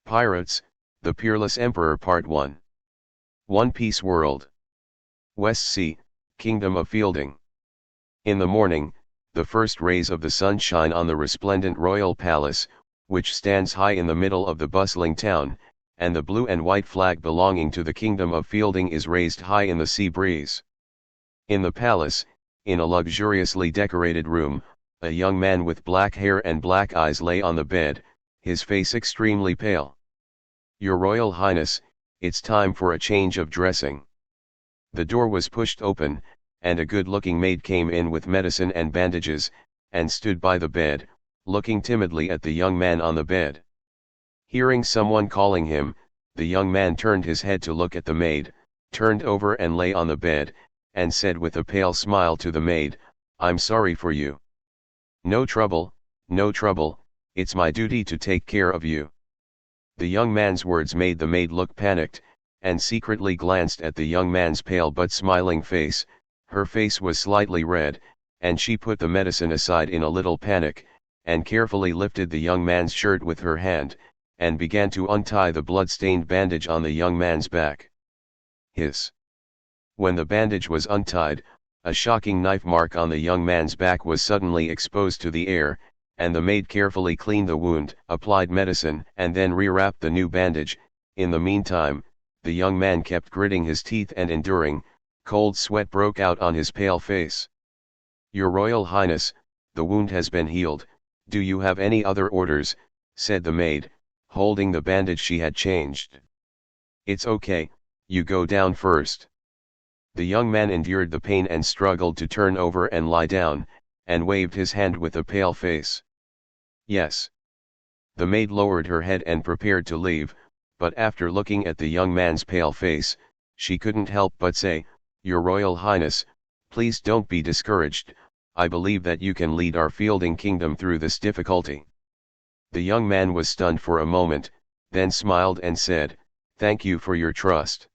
Pirates, The Peerless Emperor Part 1. One Piece World. West Sea, Kingdom of Fielding. In the morning, the first rays of the sun shine on the resplendent royal palace, which stands high in the middle of the bustling town, and the blue and white flag belonging to the Kingdom of Fielding is raised high in the sea breeze. In the palace, in a luxuriously decorated room, a young man with black hair and black eyes lay on the bed, his face extremely pale. "Your Royal Highness, it's time for a change of dressing." The door was pushed open, and a good-looking maid came in with medicine and bandages, and stood by the bed, looking timidly at the young man on the bed. Hearing someone calling him, the young man turned his head to look at the maid, turned over and lay on the bed, and said with a pale smile to the maid, "I'm sorry for you." No trouble, it's my duty to take care of you." The young man's words made the maid look panicked, and secretly glanced at the young man's pale but smiling face. Her face was slightly red, and she put the medicine aside in a little panic, and carefully lifted the young man's shirt with her hand, and began to untie the blood-stained bandage on the young man's back. Hiss! When the bandage was untied, a shocking knife mark on the young man's back was suddenly exposed to the air, and the maid carefully cleaned the wound, applied medicine, and then rewrapped the new bandage. In the meantime, the young man kept gritting his teeth and enduring. Cold sweat broke out on his pale face. "Your Royal Highness, the wound has been healed. Do you have any other orders?" said the maid, holding the bandage she had changed. "It's okay, you go down first." The young man endured the pain and struggled to turn over and lie down, and waved his hand with a pale face. "Yes." The maid lowered her head and prepared to leave, but after looking at the young man's pale face, she couldn't help but say, "Your Royal Highness, please don't be discouraged. I believe that you can lead our Fielding Kingdom through this difficulty." The young man was stunned for a moment, then smiled and said, "Thank you for your trust."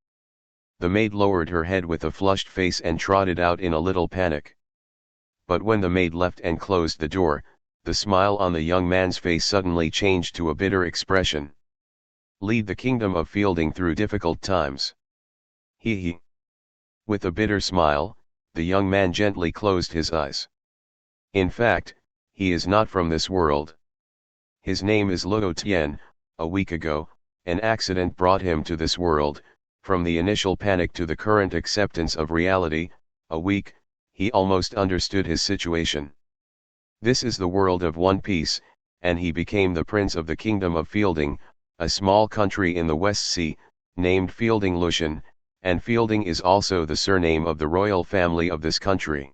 The maid lowered her head with a flushed face and trotted out in a little panic. But when the maid left and closed the door, the smile on the young man's face suddenly changed to a bitter expression. "Lead the Kingdom of Fielding through difficult times. He. With a bitter smile, the young man gently closed his eyes. "In fact, he is not from this world. His name is Luo Tian. A week ago, an accident brought him to this world. From the initial panic to the current acceptance of reality, a week, he almost understood his situation. This is the world of One Piece, and he became the prince of the Kingdom of Fielding, a small country in the West Sea, named Fielding Lucian, and Fielding is also the surname of the royal family of this country.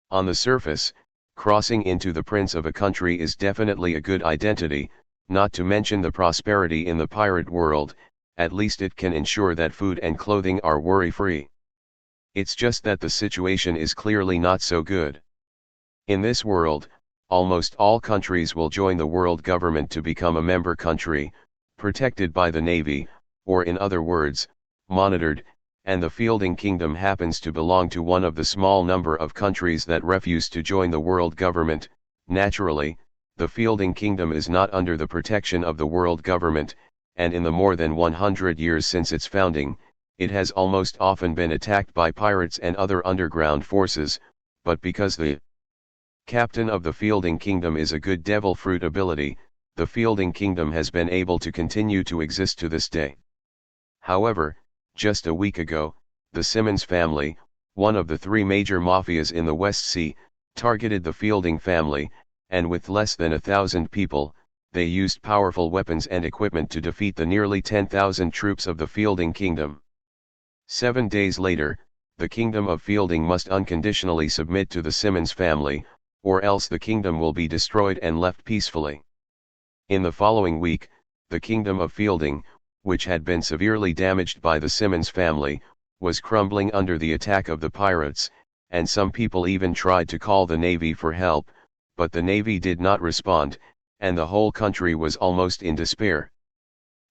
On the surface, crossing into the prince of a country is definitely a good identity, not to mention the prosperity in the pirate world. At least it can ensure that food and clothing are worry-free. It's just that the situation is clearly not so good. In this world, almost all countries will join the world government to become a member country, protected by the navy, or in other words, monitored, and the Fielding Kingdom happens to belong to one of the small number of countries that refuse to join the world government. Naturally, the Fielding Kingdom is not under the protection of the world government, and in the more than 100 years since its founding, it has almost often been attacked by pirates and other underground forces, but because the captain of the Fielding Kingdom is a good devil fruit ability, the Fielding Kingdom has been able to continue to exist to this day. However, just a week ago, the Simmons family, one of the three major mafias in the West Sea, targeted the Fielding family, and with less than 1,000 people, they used powerful weapons and equipment to defeat the nearly 10,000 troops of the Fielding Kingdom. 7 days later, the Kingdom of Fielding must unconditionally submit to the Simmons family, or else the kingdom will be destroyed and left peacefully. In the following week, the Kingdom of Fielding, which had been severely damaged by the Simmons family, was crumbling under the attack of the pirates, and some people even tried to call the navy for help, but the navy did not respond, and the whole country was almost in despair.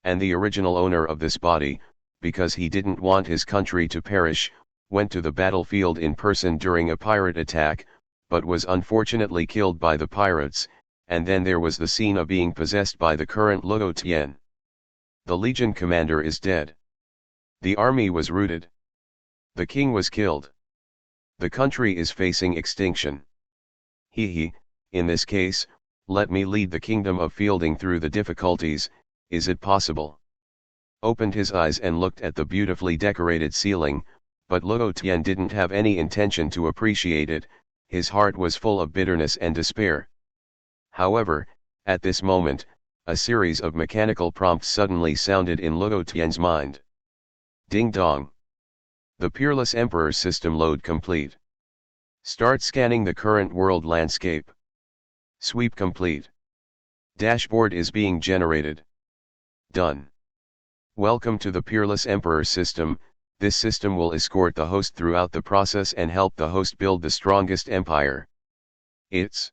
And the original owner of this body, because he didn't want his country to perish, went to the battlefield in person during a pirate attack, but was unfortunately killed by the pirates, and then there was the scene of being possessed by the current Luo Tian. The legion commander is dead. The army was routed. The king was killed. The country is facing extinction. In this case, let me lead the kingdom of Fielding through the difficulties, is it possible? Opened his eyes and looked at the beautifully decorated ceiling, but Luo Tian didn't have any intention to appreciate it, his heart was full of bitterness and despair. However, at this moment, a series of mechanical prompts suddenly sounded in Luo Tian's mind. Ding dong. The Peerless Emperor system load complete. Start scanning the current world landscape. Sweep complete. Dashboard is being generated. Done. Welcome to the Peerless Emperor system. This system will escort the host throughout the process and help the host build the strongest empire. It's...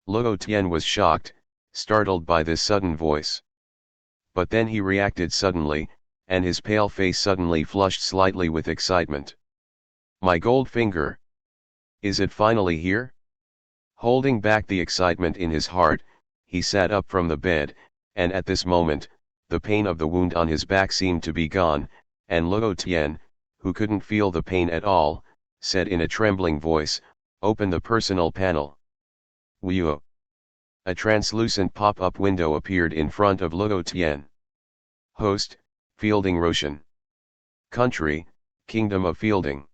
Luo Tian was shocked, startled by this sudden voice. But then he reacted suddenly, and his pale face suddenly flushed slightly with excitement. My gold finger! Is it finally here? Holding back the excitement in his heart, he sat up from the bed, and at this moment, the pain of the wound on his back seemed to be gone, and Luo Tian, who couldn't feel the pain at all, said in a trembling voice, "Open the personal panel." Wuo. A translucent pop-up window appeared in front of Luo Tian. Host, Fielding Roshan. Country, Kingdom of Fielding.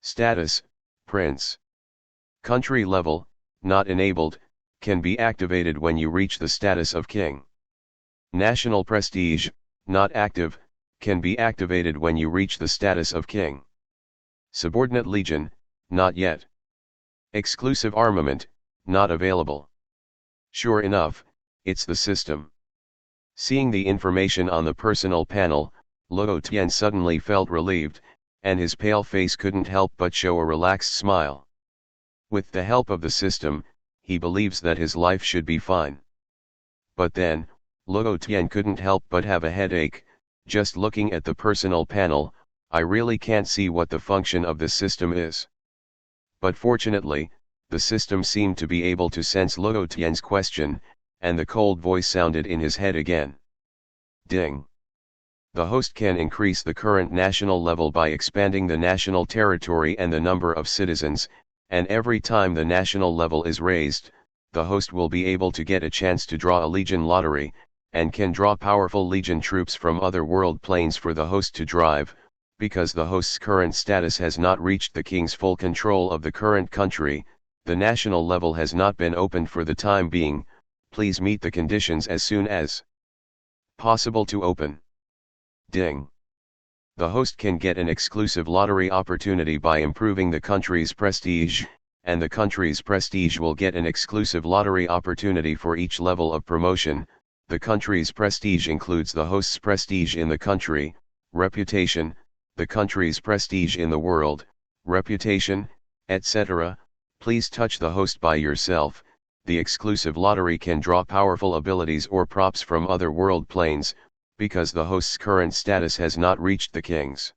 Status, Prince. Country level, not enabled, can be activated when you reach the status of king. National prestige, not active, can be activated when you reach the status of king. Subordinate legion, not yet. Exclusive armament, not available. Sure enough, it's the system. Seeing the information on the personal panel, Luo Tian suddenly felt relieved, and his pale face couldn't help but show a relaxed smile. With the help of the system, he believes that his life should be fine. But then, Luo Tian couldn't help but have a headache. Just looking at the personal panel, I really can't see what the function of this system is. But fortunately, the system seemed to be able to sense Luo Tian's question, and the cold voice sounded in his head again. Ding. The host can increase the current national level by expanding the national territory and the number of citizens, and every time the national level is raised, the host will be able to get a chance to draw a legion lottery, and can draw powerful legion troops from other world planes for the host to drive. Because the host's current status has not reached the king's full control of the current country, the national level has not been opened for the time being. Please meet the conditions as soon as possible to open. Ding. The host can get an exclusive lottery opportunity by improving the country's prestige, and the country's prestige will get an exclusive lottery opportunity for each level of promotion. The country's prestige includes the host's prestige in the country, reputation, the country's prestige in the world, reputation, etc. Please touch the host by yourself. The exclusive lottery can draw powerful abilities or props from other world planes, because the host's current status has not reached the king's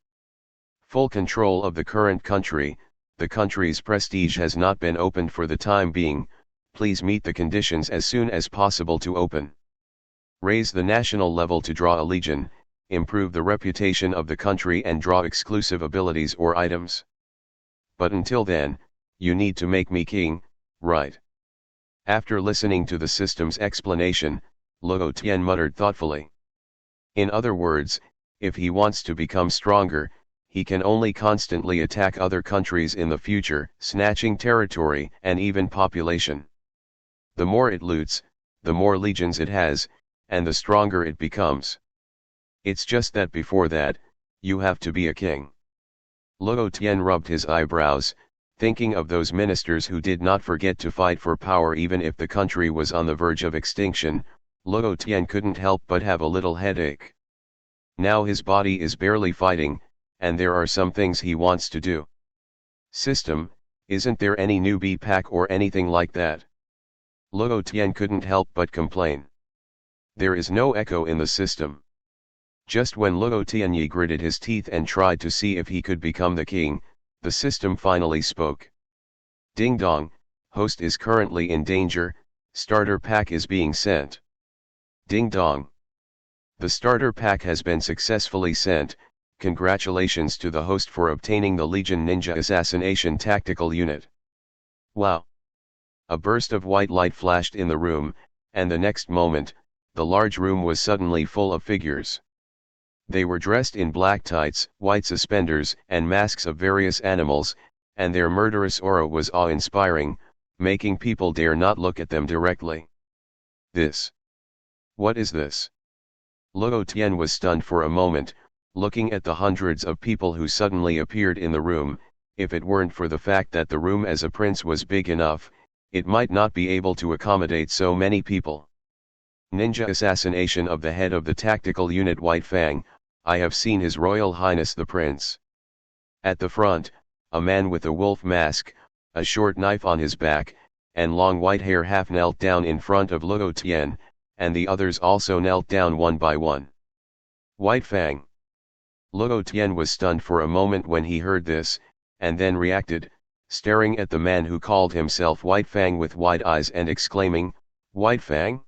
full control of the current country. The country's prestige has not been opened for the time being. Please meet the conditions as soon as possible to open. Raise the national level to draw a legion, improve the reputation of the country and draw exclusive abilities or items. But until then, you need to make me king, right? After listening to the system's explanation, Luo Tian muttered thoughtfully. In other words, if he wants to become stronger, he can only constantly attack other countries in the future, snatching territory and even population. The more it loots, the more legions it has, and the stronger it becomes. It's just that before that, you have to be a king. Luo Tian rubbed his eyebrows, thinking of those ministers who did not forget to fight for power even if the country was on the verge of extinction. Luo Tian couldn't help but have a little headache. Now his body is barely fighting, and there are some things he wants to do. System, isn't there any newbie pack or anything like that? Luo Tian couldn't help but complain. There is no echo in the system. Just when Luo Tianyi gritted his teeth and tried to see if he could become the king, the system finally spoke. Ding dong, host is currently in danger, starter pack is being sent. Ding dong. The starter pack has been successfully sent. Congratulations to the host for obtaining the Legion Ninja Assassination Tactical Unit. Wow! A burst of white light flashed in the room, and the next moment, the large room was suddenly full of figures. They were dressed in black tights, white suspenders, and masks of various animals, and their murderous aura was awe-inspiring, making people dare not look at them directly. What is this? Luo Tian was stunned for a moment, looking at the hundreds of people who suddenly appeared in the room. If it weren't for the fact that the room as a prince was big enough, it might not be able to accommodate so many people. Ninja assassination of the head of the tactical unit White Fang. I have seen His Royal Highness the Prince. At the front, a man with a wolf mask, a short knife on his back, and long white hair half knelt down in front of Luo Tian, and the others also knelt down one by one. White Fang. Luo Tian was stunned for a moment when he heard this, and then reacted, staring at the man who called himself White Fang with wide eyes and exclaiming, "White Fang?"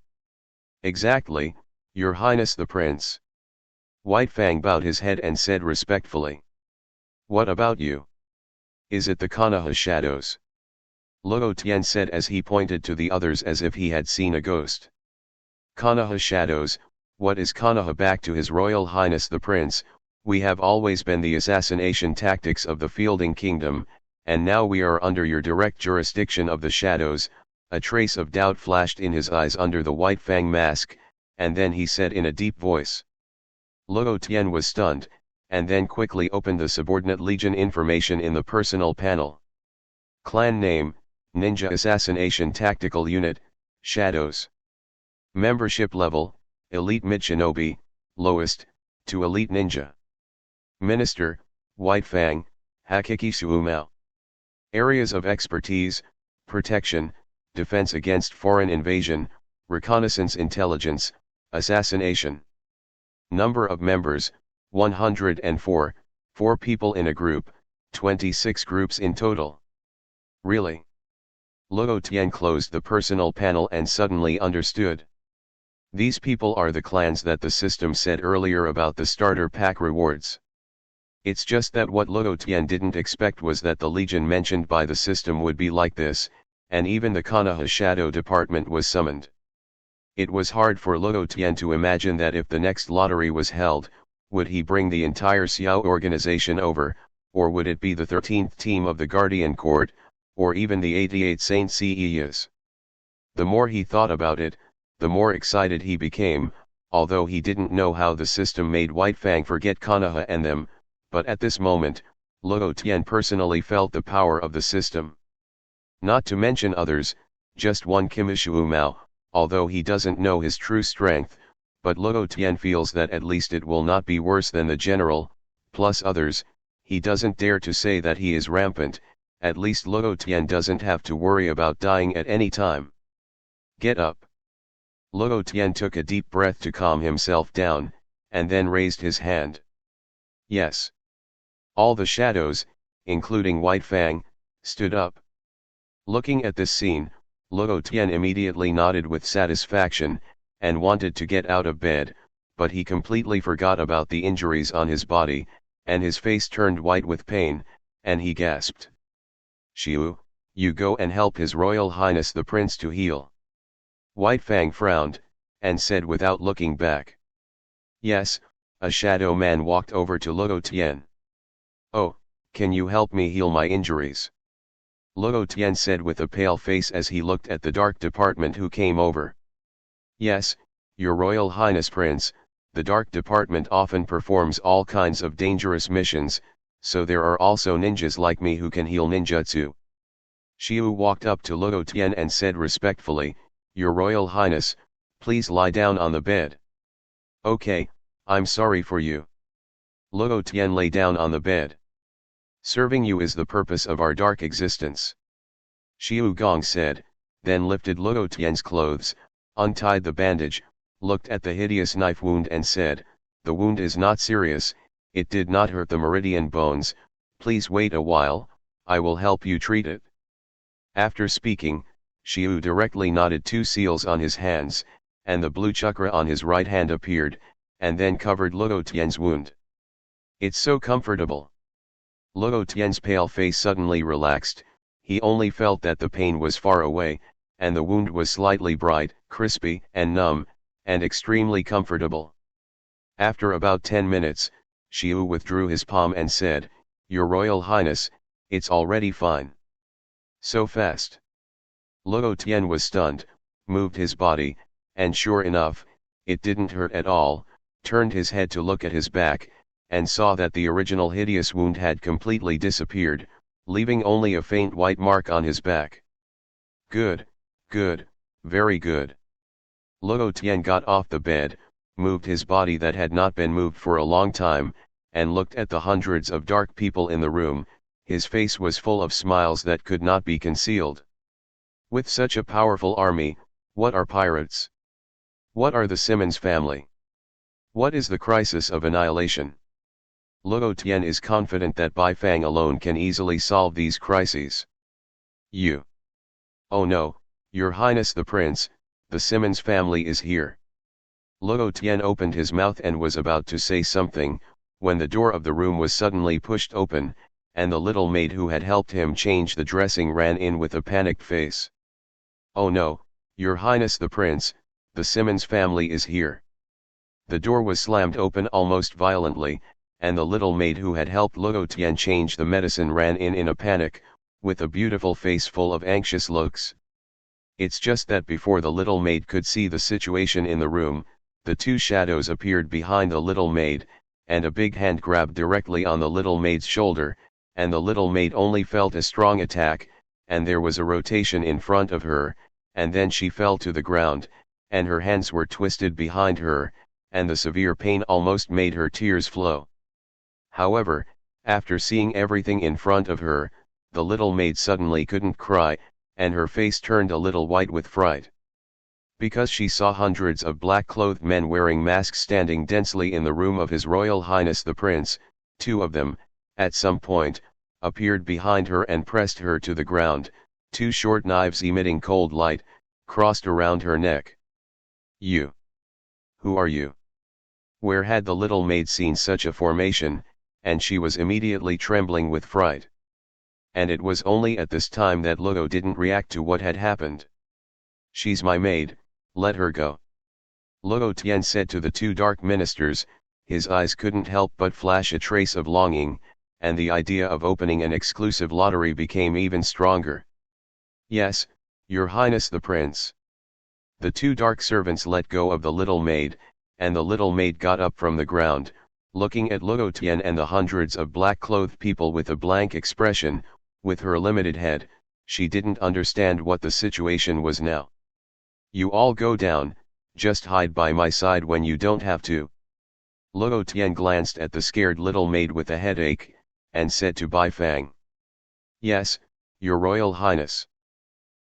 "Exactly, Your Highness the Prince." White Fang bowed his head and said respectfully, "What about you? Is it the Konoha shadows?" Luo Tian said as he pointed to the others as if he had seen a ghost. "Konoha shadows, what is Konoha?" Back to His Royal Highness the Prince, "We have always been the assassination tactics of the Fielding Kingdom, and now we are under your direct jurisdiction of the shadows." A trace of doubt flashed in his eyes under the White Fang mask, and then he said in a deep voice. Luo Tian was stunned, and then quickly opened the subordinate legion information in the personal panel. Clan name, Ninja Assassination Tactical Unit, Shadows. Membership level, Elite Mid Shinobi, lowest, to Elite Ninja. Minister, White Fang, Hakiki Suumao. Areas of expertise, protection, defense against foreign invasion, reconnaissance intelligence, assassination. Number of members, 104, 4 people in a group, 26 groups in total. Really? Luo Tian closed the personal panel and suddenly understood. These people are the clans that the system said earlier about the starter pack rewards. It's just that what Luo Tian didn't expect was that the legion mentioned by the system would be like this, and even the Konoha Shadow Department was summoned. It was hard for Luo Tian to imagine that if the next lottery was held, would he bring the entire Xiao organization over, or would it be the 13th team of the Guardian Court, or even the 88 Saint Seiya? The more he thought about it, the more excited he became, although he didn't know how the system made White Fang forget Konoha and them, but at this moment, Luo Tian personally felt the power of the system. Not to mention others, just one Kimishu Mao, although he doesn't know his true strength, but Luo Tian feels that at least it will not be worse than the general, plus others. He doesn't dare to say that he is rampant, at least Luo Tian doesn't have to worry about dying at any time. Get up. Luo Tian took a deep breath to calm himself down, and then raised his hand. Yes. All the shadows, including White Fang, stood up. Looking at this scene, Luo Tian immediately nodded with satisfaction, and wanted to get out of bed, but he completely forgot about the injuries on his body, and his face turned white with pain, and he gasped. "Xiu, you go and help His Royal Highness the Prince to heal." White Fang frowned, and said without looking back. Yes. A shadow man walked over to Luo Tian. "Oh, can you help me heal my injuries?" Luo Tian said with a pale face as he looked at the Dark Department who came over. "Yes, Your Royal Highness Prince, the Dark Department often performs all kinds of dangerous missions, so there are also ninjas like me who can heal ninjutsu." Xiu walked up to Luo Tian and said respectfully, "Your Royal Highness, please lie down on the bed." "Okay, I'm sorry for you." Luo Tian lay down on the bed. "Serving you is the purpose of our dark existence," Xiu Gong said, then lifted Luo Tian's clothes, untied the bandage, looked at the hideous knife wound and said, "The wound is not serious, it did not hurt the meridian bones, please wait a while, I will help you treat it." After speaking, Xiu directly knotted 2 seals on his hands, and the blue chakra on his right hand appeared, and then covered Luo Tian's wound. "It's so comfortable." Luo Tian's pale face suddenly relaxed. He only felt that the pain was far away, and the wound was slightly bright, crispy, and numb, and extremely comfortable. After about 10 minutes, Xiu withdrew his palm and said, "Your Royal Highness, it's already fine." "So fast?" Luo Tian was stunned, moved his body, and sure enough, it didn't hurt at all, turned his head to look at his back, and saw that the original hideous wound had completely disappeared, leaving only a faint white mark on his back. "Good, good, very good." Luo Tian got off the bed, moved his body that had not been moved for a long time, and looked at the hundreds of dark people in the room. His face was full of smiles that could not be concealed. With such a powerful army, what are pirates? What are the Simmons family? What is the crisis of annihilation? Luo Tian is confident that Bai Fang alone can easily solve these crises. "You." "Oh no, Your Highness the Prince, the Simmons family is here." Luo Tian opened his mouth and was about to say something, when the door of the room was suddenly pushed open, and the little maid who had helped him change the dressing ran in with a panicked face. "Oh no, Your Highness the Prince, the Simmons family is here." The door was slammed open almost violently, and the little maid who had helped Luo Tian change the medicine ran in a panic, with a beautiful face full of anxious looks. It's just that before the little maid could see the situation in the room, the two shadows appeared behind the little maid, and a big hand grabbed directly on the little maid's shoulder, and the little maid only felt a strong attack, and there was a rotation in front of her, and then she fell to the ground, and her hands were twisted behind her, and the severe pain almost made her tears flow. However, after seeing everything in front of her, the little maid suddenly couldn't cry, and her face turned a little white with fright. Because she saw hundreds of black-clothed men wearing masks standing densely in the room of His Royal Highness the Prince. Two of them, at some point, appeared behind her and pressed her to the ground. Two short knives emitting cold light, crossed around her neck. "You? Who are you?" Where had the little maid seen such a formation? And she was immediately trembling with fright. And it was only at this time that Luo didn't react to what had happened. "She's my maid, let her go." Luo Tian said to the two dark ministers. His eyes couldn't help but flash a trace of longing, and the idea of opening an exclusive lottery became even stronger. "Yes, Your Highness the Prince." The two dark servants let go of the little maid, and the little maid got up from the ground, looking at Luo Tian and the hundreds of black-clothed people with a blank expression. With her limited head, she didn't understand what the situation was now. "You all go down, just hide by my side when you don't have to." Luo Tian glanced at the scared little maid with a headache, and said to Bai Fang, "Yes, Your Royal Highness."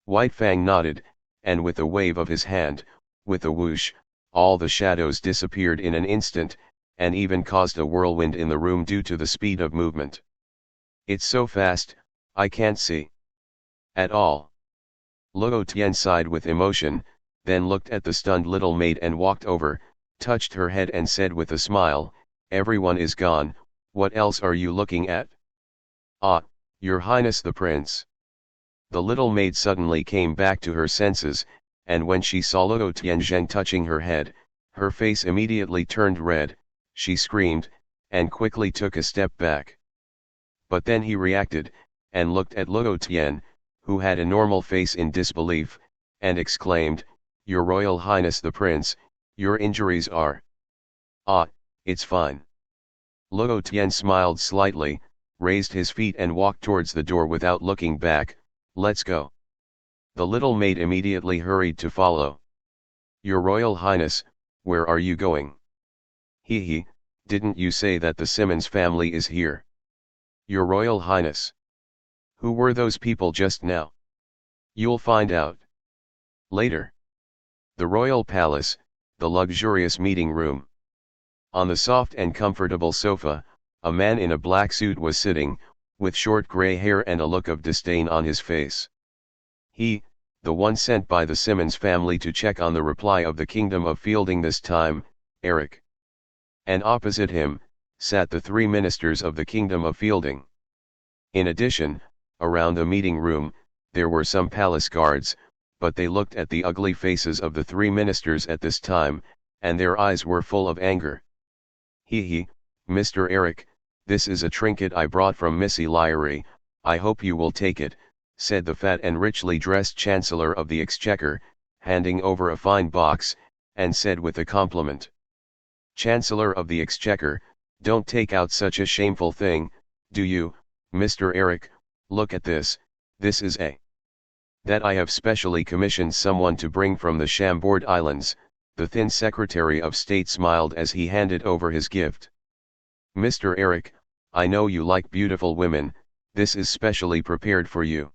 White Fang nodded, and with a wave of his hand, with a whoosh, all the shadows disappeared in an instant, and even caused a whirlwind in the room due to the speed of movement. "It's so fast, I can't see at all." Luo Tian sighed with emotion, then looked at the stunned little maid and walked over, touched her head and said with a smile, "Everyone is gone, what else are you looking at?" "Ah, Your Highness the Prince." The little maid suddenly came back to her senses, and when she saw Luo Tianzheng touching her head, her face immediately turned red. She screamed, and quickly took a step back. But then he reacted, and looked at Luo Tian, who had a normal face in disbelief, and exclaimed, "Your Royal Highness the Prince, your injuries are..." "Ah, it's fine." Luo Tian smiled slightly, raised his feet and walked towards the door without looking back. "Let's go." The little maid immediately hurried to follow. "Your Royal Highness, where are you going?" He, didn't you say that the Simmons family is here?" "Your Royal Highness. Who were those people just now?" "You'll find out later." The royal palace, the luxurious meeting room. On the soft and comfortable sofa, a man in a black suit was sitting, with short gray hair and a look of disdain on his face. He, the one sent by the Simmons family to check on the reply of the Kingdom of Fielding this time, Eric. and opposite him, sat the 3 ministers of the kingdom of Fielding. In addition, around the meeting room, there were some palace guards, but they looked at the ugly faces of the 3 ministers at this time, and their eyes were full of anger. He, Mr. Eric, this is a trinket I brought from Missy Lyrie, I hope you will take it, said the fat and richly dressed Chancellor of the Exchequer, handing over a fine box, and said with a compliment. Chancellor of the Exchequer, don't take out such a shameful thing, do you, Mr. Eric? Look at this, this is that I have specially commissioned someone to bring from the Chambord Islands. The thin Secretary of State smiled as he handed over his gift. Mr. Eric, I know you like beautiful women, this is specially prepared for you.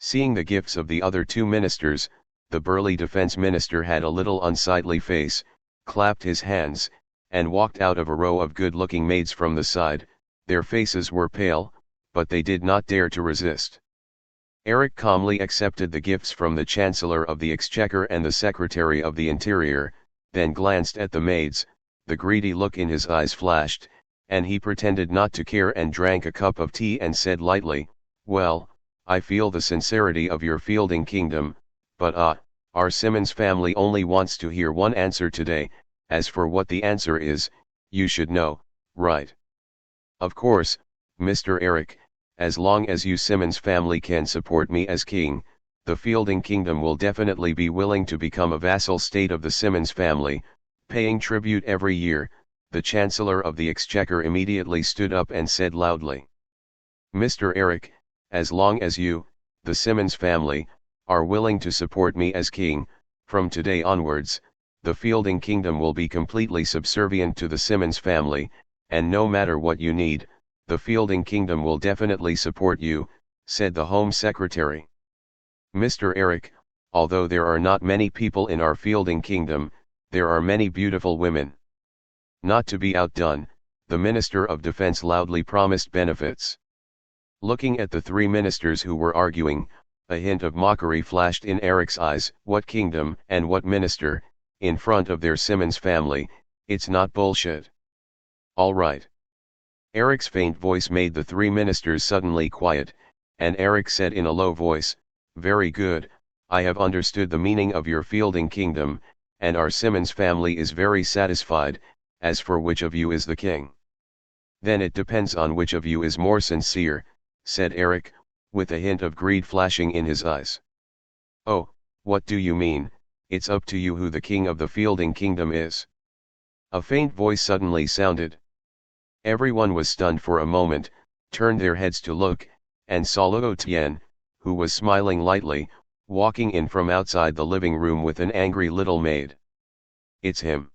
Seeing the gifts of the other 2 ministers, the burly defense minister had a little unsightly face, clapped his hands, and walked out of a row of good-looking maids from the side. Their faces were pale, but they did not dare to resist. Eric calmly accepted the gifts from the Chancellor of the Exchequer and the Secretary of the Interior, then glanced at the maids, the greedy look in his eyes flashed, and he pretended not to care and drank a cup of tea and said lightly, well, I feel the sincerity of your Fielding kingdom, but our Simmons family only wants to hear one answer today. As for what the answer is, you should know, right? Of course, Mr. Eric, as long as you Simmons family can support me as king, the Fielding kingdom will definitely be willing to become a vassal state of the Simmons family, paying tribute every year. The Chancellor of the Exchequer immediately stood up and said loudly. Mr. Eric, as long as you, the Simmons family, are willing to support me as king, from today onwards, the Fielding kingdom will be completely subservient to the Simmons family, and no matter what you need, the Fielding kingdom will definitely support you, said the Home Secretary. Mr. Eric, although there are not many people in our Fielding kingdom, there are many beautiful women. Not to be outdone, the Minister of Defense loudly promised benefits. Looking at the 3 ministers who were arguing, a hint of mockery flashed in Eric's eyes. What kingdom and what minister, in front of their Simmons family, it's not bullshit. All right. Eric's faint voice made the 3 ministers suddenly quiet, and Eric said in a low voice, very good, I have understood the meaning of your Fielding kingdom, and our Simmons family is very satisfied. As for which of you is the king? Then it depends on which of you is more sincere, said Eric, with a hint of greed flashing in his eyes. Oh, what do you mean? It's up to you who the king of the Fielding kingdom is. A faint voice suddenly sounded. Everyone was stunned for a moment, turned their heads to look, and saw Luo Tian, who was smiling lightly, walking in from outside the living room with an angry little maid. It's him.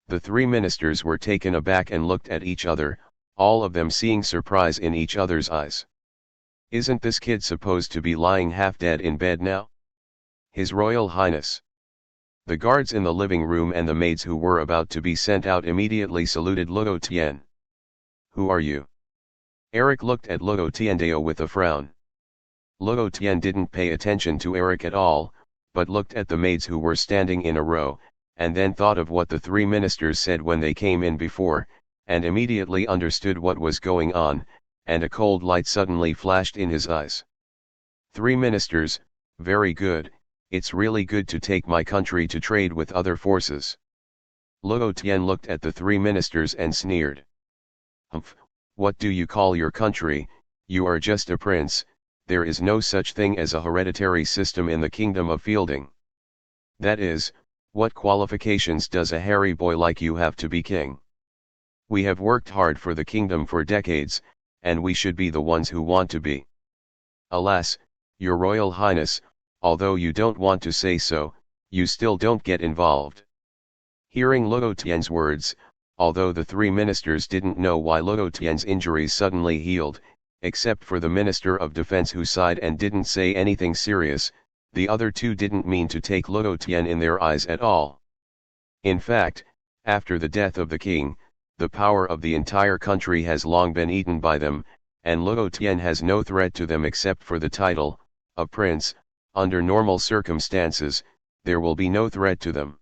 The 3 ministers were taken aback and looked at each other, all of them seeing surprise in each other's eyes. Isn't this kid supposed to be lying half dead in bed now? His Royal Highness. The guards in the living room and the maids who were about to be sent out immediately saluted Luo Tian. Who are you? Eric looked at Luo Tian with a frown. Luo Tian didn't pay attention to Eric at all, but looked at the maids who were standing in a row, and then thought of what the 3 ministers said when they came in before, and immediately understood what was going on, and a cold light suddenly flashed in his eyes. 3 ministers, very good, it's really good to take my country to trade with other forces. Luo Tian looked at the 3 ministers and sneered. Humph, what do you call your country? You are just a prince, there is no such thing as a hereditary system in the kingdom of Fielding. That is, what qualifications does a hairy boy like you have to be king? We have worked hard for the kingdom for decades, and we should be the ones who want to be. Alas, your Royal Highness, although you don't want to say so, you still don't get involved. Hearing Luo Tian's words, although the 3 ministers didn't know why Luo Tian's injuries suddenly healed, except for the Minister of Defense who sighed and didn't say anything serious, the other 2 didn't mean to take Luo Tian in their eyes at all. In fact, after the death of the king, the power of the entire country has long been eaten by them, and Luo Tian has no threat to them except for the title, a prince. Under normal circumstances, there will be no threat to them.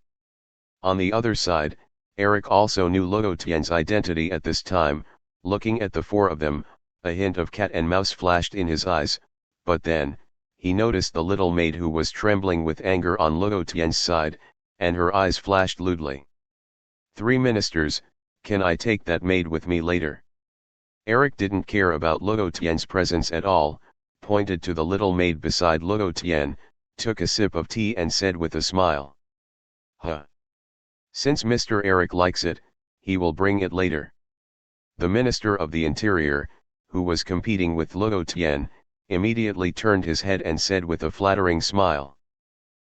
On the other side, Eric also knew Luo Tian's identity at this time. Looking at the four of them, a hint of cat and mouse flashed in his eyes, but then, he noticed the little maid who was trembling with anger on Luo Tian's side, and her eyes flashed lewdly. "3 ministers, can I take that maid with me later?" Eric didn't care about Luo Tian's presence at all, pointed to the little maid beside Luo Tian, took a sip of tea and said with a smile, "Huh. Since Mr. Eric likes it, he will bring it later." The Minister of the Interior, who was competing with Luo Tian, immediately turned his head and said with a flattering smile.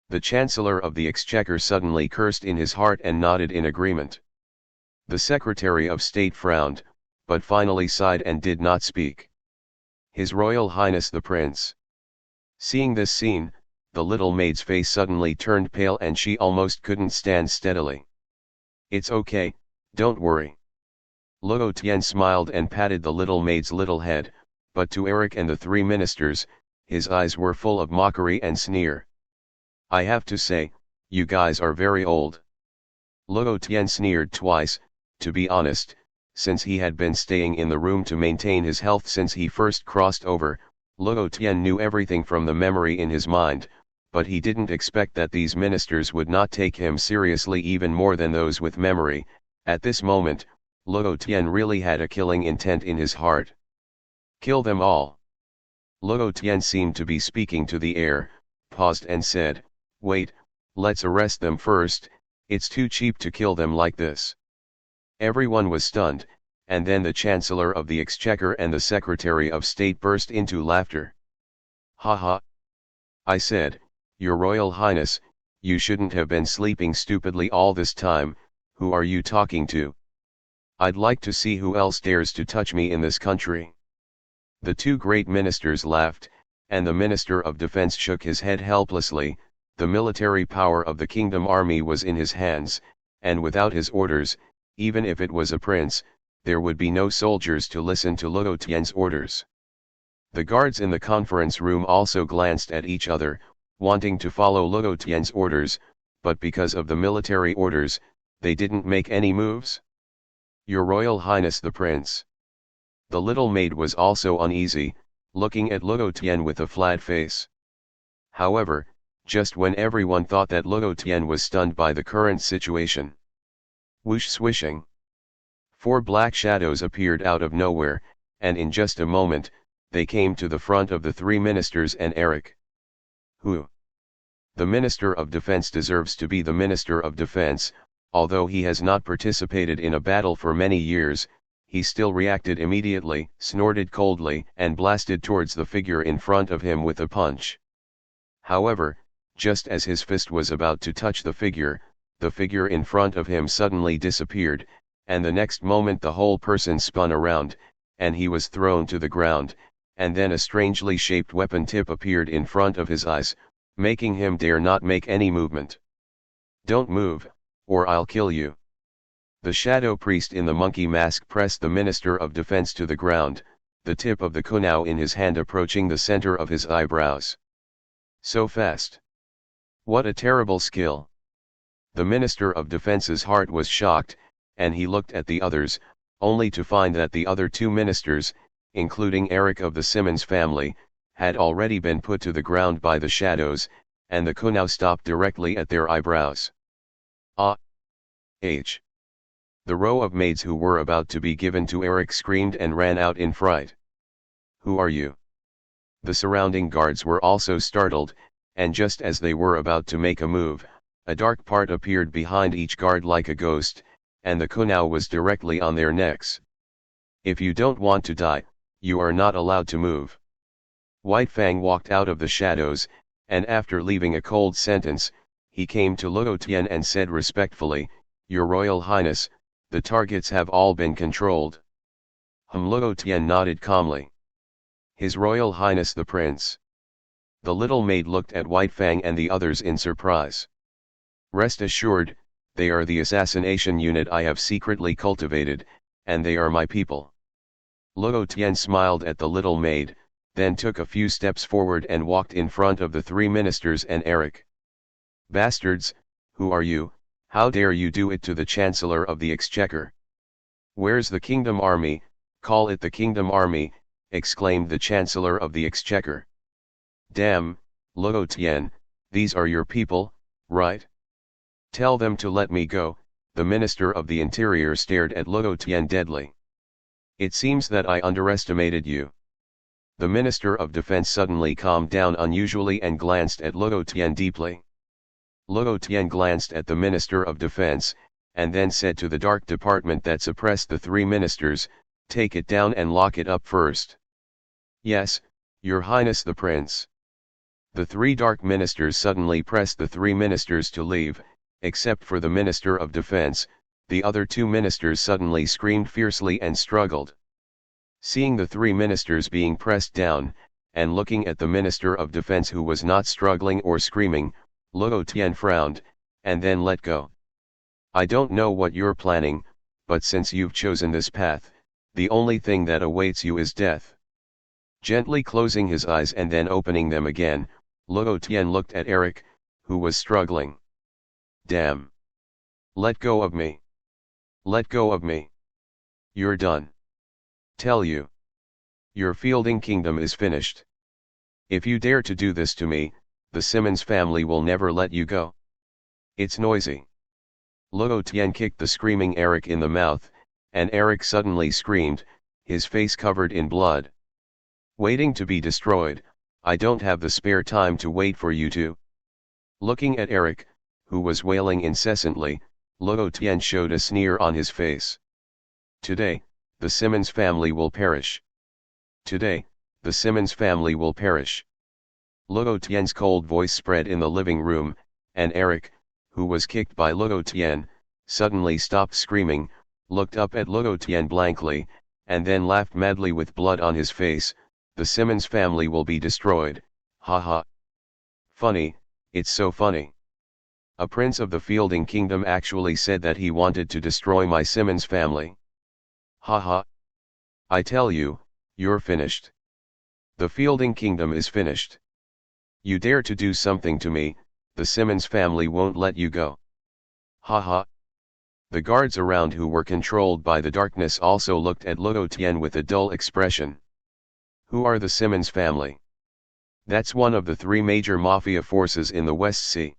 The Chancellor of the Exchequer suddenly cursed in his heart and nodded in agreement. The Secretary of State frowned, but finally sighed and did not speak. His Royal Highness the Prince. Seeing this scene, the little maid's face suddenly turned pale and she almost couldn't stand steadily. "It's okay, don't worry." Luo Tian smiled and patted the little maid's little head, but to Eric and the 3 ministers, his eyes were full of mockery and sneer. "I have to say, you guys are very old." Luo Tian sneered twice. To be honest, since he had been staying in the room to maintain his health since he first crossed over, Luo Tian knew everything from the memory in his mind, but he didn't expect that these ministers would not take him seriously even more than those with memory. At this moment, Luo Tian really had a killing intent in his heart. "Kill them all." Luo Tian seemed to be speaking to the air, paused and said, "Wait, let's arrest them first, it's too cheap to kill them like this." Everyone was stunned, and then the Chancellor of the Exchequer and the Secretary of State burst into laughter. "Ha ha! I said, Your Royal Highness, you shouldn't have been sleeping stupidly all this time. Who are you talking to? I'd like to see who else dares to touch me in this country." The 2 great ministers laughed, and the Minister of Defense shook his head helplessly. The military power of the kingdom army was in his hands, and without his orders, even if it was a prince, there would be no soldiers to listen to Luo Tian's orders. The guards in the conference room also glanced at each other, wanting to follow Luo Tian's orders, but because of the military orders, they didn't make any moves. "Your Royal Highness the Prince." The little maid was also uneasy, looking at Luo Tian with a flat face. However, just when everyone thought that Luo Tian was stunned by the current situation. Whoosh swishing. 4 black shadows appeared out of nowhere, and in just a moment, they came to the front of the 3 ministers and Eric. "Who?" The Minister of Defense deserves to be the Minister of Defense. Although he has not participated in a battle for many years, he still reacted immediately, snorted coldly, and blasted towards the figure in front of him with a punch. However, just as his fist was about to touch the figure in front of him suddenly disappeared, and the next moment the whole person spun around, and he was thrown to the ground, and then a strangely shaped weapon tip appeared in front of his eyes, making him dare not make any movement. "Don't move, or I'll kill you." The shadow priest in the monkey mask pressed the Minister of Defense to the ground, the tip of the kunao in his hand approaching the center of his eyebrows. So fast! What a terrible skill! The Minister of Defense's heart was shocked, and he looked at the others, only to find that the other 2 ministers, including Eric of the Simmons family, had already been put to the ground by the shadows, and the kunao stopped directly at their eyebrows. "Ah! H!" The row of maids who were about to be given to Eric screamed and ran out in fright. "Who are you?" The surrounding guards were also startled, and just as they were about to make a move, a dark part appeared behind each guard like a ghost, and the kunao was directly on their necks. "If you don't want to die, you are not allowed to move." White Fang walked out of the shadows, and after leaving a cold sentence, he came to Luo Tian and said respectfully, "Your Royal Highness, the targets have all been controlled." Luo Tian nodded calmly. "His Royal Highness the Prince." The little maid looked at White Fang and the others in surprise. "Rest assured, they are the assassination unit I have secretly cultivated, and they are my people." Luo Tian smiled at the little maid, then took a few steps forward and walked in front of the 3 ministers and Eric. "Bastards, who are you? How dare you do it to the Chancellor of the Exchequer? Where's the Kingdom Army? Call it the Kingdom Army, exclaimed the Chancellor of the Exchequer. Damn, Luo Tian, these are your people, right? Tell them to let me go. The Minister of the Interior stared at Luo Tian deadly. It seems that I underestimated you. The Minister of Defense suddenly calmed down unusually and glanced at Luo Tian deeply. Luo Tian glanced at the Minister of Defense, and then said to the Dark Department that suppressed the 3 ministers, take it down and lock it up first. Yes, Your Highness the Prince. The 3 Dark Ministers suddenly pressed the 3 ministers to leave, except for the Minister of Defense. The other 2 ministers suddenly screamed fiercely and struggled. Seeing the 3 ministers being pressed down, and looking at the Minister of Defense who was not struggling or screaming, Luo Tian frowned, and then let go. I don't know what you're planning, but since you've chosen this path, the only thing that awaits you is death. Gently closing his eyes and then opening them again, Luo Tian looked at Eric, who was struggling. Damn. Let go of me. Let go of me. You're done. Tell you. Your fielding kingdom is finished. If you dare to do this to me, the Simmons family will never let you go. It's noisy. Luo Tian kicked the screaming Eric in the mouth, and Eric suddenly screamed, his face covered in blood. Waiting to be destroyed, I don't have the spare time to wait for you to. Looking at Eric, who was wailing incessantly, Luo Tian showed a sneer on his face. Today, the Simmons family will perish. Today, the Simmons family will perish. Luo Tian's cold voice spread in the living room, and Eric, who was kicked by Luo Tian, suddenly stopped screaming, looked up at Luo Tian blankly, and then laughed madly with blood on his face. The Simmons family will be destroyed, ha ha. Funny, it's so funny. A prince of the Fielding Kingdom actually said that he wanted to destroy my Simmons family. Ha ha. I tell you, you're finished. The Fielding Kingdom is finished. You dare to do something to me, the Simmons family won't let you go. Ha ha. The guards around who were controlled by the darkness also looked at Luo Tian with a dull expression. Who are the Simmons family? That's one of the 3 major mafia forces in the West Sea.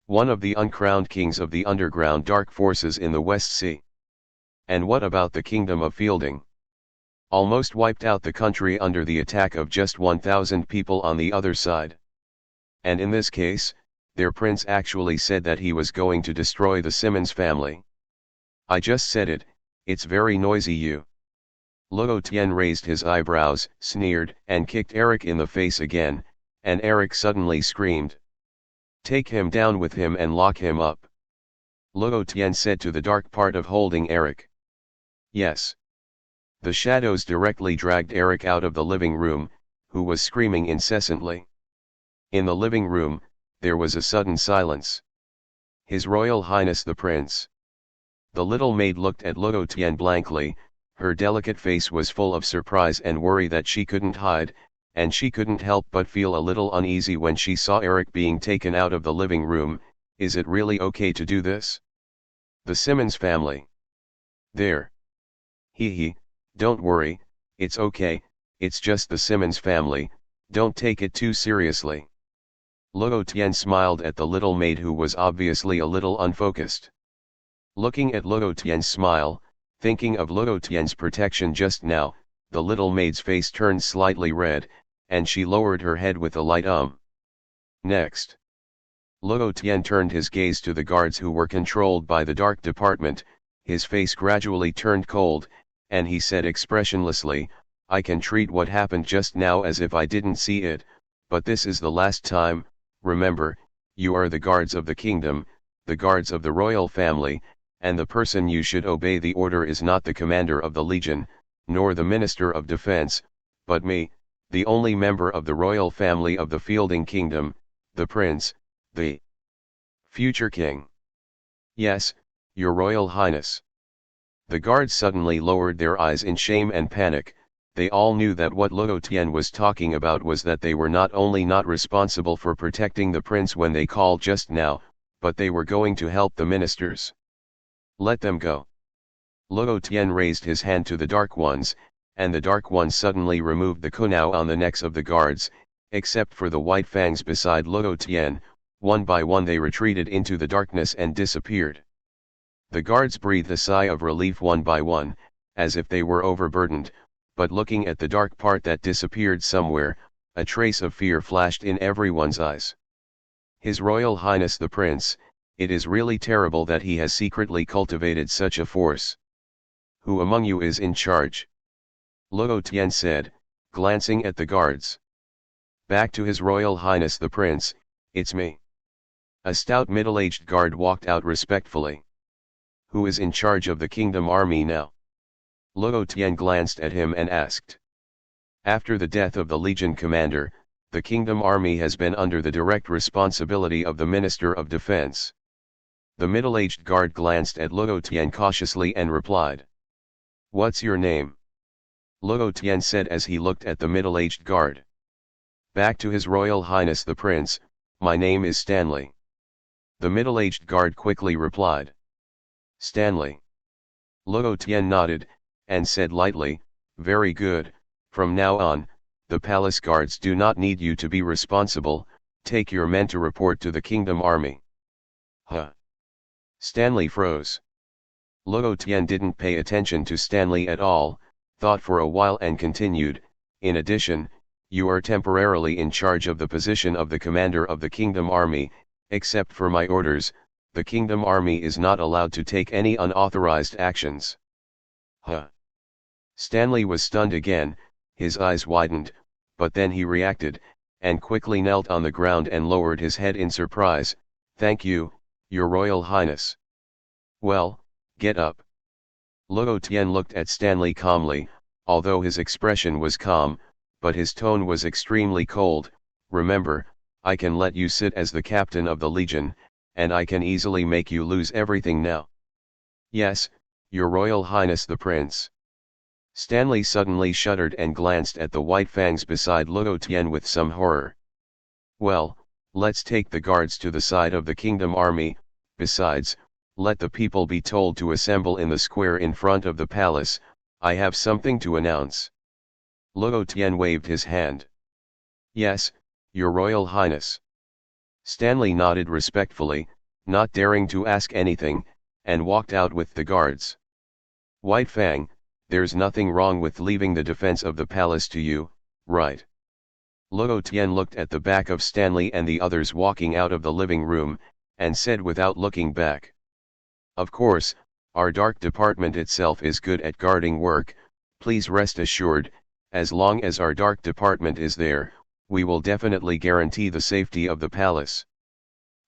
One of the uncrowned kings of the underground dark forces in the West Sea. And what about the Kingdom of Fielding? Almost wiped out the country under the attack of just 1,000 people on the other side. And in this case, their prince actually said that he was going to destroy the Simmons family. I just said it, it's very noisy you. Luo Tian raised his eyebrows, sneered, and kicked Eric in the face again, and Eric suddenly screamed. Take him down with him and lock him up. Luo Tian said to the dark part of holding Eric. Yes. The shadows directly dragged Eric out of the living room, who was screaming incessantly. In the living room, there was a sudden silence. His Royal Highness the Prince. The little maid looked at Luo Tian blankly, her delicate face was full of surprise and worry that she couldn't hide, and she couldn't help but feel a little uneasy when she saw Eric being taken out of the living room. Is it really okay to do this? The Simmons family. There. Hee, don't worry, it's okay, it's just the Simmons family, don't take it too seriously. Luo Tian smiled at the little maid who was obviously a little unfocused. Looking at Luo Tian's smile, thinking of Luo Tian's protection just now, the little maid's face turned slightly red, and she lowered her head with a light Next. Luo Tian turned his gaze to the guards who were controlled by the dark department, his face gradually turned cold, and he said expressionlessly, I can treat what happened just now as if I didn't see it, but this is the last time. Remember, you are the guards of the kingdom, the guards of the royal family, and the person you should obey the order is not the commander of the legion, nor the minister of defense, but me, the only member of the royal family of the Fielding Kingdom, the prince, the future king. Yes, your royal highness. The guards suddenly lowered their eyes in shame and panic. They all knew that what Luo Tian was talking about was that they were not only not responsible for protecting the prince when they called just now, but they were going to help the ministers. Let them go. Luo Tian raised his hand to the Dark Ones, and the Dark Ones suddenly removed the kunao on the necks of the guards, except for the white fangs beside Luo Tian. One by one they retreated into the darkness and disappeared. The guards breathed a sigh of relief one by one, as if they were overburdened, but looking at the dark part that disappeared somewhere, a trace of fear flashed in everyone's eyes. His Royal Highness the Prince, it is really terrible that he has secretly cultivated such a force. Who among you is in charge? Luo Tian said, glancing at the guards. Back to His Royal Highness the Prince, it's me. A stout middle-aged guard walked out respectfully. Who is in charge of the kingdom army now? Luo Tian glanced at him and asked. After the death of the legion commander, the kingdom army has been under the direct responsibility of the Minister of Defense. The middle-aged guard glanced at Luo Tian cautiously and replied. What's your name? Luo Tian said as he looked at the middle-aged guard. Back to His Royal Highness the Prince, my name is Stanley. The middle-aged guard quickly replied. Stanley. Luo Tian nodded, and said lightly, very good, from now on, the palace guards do not need you to be responsible, take your men to report to the kingdom army. Huh. Stanley froze. Luo Tian didn't pay attention to Stanley at all, thought for a while and continued, in addition, you are temporarily in charge of the position of the commander of the kingdom army, except for my orders, the kingdom army is not allowed to take any unauthorized actions. Huh. Stanley was stunned again, his eyes widened, but then he reacted, and quickly knelt on the ground and lowered his head in surprise. Thank you, Your Royal Highness. Well, get up. Luo Tian looked at Stanley calmly, although his expression was calm, but his tone was extremely cold. Remember, I can let you sit as the captain of the legion, and I can easily make you lose everything now. Yes, Your Royal Highness the Prince. Stanley suddenly shuddered and glanced at the white fangs beside Luo Tian with some horror. Well, let's take the guards to the side of the kingdom army, besides, let the people be told to assemble in the square in front of the palace, I have something to announce. Luo Tian waved his hand. Yes, Your Royal Highness. Stanley nodded respectfully, not daring to ask anything, and walked out with the guards. White Fang, there's nothing wrong with leaving the defense of the palace to you, right? Luo Tian looked at the back of Stanley and the others walking out of the living room, and said without looking back. Of course, our dark department itself is good at guarding work, please rest assured, as long as our dark department is there, we will definitely guarantee the safety of the palace.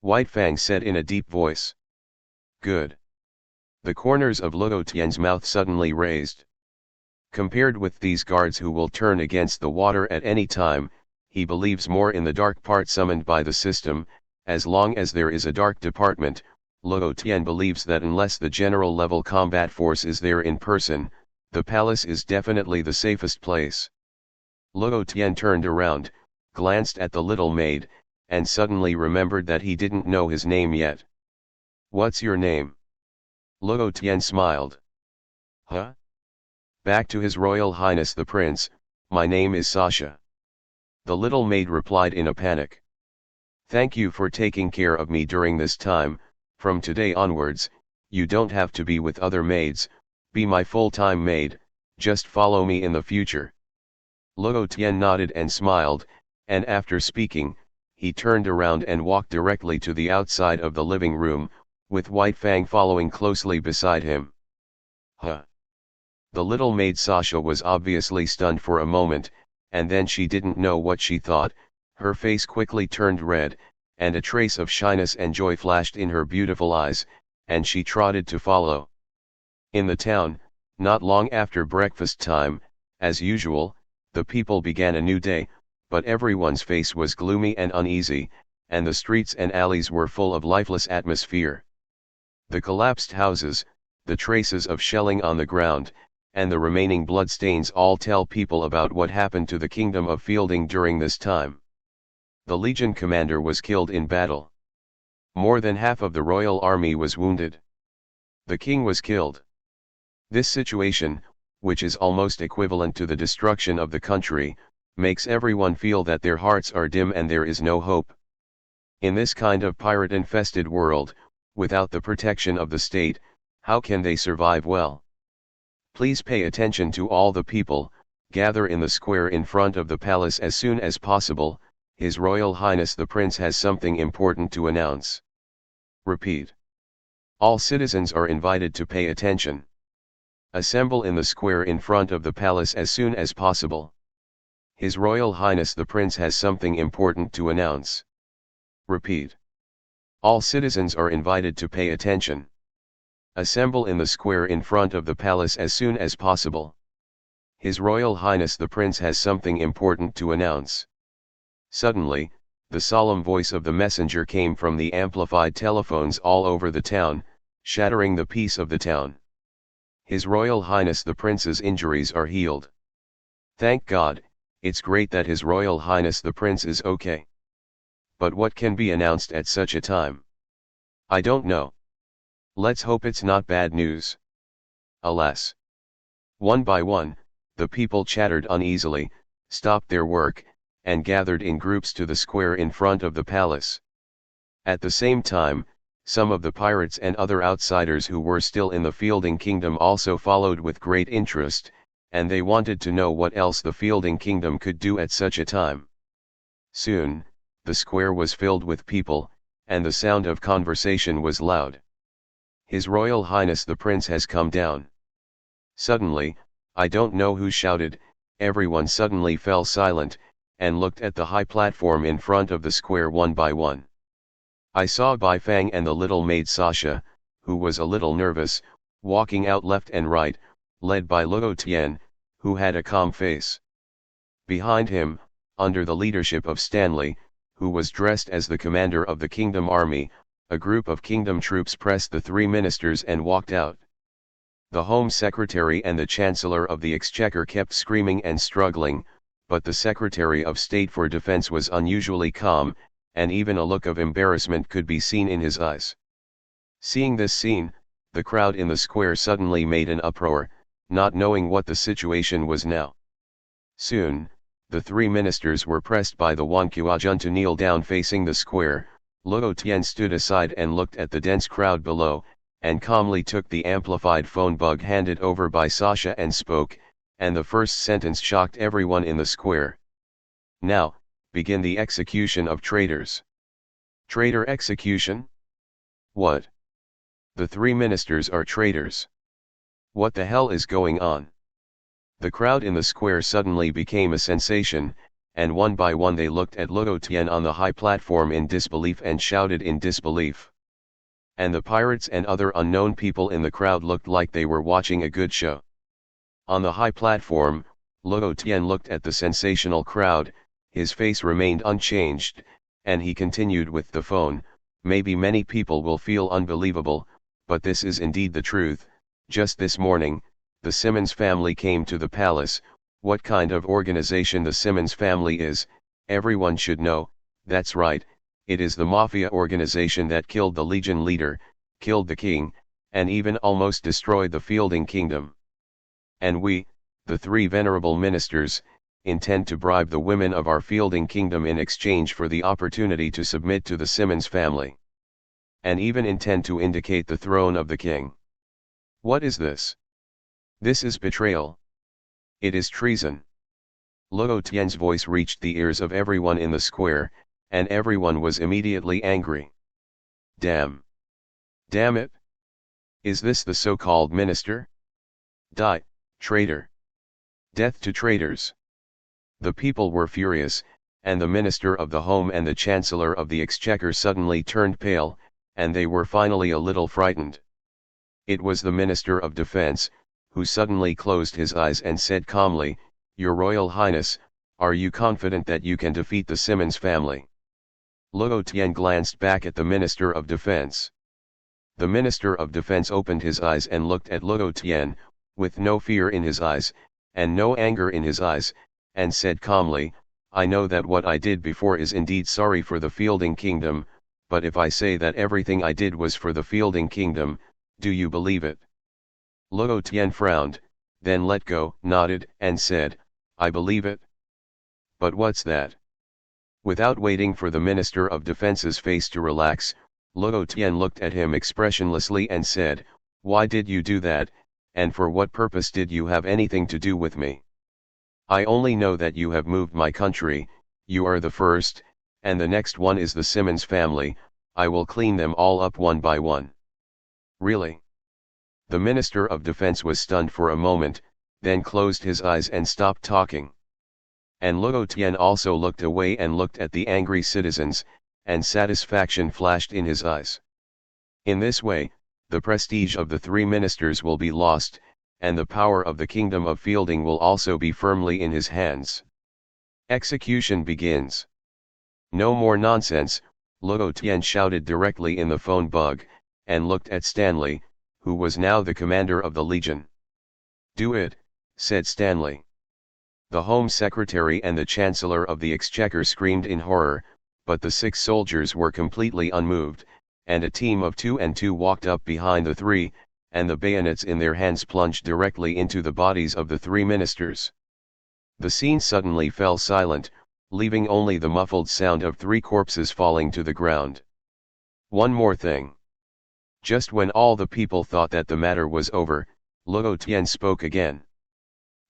White Fang said in a deep voice. Good. The corners of Luo Tian's mouth suddenly raised. Compared with these guards who will turn against the water at any time, he believes more in the dark part summoned by the system. As long as there is a dark department, Luo Tian believes that unless the general level combat force is there in person, the palace is definitely the safest place. Luo Tian turned around, glanced at the little maid, and suddenly remembered that he didn't know his name yet. What's your name? Luo Tian smiled. Huh? Back to His Royal Highness the Prince, my name is Sasha. The little maid replied in a panic. Thank you for taking care of me during this time, from today onwards, you don't have to be with other maids, be my full-time maid, just follow me in the future. Luo Tian nodded and smiled, and after speaking, he turned around and walked directly to the outside of the living room, with White Fang following closely beside him. Huh. The little maid Sasha was obviously stunned for a moment, and then she didn't know what she thought, her face quickly turned red, and a trace of shyness and joy flashed in her beautiful eyes, and she trotted to follow. In the town, not long after breakfast time, as usual, the people began a new day, but everyone's face was gloomy and uneasy, and the streets and alleys were full of lifeless atmosphere. The collapsed houses, the traces of shelling on the ground, and the remaining bloodstains all tell people about what happened to the kingdom of Fielding during this time. The legion commander was killed in battle. More than half of the royal army was wounded. The king was killed. This situation, which is almost equivalent to the destruction of the country, makes everyone feel that their hearts are dim and there is no hope. In this kind of pirate-infested world, without the protection of the state, how can they survive well? Please pay attention to all the people, gather in the square in front of the palace as soon as possible, His Royal Highness the Prince has something important to announce. Repeat. All citizens are invited to pay attention. Assemble in the square in front of the palace as soon as possible. His Royal Highness the Prince has something important to announce. Repeat. All citizens are invited to pay attention. Assemble in the square in front of the palace as soon as possible. His Royal Highness the Prince has something important to announce. Suddenly, the solemn voice of the messenger came from the amplified telephones all over the town, shattering the peace of the town. His Royal Highness the Prince's injuries are healed. Thank God, it's great that His Royal Highness the Prince is okay. But what can be announced at such a time? I don't know. Let's hope it's not bad news. Alas. One by one, the people chattered uneasily, stopped their work, and gathered in groups to the square in front of the palace. At the same time, some of the pirates and other outsiders who were still in the Fielding Kingdom also followed with great interest, and they wanted to know what else the Fielding Kingdom could do at such a time. Soon, the square was filled with people, and the sound of conversation was loud. His Royal Highness the Prince has come down. Suddenly, I don't know who shouted, everyone suddenly fell silent, and looked at the high platform in front of the square one by one. I saw Bai Fang and the little maid Sasha, who was a little nervous, walking out left and right, led by Luo Tian, who had a calm face. Behind him, under the leadership of Stanley, who was dressed as the commander of the kingdom army, a group of kingdom troops pressed the three ministers and walked out. The Home Secretary and the Chancellor of the Exchequer kept screaming and struggling, but the Secretary of State for Defense was unusually calm, and even a look of embarrassment could be seen in his eyes. Seeing this scene, the crowd in the square suddenly made an uproar, not knowing what the situation was now. Soon, the three ministers were pressed by the Wanqiajun to kneel down facing the square. Luo Tian stood aside and looked at the dense crowd below, and calmly took the amplified phone bug handed over by Sasha and spoke, and the first sentence shocked everyone in the square. Now, begin the execution of traitors. Traitor execution? What? The three ministers are traitors. What the hell is going on? The crowd in the square suddenly became a sensation, and one by one they looked at Luo Tian on the high platform in disbelief and shouted in disbelief. And the pirates and other unknown people in the crowd looked like they were watching a good show. On the high platform, Luo Tian looked at the sensational crowd, his face remained unchanged, and he continued with the phone, maybe many people will feel unbelievable, but this is indeed the truth. Just this morning, the Simmons family came to the palace. What kind of organization the Simmons family is, everyone should know. That's right, it is the mafia organization that killed the Legion leader, killed the king, and even almost destroyed the Fielding Kingdom. And we, the three venerable ministers, intend to bribe the women of our Fielding Kingdom in exchange for the opportunity to submit to the Simmons family. And even intend to indicate the throne of the king. What is this? This is betrayal. It is treason. Luo Tian's voice reached the ears of everyone in the square, and everyone was immediately angry. Damn. Damn it. Is this the so-called minister? Die, traitor. Death to traitors. The people were furious, and the Minister of the Home and the Chancellor of the Exchequer suddenly turned pale, and they were finally a little frightened. It was the Minister of Defense, who suddenly closed his eyes and said calmly, Your Royal Highness, are you confident that you can defeat the Simmons family? Luo Tian glanced back at the Minister of Defense. The Minister of Defense opened his eyes and looked at Luo Tian, with no fear in his eyes, and no anger in his eyes, and said calmly, I know that what I did before is indeed sorry for the Fielding Kingdom, but if I say that everything I did was for the Fielding Kingdom, do you believe it? Luo Tian frowned, then let go, nodded, and said, I believe it. But what's that? Without waiting for the Minister of Defense's face to relax, Luo Tian looked at him expressionlessly and said, why did you do that, and for what purpose did you have anything to do with me? I only know that you have moved my country, you are the first, and the next one is the Simmons family, I will clean them all up one by one. Really? The Minister of Defense was stunned for a moment, then closed his eyes and stopped talking. And Luo Tian also looked away and looked at the angry citizens, and satisfaction flashed in his eyes. In this way, the prestige of the three ministers will be lost, and the power of the kingdom of Fielding will also be firmly in his hands. Execution begins. No more nonsense, Luo Tian shouted directly in the phone bug, and looked at Stanley, who was now the commander of the legion. Do it, said Stanley. The Home Secretary and the Chancellor of the Exchequer screamed in horror, but the 6 soldiers were completely unmoved, and a team of 2 and 2 walked up behind the 3, and the bayonets in their hands plunged directly into the bodies of the 3 ministers. The scene suddenly fell silent, leaving only the muffled sound of 3 corpses falling to the ground. One more thing. Just when all the people thought that the matter was over, Luo Tian spoke again.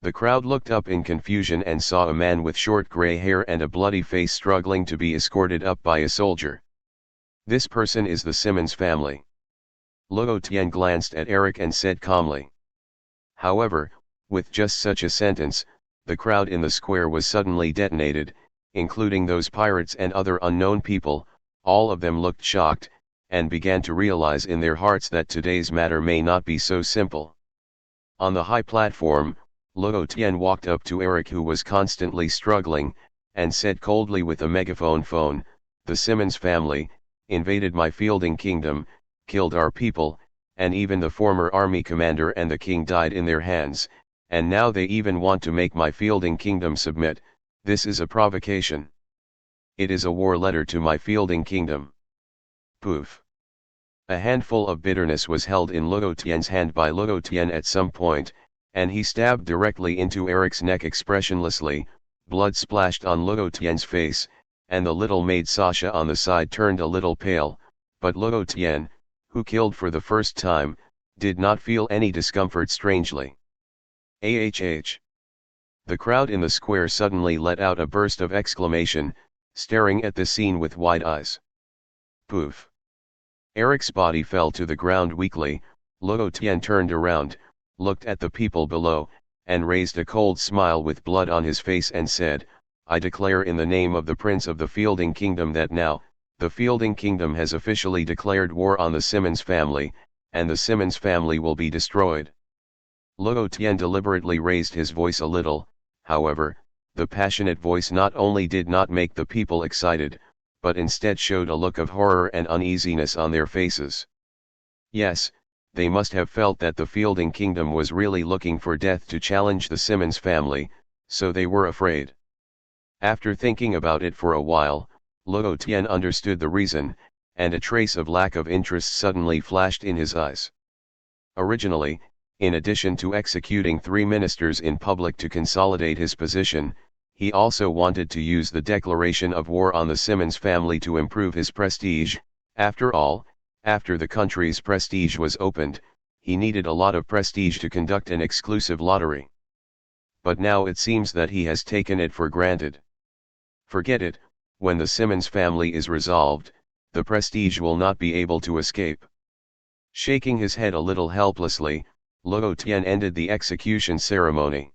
The crowd looked up in confusion and saw a man with short gray hair and a bloody face struggling to be escorted up by a soldier. This person is the Simmons family. Luo Tian glanced at Eric and said calmly. However, with just such a sentence, the crowd in the square was suddenly detonated, including those pirates and other unknown people. All of them looked shocked, and began to realize in their hearts that today's matter may not be so simple. On the high platform, Luo Tian walked up to Eric, who was constantly struggling, and said coldly with a megaphone, the Simmons family invaded my Fielding Kingdom, killed our people, and even the former army commander and the king died in their hands, and now they even want to make my Fielding Kingdom submit. This is a provocation. It is a war letter to my Fielding Kingdom. Poof. A handful of bitterness was held in Luo Tian's hand by Luo Tian at some point, and he stabbed directly into Eric's neck expressionlessly. Blood splashed on Luo Tian's face, and the little maid Sasha on the side turned a little pale, but Luo Tian, who killed for the first time, did not feel any discomfort strangely. AHH. The crowd in the square suddenly let out a burst of exclamation, staring at the scene with wide eyes. Poof. Eric's body fell to the ground weakly. Luo Tian turned around, looked at the people below, and raised a cold smile with blood on his face and said, I declare in the name of the Prince of the Fielding Kingdom that now, the Fielding Kingdom has officially declared war on the Simmons family, and the Simmons family will be destroyed. Luo Tian deliberately raised his voice a little. However, the passionate voice not only did not make the people excited, but instead showed a look of horror and uneasiness on their faces. Yes, they must have felt that the Fielding Kingdom was really looking for death to challenge the Simmons family, so they were afraid. After thinking about it for a while, Luo Tian understood the reason, and a trace of lack of interest suddenly flashed in his eyes. Originally, in addition to executing 3 ministers in public to consolidate his position, he also wanted to use the declaration of war on the Simmons family to improve his prestige. After all, after the country's prestige was opened, he needed a lot of prestige to conduct an exclusive lottery. But now it seems that he has taken it for granted. Forget it, when the Simmons family is resolved, the prestige will not be able to escape. Shaking his head a little helplessly, Luo Tian ended the execution ceremony.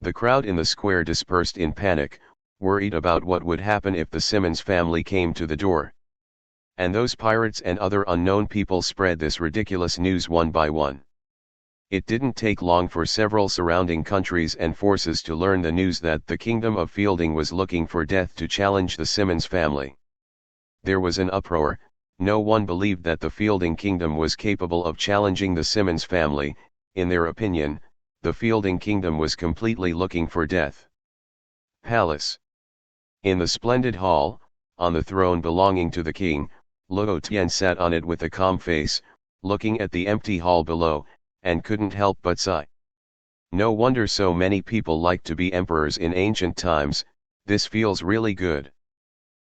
The crowd in the square dispersed in panic, worried about what would happen if the Simmons family came to the door. And those pirates and other unknown people spread this ridiculous news one by one. It didn't take long for several surrounding countries and forces to learn the news that the Kingdom of Fielding was looking for death to challenge the Simmons family. There was an uproar. No one believed that the Fielding Kingdom was capable of challenging the Simmons family. In their opinion, the Fielding Kingdom was completely looking for death. Palace. In the splendid hall, on the throne belonging to the king, Luo Tian sat on it with a calm face, looking at the empty hall below, and couldn't help but sigh. No wonder so many people liked to be emperors in ancient times, this feels really good.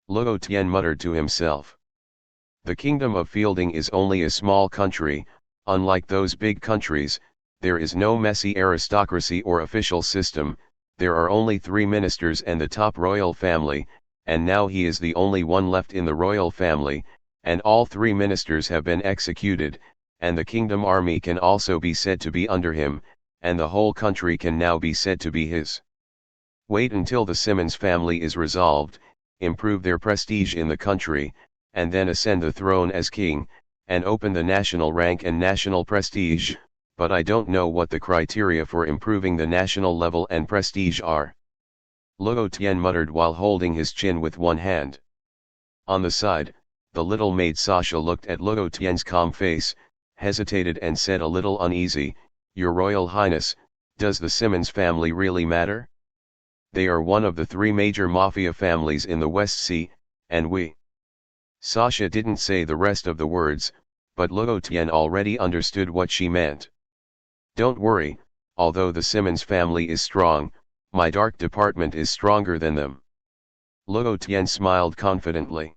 Luo Tian muttered to himself. The kingdom of Fielding is only a small country. Unlike those big countries, there is no messy aristocracy or official system. There are only 3 ministers and the top royal family, and now he is the only one left in the royal family, and all 3 ministers have been executed, and the kingdom army can also be said to be under him, and the whole country can now be said to be his. Wait until the Simmons family is resolved, improve their prestige in the country, and then ascend the throne as king, and open the national rank and national prestige, but I don't know what the criteria for improving the national level and prestige are. Luo Tian muttered while holding his chin with one hand. On the side, the little maid Sasha looked at Luo Tian's calm face, hesitated and said a little uneasy, "Your Royal Highness, does the Simmons family really matter? They are one of the 3 major mafia families in the West Sea, and we..." Sasha didn't say the rest of the words, but Luo Tian already understood what she meant. "Don't worry, although the Simmons family is strong, my dark department is stronger than them." Luo Tian smiled confidently.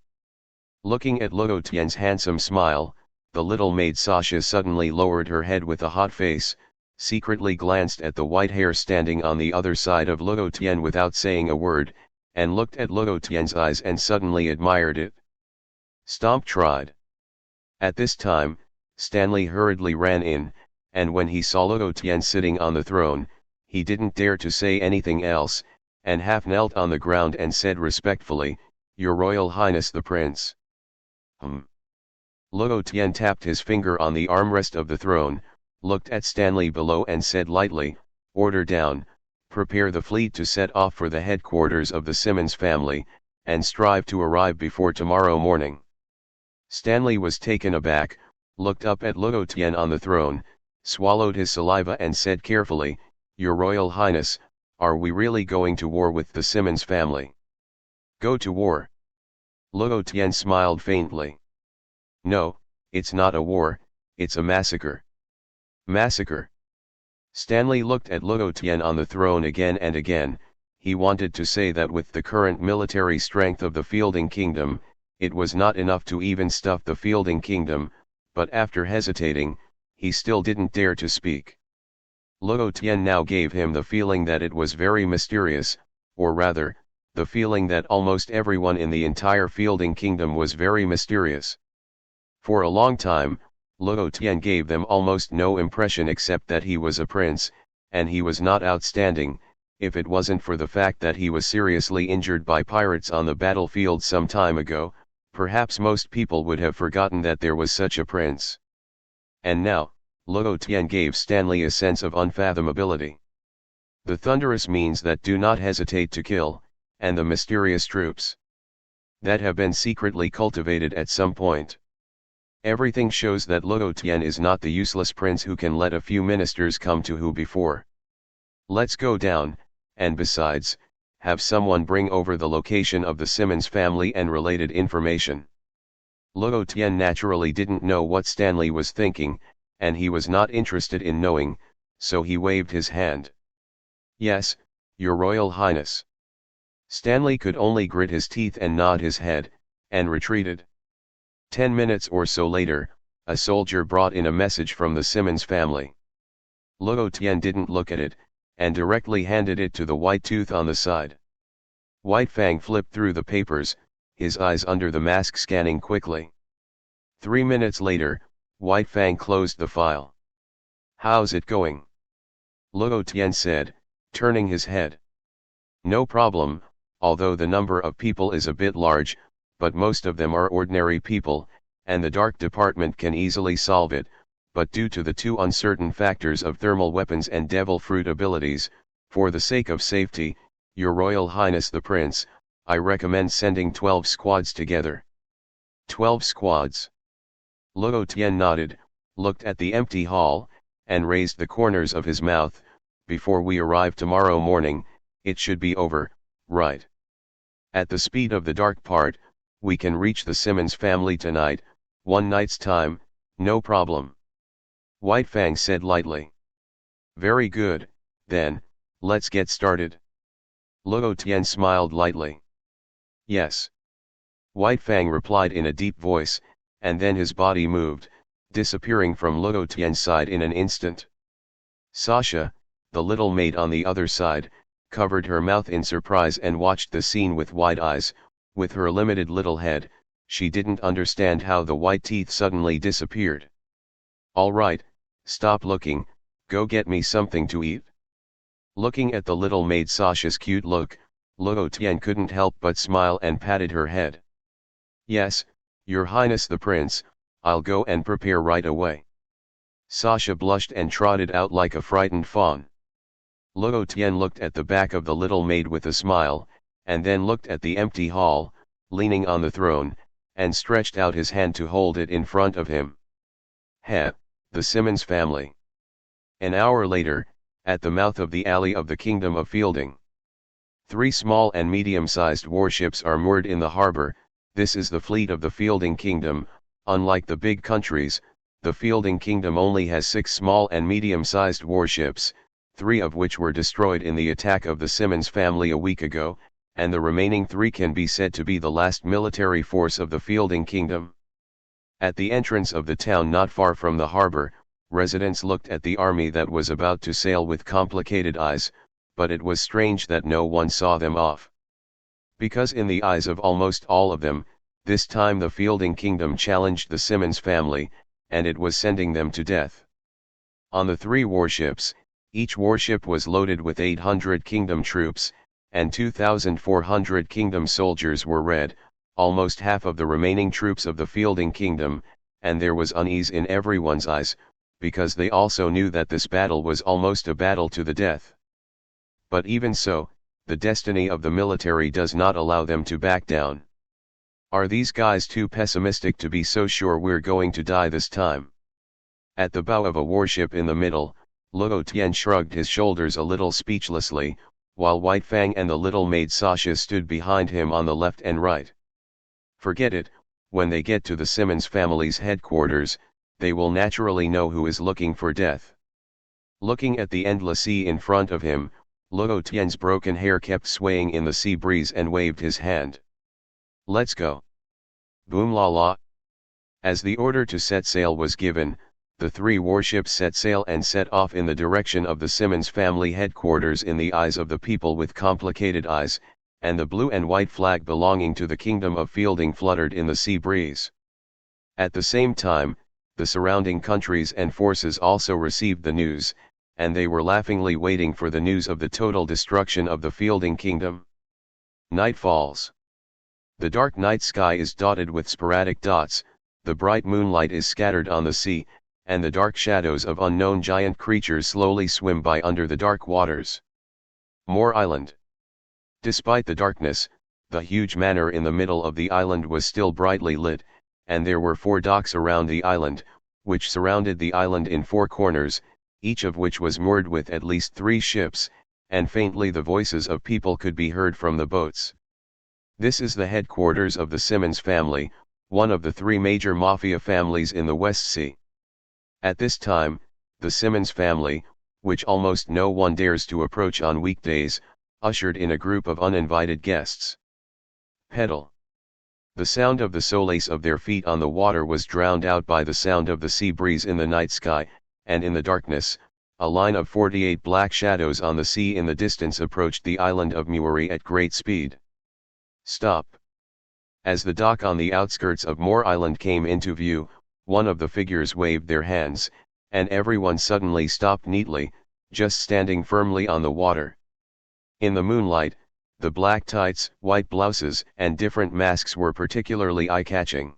Looking at Luo Tian's handsome smile, the little maid Sasha suddenly lowered her head with a hot face, secretly glanced at the white hair standing on the other side of Luo Tian without saying a word, and looked at Luo Tian's eyes and suddenly admired it. Stomp tried. At this time, Stanley hurriedly ran in, and when he saw Luo Tian sitting on the throne, he didn't dare to say anything else, and half knelt on the ground and said respectfully, "Your Royal Highness the Prince." Luo Tian tapped his finger on the armrest of the throne, looked at Stanley below and said lightly, "Order down, prepare the fleet to set off for the headquarters of the Simmons family, and strive to arrive before tomorrow morning." Stanley was taken aback, looked up at Luo Tian on the throne, swallowed his saliva and said carefully, "Your Royal Highness, are we really going to war with the Simmons family?" "Go to war?" Luo Tian smiled faintly. "No, it's not a war, it's a massacre." "Massacre?" Stanley looked at Luo Tian on the throne again and again. He wanted to say that with the current military strength of the Fielding Kingdom, it was not enough to even stuff the Fielding Kingdom, but after hesitating, he still didn't dare to speak. Luo Tian now gave him the feeling that it was very mysterious, or rather, the feeling that almost everyone in the entire Fielding Kingdom was very mysterious. For a long time, Luo Tian gave them almost no impression except that he was a prince, and he was not outstanding. If it wasn't for the fact that he was seriously injured by pirates on the battlefield some time ago, perhaps most people would have forgotten that there was such a prince. And now, Luo Tian gave Stanley a sense of unfathomability. The thunderous means that do not hesitate to kill, and the mysterious troops that have been secretly cultivated at some point. Everything shows that Luo Tian is not the useless prince who can let a few ministers come to who before. Let's go down, and besides, have someone bring over the location of the Simmons family and related information. Luo Tian naturally didn't know what Stanley was thinking, and he was not interested in knowing, so he waved his hand. "Yes, Your Royal Highness." Stanley could only grit his teeth and nod his head, and retreated. 10 minutes or so later, a soldier brought in a message from the Simmons family. Luo Tian didn't look at it, and directly handed it to the White Tooth on the side. White Fang flipped through the papers, his eyes under the mask scanning quickly. 3 minutes later, White Fang closed the file. "How's it going?" Luo Tian said, turning his head. "No problem, although the number of people is a bit large, but most of them are ordinary people, and the Dark Department can easily solve it, but due to the 2 uncertain factors of thermal weapons and devil fruit abilities, for the sake of safety, Your Royal Highness the Prince, I recommend sending 12 squads together." 12 squads. Luo Tian nodded, looked at the empty hall, and raised the corners of his mouth. "Before we arrive tomorrow morning, it should be over, right?" At the speed of the dark part, we can reach the Simmons family tonight, one night's time, no problem. White Fang said lightly. Very good, then, let's get started. Luo Tian smiled lightly. Yes. White Fang replied in a deep voice, and then his body moved, disappearing from Luo Tian's side in an instant. Sasha, the little maid on the other side, covered her mouth in surprise and watched the scene with wide eyes. With her limited little head, she didn't understand how the white teeth suddenly disappeared. All right, stop looking, go get me something to eat. Looking at the little maid Sasha's cute look, Luo Tian couldn't help but smile and patted her head. Yes, Your Highness the Prince, I'll go and prepare right away. Sasha blushed and trotted out like a frightened fawn. Luo Tian looked at the back of the little maid with a smile, and then looked at the empty hall, leaning on the throne, and stretched out his hand to hold it in front of him. The Simmons family. An hour later, at the mouth of the alley of the Kingdom of Fielding. 3 small and medium-sized warships are moored in the harbor. This is the fleet of the Fielding Kingdom. Unlike the big countries, the Fielding Kingdom only has 6 small and medium-sized warships, 3 of which were destroyed in the attack of the Simmons family a week ago, and the remaining 3 can be said to be the last military force of the Fielding Kingdom. At the entrance of the town not far from the harbor, residents looked at the army that was about to sail with complicated eyes, but it was strange that no one saw them off. Because in the eyes of almost all of them, this time the Fielding Kingdom challenged the Simmons family, and it was sending them to death. On the 3 warships, each warship was loaded with 800 kingdom troops, and 2,400 kingdom soldiers were red, almost half of the remaining troops of the Fielding Kingdom, and there was unease in everyone's eyes, because they also knew that this battle was almost a battle to the death. But even so, the destiny of the military does not allow them to back down. Are these guys too pessimistic to be so sure we're going to die this time? At the bow of a warship in the middle, Luo Tian shrugged his shoulders a little speechlessly, while White Fang and the little maid Sasha stood behind him on the left and right. Forget it, when they get to the Simmons family's headquarters, they will naturally know who is looking for death. Looking at the endless sea in front of him, Luo Tian's broken hair kept swaying in the sea breeze and waved his hand. Let's go. Boom la la. As the order to set sail was given, the 3 warships set sail and set off in the direction of the Simmons family headquarters. In the eyes of the people with complicated eyes, and the blue and white flag belonging to the Kingdom of Fielding fluttered in the sea breeze. At the same time, the surrounding countries and forces also received the news, and they were laughingly waiting for the news of the total destruction of the Fielding Kingdom. Night falls. The dark night sky is dotted with sporadic dots, the bright moonlight is scattered on the sea, and the dark shadows of unknown giant creatures slowly swim by under the dark waters. Moor Island. Despite the darkness, the huge manor in the middle of the island was still brightly lit, and there were 4 docks around the island, which surrounded the island in 4 corners, each of which was moored with at least 3 ships, and faintly the voices of people could be heard from the boats. This is the headquarters of the Simmons family, one of the 3 major mafia families in the West Sea. At this time, the Simmons family, which almost no one dares to approach on weekdays, ushered in a group of uninvited guests. Pedal. The sound of the solace of their feet on the water was drowned out by the sound of the sea breeze in the night sky, and in the darkness, a line of 48 black shadows on the sea in the distance approached the island of Muri at great speed. Stop. As the dock on the outskirts of Moor Island came into view, one of the figures waved their hands, and everyone suddenly stopped neatly, just standing firmly on the water. In the moonlight, the black tights, white blouses, and different masks were particularly eye-catching.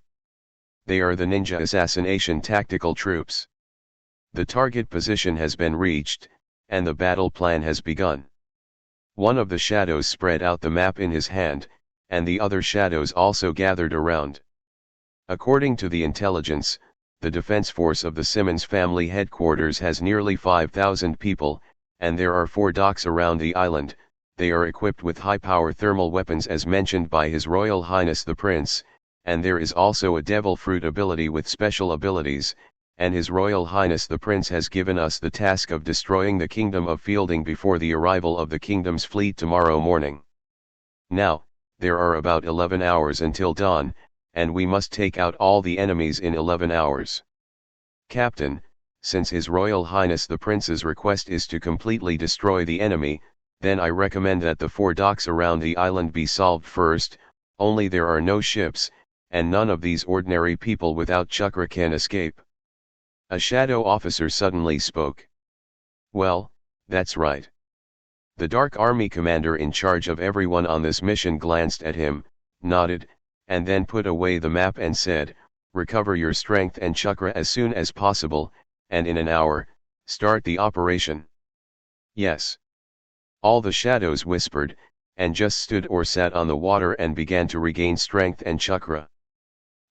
They are the ninja assassination tactical troops. The target position has been reached, and the battle plan has begun. One of the shadows spread out the map in his hand, and the other shadows also gathered around. According to the intelligence, the defense force of the Simmons family headquarters has nearly 5,000 people, and there are 4 docks around the island. They are equipped with high-power thermal weapons as mentioned by His Royal Highness the Prince, and there is also a devil fruit ability with special abilities, and His Royal Highness the Prince has given us the task of destroying the kingdom of Fielding before the arrival of the kingdom's fleet tomorrow morning. Now, there are about 11 hours until dawn, and we must take out all the enemies in 11 hours. Captain, since His Royal Highness the Prince's request is to completely destroy the enemy, then I recommend that the 4 docks around the island be solved first, only there are no ships, and none of these ordinary people without chakra can escape. A shadow officer suddenly spoke. Well, that's right. The Dark Army commander in charge of everyone on this mission glanced at him, nodded, and then put away the map and said, recover your strength and chakra as soon as possible, and in an hour, start the operation. Yes. All the shadows whispered, and just stood or sat on the water and began to regain strength and chakra.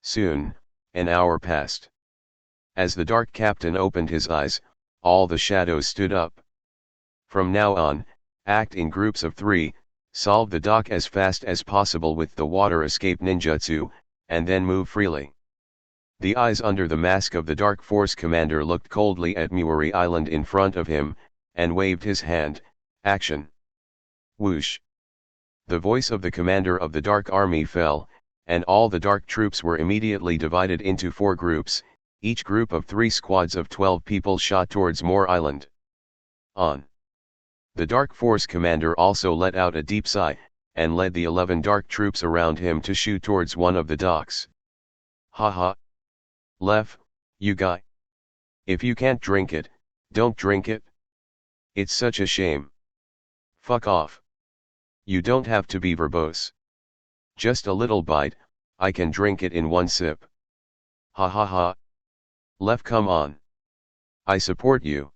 Soon, an hour passed. As the dark captain opened his eyes, all the shadows stood up. From now on, act in groups of 3, solve the dock as fast as possible with the water escape ninjutsu, and then move freely. The eyes under the mask of the Dark Force commander looked coldly at Muiri Island in front of him, and waved his hand, action. Whoosh. The voice of the commander of the Dark Army fell, and all the dark troops were immediately divided into 4 groups, each group of 3 squads of 12 people shot towards Moor Island. On. The Dark Force commander also let out a deep sigh, and led the 11 dark troops around him to shoot towards one of the docks. Ha. Lef, you guy. If you can't drink it, don't drink it. It's such a shame. Fuck off. You don't have to be verbose. Just a little bite, I can drink it in 1 sip. Ha. Lef, come on. I support you.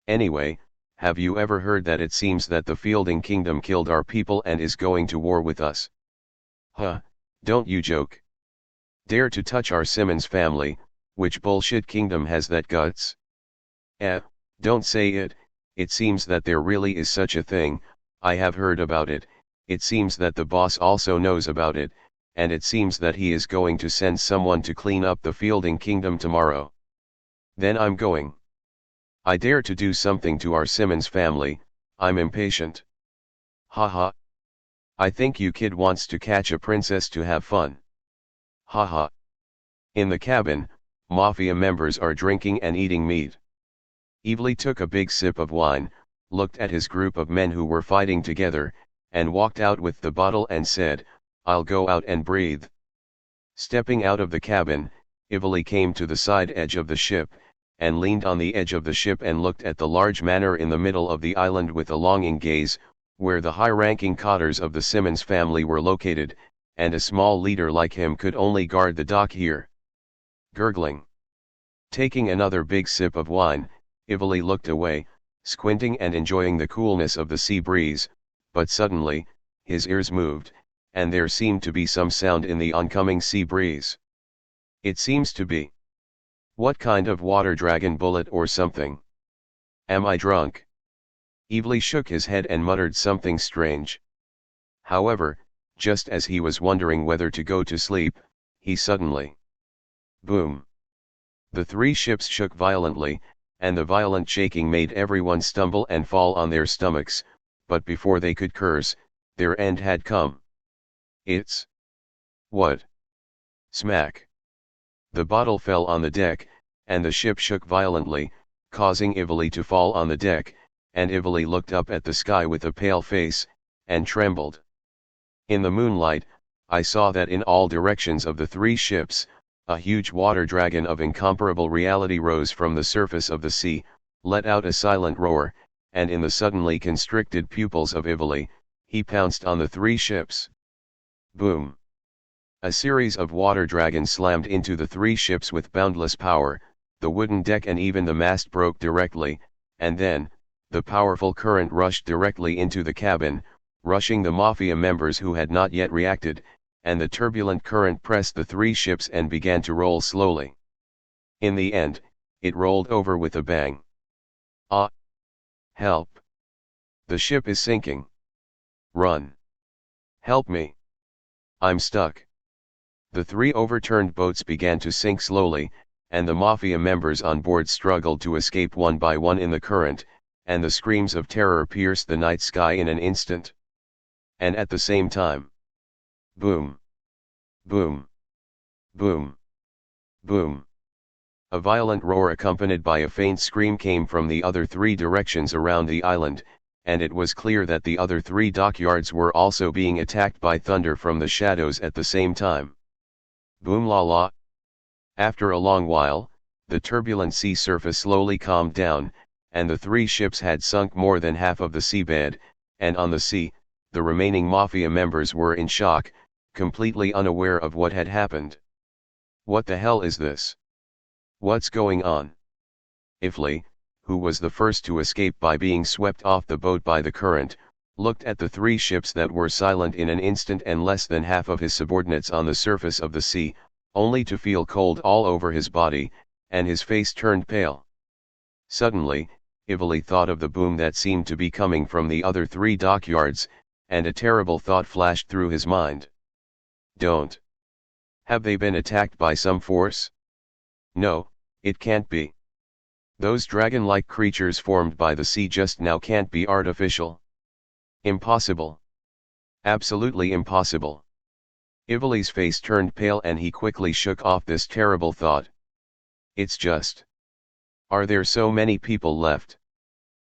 Anyway, have you ever heard that it seems that the Fielding Kingdom killed our people and is going to war with us? Huh, don't you joke. Dare to touch our Simmons family, which bullshit kingdom has that guts? Don't say it, it seems that there really is such a thing, I have heard about it, it seems that the boss also knows about it, and it seems that he is going to send someone to clean up the Fielding Kingdom tomorrow. Then I'm going. I dare to do something to our Simmons family, I'm impatient. Ha. I think you kid wants to catch a princess to have fun. Ha. In the cabin, mafia members are drinking and eating meat. Evely took a big sip of wine, looked at his group of men who were fighting together, and walked out with the bottle and said, I'll go out and breathe. Stepping out of the cabin, Evely came to the side edge of the ship, and leaned on the edge of the ship and looked at the large manor in the middle of the island with a longing gaze, where the high-ranking cottars of the Simmons family were located, and a small leader like him could only guard the dock here. Gurgling. Taking another big sip of wine, Evely looked away, squinting and enjoying the coolness of the sea breeze, but suddenly, his ears moved, and there seemed to be some sound in the oncoming sea breeze. It seems to be. What kind of water dragon bullet or something? Am I drunk? Evely shook his head and muttered something strange. However, just as he was wondering whether to go to sleep, he suddenly. Boom. The 3 ships shook violently, and the violent shaking made everyone stumble and fall on their stomachs, but before they could curse, their end had come. It's. What? Smack. The bottle fell on the deck, and the ship shook violently, causing Evely to fall on the deck, and Evely looked up at the sky with a pale face, and trembled. In the moonlight, I saw that in all directions of the 3 ships, a huge water dragon of incomparable reality rose from the surface of the sea, let out a silent roar, and in the suddenly constricted pupils of Evely, he pounced on the 3 ships. Boom. A series of water dragons slammed into the 3 ships with boundless power, the wooden deck and even the mast broke directly, and then, the powerful current rushed directly into the cabin, rushing the mafia members who had not yet reacted, and the turbulent current pressed the 3 ships and began to roll slowly. In the end, it rolled over with a bang. Ah! Help! The ship is sinking. Run! Help me! I'm stuck. The 3 overturned boats began to sink slowly, and the mafia members on board struggled to escape one by one in the current, and the screams of terror pierced the night sky in an instant. And at the same time, boom, boom, boom, boom. A violent roar accompanied by a faint scream came from the other 3 directions around the island, and it was clear that the other 3 dockyards were also being attacked by thunder from the shadows at the same time. Boom la la. After a long while, the turbulent sea surface slowly calmed down, and the 3 ships had sunk more than half of the seabed, and on the sea, the remaining mafia members were in shock, completely unaware of what had happened. What the hell is this? What's going on? Ifli, who was the first to escape by being swept off the boat by the current, looked at the 3 ships that were silent in an instant and less than half of his subordinates on the surface of the sea, only to feel cold all over his body, and his face turned pale. Suddenly, Ifli thought of the boom that seemed to be coming from the other 3 dockyards, and a terrible thought flashed through his mind. Don't. Have they been attacked by some force? No, it can't be. Those dragon-like creatures formed by the sea just now can't be artificial. Impossible. Absolutely impossible. Ifli's face turned pale and he quickly shook off this terrible thought. It's just. Are there so many people left?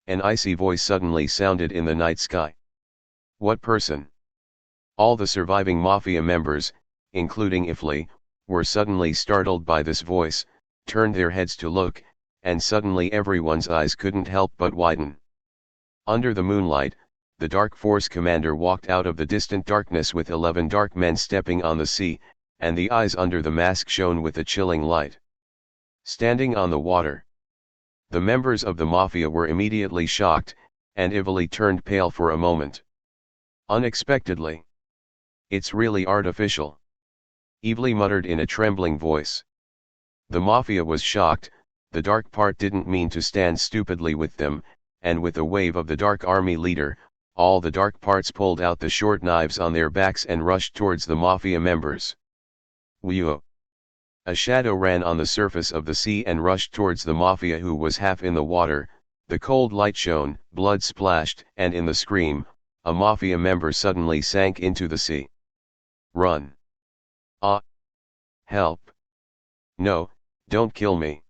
An icy voice suddenly sounded in the night sky. What person? All the surviving mafia members, including Ifli, were suddenly startled by this voice, turned their heads to look, and suddenly everyone's eyes couldn't help but widen. Under the moonlight, the Dark Force commander walked out of the distant darkness with 11 dark men stepping on the sea, and the eyes under the mask shone with a chilling light. Standing on the water. The members of the mafia were immediately shocked, and Ifli turned pale for a moment. Unexpectedly. It's really artificial. Ifli muttered in a trembling voice. The mafia was shocked, the dark part didn't mean to stand stupidly with them, and with a wave of the dark army leader, all the dark parts pulled out the short knives on their backs and rushed towards the mafia members. Whew! A shadow ran on the surface of the sea and rushed towards the mafia who was half in the water, the cold light shone, blood splashed, and in the scream, a mafia member suddenly sank into the sea. Run! Ah! Help! No, don't kill me!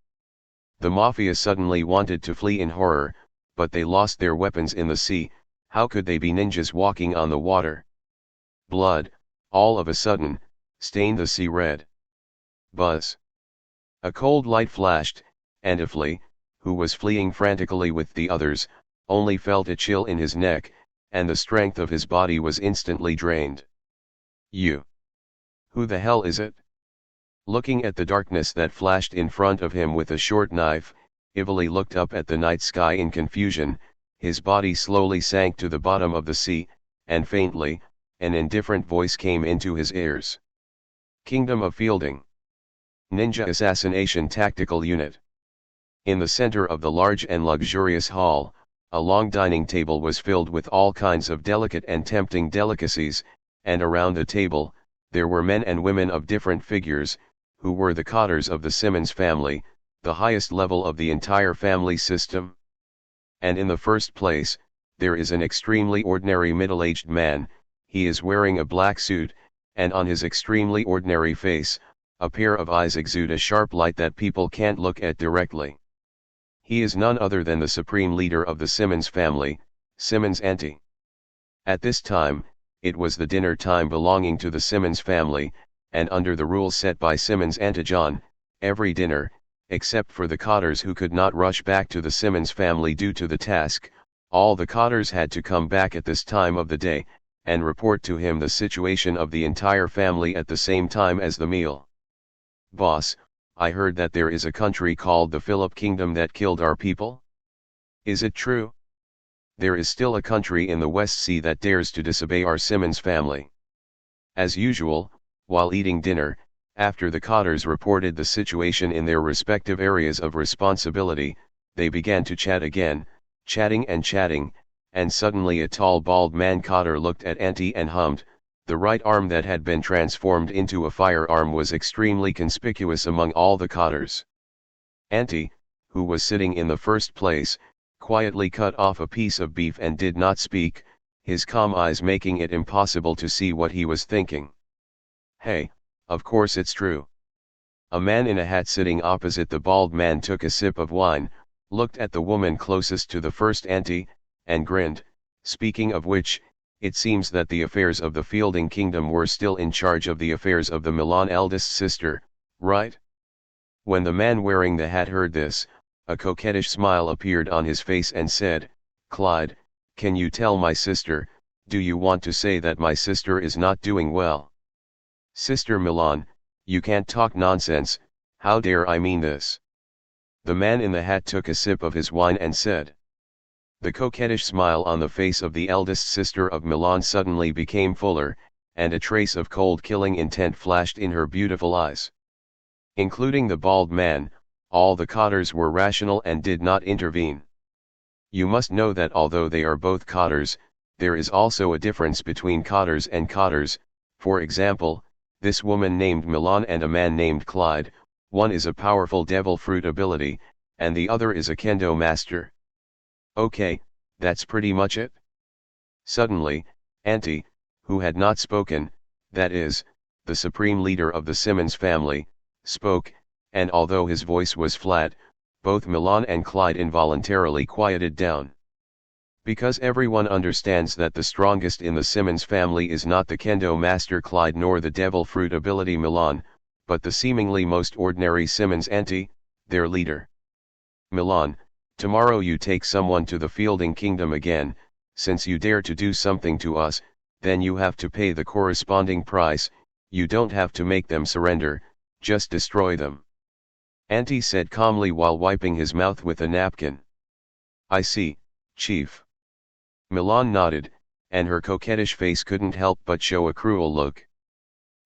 The mafia suddenly wanted to flee in horror, but they lost their weapons in the sea. How could they be ninjas walking on the water? Blood, all of a sudden, stained the sea red. Buzz! A cold light flashed, and Ifli, who was fleeing frantically with the others, only felt a chill in his neck, and the strength of his body was instantly drained. You! Who the hell is it? Looking at the darkness that flashed in front of him with a short knife, Ifli looked up at the night sky in confusion. His body slowly sank to the bottom of the sea, and faintly, an indifferent voice came into his ears. Kingdom of Fielding. Ninja Assassination Tactical Unit. In the center of the large and luxurious hall, a long dining table was filled with all kinds of delicate and tempting delicacies, and around the table, there were men and women of different figures, who were the cottars of the Simmons family, the highest level of the entire family system. And in the first place, there is an extremely ordinary middle-aged man. He is wearing a black suit, and on his extremely ordinary face, a pair of eyes exude a sharp light that people can't look at directly. He is none other than the supreme leader of the Simmons family, Simmons Auntie. At this time, it was the dinner time belonging to the Simmons family, and under the rules set by Simmons Auntie John, every dinner, except for the cottars who could not rush back to the Simmons family due to the task, all the cottars had to come back at this time of the day, and report to him the situation of the entire family at the same time as the meal. Boss, I heard that there is a country called the Philip Kingdom that killed our people? Is it true? There is still a country in the West Sea that dares to disobey our Simmons family. As usual, while eating dinner, after the cottars reported the situation in their respective areas of responsibility, they began to chat again, chatting, and suddenly a tall bald man cotter looked at Auntie and hummed, The right arm that had been transformed into a firearm was extremely conspicuous among all the cotters. Auntie, who was sitting in the first place, quietly cut off a piece of beef and did not speak, his calm eyes making it impossible to see what he was thinking. Hey, of course it's true. A man in a hat sitting opposite the bald man took a sip of wine, looked at the woman closest to the first auntie, and grinned. Speaking of which, it seems that the affairs of the Fielding Kingdom were still in charge of the affairs of the Milan eldest sister, right? When the man wearing the hat heard this, a coquettish smile appeared on his face and said, "Clyde, can you tell my sister, do you want to say that my sister is not doing well?" "Sister Milan, you can't talk nonsense, how dare I mean this?" The man in the hat took a sip of his wine and said. The coquettish smile on the face of the eldest sister of Milan suddenly became fuller, and a trace of cold killing intent flashed in her beautiful eyes. Including the bald man, all the cotters were rational and did not intervene. You must know that although they are both cotters, there is also a difference between cotters and cotters. For example, this woman named Milan and a man named Clyde, one is a powerful devil fruit ability, and the other is a kendo master. Okay, that's pretty much it. Suddenly, Auntie, who had not spoken, that is, the supreme leader of the Simmons family, spoke, and although his voice was flat, both Milan and Clyde involuntarily quieted down. Because everyone understands that the strongest in the Simmons family is not the kendo master Clyde nor the devil fruit ability Milan, but the seemingly most ordinary Simmons auntie, their leader. "Milan, tomorrow you take someone to the Fielding Kingdom again. Since you dare to do something to us, then you have to pay the corresponding price. You don't have to make them surrender, just destroy them," Auntie said calmly while wiping his mouth with a napkin. "I see, Chief." Milan nodded, and her coquettish face couldn't help but show a cruel look.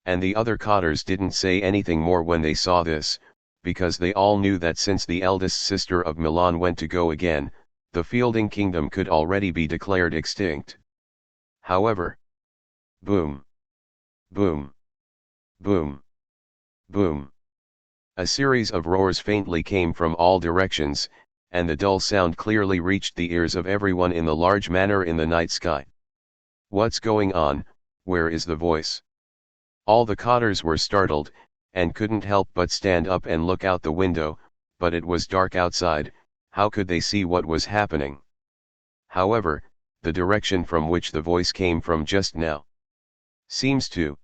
And the other cotters didn't say anything more when they saw this, because they all knew that since the eldest sister of Milan went to go again, the Fielding Kingdom could already be declared extinct. However, boom, boom, boom, boom. A series of roars faintly came from all directions, and the dull sound clearly reached the ears of everyone in the large manor in the night sky. "What's going on? Where is the voice?" All the cotters were startled, and couldn't help but stand up and look out the window, but it was dark outside. How could they see what was happening? However, the direction from which the voice came from just now seems to.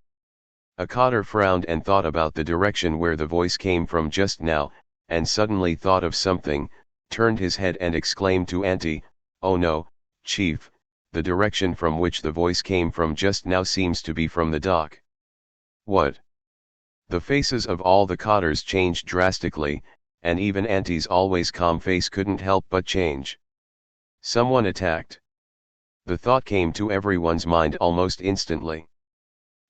A cotter frowned and thought about the direction where the voice came from just now, and suddenly thought of something, turned his head and exclaimed to Auntie, "Oh no, Chief, the direction from which the voice came from just now seems to be from the dock." "What?" The faces of all the cotters changed drastically, and even Auntie's always calm face couldn't help but change. Someone attacked. The thought came to everyone's mind almost instantly.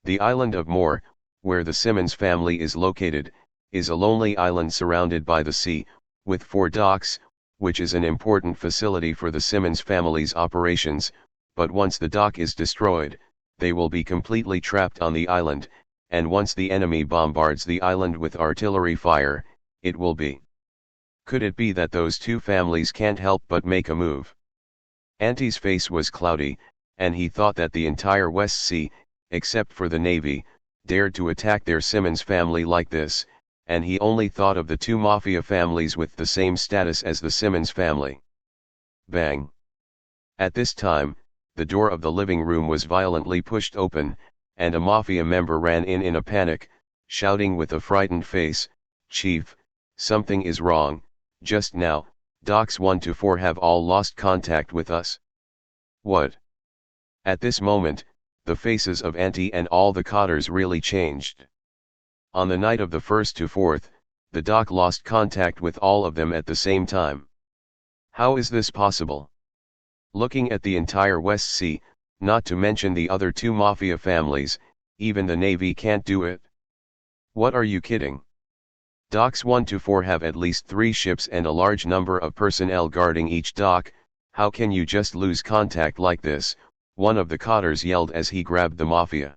The island of Moor, where the Simmons family is located, is a lonely island surrounded by the sea, with 4 docks, which is an important facility for the Simmons family's operations, but once the dock is destroyed, they will be completely trapped on the island, and once the enemy bombards the island with artillery fire, it will be. Could it be that those two families can't help but make a move? Auntie's face was cloudy, and he thought that the entire West Sea, except for the Navy, dared to attack their Simmons family like this, and he only thought of the 2 mafia families with the same status as the Simmons family. Bang! At this time, the door of the living room was violently pushed open, and a mafia member ran in a panic, shouting with a frightened face, "Chief, something is wrong. Just now, docks 1 to 4 have all lost contact with us." "What?" At this moment, the faces of Auntie and all the cotters really changed. On the night of the 1st to 4th, the dock lost contact with all of them at the same time. How is this possible? Looking at the entire West Sea, not to mention the other 2 mafia families, even the Navy can't do it. What are you kidding? Docks 1 to 4 have at least 3 ships and a large number of personnel guarding each dock. How can you just lose contact like this? One of the cotters yelled as he grabbed the mafia.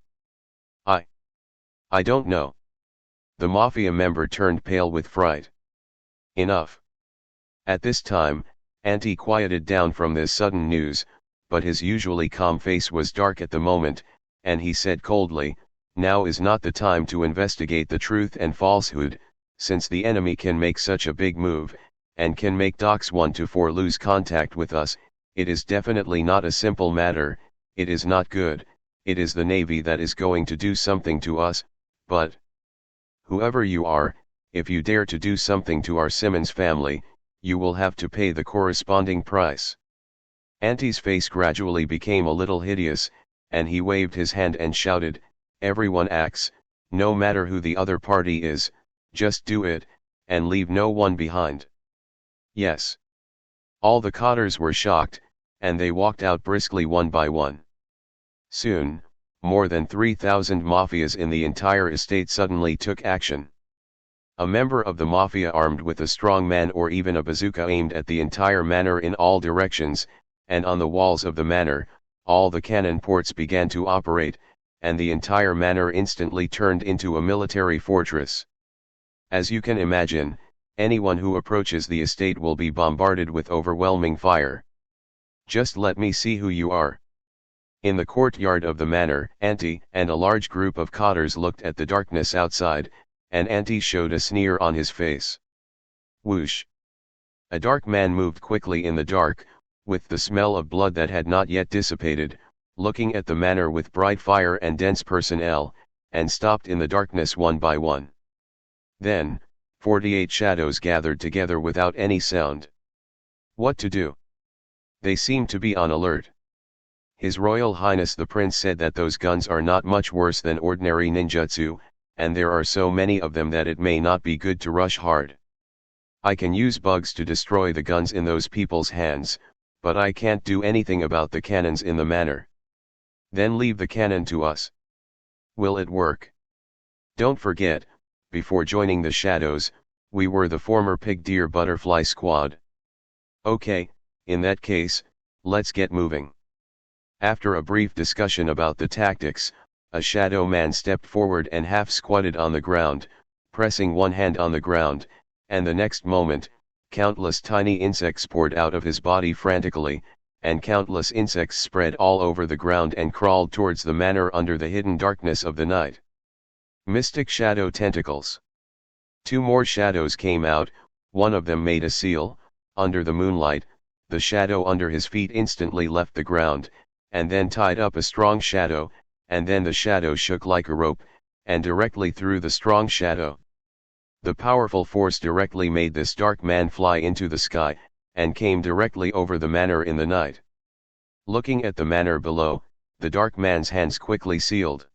I don't know. The mafia member turned pale with fright. Enough. At this time, Antti quieted down from this sudden news, but his usually calm face was dark at the moment, and he said coldly, "Now is not the time to investigate the truth and falsehood, since the enemy can make such a big move, and can make Docks 1 to 4 lose contact with us. It is definitely not a simple matter, it is not good, it is the Navy that is going to do something to us, but whoever you are, if you dare to do something to our Simmons family, you will have to pay the corresponding price." Antti's face gradually became a little hideous, and he waved his hand and shouted, "Everyone acts, no matter who the other party is, just do it, and leave no one behind." Yes. All the cotters were shocked, and they walked out briskly one by one. Soon, more than 3,000 mafias in the entire estate suddenly took action. A member of the mafia armed with a strong man or even a bazooka aimed at the entire manor in all directions, and on the walls of the manor, all the cannon ports began to operate, and the entire manor instantly turned into a military fortress. As you can imagine, anyone who approaches the estate will be bombarded with overwhelming fire. "Just let me see who you are." In the courtyard of the manor, Antti and a large group of cotters looked at the darkness outside, and Antti showed a sneer on his face. Whoosh! A dark man moved quickly in the dark, with the smell of blood that had not yet dissipated, looking at the manor with bright fire and dense personnel, and stopped in the darkness one by one. Then, 48 shadows gathered together without any sound. What to do? They seemed to be on alert. His Royal Highness the Prince said that those guns are not much worse than ordinary ninjutsu, and there are so many of them that it may not be good to rush hard. I can use bugs to destroy the guns in those people's hands, but I can't do anything about the cannons in the manor. Then leave the cannon to us. Will it work? Don't forget, before joining the shadows, we were the former pig deer butterfly squad. Okay, in that case, let's get moving. After a brief discussion about the tactics, a shadow man stepped forward and half squatted on the ground, pressing one hand on the ground, and the next moment, countless tiny insects poured out of his body frantically, and countless insects spread all over the ground and crawled towards the manor under the hidden darkness of the night. Mystic shadow tentacles. 2 more shadows came out, one of them made a seal. Under the moonlight, the shadow under his feet instantly left the ground, and then tied up a strong shadow, and then the shadow shook like a rope, and directly through the strong shadow. The powerful force directly made this dark man fly into the sky, and came directly over the manor in the night. Looking at the manor below, the dark man's hands quickly sealed.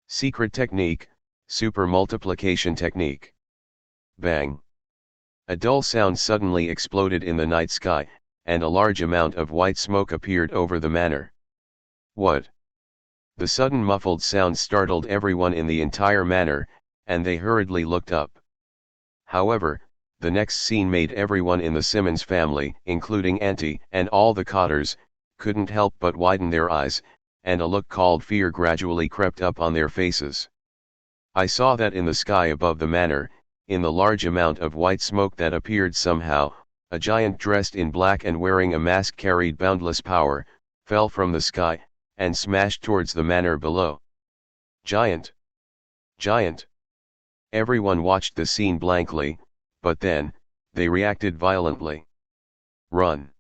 Secret technique, super multiplication technique. Bang! A dull sound suddenly exploded in the night sky, and a large amount of white smoke appeared over the manor. What? The sudden muffled sound startled everyone in the entire manor, and they hurriedly looked up. However, the next scene made everyone in the Simmons family, including Antti and all the cotters, couldn't help but widen their eyes, and a look called fear gradually crept up on their faces. I saw that in the sky above the manor, in the large amount of white smoke that appeared somehow, a giant dressed in black and wearing a mask carried boundless power, fell from the sky, and smashed towards the manor below. Giant! Giant! Everyone watched the scene blankly, but then, they reacted violently. Run!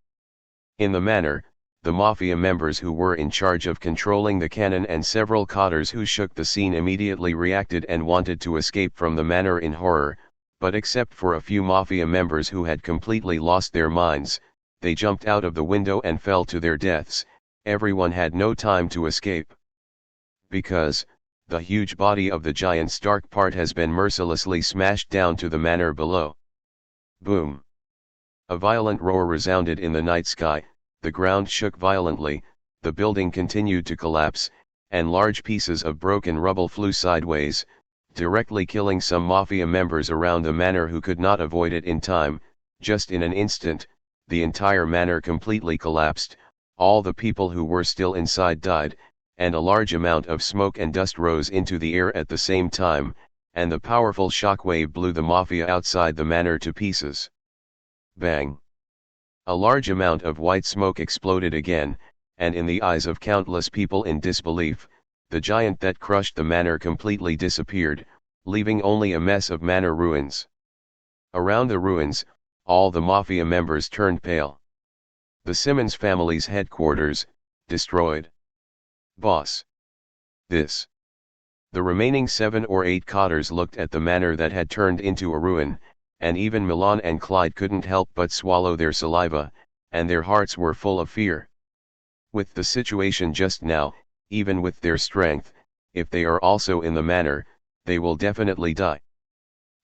In the manor, the mafia members who were in charge of controlling the cannon and several cotters who shook the scene immediately reacted and wanted to escape from the manor in horror, but except for a few mafia members who had completely lost their minds, they jumped out of the window and fell to their deaths. Everyone had no time to escape. Because, the huge body of the giant's dark part has been mercilessly smashed down to the manor below. Boom! A violent roar resounded in the night sky, the ground shook violently, the building continued to collapse, and large pieces of broken rubble flew sideways, directly killing some mafia members around the manor who could not avoid it in time. Just in an instant, the entire manor completely collapsed. All the people who were still inside died, and a large amount of smoke and dust rose into the air at the same time, and the powerful shockwave blew the mafia outside the manor to pieces. Bang! A large amount of white smoke exploded again, and in the eyes of countless people in disbelief, the giant that crushed the manor completely disappeared, leaving only a mess of manor ruins. Around the ruins, all the mafia members turned pale. The Simmons family's headquarters, destroyed. Boss. This. The remaining 7 or 8 cotters looked at the manor that had turned into a ruin, and even Milan and Clyde couldn't help but swallow their saliva, and their hearts were full of fear. With the situation just now, even with their strength, if they are also in the manor, they will definitely die.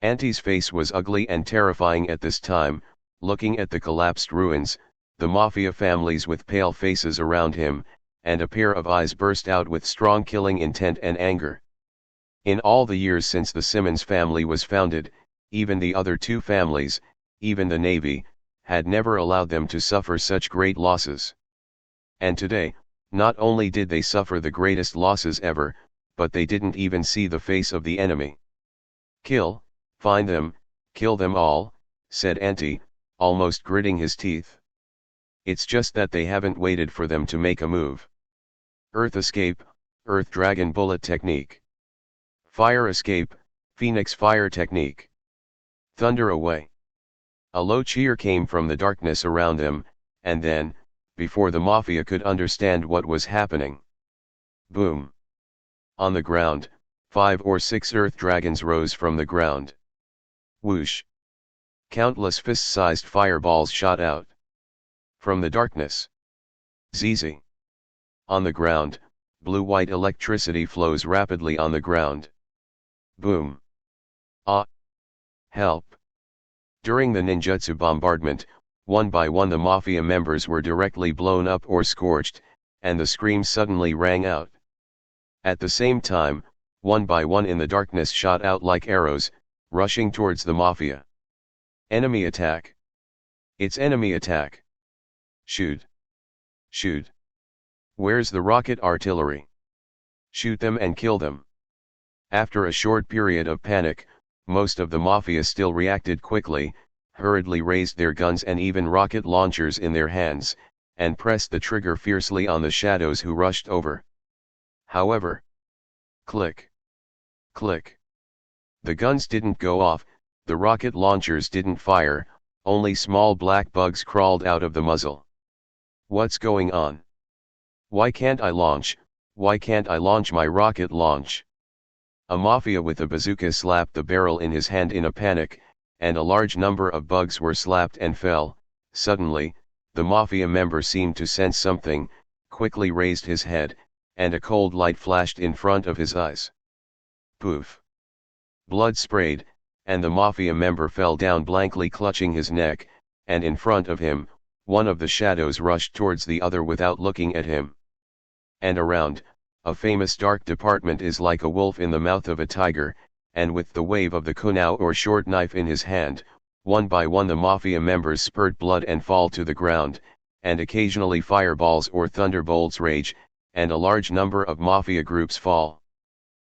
Auntie's face was ugly and terrifying at this time, looking at the collapsed ruins, the mafia families with pale faces around him, and a pair of eyes burst out with strong killing intent and anger. In all the years since the Simmons family was founded, even the other 2 families, even the Navy, had never allowed them to suffer such great losses. And today, not only did they suffer the greatest losses ever, but they didn't even see the face of the enemy. Kill, find them, kill them all, said Auntie, almost gritting his teeth. It's just that they haven't waited for them to make a move. Earth escape, Earth Dragon bullet technique. Fire escape, Phoenix fire technique. Thunder away. A low cheer came from the darkness around them, and then, before the mafia could understand what was happening. Boom. On the ground, 5 or 6 earth dragons rose from the ground. Whoosh. Countless fist-sized fireballs shot out. From the darkness. ZZ. On the ground, blue-white electricity flows rapidly on the ground. Boom. Ah. Help. During the ninjutsu bombardment, one by one the mafia members were directly blown up or scorched, and the screams suddenly rang out. At the same time, one by one in the darkness shot out like arrows, rushing towards the mafia. Enemy attack. It's enemy attack. Shoot. Shoot. Where's the rocket artillery? Shoot them and kill them. After a short period of panic, most of the mafia still reacted quickly, hurriedly raised their guns and even rocket launchers in their hands, and pressed the trigger fiercely on the shadows who rushed over. However, click. Click. The guns didn't go off, the rocket launchers didn't fire, only small black bugs crawled out of the muzzle. What's going on? Why can't I launch? Why can't I launch my rocket launch? A mafia with a bazooka slapped the barrel in his hand in a panic, and a large number of bugs were slapped and fell. Suddenly, the mafia member seemed to sense something, quickly raised his head, and a cold light flashed in front of his eyes. Poof! Blood sprayed, and the mafia member fell down blankly clutching his neck, and in front of him, one of the shadows rushed towards the other without looking at him. And around, a famous dark department is like a wolf in the mouth of a tiger, and with the wave of the kunao or short knife in his hand, one by one the mafia members spurt blood and fall to the ground, and occasionally fireballs or thunderbolts rage, and a large number of mafia groups fall.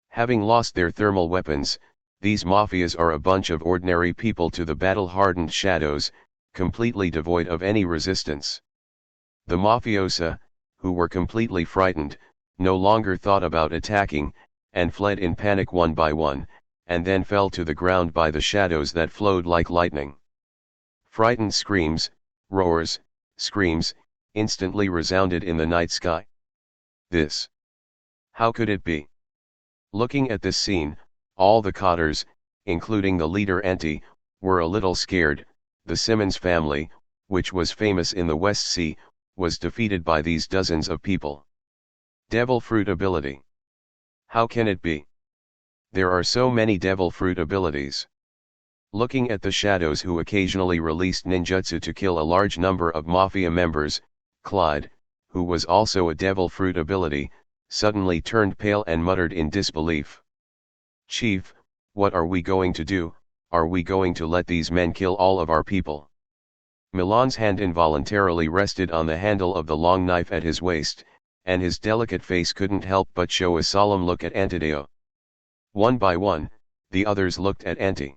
Having lost their thermal weapons, these mafias are a bunch of ordinary people to the battle-hardened shadows, completely devoid of any resistance. The mafiosa, who were completely frightened, no longer thought about attacking, and fled in panic one by one, and then fell to the ground by the shadows that flowed like lightning. Frightened screams, roars, screams, instantly resounded in the night sky. This. How could it be? Looking at this scene, all the cotters, including the leader Auntie, were a little scared. The Simmons family, which was famous in the West Sea, was defeated by these dozens of people. Devil fruit ability. How can it be? There are so many devil fruit abilities. Looking at the shadows who occasionally released ninjutsu to kill a large number of mafia members, Clyde, who was also a devil fruit ability, suddenly turned pale and muttered in disbelief. Chief, what are we going to do? Are we going to let these men kill all of our people? Milan's hand involuntarily rested on the handle of the long knife at his waist, and his delicate face couldn't help but show a solemn look at Antideo. One by one, the others looked at Anti.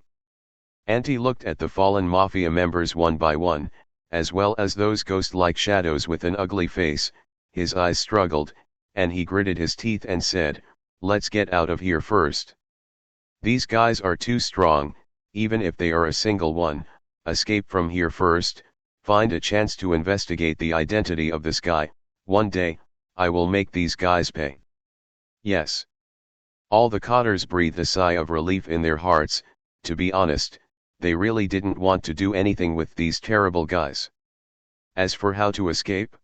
Anti looked at the fallen mafia members one by one, as well as those ghost-like shadows with an ugly face. His eyes struggled, and he gritted his teeth and said, "Let's get out of here first. These guys are too strong, even if they are a single one. Escape from here first, find a chance to investigate the identity of this guy. One day, I will make these guys pay." Yes. All the cotters breathed a sigh of relief in their hearts. To be honest, they really didn't want to do anything with these terrible guys. As for how to escape,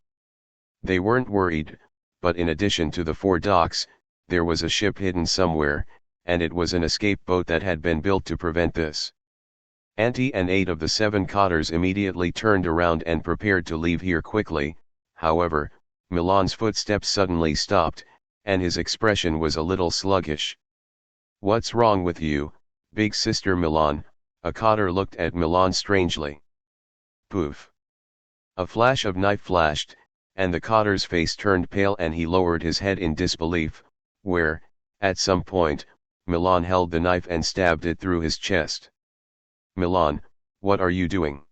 they weren't worried, but in addition to the 4 docks, there was a ship hidden somewhere, and it was an escape boat that had been built to prevent this. Anti and 8 of the 7 cotters immediately turned around and prepared to leave here quickly. However, Milan's footsteps suddenly stopped, and his expression was a little sluggish. "What's wrong with you, big sister Milan?" A cotter looked at Milan strangely. Poof! A flash of knife flashed, and the cotter's face turned pale and he lowered his head in disbelief, where, at some point, Milan held the knife and stabbed it through his chest. "Milan, what are you doing?"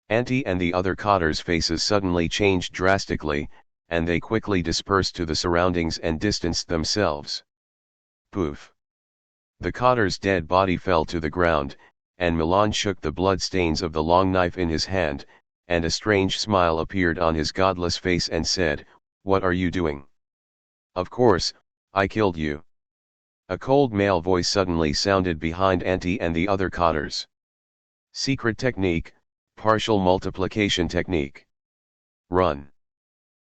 Anti and the other cotters' faces suddenly changed drastically, and they quickly dispersed to the surroundings and distanced themselves. Poof! The cotter's dead body fell to the ground, and Milan shook the blood stains of the long knife in his hand, and a strange smile appeared on his godless face and said, "What are you doing?" "Of course, I killed you." A cold male voice suddenly sounded behind Anti and the other cotters. "Secret technique, partial multiplication technique. Run."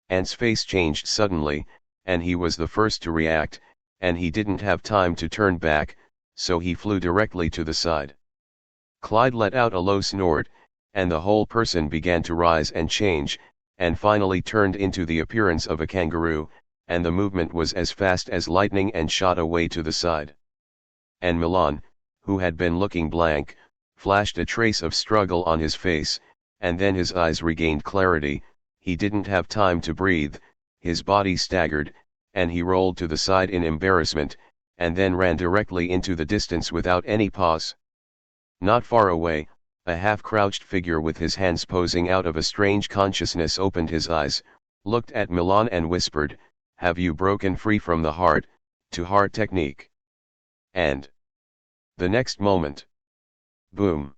Ant's face changed suddenly, and he was the first to react, and he didn't have time to turn back, so he flew directly to the side. Clyde let out a low snort, and the whole person began to rise and change, and finally turned into the appearance of a kangaroo, and the movement was as fast as lightning and shot away to the side. And Milan, who had been looking blank, flashed a trace of struggle on his face, and then his eyes regained clarity. He didn't have time to breathe, his body staggered, and he rolled to the side in embarrassment, and then ran directly into the distance without any pause. Not far away, a half-crouched figure with his hands posing out of a strange consciousness opened his eyes, looked at Milan and whispered, "Have you broken free from the heart-to-heart technique?" And the next moment, boom!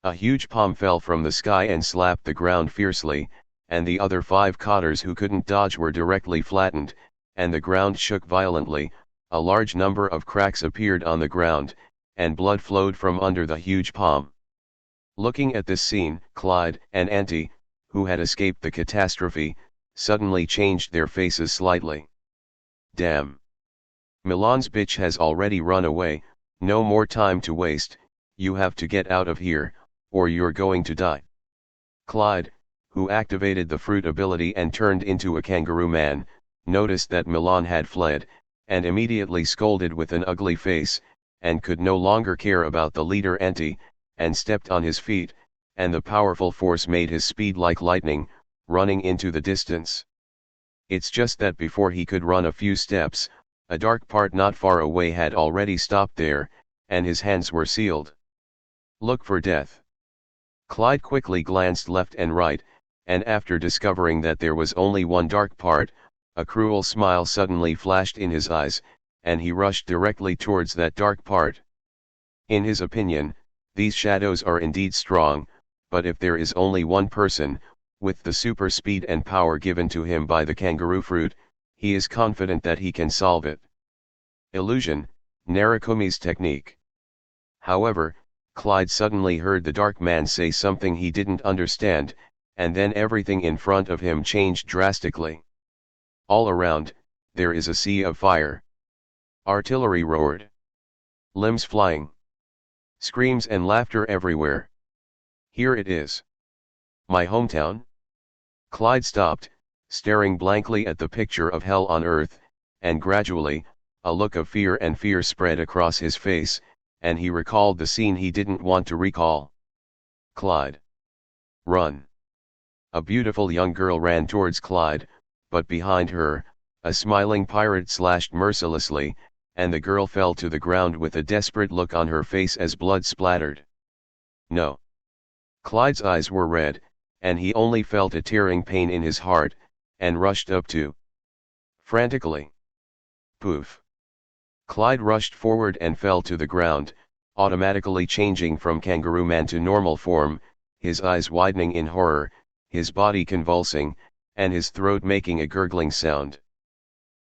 A huge palm fell from the sky and slapped the ground fiercely, and the other 5 cotters who couldn't dodge were directly flattened, and the ground shook violently. A large number of cracks appeared on the ground, and blood flowed from under the huge palm. Looking at this scene, Clyde and Anti, who had escaped the catastrophe, suddenly changed their faces slightly. "Damn! Milan's bitch has already run away. No more time to waste, you have to get out of here, or you're going to die." Clyde, who activated the fruit ability and turned into a kangaroo man, noticed that Milan had fled, and immediately scolded with an ugly face, and could no longer care about the leader Anti, and stepped on his feet, and the powerful force made his speed like lightning, running into the distance. It's just that before he could run a few steps, a dark part not far away had already stopped there, and his hands were sealed. "Look for death." Clyde quickly glanced left and right, and after discovering that there was only one dark part, a cruel smile suddenly flashed in his eyes, and he rushed directly towards that dark part. In his opinion, these shadows are indeed strong, but if there is only one person, with the super speed and power given to him by the kangaroo fruit, he is confident that he can solve it. Illusion, Narakumi's technique. However, Clyde suddenly heard the dark man say something he didn't understand, and then everything in front of him changed drastically. All around, there is a sea of fire. Artillery roared. Limbs flying. Screams and laughter everywhere. Here it is. My hometown? Clyde stopped, staring blankly at the picture of hell on earth, and gradually, a look of fear and fear spread across his face, and he recalled the scene he didn't want to recall. "Clyde! Run!" A beautiful young girl ran towards Clyde, but behind her, a smiling pirate slashed mercilessly, and the girl fell to the ground with a desperate look on her face as blood splattered. No. Clyde's eyes were red, and he only felt a tearing pain in his heart, and rushed up to. Frantically. Poof. Clyde rushed forward and fell to the ground, automatically changing from kangaroo man to normal form, his eyes widening in horror, his body convulsing, and his throat making a gurgling sound.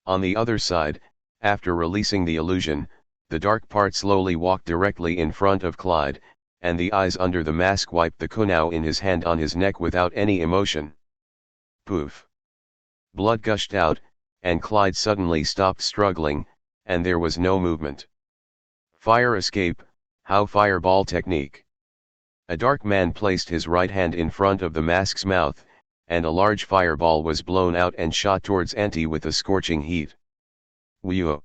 On the other side, after releasing the illusion, the dark part slowly walked directly in front of Clyde, and the eyes under the mask wiped the kunao in his hand on his neck without any emotion. Poof. Blood gushed out, and Clyde suddenly stopped struggling, and there was no movement. Fire escape, how fireball technique. A dark man placed his right hand in front of the mask's mouth, and a large fireball was blown out and shot towards Auntie with a scorching heat. Whew!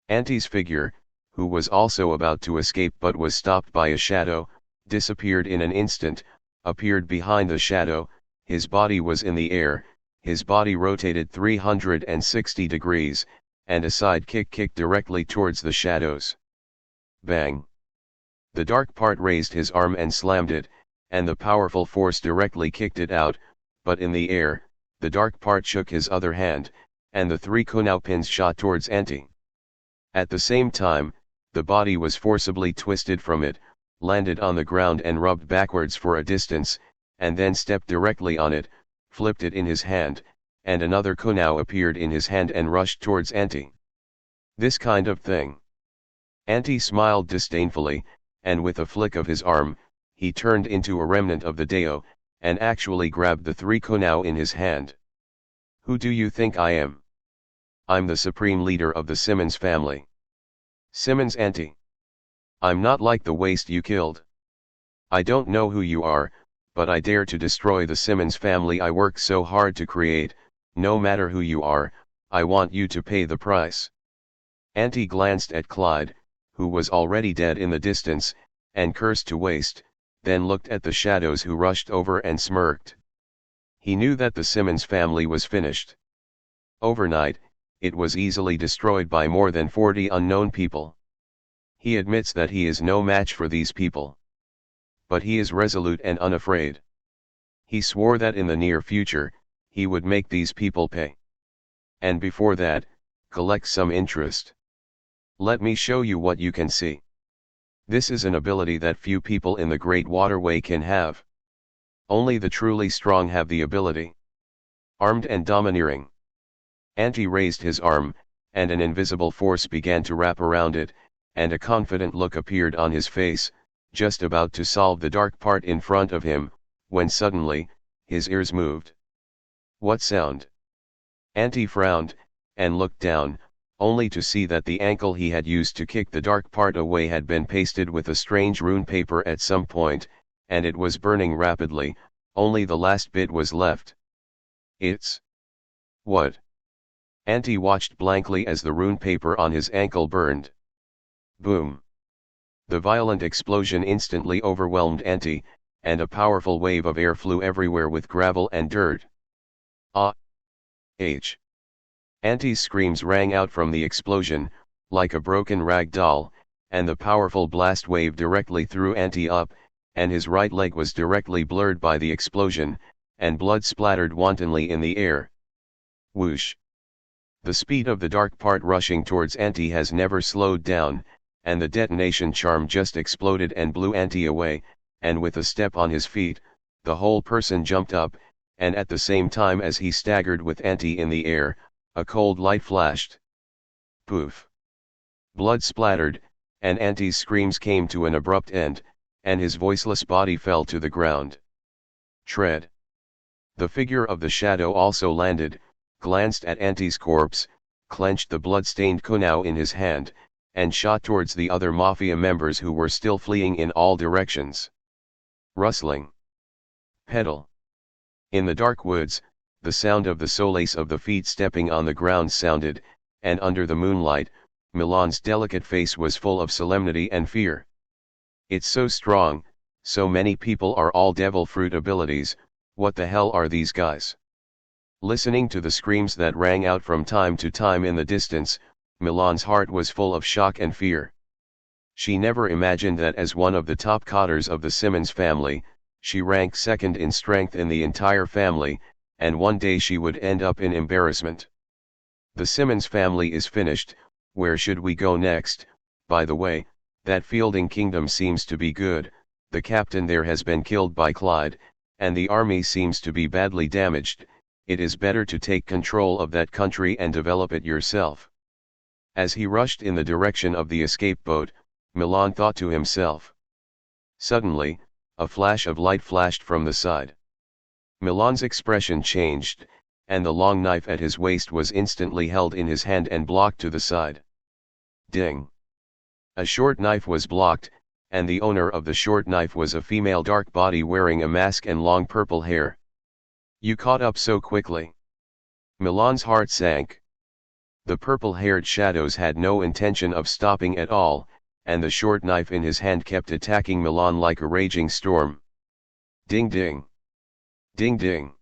Auntie's figure, who was also about to escape but was stopped by a shadow, disappeared in an instant, appeared behind the shadow, his body was in the air, his body rotated 360 degrees, and a side kick kicked directly towards the shadows. Bang! The dark part raised his arm and slammed it, and the powerful force directly kicked it out, but in the air, the dark part shook his other hand, and the 3 kunao pins shot towards Auntie. At the same time, the body was forcibly twisted from it, landed on the ground and rubbed backwards for a distance, and then stepped directly on it, flipped it in his hand, and another kunao appeared in his hand and rushed towards Auntie. This kind of thing. Auntie smiled disdainfully, and with a flick of his arm, he turned into a remnant of the Dao, and actually grabbed the 3 kunao in his hand. Who do you think I am? I'm the supreme leader of the Simmons family. Simmons Auntie. I'm not like the waste you killed. I don't know who you are, but I dare to destroy the Simmons family I worked so hard to create. No matter who you are, I want you to pay the price. Auntie glanced at Clyde, who was already dead in the distance, and cursed to waste, then looked at the shadows who rushed over and smirked. He knew that the Simmons family was finished. Overnight, it was easily destroyed by more than 40 unknown people. He admits that he is no match for these people. But he is resolute and unafraid. He swore that in the near future, he would make these people pay. And before that, collect some interest. Let me show you what you can see. This is an ability that few people in the Great Waterway can have. Only the truly strong have the ability. Armed and domineering. Auntie raised his arm, and an invisible force began to wrap around it, and a confident look appeared on his face, just about to solve the dark part in front of him, when suddenly, his ears moved. What sound? Auntie frowned, and looked down, only to see that the ankle he had used to kick the dark part away had been pasted with a strange rune paper at some point, and it was burning rapidly, only the last bit was left. It's... what? Auntie watched blankly as the rune paper on his ankle burned. Boom! The violent explosion instantly overwhelmed Auntie, and a powerful wave of air flew everywhere with gravel and dirt. Ah! H! Auntie's screams rang out from the explosion, like a broken rag doll, and the powerful blast wave directly threw Auntie up, and his right leg was directly blurred by the explosion, and blood splattered wantonly in the air. Whoosh! The speed of the dark part rushing towards Auntie has never slowed down, and the detonation charm just exploded and blew Auntie away, and with a step on his feet, the whole person jumped up, and at the same time as he staggered with Auntie in the air, a cold light flashed. Poof! Blood splattered, and Auntie's screams came to an abrupt end, and his voiceless body fell to the ground. Tread! The figure of the shadow also landed, glanced at Auntie's corpse, clenched the blood-stained kunao in his hand, and shot towards the other mafia members who were still fleeing in all directions. Rustling. Pedal. In the dark woods, the sound of the solace of the feet stepping on the ground sounded, and under the moonlight, Milan's delicate face was full of solemnity and fear. It's so strong, so many people are all devil fruit abilities, what the hell are these guys? Listening to the screams that rang out from time to time in the distance, Milan's heart was full of shock and fear. She never imagined that as one of the top cotters of the Simmons family, she ranked second in strength in the entire family, and one day she would end up in embarrassment. The Simmons family is finished. Where should we go next? By the way, that Fielding Kingdom seems to be good. The captain there has been killed by Clyde, and the army seems to be badly damaged. It is better to take control of that country and develop it yourself. As he rushed in the direction of the escape boat, Milan thought to himself. Suddenly, a flash of light flashed from the side. Milan's expression changed, and the long knife at his waist was instantly held in his hand and blocked to the side. Ding! A short knife was blocked, and the owner of the short knife was a female dark body wearing a mask and long purple hair. You caught up so quickly. Milan's heart sank. The purple-haired shadows had no intention of stopping at all, and the short knife in his hand kept attacking Milan like a raging storm. Ding ding! Ding ding!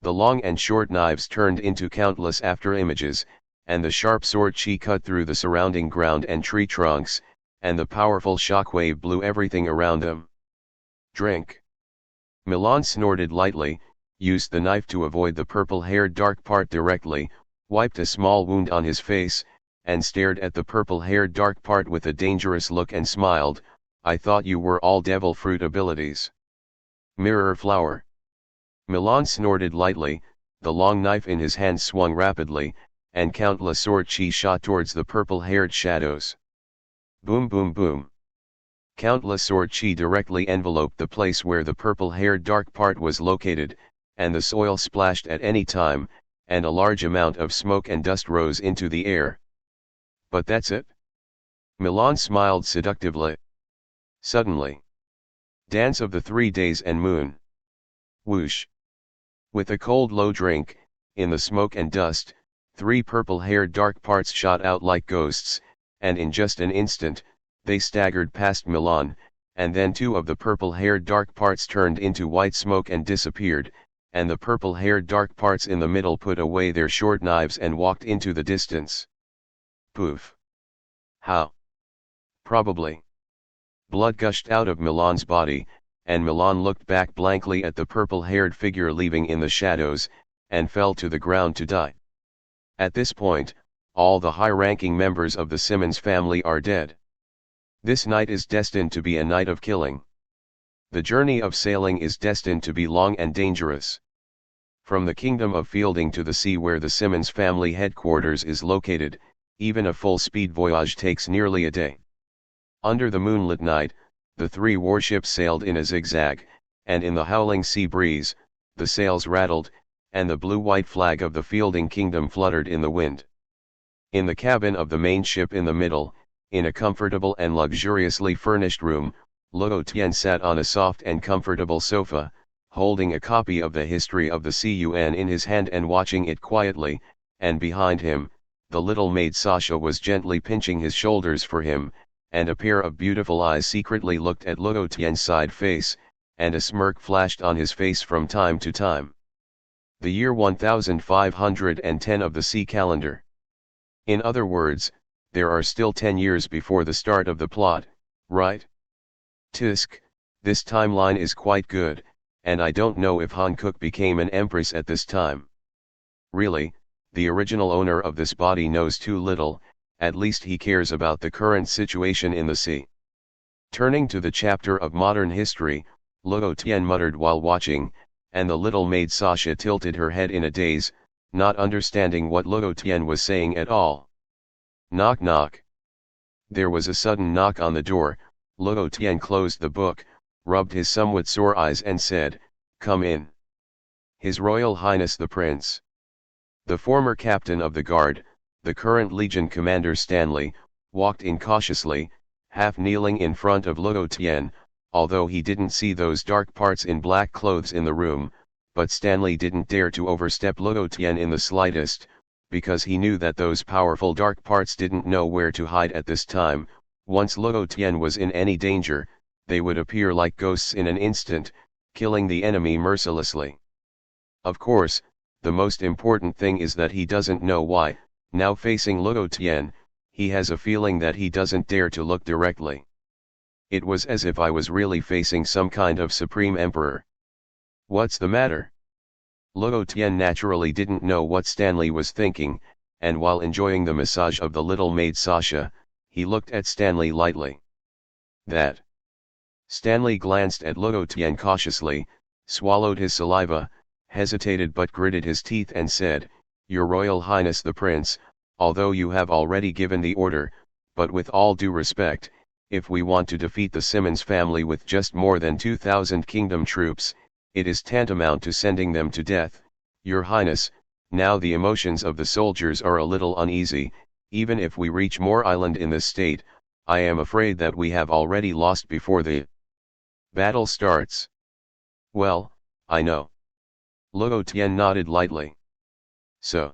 The long and short knives turned into countless after-images, and the sharp sword chi cut through the surrounding ground and tree trunks, and the powerful shockwave blew everything around them. Drink! Milan snorted lightly, used the knife to avoid the purple-haired dark part directly, wiped a small wound on his face, and stared at the purple-haired dark part with a dangerous look and smiled. I thought you were all devil fruit abilities. Mirror flower. Milan snorted lightly, the long knife in his hand swung rapidly, and countless sword chi shot towards the purple-haired shadows. Boom boom boom. Countless sword chi directly enveloped the place where the purple-haired dark part was located, and the soil splashed at any time, and a large amount of smoke and dust rose into the air. But that's it? Milan smiled seductively. Suddenly. Dance of the 3 days and moon. Whoosh. With a cold low drink, in the smoke and dust, 3 purple-haired dark parts shot out like ghosts, and in just an instant, they staggered past Milan, and then 2 of the purple-haired dark parts turned into white smoke and disappeared, and the purple-haired dark parts in the middle put away their short knives and walked into the distance. Poof. How? Probably. Blood gushed out of Milan's body, and Milan looked back blankly at the purple-haired figure leaving in the shadows, and fell to the ground to die. At this point, all the high-ranking members of the Simmons family are dead. This night is destined to be a night of killing. The journey of sailing is destined to be long and dangerous. From the kingdom of Fielding to the sea where the Simmons family headquarters is located, even a full-speed voyage takes nearly a day. Under the moonlit night, the 3 warships sailed in a zigzag, and in the howling sea breeze, the sails rattled, and the blue-white flag of the Fielding Kingdom fluttered in the wind. In the cabin of the main ship in the middle, in a comfortable and luxuriously furnished room, Luo Tian sat on a soft and comfortable sofa, holding a copy of the History of the Cun in his hand and watching it quietly, and behind him, the little maid Sasha was gently pinching his shoulders for him, and a pair of beautiful eyes secretly looked at Luo Tian's side face, and a smirk flashed on his face from time to time. The year 1510 of the sea calendar. In other words, there are still 10 years before the start of the plot, right? Tisk, this timeline is quite good, and I don't know if Hankook became an empress at this time. Really, the original owner of this body knows too little, at least he cares about the current situation in the sea. Turning to the chapter of modern history, Luo Tian muttered while watching, and the little maid Sasha tilted her head in a daze, not understanding what Luo Tian was saying at all. Knock knock. There was a sudden knock on the door. Luo Tian closed the book, rubbed his somewhat sore eyes and said, "Come in." His Royal Highness the Prince. The former captain of the guard, the current Legion commander Stanley, walked in cautiously, half kneeling in front of Luo Tian, although he didn't see those dark parts in black clothes in the room, but Stanley didn't dare to overstep Luo Tian in the slightest, because he knew that those powerful dark parts didn't know where to hide at this time. Once Luo Tian was in any danger, they would appear like ghosts in an instant, killing the enemy mercilessly. Of course, the most important thing is that he doesn't know why. Now facing Luo Tian, he has a feeling that he doesn't dare to look directly. It was as if I was really facing some kind of supreme emperor. What's the matter? Luo Tian naturally didn't know what Stanley was thinking, and while enjoying the massage of the little maid Sasha, he looked at Stanley lightly. That. Stanley glanced at Luo Tian cautiously, swallowed his saliva, hesitated but gritted his teeth and said, "Your Royal Highness the Prince, although you have already given the order, but with all due respect, if we want to defeat the Simmons family with just more than 2,000 kingdom troops, it is tantamount to sending them to death. Your Highness, now the emotions of the soldiers are a little uneasy. Even if we reach Moor Island in this state, I am afraid that we have already lost before the battle starts." "Well, I know." Luo Tian nodded lightly. "So."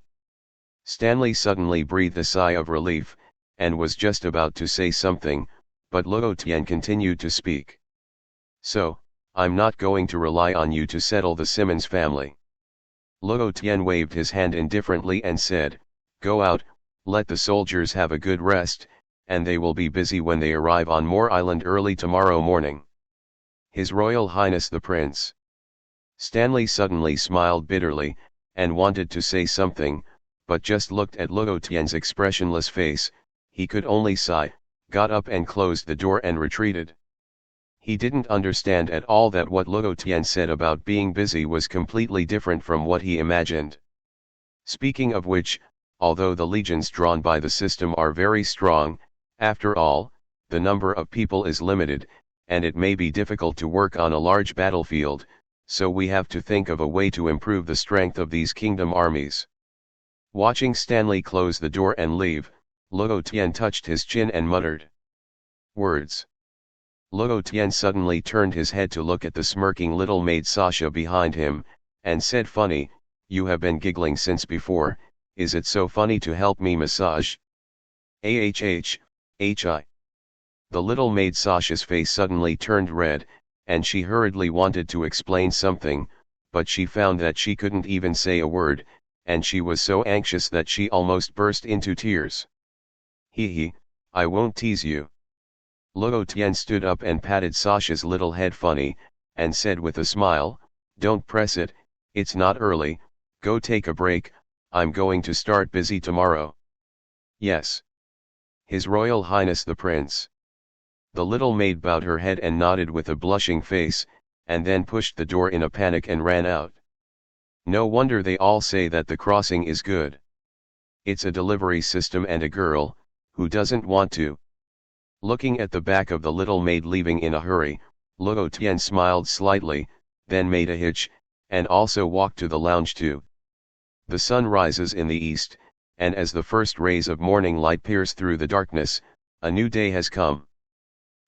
Stanley suddenly breathed a sigh of relief, and was just about to say something, but Luo Tian continued to speak. "So, I'm not going to rely on you to settle the Simmons family." Luo Tian waved his hand indifferently and said, "Go out, let the soldiers have a good rest, and they will be busy when they arrive on Moor Island early tomorrow morning." "His Royal Highness the Prince." Stanley suddenly smiled bitterly, and wanted to say something, but just looked at Luo Tian's expressionless face. He could only sigh, got up and closed the door and retreated. He didn't understand at all that what Luo Tian said about being busy was completely different from what he imagined. Speaking of which, although the legions drawn by the system are very strong, after all, the number of people is limited, and it may be difficult to work on a large battlefield, so we have to think of a way to improve the strength of these kingdom armies. Watching Stanley close the door and leave, Luo Tian touched his chin and muttered words. Luo Tian suddenly turned his head to look at the smirking little maid Sasha behind him, and said, "Funny, you have been giggling since before. Is it so funny to help me massage?" Hi. The little maid Sasha's face suddenly turned red, and she hurriedly wanted to explain something, but she found that she couldn't even say a word, and she was so anxious that she almost burst into tears. "Hee, I won't tease you." Luo Tian stood up and patted Sasha's little head funny, and said with a smile, "Don't press it, it's not early, go take a break, I'm going to start busy tomorrow." "Yes. His Royal Highness the Prince." The little maid bowed her head and nodded with a blushing face, and then pushed the door in a panic and ran out. No wonder they all say that the crossing is good. It's a delivery system, and a girl, who doesn't want to? Looking at the back of the little maid leaving in a hurry, Luo Tian smiled slightly, then made a hitch, and also walked to the lounge too. The sun rises in the east, and as the first rays of morning light pierce through the darkness, a new day has come.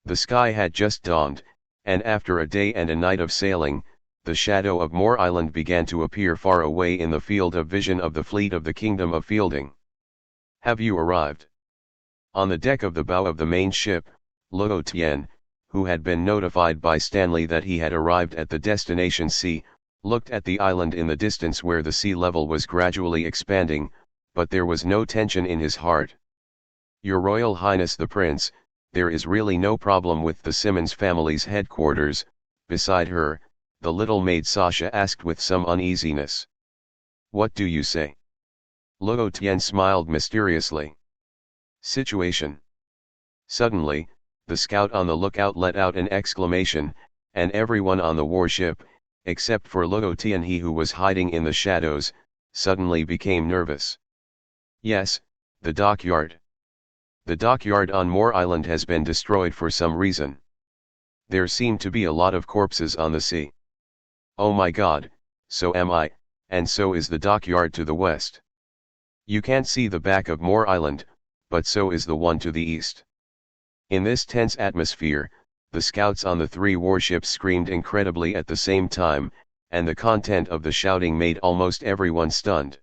The sky had just dawned, and after a day and a night of sailing, the shadow of Moor Island began to appear far away in the field of vision of the fleet of the Kingdom of Fielding. "Have you arrived?" On the deck of the bow of the main ship, Luo Tian, who had been notified by Stanley that he had arrived at the destination sea, looked at the island in the distance where the sea level was gradually expanding, but there was no tension in his heart. "Your Royal Highness the Prince, there is really no problem with the Simmons family's headquarters, beside her," the little maid Sasha asked with some uneasiness. "What do you say?" Luo Tian smiled mysteriously. "Situation." Suddenly, the scout on the lookout let out an exclamation, and everyone on the warship, except for Luo Tian, he who was hiding in the shadows, suddenly became nervous. "Yes, the dockyard. The dockyard on Moor Island has been destroyed for some reason. There seem to be a lot of corpses on the sea. Oh my God, so am I, and so is the dockyard to the west. You can't see the back of Moor Island, but so is the one to the east." In this tense atmosphere, the scouts on the three warships screamed incredibly at the same time, and the content of the shouting made almost everyone stunned.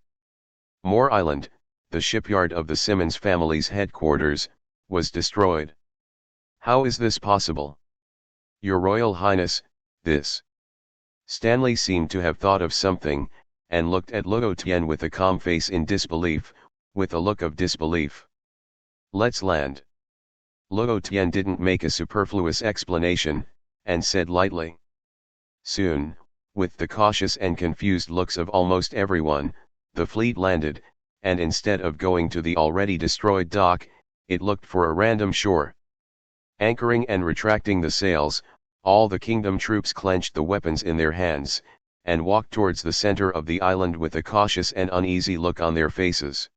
Moor Island, the shipyard of the Simmons family's headquarters, was destroyed. How is this possible? "Your Royal Highness, this..." Stanley seemed to have thought of something, and looked at Luo Tian with a calm face in disbelief, with a look of disbelief. "Let's land." Luo Tian didn't make a superfluous explanation, and said lightly. Soon, with the cautious and confused looks of almost everyone, the fleet landed, and instead of going to the already destroyed dock, it looked for a random shore. Anchoring and retracting the sails, all the kingdom troops clenched the weapons in their hands, and walked towards the center of the island with a cautious and uneasy look on their faces.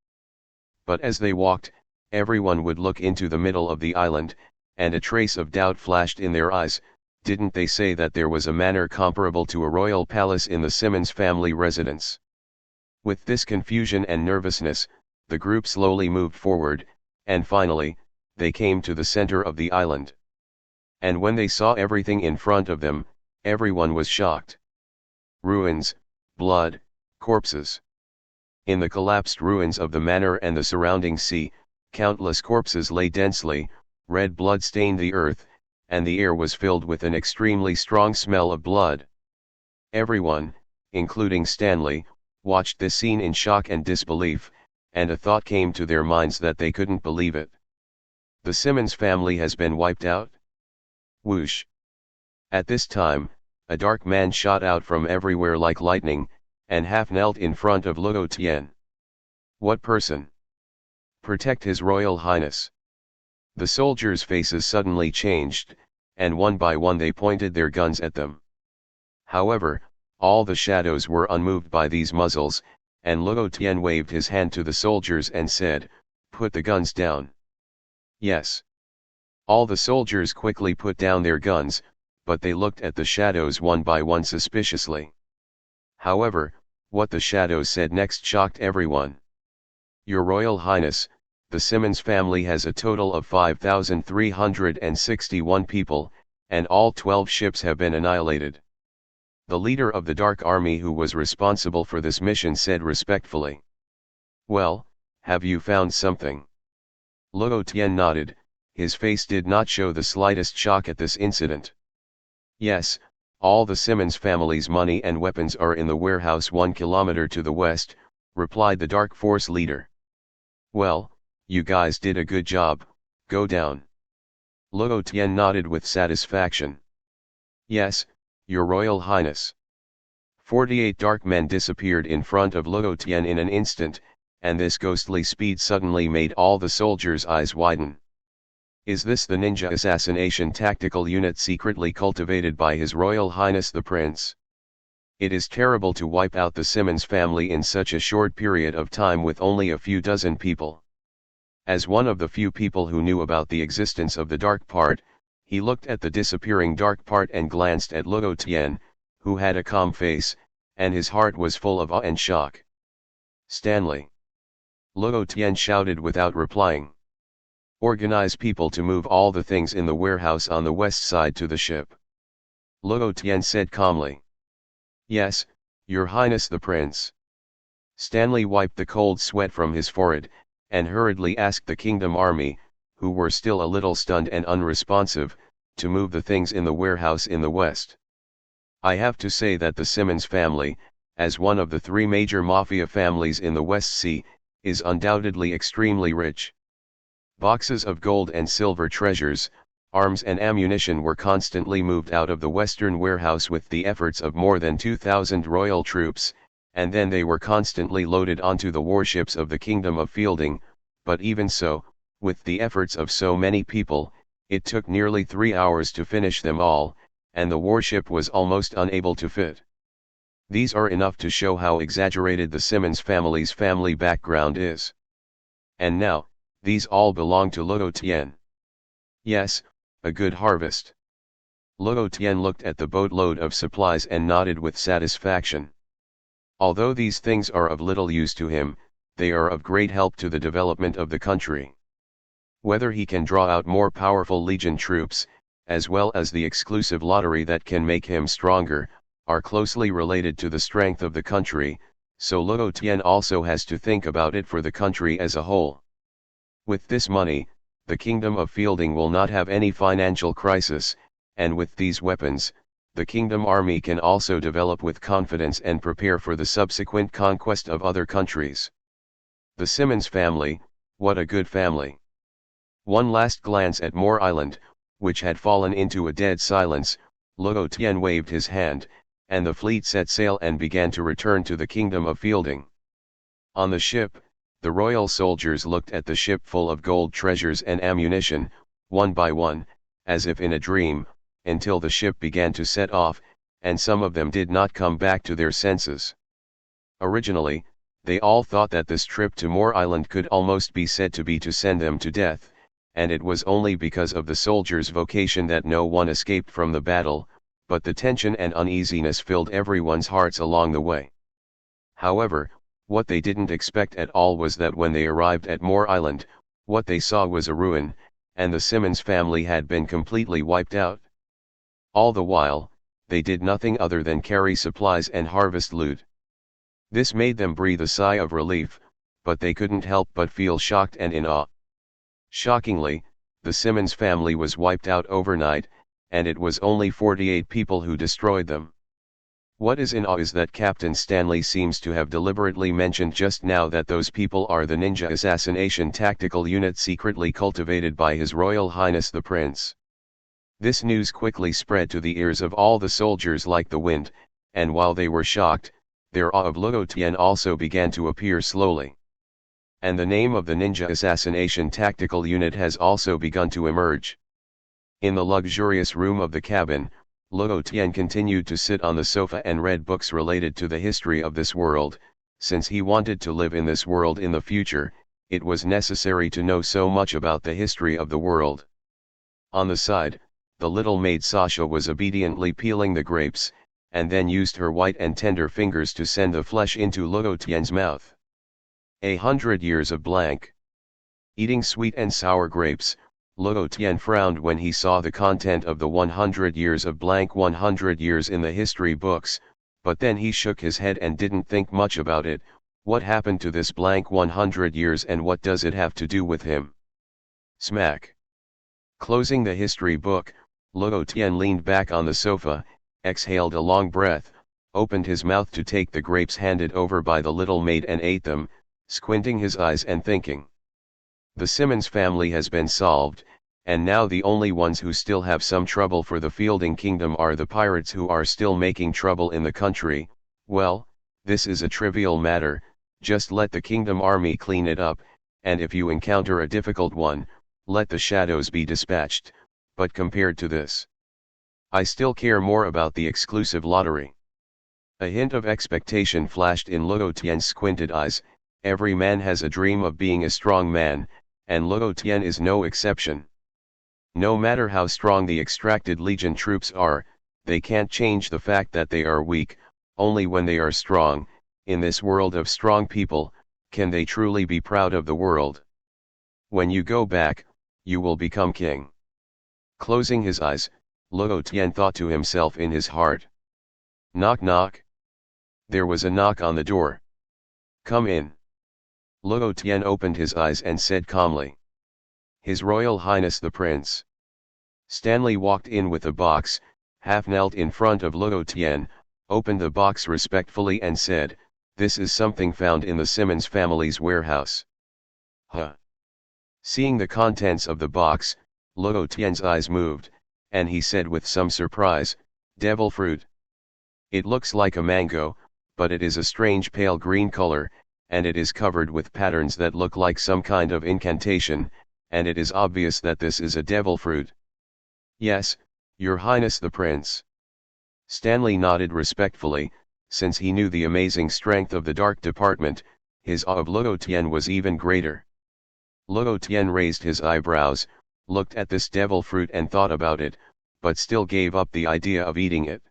But as they walked, everyone would look into the middle of the island, and a trace of doubt flashed in their eyes. Didn't they say that there was a manor comparable to a royal palace in the Simmons family residence? With this confusion and nervousness, the group slowly moved forward, and finally, they came to the center of the island. And when they saw everything in front of them, everyone was shocked. Ruins, blood, corpses. In the collapsed ruins of the manor and the surrounding sea, countless corpses lay densely, red blood stained the earth, and the air was filled with an extremely strong smell of blood. Everyone, including Stanley, watched this scene in shock and disbelief, and a thought came to their minds that they couldn't believe it. The Simmons family has been wiped out? Whoosh! At this time, a dark man shot out from everywhere like lightning, and half knelt in front of Luo Tian. What person? Protect His Royal Highness. The soldiers' faces suddenly changed, and one by one they pointed their guns at them. However, all the shadows were unmoved by these muzzles, and Luo Tian waved his hand to the soldiers and said, "Put the guns down." Yes. All the soldiers quickly put down their guns, but they looked at the shadows one by one suspiciously. However, what the shadows said next shocked everyone. "Your Royal Highness, the Simmons family has a total of 5,361 people, and all 12 ships have been annihilated." The leader of the Dark Army who was responsible for this mission said respectfully. "Well, have you found something?" Luo Tian nodded. His face did not show the slightest shock at this incident. "Yes, all the Simmons family's money and weapons are in the warehouse 1 kilometer to the west," replied the Dark Force leader. "Well, you guys did a good job, go down." Luo Tian nodded with satisfaction. "Yes, Your Royal Highness." 48 dark men disappeared in front of Luo Tian in an instant, and this ghostly speed suddenly made all the soldiers' eyes widen. Is this the ninja assassination tactical unit secretly cultivated by His Royal Highness the Prince? It is terrible to wipe out the Simmons family in such a short period of time with only a few dozen people. As one of the few people who knew about the existence of the dark part, he looked at the disappearing dark part and glanced at Luo Tian, who had a calm face, and his heart was full of awe and shock. "Stanley!" Luo Tian shouted without replying. "Organize people to move all the things in the warehouse on the west side to the ship." Luo Tian said calmly. "Yes, Your Highness the Prince." Stanley wiped the cold sweat from his forehead, and hurriedly asked the kingdom army, who were still a little stunned and unresponsive, to move the things in the warehouse in the west. I have to say that the Simmons family, as one of the 3 major mafia families in the West Sea, is undoubtedly extremely rich. Boxes of gold and silver treasures, arms and ammunition were constantly moved out of the western warehouse with the efforts of more than 2,000 royal troops, and then they were constantly loaded onto the warships of the Kingdom of Fielding, but even so, with the efforts of so many people, it took nearly 3 hours to finish them all, and the warship was almost unable to fit. These are enough to show how exaggerated the Simmons family's family background is. And now, these all belong to Luo Tian. Yes, a good harvest. Luo Tian looked at the boatload of supplies and nodded with satisfaction. Although these things are of little use to him, they are of great help to the development of the country. Whether he can draw out more powerful legion troops, as well as the exclusive lottery that can make him stronger, are closely related to the strength of the country, so Luo Tian also has to think about it for the country as a whole. With this money, the Kingdom of Fielding will not have any financial crisis, and with these weapons, the kingdom army can also develop with confidence and prepare for the subsequent conquest of other countries. The Simmons family, what a good family. One last glance at Moor Island, which had fallen into a dead silence, Luo Tian waved his hand, and the fleet set sail and began to return to the kingdom of Fielding. On the ship, the royal soldiers looked at the ship full of gold treasures and ammunition, one by one, as if in a dream, until the ship began to set off, and some of them did not come back to their senses. Originally, they all thought that this trip to Moor Island could almost be said to be to send them to death, and it was only because of the soldiers' vocation that no one escaped from the battle, but the tension and uneasiness filled everyone's hearts along the way. However, what they didn't expect at all was that when they arrived at Moor Island, what they saw was a ruin, and the Simmons family had been completely wiped out. All the while, they did nothing other than carry supplies and harvest loot. This made them breathe a sigh of relief, but they couldn't help but feel shocked and in awe. Shockingly, the Simmons family was wiped out overnight, and it was only 48 people who destroyed them. What is in awe is that Captain Stanley seems to have deliberately mentioned just now that those people are the ninja assassination tactical unit secretly cultivated by His Royal Highness the Prince. This news quickly spread to the ears of all the soldiers like the wind, and while they were shocked, their awe of Luo Tian also began to appear slowly. And the name of the ninja assassination tactical unit has also begun to emerge. In the luxurious room of the cabin, Luo Tian continued to sit on the sofa and read books related to the history of this world. Since he wanted to live in this world in the future, it was necessary to know so much about the history of the world. On the side, the little maid Sasha was obediently peeling the grapes, and then used her white and tender fingers to send the flesh into Luo Tian's mouth. 100 years of blank. Eating sweet and sour grapes, Luo Tian frowned when he saw the content of the 100 years of blank 100 years in the history books, but then he shook his head and didn't think much about it. What happened to this blank 100 years and what does it have to do with him? Smack. Closing the history book, Luo Tian leaned back on the sofa, exhaled a long breath, opened his mouth to take the grapes handed over by the little maid and ate them, squinting his eyes and thinking. The Simmons family has been solved, and now the only ones who still have some trouble for the Fielding Kingdom are the pirates who are still making trouble in the country. Well, this is a trivial matter, just let the kingdom army clean it up, and if you encounter a difficult one, let the shadows be dispatched. But compared to this, I still care more about the exclusive lottery. A hint of expectation flashed in Luo Tian's squinted eyes. Every man has a dream of being a strong man, and Luo Tian is no exception. No matter how strong the extracted legion troops are, they can't change the fact that they are weak. Only when they are strong, in this world of strong people, can they truly be proud of the world. When you go back, you will become king. Closing his eyes, Luo Tian thought to himself in his heart. Knock knock. There was a knock on the door. Come in. Luo Tian opened his eyes and said calmly. His Royal Highness the Prince. Stanley walked in with a box, half knelt in front of Luo Tian, opened the box respectfully and said, "This is something found in the Simmons family's warehouse." Huh. Seeing the contents of the box, Luo Tian's eyes moved, and he said with some surprise, "Devil fruit. It looks like a mango, but it is a strange pale green color, and it is covered with patterns that look like some kind of incantation, and it is obvious that this is a devil fruit." "Yes, Your Highness the Prince." Stanley nodded respectfully. Since he knew the amazing strength of the Dark Department, his awe of Luo Tian was even greater. Luo Tian raised his eyebrows, looked at this devil fruit and thought about it, but still gave up the idea of eating it.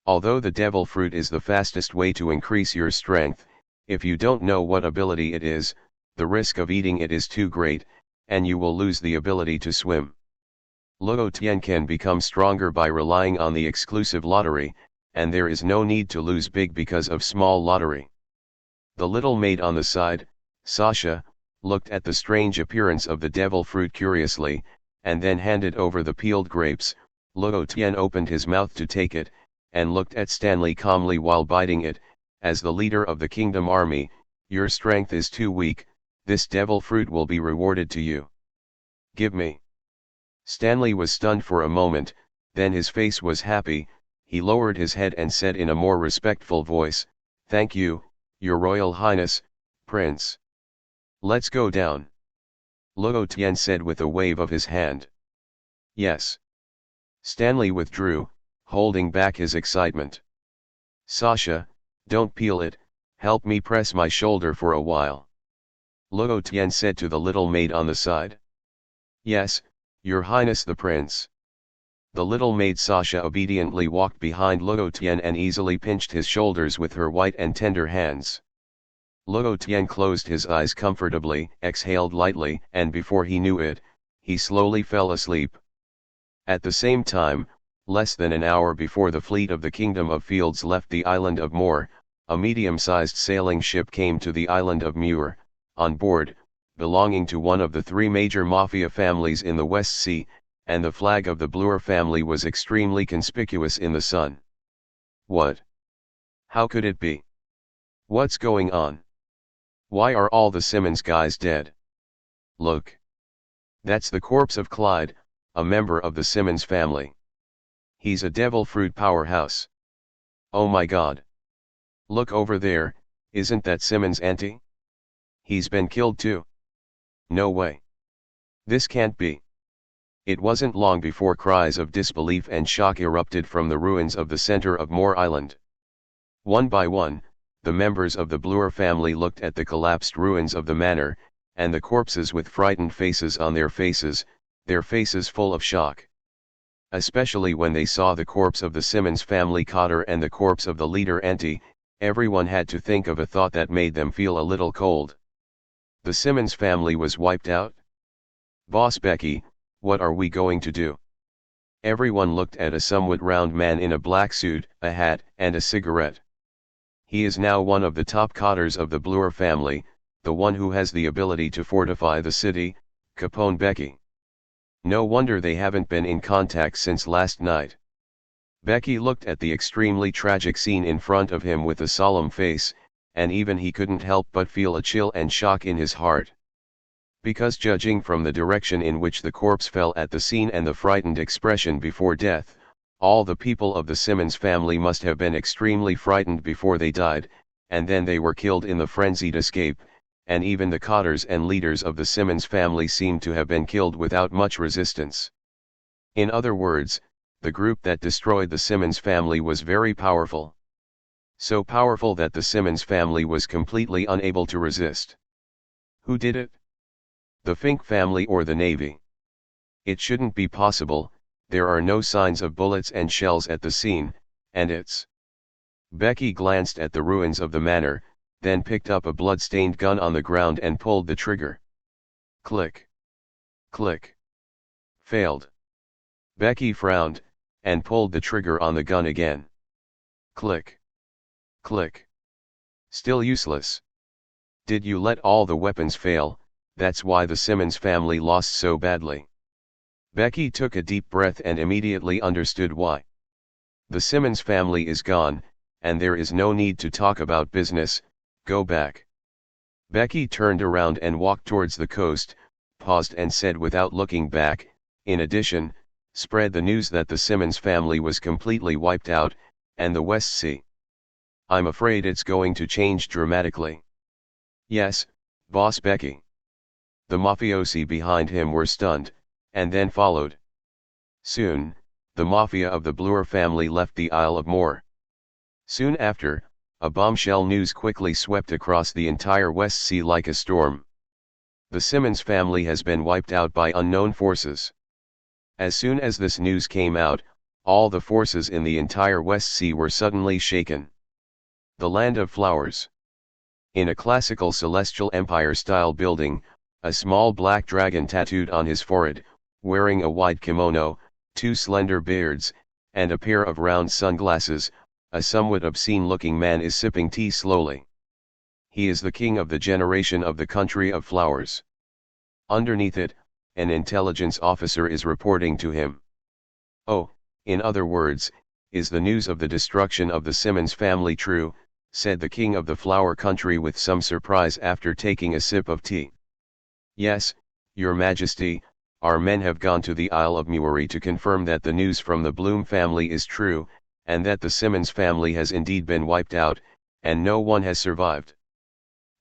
Although the devil fruit is the fastest way to increase your strength, if you don't know what ability it is, the risk of eating it is too great, and you will lose the ability to swim. Luo Tian can become stronger by relying on the exclusive lottery, and there is no need to lose big because of small lottery. The little maid on the side, Sasha, looked at the strange appearance of the devil fruit curiously, and then handed over the peeled grapes, Luo Tian opened his mouth to take it, and looked at Stanley calmly while biting it. As the leader of the kingdom army, your strength is too weak, this devil fruit will be rewarded to you. Give me. Stanley was stunned for a moment, then his face was happy. He lowered his head and said in a more respectful voice, "Thank you, your royal highness, prince. Let's go down." Luo Tian said with a wave of his hand. Yes. Stanley withdrew, holding back his excitement. "Sasha, don't peel it, help me press my shoulder for a while," Luo Tian said to the little maid on the side. "Yes, your highness the prince." The little maid Sasha obediently walked behind Luo Tian and easily pinched his shoulders with her white and tender hands. Luo Tian closed his eyes comfortably, exhaled lightly, and before he knew it, he slowly fell asleep. At the same time, less than an hour before the fleet of the Kingdom of Fields left the island of Moor, a medium-sized sailing ship came to the island of Muir. On board, belonging to one of the three major mafia families in the West Sea, and the flag of the Bloor family was extremely conspicuous in the sun. What? How could it be? What's going on? Why are all the Simmons guys dead? Look. That's the corpse of Clyde, a member of the Simmons family. He's a devil fruit powerhouse. Oh my god. Look over there, isn't that Simmons' auntie? He's been killed too. No way. This can't be. It wasn't long before cries of disbelief and shock erupted from the ruins of the center of Moor Island. One by one, the members of the Bloor family looked at the collapsed ruins of the manor, and the corpses with frightened faces on their faces full of shock. Especially when they saw the corpse of the Simmons family cotter and the corpse of the leader auntie, everyone had to think of a thought that made them feel a little cold. The Simmons family was wiped out? Boss Becky, what are we going to do? Everyone looked at a somewhat round man in a black suit, a hat, and a cigarette. He is now one of the top cotters of the Bloor family, the one who has the ability to fortify the city, Capone Becky. No wonder they haven't been in contact since last night. Becky looked at the extremely tragic scene in front of him with a solemn face, and even he couldn't help but feel a chill and shock in his heart. Because judging from the direction in which the corpse fell at the scene and the frightened expression before death, all the people of the Simmons family must have been extremely frightened before they died, and then they were killed in the frenzied escape, and even the cotters and leaders of the Simmons family seemed to have been killed without much resistance. In other words, the group that destroyed the Simmons family was very powerful. So powerful that the Simmons family was completely unable to resist. Who did it? The Fink family or the Navy? It shouldn't be possible. There are no signs of bullets and shells at the scene, and it's... Becky glanced at the ruins of the manor, then picked up a blood-stained gun on the ground and pulled the trigger. Click. Click. Failed. Becky frowned, and pulled the trigger on the gun again. Click. Click. Still useless. Did you let all the weapons fail? That's why the Simmons family lost so badly. Becky took a deep breath and immediately understood why. The Simmons family is gone, and there is no need to talk about business. Go back. Becky turned around and walked towards the coast, paused and said without looking back, in addition, spread the news that the Simmons family was completely wiped out, and the West Sea. I'm afraid it's going to change dramatically. Yes, Boss Becky. The mafiosi behind him were stunned, and then followed. Soon, the mafia of the Bloor family left the Isle of Moor. Soon after, a bombshell news quickly swept across the entire West Sea like a storm. The Simmons family has been wiped out by unknown forces. As soon as this news came out, all the forces in the entire West Sea were suddenly shaken. The Land of Flowers. In a classical Celestial Empire-style building, a small black dragon tattooed on his forehead, wearing a wide kimono, two slender beards, and a pair of round sunglasses, a somewhat obscene-looking man is sipping tea slowly. He is the king of the generation of the country of flowers. Underneath it, an intelligence officer is reporting to him. Oh, In other words, is the news of the destruction of the Simmons family true, said the king of the flower country with some surprise after taking a sip of tea. Yes, your majesty, our men have gone to the Isle of Muiri to confirm that the news from the Bloom family is true, and that the Simmons family has indeed been wiped out, and no one has survived.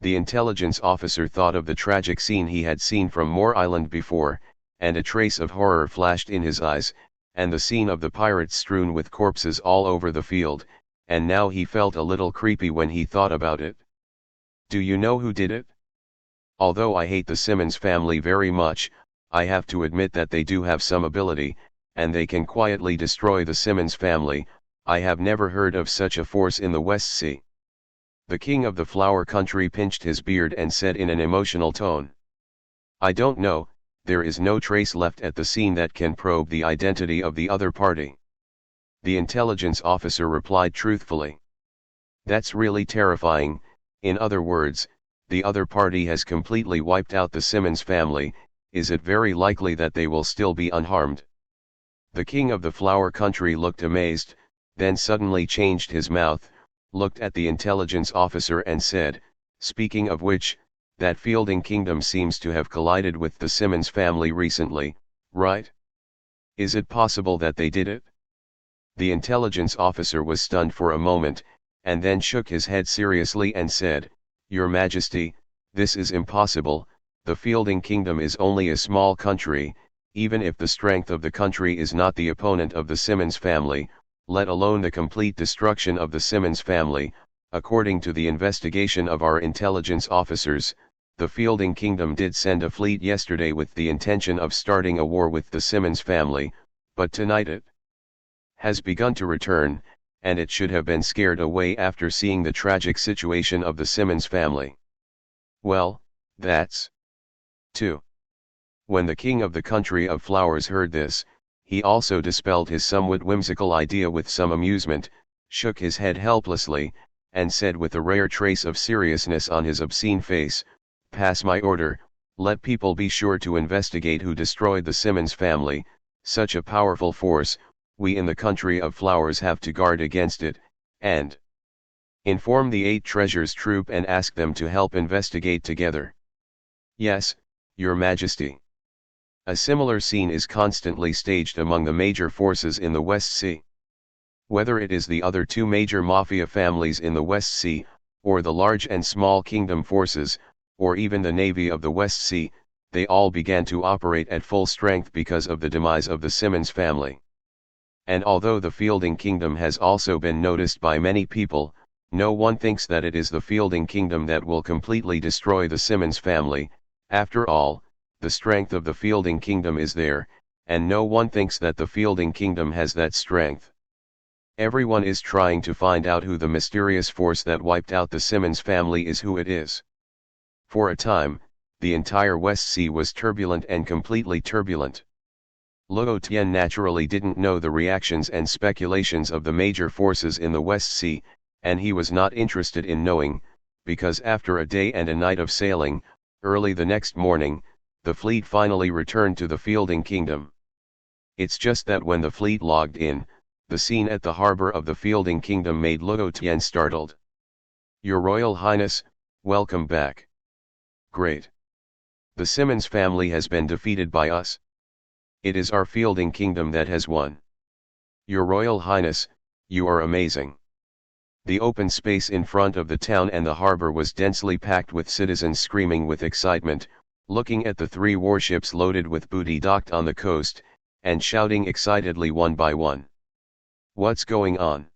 The intelligence officer thought of the tragic scene he had seen from Moor Island before, and a trace of horror flashed in his eyes, and the scene of the pirates strewn with corpses all over the field, and now he felt a little creepy when he thought about it. Do you know who did it? Although I hate the Simmons family very much, I have to admit that they do have some ability, and they can quietly destroy the Simmons family. I have never heard of such a force in the West Sea. The king of the flower country pinched his beard and said in an emotional tone. I don't know, there is no trace left at the scene that can probe the identity of the other party. The intelligence officer replied truthfully. That's really terrifying. In other words, the other party has completely wiped out the Simmons family. Is it very likely that they will still be unharmed? The king of the flower country looked amazed, then suddenly changed his mouth, looked at the intelligence officer and said, speaking of which, that Fielding Kingdom seems to have collided with the Simmons family recently, right? Is it possible that they did it? The intelligence officer was stunned for a moment, and then shook his head seriously and said, Your Majesty, this is impossible. The Fielding Kingdom is only a small country, even if the strength of the country is not the opponent of the Simmons family, let alone the complete destruction of the Simmons family. According to the investigation of our intelligence officers, the Fielding Kingdom did send a fleet yesterday with the intention of starting a war with the Simmons family, but tonight it has begun to return, and it should have been scared away after seeing the tragic situation of the Simmons family. Well, that's 2. When the king of the country of flowers heard this, he also dispelled his somewhat whimsical idea with some amusement, shook his head helplessly, and said with a rare trace of seriousness on his obscene face, Pass my order, let people be sure to investigate who destroyed the Simmons family. Such a powerful force, we in the country of flowers have to guard against it, and inform the 8 treasures troop and ask them to help investigate together. Yes, Your Majesty. A similar scene is constantly staged among the major forces in the West Sea. Whether it is the other 2 major mafia families in the West Sea, or the large and small kingdom forces, or even the navy of the West Sea, they all began to operate at full strength because of the demise of the Simmons family. And although the Fielding Kingdom has also been noticed by many people, no one thinks that it is the Fielding Kingdom that will completely destroy the Simmons family. After all, the strength of the Fielding Kingdom is there, and no one thinks that the Fielding Kingdom has that strength. Everyone is trying to find out who the mysterious force that wiped out the Simmons family is, who it is. For a time, the entire West Sea was turbulent and completely turbulent. Luo Tian naturally didn't know the reactions and speculations of the major forces in the West Sea, and he was not interested in knowing, because after a day and a night of sailing, early the next morning, the fleet finally returned to the Fielding Kingdom. It's just that when the fleet logged in, the scene at the harbor of the Fielding Kingdom made Luo Tian startled. Your Royal Highness, welcome back. Great. The Simmons family has been defeated by us. It is our Fielding Kingdom that has won. Your Royal Highness, you are amazing. The open space in front of the town and the harbor was densely packed with citizens screaming with excitement, looking at the 3 warships loaded with booty docked on the coast, and shouting excitedly one by one. What's going on?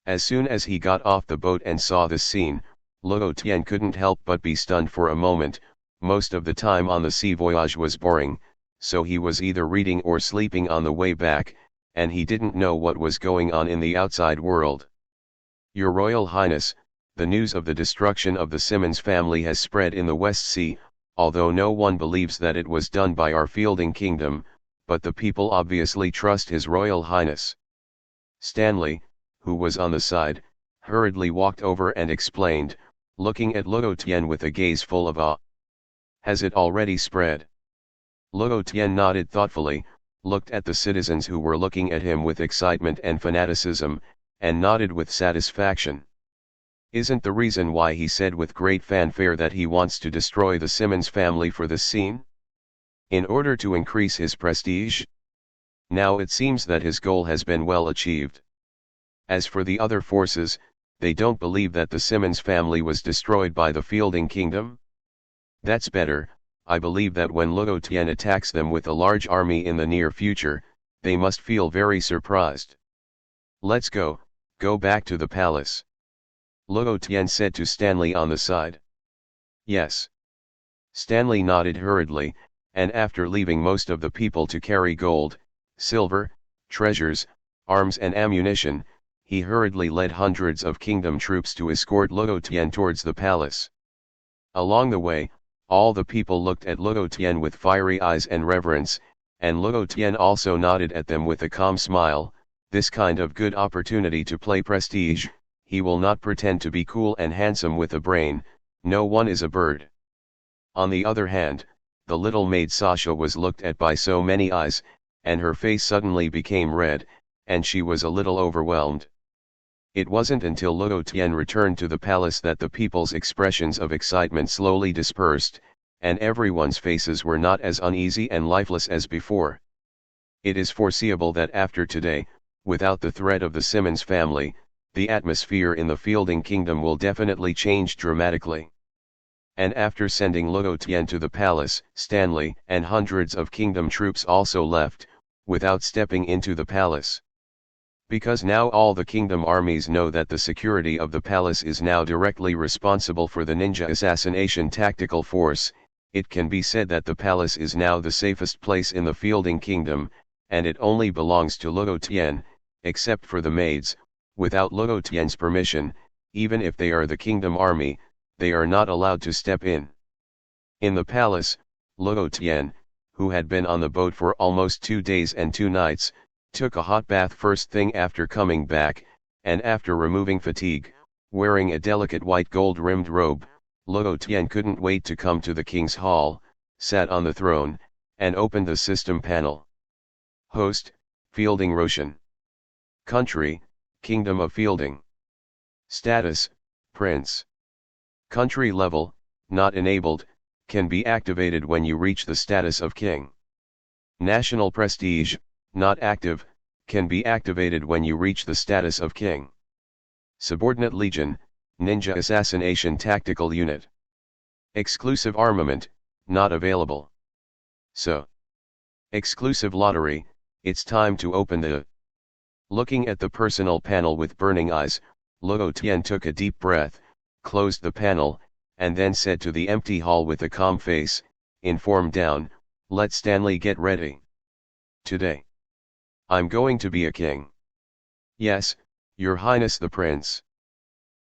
As soon as he got off the boat and saw this scene, Luo Tian couldn't help but be stunned for a moment. Most of the time on the sea voyage was boring, so he was either reading or sleeping on the way back, and he didn't know what was going on in the outside world. Your Royal Highness, the news of the destruction of the Simmons family has spread in the West Sea, although no one believes that it was done by our Fielding Kingdom, but the people obviously trust His Royal Highness. Stanley, who was on the side, hurriedly walked over and explained, looking at Luo Tian with a gaze full of awe. Has it already spread? Luo Tian nodded thoughtfully, looked at the citizens who were looking at him with excitement and fanaticism, and nodded with satisfaction. Isn't the reason why he said with great fanfare that he wants to destroy the Simmons family for this scene? In order to increase his prestige? Now it seems that his goal has been well achieved. As for the other forces, they don't believe that the Simmons family was destroyed by the Fielding Kingdom? That's better. I believe that when Luo Tian attacks them with a large army in the near future, they must feel very surprised. Let's go back to the palace. Luo Tian said to Stanley on the side. Yes. Stanley nodded hurriedly, and after leaving most of the people to carry gold, silver, treasures, arms and ammunition, he hurriedly led hundreds of kingdom troops to escort Luo Tian towards the palace. Along the way, all the people looked at Luo Tian with fiery eyes and reverence, and Luo Tian also nodded at them with a calm smile. This kind of good opportunity to play prestige, he will not pretend to be cool and handsome with a brain, no one is a bird. On the other hand, the little maid Sasha was looked at by so many eyes, and her face suddenly became red, and she was a little overwhelmed. It wasn't until Luo Tian returned to the palace that the people's expressions of excitement slowly dispersed, and everyone's faces were not as uneasy and lifeless as before. It is foreseeable that after today, without the threat of the Simmons family, the atmosphere in the Fielding Kingdom will definitely change dramatically. And after sending Luo Tian to the palace, Stanley and hundreds of kingdom troops also left, without stepping into the palace. Because now all the kingdom armies know that the security of the palace is now directly responsible for the ninja assassination tactical force, it can be said that the palace is now the safest place in the Fielding Kingdom, and it only belongs to Luo Tian, except for the maids. Without Luo Tian's permission, even if they are the kingdom army, they are not allowed to step in. In the palace, Luo Tian, who had been on the boat for almost 2 days and 2 nights, took a hot bath first thing after coming back, and after removing fatigue, wearing a delicate white gold-rimmed robe, Luo Tian couldn't wait to come to the king's hall, sat on the throne, and opened the system panel. Host, Fielding Roshan. Country, Kingdom of Fielding. Status, Prince. Country level, not enabled, can be activated when you reach the status of king. National prestige, not active, can be activated when you reach the status of king. Subordinate legion, ninja assassination tactical unit. Exclusive armament, not available. So. Exclusive lottery, it's time to open the. Looking at the personal panel with burning eyes, Luo Tian took a deep breath, closed the panel, and then said to the empty hall with a calm face, "Inform down, let Stanley get ready. Today. I'm going to be a king." "Yes, Your Highness the Prince."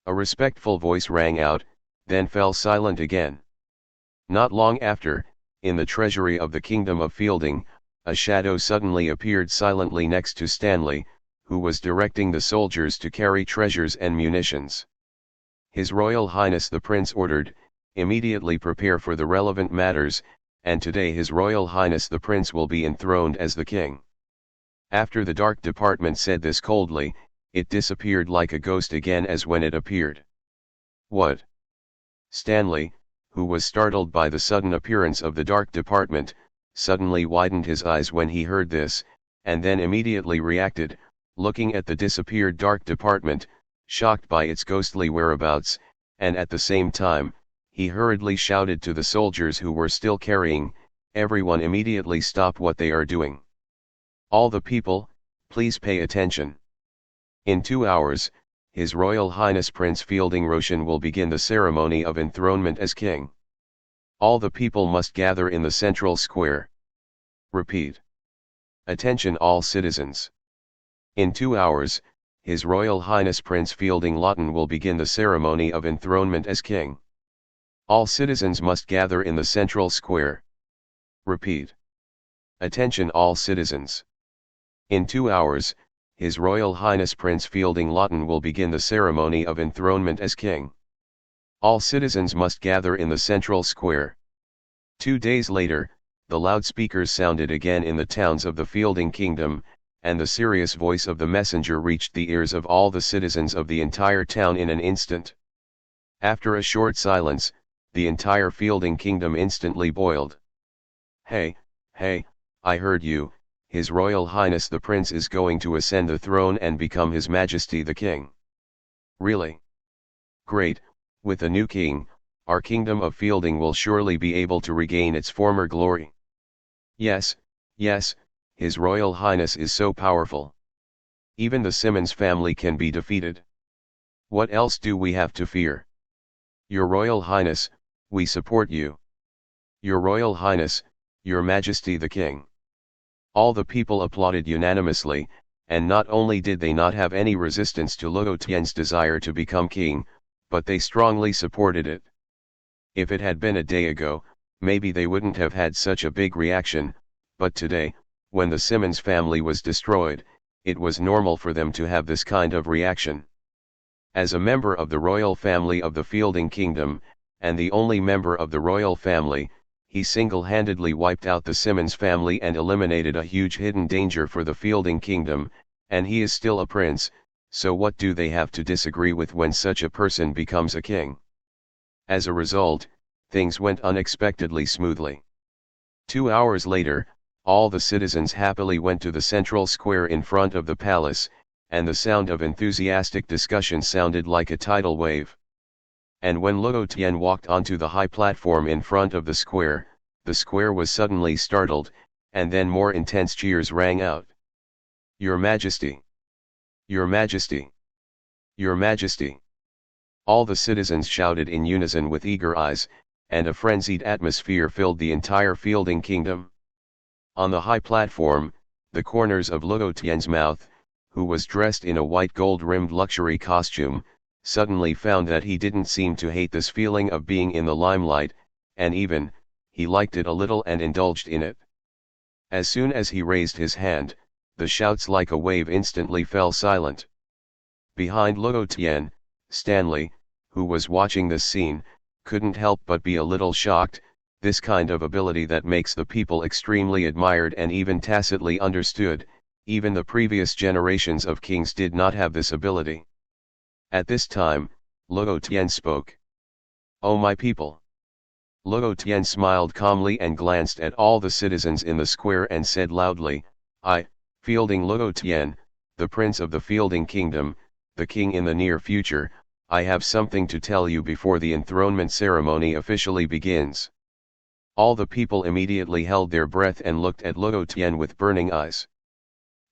A respectful voice rang out, then fell silent again. Not long after, in the treasury of the Kingdom of Fielding, a shadow suddenly appeared silently next to Stanley, who was directing the soldiers to carry treasures and munitions. His Royal Highness the Prince ordered, "Immediately prepare for the relevant matters, and today His Royal Highness the Prince will be enthroned as the king." After the Dark Department said this coldly, it disappeared like a ghost again as when it appeared. "What?" Stanley, who was startled by the sudden appearance of the Dark Department, suddenly widened his eyes when he heard this, and then immediately reacted, looking at the disappeared Dark Department, shocked by its ghostly whereabouts, and at the same time, he hurriedly shouted to the soldiers who were still carrying, "Everyone immediately stop what they are doing. All the people, please pay attention. In 2 hours, His Royal Highness Prince Fielding Roshan will begin the ceremony of enthronement as king. All the people must gather in the central square. Repeat. Attention all citizens. In 2 hours, His Royal Highness Prince Fielding Lawton will begin the ceremony of enthronement as king. All citizens must gather in the central square. Repeat. Attention all citizens. In 2 hours, His Royal Highness Prince Fielding Lawton will begin the ceremony of enthronement as king. All citizens must gather in the central square. 2 days later, the loudspeakers sounded again in the towns of the Fielding Kingdom, and the serious voice of the messenger reached the ears of all the citizens of the entire town in an instant. After a short silence, the entire Fielding Kingdom instantly boiled. Hey, I heard you, His Royal Highness the Prince is going to ascend the throne and become His Majesty the King. Really? Great, with a new king, our kingdom of Fielding will surely be able to regain its former glory. Yes, His Royal Highness is so powerful. Even the Simmons family can be defeated. What else do we have to fear? Your Royal Highness, we support you. Your Royal Highness, Your Majesty the King. All the people applauded unanimously, and not only did they not have any resistance to Luo Tian's desire to become king, but they strongly supported it. If it had been a day ago, maybe they wouldn't have had such a big reaction, but today, when the Simmons family was destroyed, it was normal for them to have this kind of reaction. As a member of the royal family of the Fielding Kingdom, and the only member of the royal family, he single-handedly wiped out the Simmons family and eliminated a huge hidden danger for the Fielding Kingdom, and he is still a prince, so what do they have to disagree with when such a person becomes a king? As a result, things went unexpectedly smoothly. 2 hours later, all the citizens happily went to the central square in front of the palace, and the sound of enthusiastic discussion sounded like a tidal wave. And when Luo Tian walked onto the high platform in front of the square was suddenly startled, and then more intense cheers rang out. Your Majesty! Your Majesty! Your Majesty! All the citizens shouted in unison with eager eyes, and a frenzied atmosphere filled the entire Fielding Kingdom. On the high platform, the corners of Luo Tian's mouth, who was dressed in a white gold-rimmed luxury costume, suddenly found that he didn't seem to hate this feeling of being in the limelight, and even, he liked it a little and indulged in it. As soon as he raised his hand, the shouts like a wave instantly fell silent. Behind Luo Tian, Stanley, who was watching this scene, couldn't help but be a little shocked. This kind of ability that makes the people extremely admired and even tacitly understood, even the previous generations of kings did not have this ability. At this time, Luo Tian spoke. Oh my people! Luo Tian smiled calmly and glanced at all the citizens in the square and said loudly, I, Fielding Luo Tian, the Prince of the Fielding Kingdom, the King in the near future, I have something to tell you before the enthronement ceremony officially begins. All the people immediately held their breath and looked at Luo Tian with burning eyes.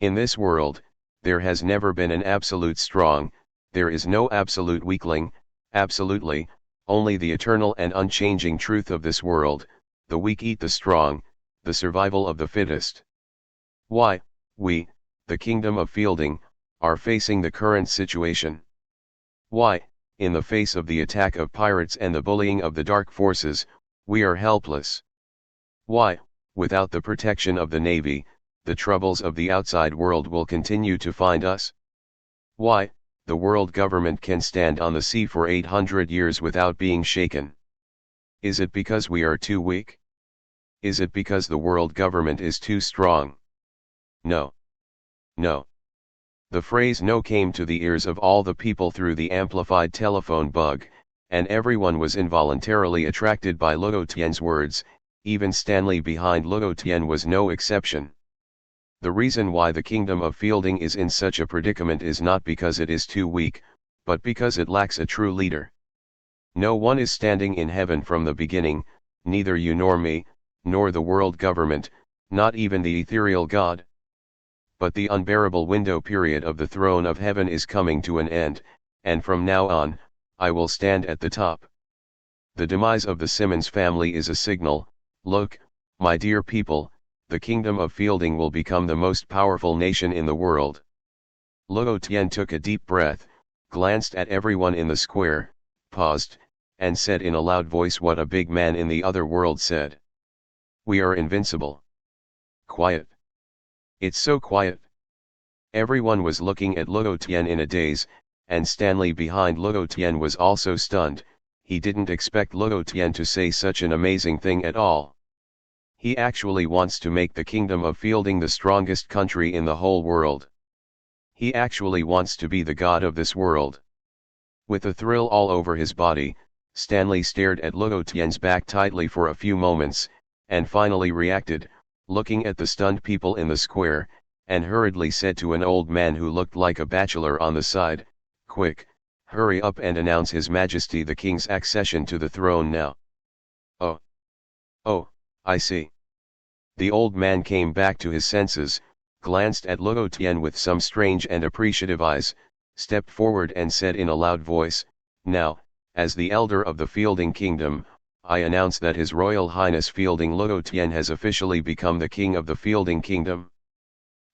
In this world, there has never been an absolute strong, there is no absolute weakling, absolutely, only the eternal and unchanging truth of this world, the weak eat the strong, the survival of the fittest. Why, we, the Kingdom of Fielding, are facing the current situation. Why, in the face of the attack of pirates and the bullying of the dark forces, we are helpless. Why, without the protection of the Navy, the troubles of the outside world will continue to find us. Why, the world government can stand on the sea for 800 years without being shaken. Is it because we are too weak? Is it because the world government is too strong? No. No. The phrase no came to the ears of all the people through the amplified telephone bug, and everyone was involuntarily attracted by Luo Tian's words, even Stanley behind Luo Tian was no exception. The reason why the Kingdom of Fielding is in such a predicament is not because it is too weak, but because it lacks a true leader. No one is standing in heaven from the beginning, neither you nor me, nor the world government, not even the ethereal God. But the unbearable window period of the throne of heaven is coming to an end, and from now on, I will stand at the top. The demise of the Simmons family is a signal. Look, my dear people, the Kingdom of Fielding will become the most powerful nation in the world. Luo Tian took a deep breath, glanced at everyone in the square, paused, and said in a loud voice what a big man in the other world said. We are invincible. Quiet. It's so quiet. Everyone was looking at Luo Tian in a daze, and Stanley behind Luo Tian was also stunned. He didn't expect Luo Tian to say such an amazing thing at all. He actually wants to make the kingdom of fielding the strongest country in the whole world. He actually wants to be the god of this world. With a thrill all over his body, Stanley stared at Luo Tian's back tightly for a few moments, and finally reacted, looking at the stunned people in the square, and hurriedly said to an old man who looked like a bachelor on the side, "Quick, hurry up and announce His Majesty the King's accession to the throne now." "Oh. Oh, I see." The old man came back to his senses, glanced at Luo Tian with some strange and appreciative eyes, stepped forward and said in a loud voice, "Now, as the elder of the Fielding Kingdom, I announce that His Royal Highness Fielding Luo Tian has officially become the king of the Fielding Kingdom."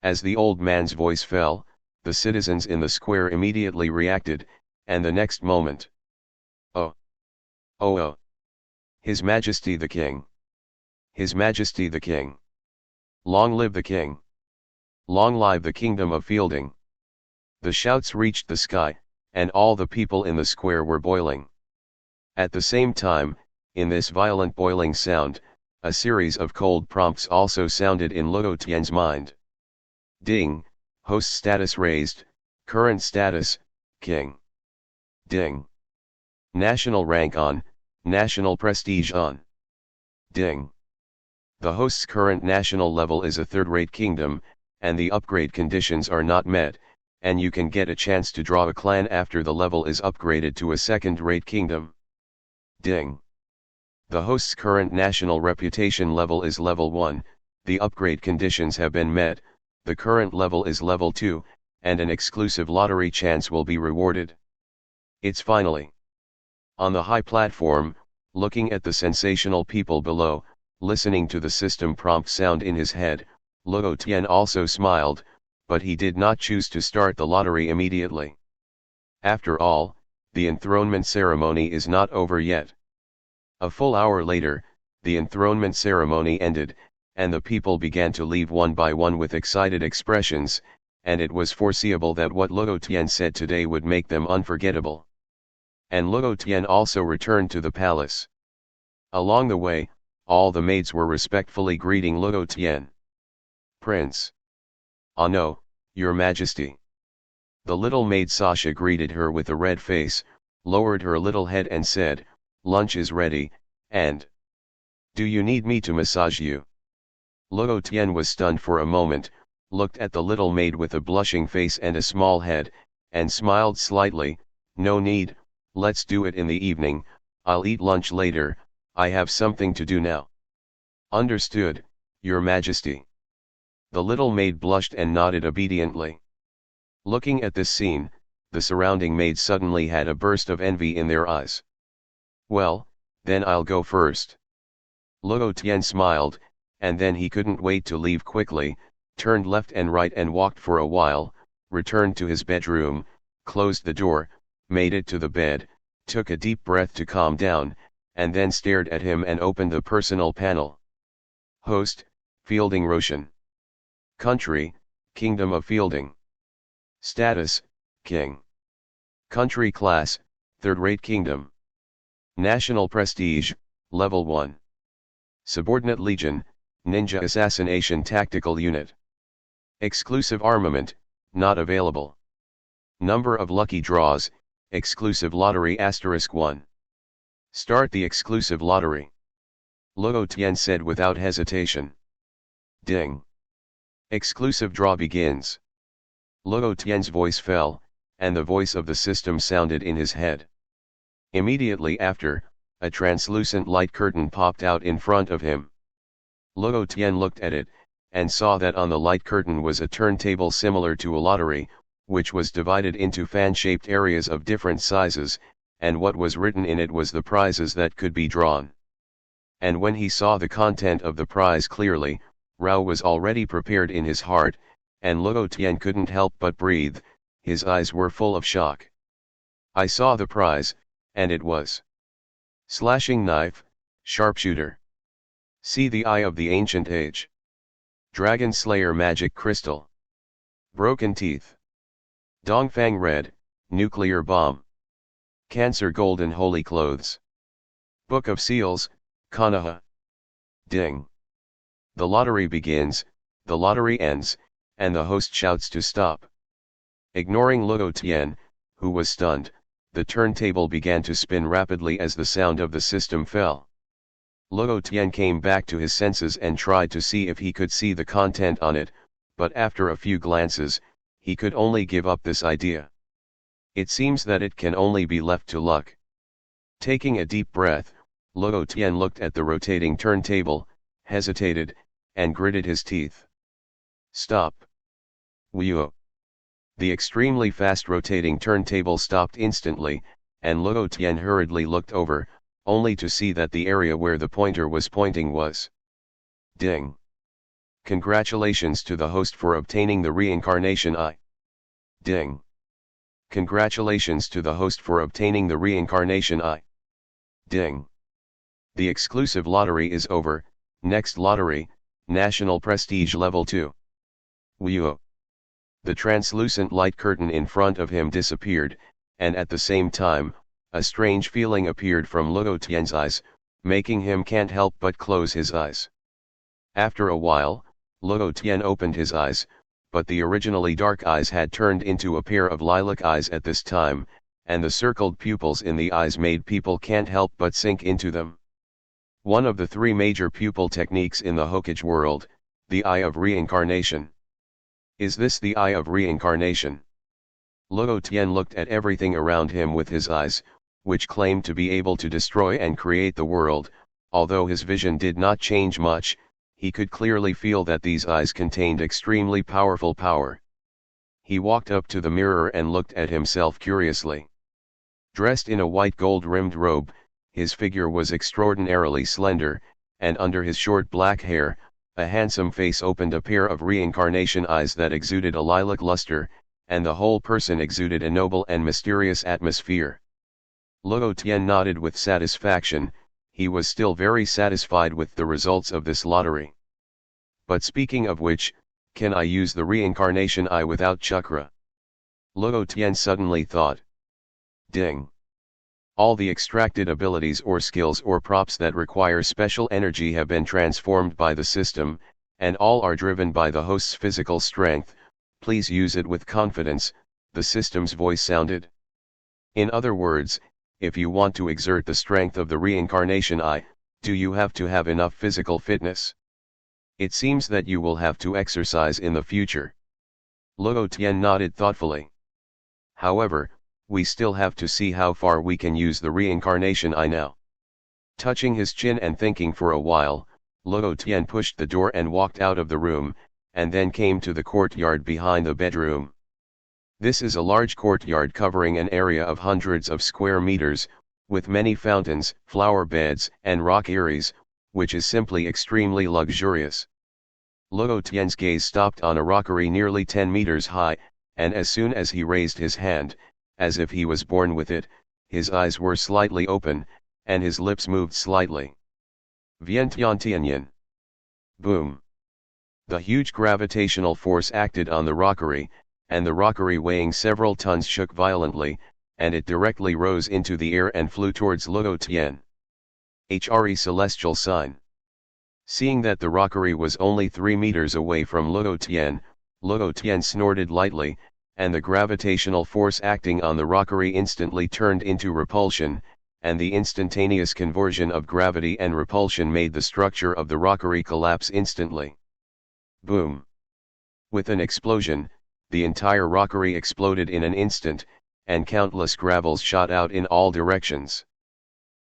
As the old man's voice fell, the citizens in the square immediately reacted, and the next moment, "Oh! Oh oh! His Majesty the King! His Majesty the King! Long live the King! Long live the Kingdom of Fielding!" The shouts reached the sky, and all the people in the square were boiling. At the same time, in this violent boiling sound, a series of cold prompts also sounded in Luo Tian's mind. Ding, host status raised, current status, King. Ding. National rank on, national prestige on. Ding. The host's current national level is a third-rate kingdom, and the upgrade conditions are not met, and you can get a chance to draw a clan after the level is upgraded to a second-rate kingdom. Ding. The host's current national reputation level is level 1, the upgrade conditions have been met, the current level is level 2, and an exclusive lottery chance will be rewarded. It's finally. On the high platform, looking at the sensational people below, listening to the system prompt sound in his head, Luo Tian also smiled, but he did not choose to start the lottery immediately. After all, the enthronement ceremony is not over yet. A full hour later, the enthronement ceremony ended, and the people began to leave one by one with excited expressions, and it was foreseeable that what Luo Tian said today would make them unforgettable. And Luo Tian also returned to the palace. Along the way, all the maids were respectfully greeting Luo Tian. "Prince." "Ah no, Your Majesty." The little maid Sasha greeted her with a red face, lowered her little head and said, "Lunch is ready, and do you need me to massage you?" Luo Tian was stunned for a moment, looked at the little maid with a blushing face and a small head, and smiled slightly. "No need, let's do it in the evening, I'll eat lunch later, I have something to do now." "Understood, Your Majesty." The little maid blushed and nodded obediently. Looking at this scene, the surrounding maids suddenly had a burst of envy in their eyes. "Well, then I'll go first." Luo Tian smiled, and then he couldn't wait to leave quickly, turned left and right and walked for a while, returned to his bedroom, closed the door, made it to the bed, took a deep breath to calm down, and then stared at him and opened the personal panel. Host, Fielding Roshan. Country, Kingdom of Fielding. Status, King. Country class, third-rate kingdom. National prestige, level 1. Subordinate legion, ninja assassination tactical unit. Exclusive armament, not available. Number of lucky draws, exclusive lottery *1. Start the exclusive lottery. Luo Tian said without hesitation. Ding. Exclusive draw begins. Luo Tian's voice fell, and the voice of the system sounded in his head. Immediately after, a translucent light curtain popped out in front of him. Luo Tian looked at it, and saw that on the light curtain was a turntable similar to a lottery, which was divided into fan-shaped areas of different sizes, and what was written in it was the prizes that could be drawn. And when he saw the content of the prize clearly, Rao was already prepared in his heart, and Luo Tian couldn't help but breathe, his eyes were full of shock. "I saw the prize, and it was slashing knife, sharpshooter. See the eye of the ancient age. Dragon Slayer magic crystal. Broken teeth. Dongfang red, nuclear bomb. Cancer golden holy clothes. Book of seals, Kanaha. Ding. The lottery begins, the lottery ends, and the host shouts to stop. Ignoring Luo Tian, who was stunned, the turntable began to spin rapidly as the sound of the system fell. Luo Tian came back to his senses and tried to see if he could see the content on it, but after a few glances, he could only give up this idea. It seems that it can only be left to luck. Taking a deep breath, Luo Tian looked at the rotating turntable, hesitated, and gritted his teeth. Stop. Wio. The extremely fast rotating turntable stopped instantly, and Luo Tian hurriedly looked over, only to see that the area where the pointer was pointing was. Ding. Congratulations to the host for obtaining the reincarnation eye. Ding. Congratulations to the host for obtaining the reincarnation eye. Ding. The exclusive lottery is over. Next lottery, National Prestige Level 2. Wio. The translucent light curtain in front of him disappeared, and at the same time, a strange feeling appeared from Luo Tian's eyes, making him can't help but close his eyes. After a while, Luo Tian opened his eyes, but the originally dark eyes had turned into a pair of lilac eyes at this time, and the circled pupils in the eyes made people can't help but sink into them. One of the three major pupil techniques in the Hokage world, the Eye of Reincarnation. Is this the Eye of Reincarnation? Luo Tian looked at everything around him with his eyes, which claimed to be able to destroy and create the world. Although his vision did not change much, he could clearly feel that these eyes contained extremely powerful power. He walked up to the mirror and looked at himself curiously. Dressed in a white gold-rimmed robe, his figure was extraordinarily slender, and under his short black hair, a handsome face opened a pair of reincarnation eyes that exuded a lilac luster, and the whole person exuded a noble and mysterious atmosphere. Luo Tian nodded with satisfaction. He was still very satisfied with the results of this lottery. But speaking of which, can I use the reincarnation eye without chakra? Luo Tian suddenly thought. Ding. All the extracted abilities or skills or props that require special energy have been transformed by the system, and all are driven by the host's physical strength. Please use it with confidence, the system's voice sounded. In other words, if you want to exert the strength of the reincarnation eye, do you have to have enough physical fitness? It seems that you will have to exercise in the future. Luo Tian nodded thoughtfully. However, we still have to see how far we can use the reincarnation eye now. Touching his chin and thinking for a while, Luo Tian pushed the door and walked out of the room, and then came to the courtyard behind the bedroom. This is a large courtyard covering an area of hundreds of square meters, with many fountains, flower beds, and rock eyries, which is simply extremely luxurious. Luo Tian's gaze stopped on a rockery nearly 10 meters high, and as soon as he raised his hand, as if he was born with it, his eyes were slightly open, and his lips moved slightly. Vientiantianyan. Boom. The huge gravitational force acted on the rockery, and the rockery weighing several tons shook violently, and it directly rose into the air and flew towards Luo Tian. HRE Celestial Sign. Seeing that the rockery was only 3 meters away from Luo Tian snorted lightly, and the gravitational force acting on the rockery instantly turned into repulsion, and the instantaneous conversion of gravity and repulsion made the structure of the rockery collapse instantly. Boom! With an explosion, the entire rockery exploded in an instant, and countless gravels shot out in all directions.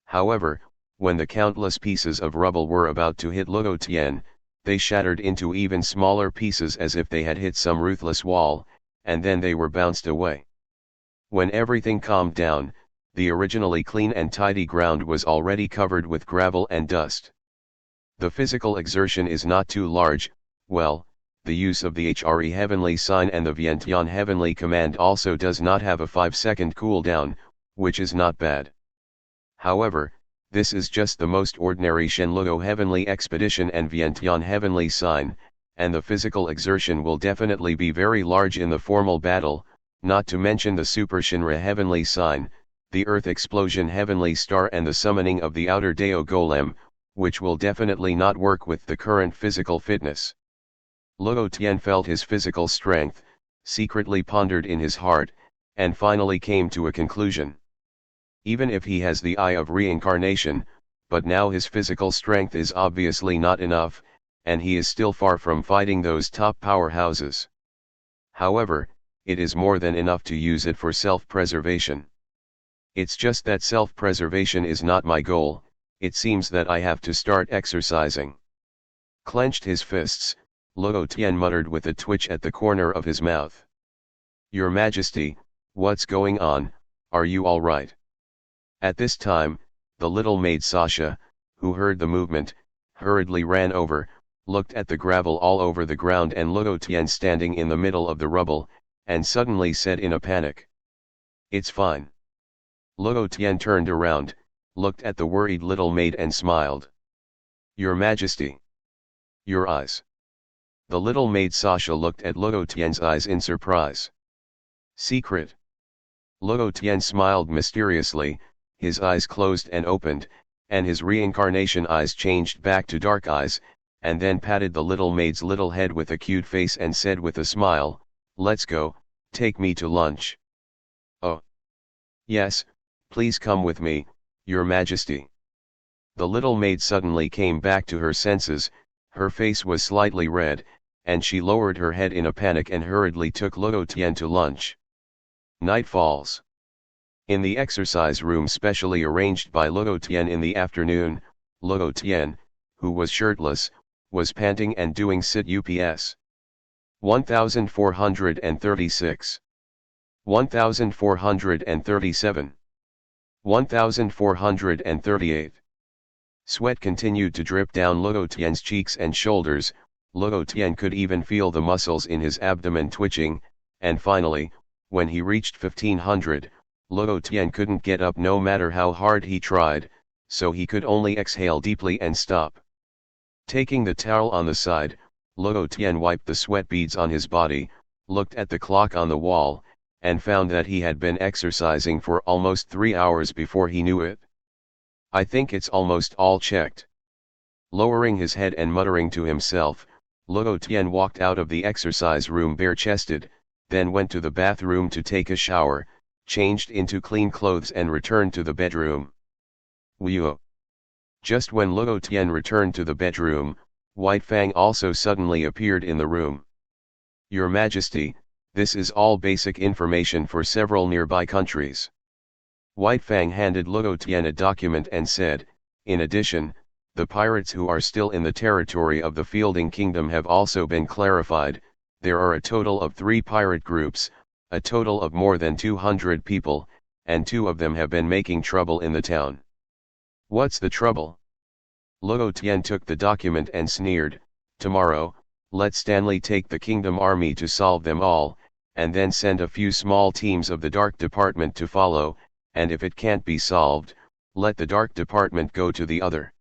However, when the countless pieces of rubble were about to hit Luo Tian, they shattered into even smaller pieces as if they had hit some ruthless wall, and then they were bounced away. When everything calmed down, the originally clean and tidy ground was already covered with gravel and dust. The physical exertion is not too large. Well, the use of the HRE heavenly sign and the Vientian heavenly command also does not have a 5-second cooldown, which is not bad. However, this is just the most ordinary Shenluo heavenly expedition and Vientian heavenly sign, and the physical exertion will definitely be very large in the formal battle, not to mention the Super Shinra heavenly sign, the Earth explosion heavenly star and the summoning of the outer Dao Golem, which will definitely not work with the current physical fitness. Luo Tian felt his physical strength, secretly pondered in his heart, and finally came to a conclusion. Even if he has the eye of reincarnation, but now his physical strength is obviously not enough, and he is still far from fighting those top powerhouses. However, it is more than enough to use it for self-preservation. It's just that self-preservation is not my goal, it seems that I have to start exercising. Clenched his fists, Luo Tian muttered with a twitch at the corner of his mouth. Your Majesty, what's going on, are you all right? At this time, the little maid Sasha, who heard the movement, hurriedly ran over, looked at the gravel all over the ground and Luo Tian standing in the middle of the rubble, and suddenly said in a panic. It's fine. Luo Tian turned around, looked at the worried little maid and smiled. Your Majesty. Your eyes. The little maid Sasha looked at Luo Tian's eyes in surprise. Secret. Luo Tian smiled mysteriously, his eyes closed and opened, and his reincarnation eyes changed back to dark eyes, and then patted the little maid's little head with a cute face and said with a smile, let's go, take me to lunch. Oh. Yes, please come with me, Your Majesty. The little maid suddenly came back to her senses, her face was slightly red, and she lowered her head in a panic and hurriedly took Luo Tian to lunch. Night falls. In the exercise room specially arranged by Luo Tian in the afternoon, Luo Tian, who was shirtless, was panting and doing sit-ups. 1436. 1437. 1438. Sweat continued to drip down Luo Tian's cheeks and shoulders, Luo Tian could even feel the muscles in his abdomen twitching, and finally, when he reached 1500, Luo Tian couldn't get up no matter how hard he tried, so he could only exhale deeply and stop. Taking the towel on the side, Luo Tian wiped the sweat beads on his body, looked at the clock on the wall, and found that he had been exercising for almost 3 hours before he knew it. I think it's almost all checked. Lowering his head and muttering to himself, Luo Tian walked out of the exercise room bare-chested, then went to the bathroom to take a shower, changed into clean clothes and returned to the bedroom. Whew! Just when Luo Tian returned to the bedroom, White Fang also suddenly appeared in the room. Your Majesty, this is all basic information for several nearby countries. White Fang handed Luo Tian a document and said, in addition, the pirates who are still in the territory of the Fielding Kingdom have also been clarified. There are a total of 3 pirate groups, a total of more than 200 people, and 2 of them have been making trouble in the town. What's the trouble? Luo Tian took the document and sneered, tomorrow, let Stanley take the kingdom army to solve them all, and then send a few small teams of the Dark Department to follow, and if it can't be solved, let the Dark Department go to the other.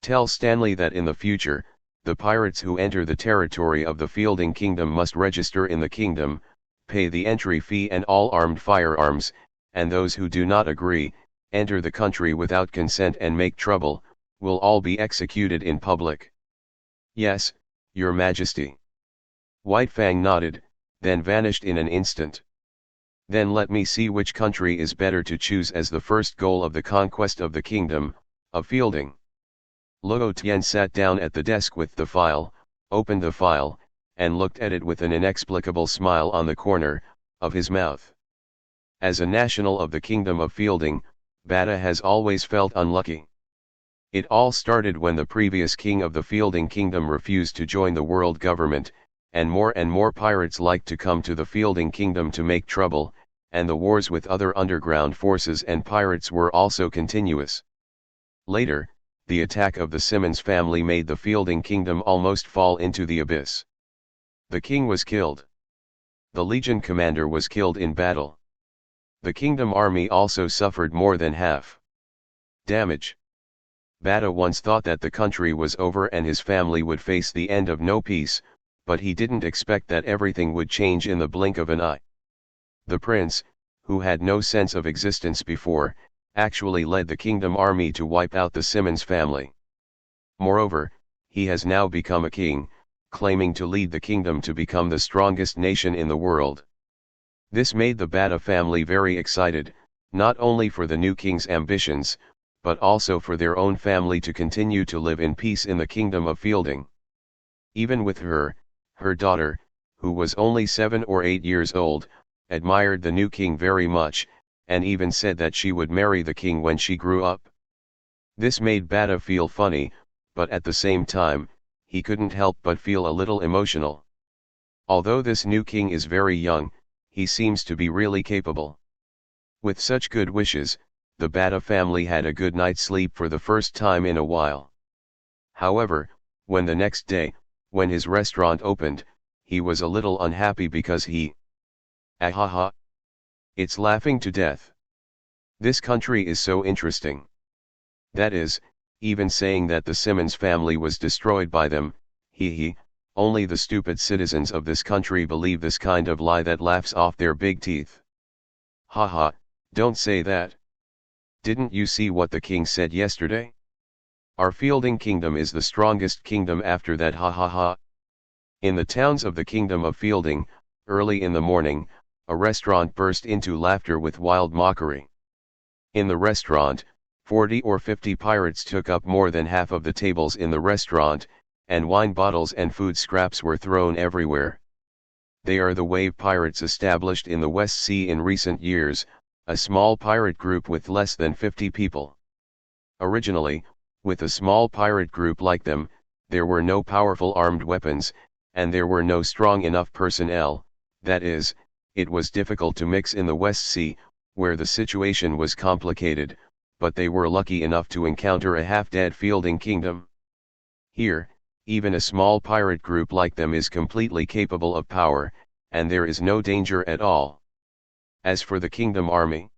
Tell Stanley that in the future, the pirates who enter the territory of the Fielding Kingdom must register in the kingdom, pay the entry fee and all armed firearms, and those who do not agree, enter the country without consent and make trouble, will all be executed in public. Yes, Your Majesty. White Fang nodded, then vanished in an instant. Then let me see which country is better to choose as the first goal of the conquest of the kingdom, of Fielding. Luo Tian sat down at the desk with the file, opened the file, and looked at it with an inexplicable smile on the corner of his mouth. As a national of the kingdom of Fielding, Bata has always felt unlucky. It all started when the previous king of the Fielding Kingdom refused to join the world government, and more pirates liked to come to the Fielding Kingdom to make trouble, and the wars with other underground forces and pirates were also continuous. Later, the attack of the Simmons family made the Fielding Kingdom almost fall into the abyss. The king was killed. The legion commander was killed in battle. The kingdom army also suffered more than half damage. Bata once thought that the country was over and his family would face the end of no peace, but he didn't expect that everything would change in the blink of an eye. The prince, who had no sense of existence before, actually led the kingdom army to wipe out the Simmons family. Moreover, he has now become a king, claiming to lead the kingdom to become the strongest nation in the world. This made the Bata family very excited, not only for the new king's ambitions, but also for their own family to continue to live in peace in the kingdom of Fielding. Even with her daughter, who was only 7 or 8 years old, admired the new king very much, and even said that she would marry the king when she grew up. This made Bata feel funny, but at the same time, he couldn't help but feel a little emotional. Although this new king is very young, he seems to be really capable. With such good wishes, the Bata family had a good night's sleep for the first time in a while. However, when the next day, when his restaurant opened, he was a little unhappy because Ahaha! It's laughing to death. This country is so interesting. That is, even saying that the Simmons family was destroyed by them, only the stupid citizens of this country believe this kind of lie that laughs off their big teeth. Haha, don't say that. Didn't you see what the king said yesterday? Our Fielding kingdom is the strongest kingdom after that ha. In the towns of the kingdom of Fielding, early in the morning, a restaurant burst into laughter with wild mockery. In the restaurant, 40 or 50 pirates took up more than half of the tables in the restaurant, and wine bottles and food scraps were thrown everywhere. They are the wave pirates established in the West Sea in recent years, a small pirate group with less than 50 people. Originally, with a small pirate group like them, there were no powerful armed weapons, and there were no strong enough personnel. That is, it was difficult to mix in the West Sea, where the situation was complicated, but they were lucky enough to encounter a half-dead Fielding kingdom. Here, even a small pirate group like them is completely capable of power, and there is no danger at all. As for the kingdom army,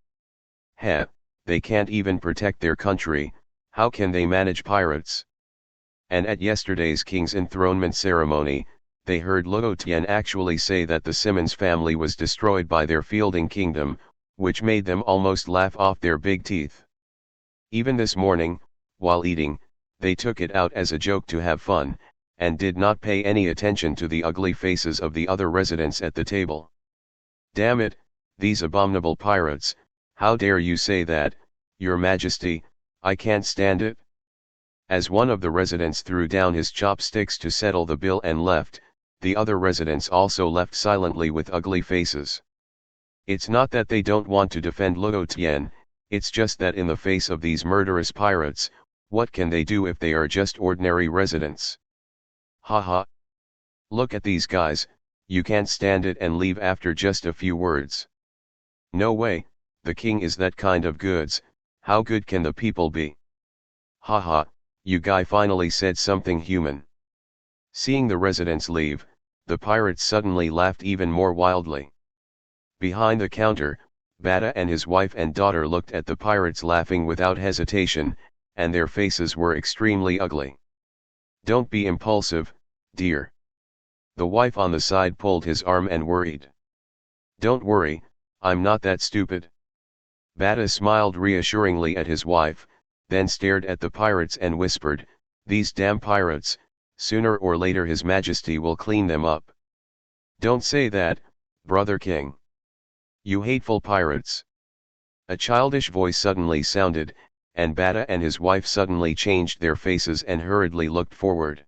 they can't even protect their country, how can they manage pirates? And at yesterday's king's enthronement ceremony, they heard Luo Tian actually say that the Simmons family was destroyed by their Fielding kingdom, which made them almost laugh off their big teeth. Even this morning, while eating, they took it out as a joke to have fun, and did not pay any attention to the ugly faces of the other residents at the table. Damn it, these abominable pirates, how dare you say that, Your Majesty, I can't stand it. As one of the residents threw down his chopsticks to settle the bill and left, the other residents also left silently with ugly faces. It's not that they don't want to defend Luo Tian, it's just that in the face of these murderous pirates, what can they do if they are just ordinary residents? Haha. Look at these guys, you can't stand it and leave after just a few words. No way, the king is that kind of goods, how good can the people be? Haha, you guy finally said something human. Seeing the residents leave, the pirates suddenly laughed even more wildly. Behind the counter, Bata and his wife and daughter looked at the pirates laughing without hesitation, and their faces were extremely ugly. Don't be impulsive, dear. The wife on the side pulled his arm and worried. Don't worry, I'm not that stupid. Bata smiled reassuringly at his wife, then stared at the pirates and whispered, these damn pirates, sooner or later His Majesty will clean them up. Don't say that, brother king. You hateful pirates. A childish voice suddenly sounded, and Bata and his wife suddenly changed their faces and hurriedly looked forward.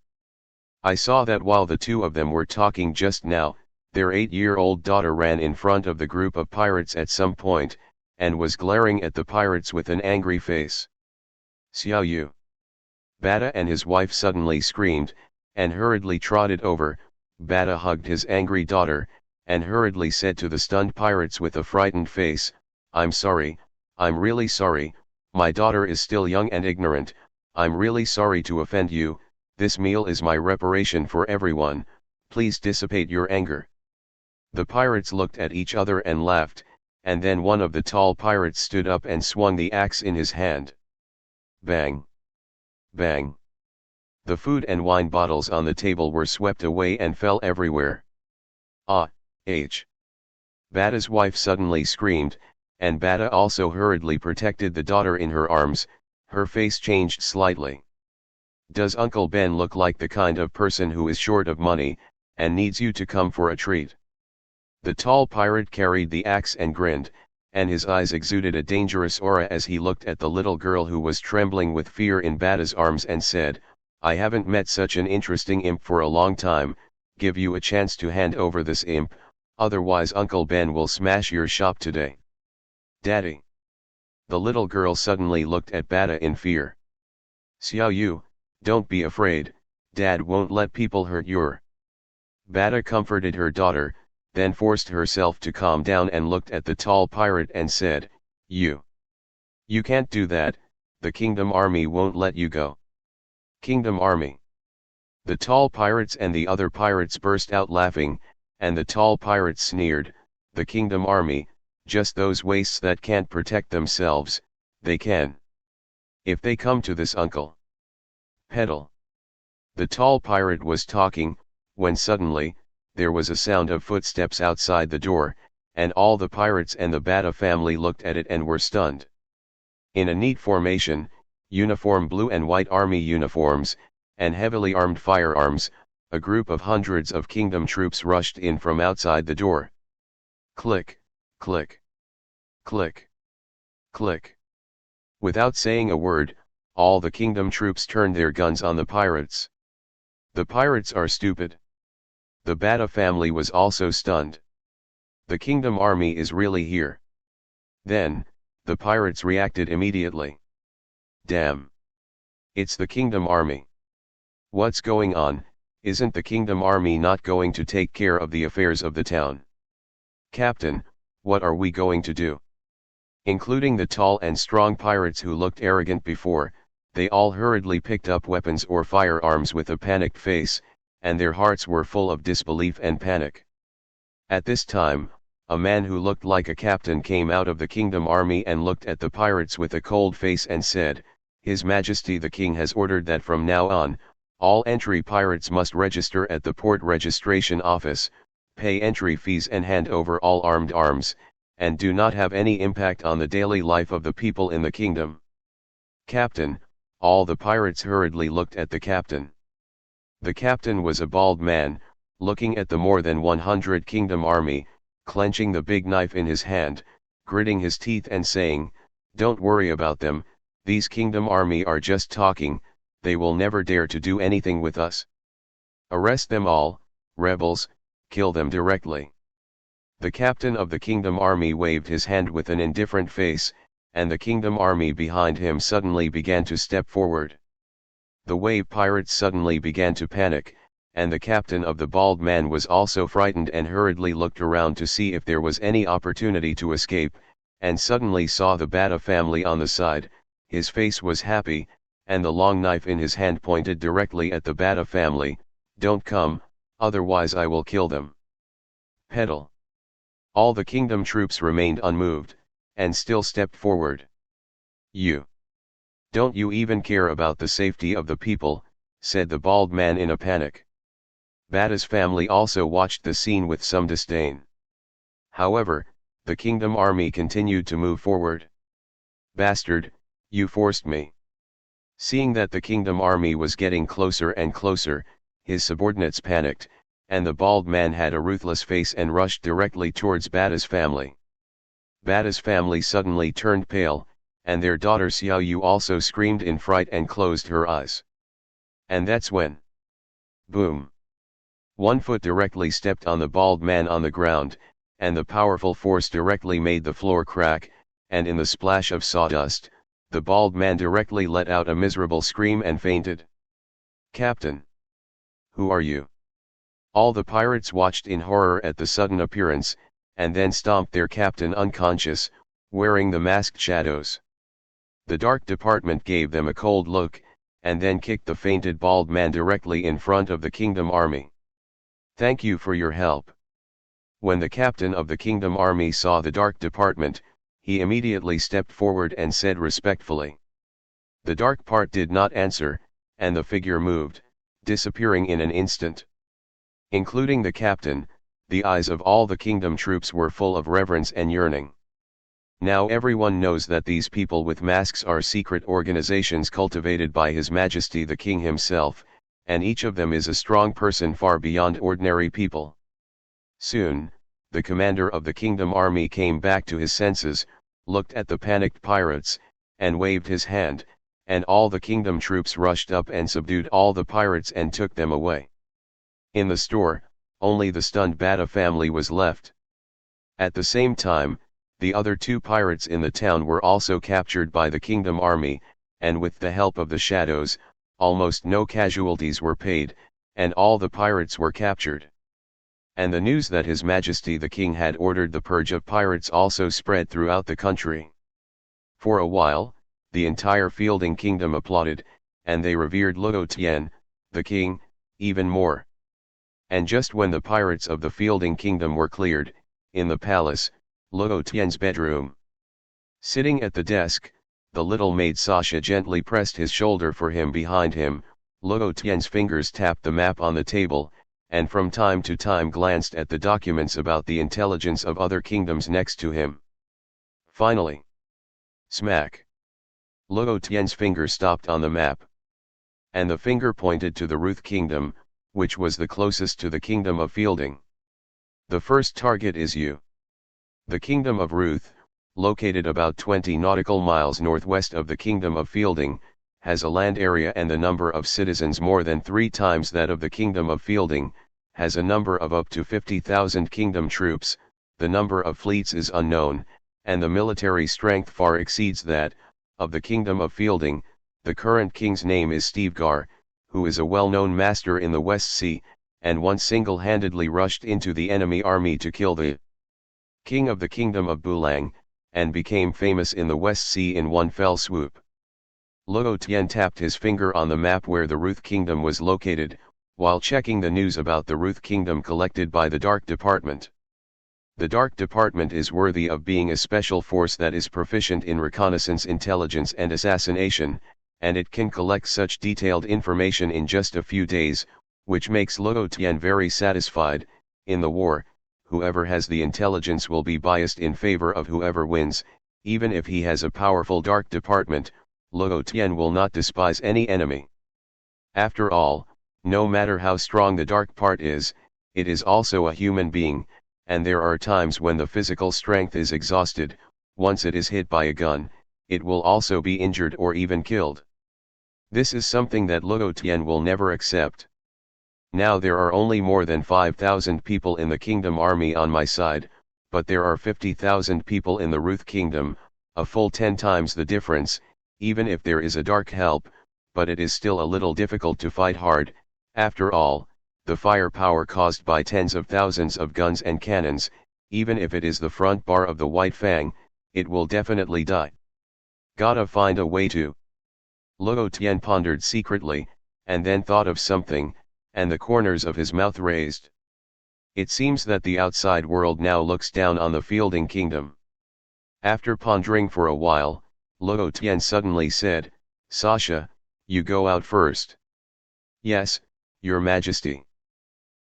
I saw that while the two of them were talking just now, their 8-year-old daughter ran in front of the group of pirates at some point, and was glaring at the pirates with an angry face. Xiao Yu. Bata and his wife suddenly screamed, and hurriedly trotted over. Bata hugged his angry daughter, and hurriedly said to the stunned pirates with a frightened face, I'm sorry, I'm really sorry, my daughter is still young and ignorant, I'm really sorry to offend you, this meal is my reparation for everyone, please dissipate your anger. The pirates looked at each other and laughed, and then one of the tall pirates stood up and swung the axe in his hand. Bang! Bang! The food and wine bottles on the table were swept away and fell everywhere. Bata's wife suddenly screamed, and Bata also hurriedly protected the daughter in her arms, her face changed slightly. Does Uncle Ben look like the kind of person who is short of money, and needs you to come for a treat? The tall pirate carried the axe and grinned, and his eyes exuded a dangerous aura as he looked at the little girl who was trembling with fear in Bada's arms and said, I haven't met such an interesting imp for a long time. Give you a chance to hand over this imp, otherwise Uncle Ben will smash your shop today. Daddy. The little girl suddenly looked at Bada in fear. Xiao Yu, don't be afraid, Dad won't let people hurt your. Bada comforted her daughter, then forced herself to calm down and looked at the tall pirate and said, You can't do that, the kingdom army won't let you go. Kingdom army. The tall pirates and the other pirates burst out laughing, and the tall pirates sneered, the kingdom army, just those wastes that can't protect themselves, they can. If they come to this uncle. Peddle. The tall pirate was talking, when suddenly, there was a sound of footsteps outside the door, and all the pirates and the Bada family looked at it and were stunned. In a neat formation, uniform blue and white army uniforms, and heavily armed firearms, a group of hundreds of kingdom troops rushed in from outside the door. Click, click, click, click. Without saying a word, all the kingdom troops turned their guns on the pirates. The pirates are stupid. The Bada family was also stunned. The kingdom army is really here. Then, the pirates reacted immediately. Damn. It's the kingdom army. What's going on? Isn't the kingdom army not going to take care of the affairs of the town? Captain, what are we going to do? Including the tall and strong pirates who looked arrogant before, they all hurriedly picked up weapons or firearms with a panicked face, and their hearts were full of disbelief and panic. At this time, a man who looked like a captain came out of the kingdom army and looked at the pirates with a cold face and said, His Majesty the King has ordered that from now on, all entry pirates must register at the port registration office, pay entry fees and hand over all armed arms, and do not have any impact on the daily life of the people in the kingdom. Captain, all the pirates hurriedly looked at the captain. The captain was a bald man, looking at the more than 100 kingdom army, clenching the big knife in his hand, gritting his teeth and saying, Don't worry about them, these kingdom army are just talking, they will never dare to do anything with us. Arrest them all, rebels, kill them directly. The captain of the kingdom army waved his hand with an indifferent face, and the kingdom army behind him suddenly began to step forward. The wave pirates suddenly began to panic, and the captain of the bald man was also frightened and hurriedly looked around to see if there was any opportunity to escape, and suddenly saw the Bada family on the side. His face was happy, and the long knife in his hand pointed directly at the Bada family. Don't come, otherwise I will kill them. Peddle. All the kingdom troops remained unmoved, and still stepped forward. Don't you even care about the safety of the people, said the bald man in a panic. Bada's family also watched the scene with some disdain. However, the kingdom army continued to move forward. Bastard, you forced me. Seeing that the kingdom army was getting closer and closer, his subordinates panicked, and the bald man had a ruthless face and rushed directly towards Bada's family. Bada's family suddenly turned pale, and their daughter Xiao Yu also screamed in fright and closed her eyes. And that's when. Boom. One foot directly stepped on the bald man on the ground, and the powerful force directly made the floor crack, and in the splash of sawdust, the bald man directly let out a miserable scream and fainted. Captain. Who are you? All the pirates watched in horror at the sudden appearance, and then stomped their captain unconscious, wearing the masked shadows. The dark department gave them a cold look, and then kicked the fainted bald man directly in front of the kingdom army. Thank you for your help. When the captain of the kingdom army saw the dark department, he immediately stepped forward and said respectfully. The dark part did not answer, and the figure moved, disappearing in an instant. Including the captain, the eyes of all the kingdom troops were full of reverence and yearning. Now everyone knows that these people with masks are secret organizations cultivated by His Majesty the King himself, and each of them is a strong person far beyond ordinary people. Soon, the commander of the kingdom army came back to his senses, looked at the panicked pirates, and waved his hand, and all the kingdom troops rushed up and subdued all the pirates and took them away. In the store, only the stunned Bata family was left. At the same time, the other two pirates in the town were also captured by the kingdom army, and with the help of the shadows, almost no casualties were paid, and all the pirates were captured. And the news that His Majesty the King had ordered the purge of pirates also spread throughout the country. For a while, the entire Fielding kingdom applauded, and they revered Luo Tian, the king, even more. And just when the pirates of the Fielding kingdom were cleared, in the palace, Luo Tian's bedroom. Sitting at the desk, the little maid Sasha gently pressed his shoulder for him behind him. Luo Tian's fingers tapped the map on the table, and from time to time glanced at the documents about the intelligence of other kingdoms next to him. Finally, smack! Luo Tian's finger stopped on the map. And the finger pointed to the Ruth kingdom, which was the closest to the kingdom of Fielding. The first target is you. The kingdom of Ruth, located about 20 nautical miles northwest of the kingdom of Fielding, has a land area and the number of citizens more than 3 times that of the kingdom of Fielding, has a number of up to 50,000 kingdom troops, the number of fleets is unknown, and the military strength far exceeds that of the kingdom of Fielding. The current king's name is Stevegar, who is a well-known master in the West Sea, and once single-handedly rushed into the enemy army to kill the king of the kingdom of Bulang, and became famous in the West Sea in one fell swoop. Luo Tian tapped his finger on the map where the Ruth kingdom was located, while checking the news about the Ruth kingdom collected by the Dark Department. The Dark Department is worthy of being a special force that is proficient in reconnaissance, intelligence and assassination, and it can collect such detailed information in just a few days, which makes Luo Tian very satisfied. In the war, whoever has the intelligence will be biased in favor of whoever wins. Even if he has a powerful Dark Department, Luo Tian will not despise any enemy. After all, no matter how strong the dark part is, it is also a human being, and there are times when the physical strength is exhausted. Once it is hit by a gun, it will also be injured or even killed. This is something that Luo Tian will never accept. Now there are only more than 5,000 people in the kingdom army on my side, but there are 50,000 people in the Ruth kingdom, a full 10 times the difference. Even if there is a dark help, but it is still a little difficult to fight hard. After all, the firepower caused by tens of thousands of guns and cannons, even if it is the front bar of the White Fang, it will definitely die. Gotta find a way to. Luo Tian pondered secretly, and then thought of something, and the corners of his mouth raised. It seems that the outside world now looks down on the Fielding kingdom. After pondering for a while, Luo Tian suddenly said, "Sasha, you go out first." "Yes, Your Majesty."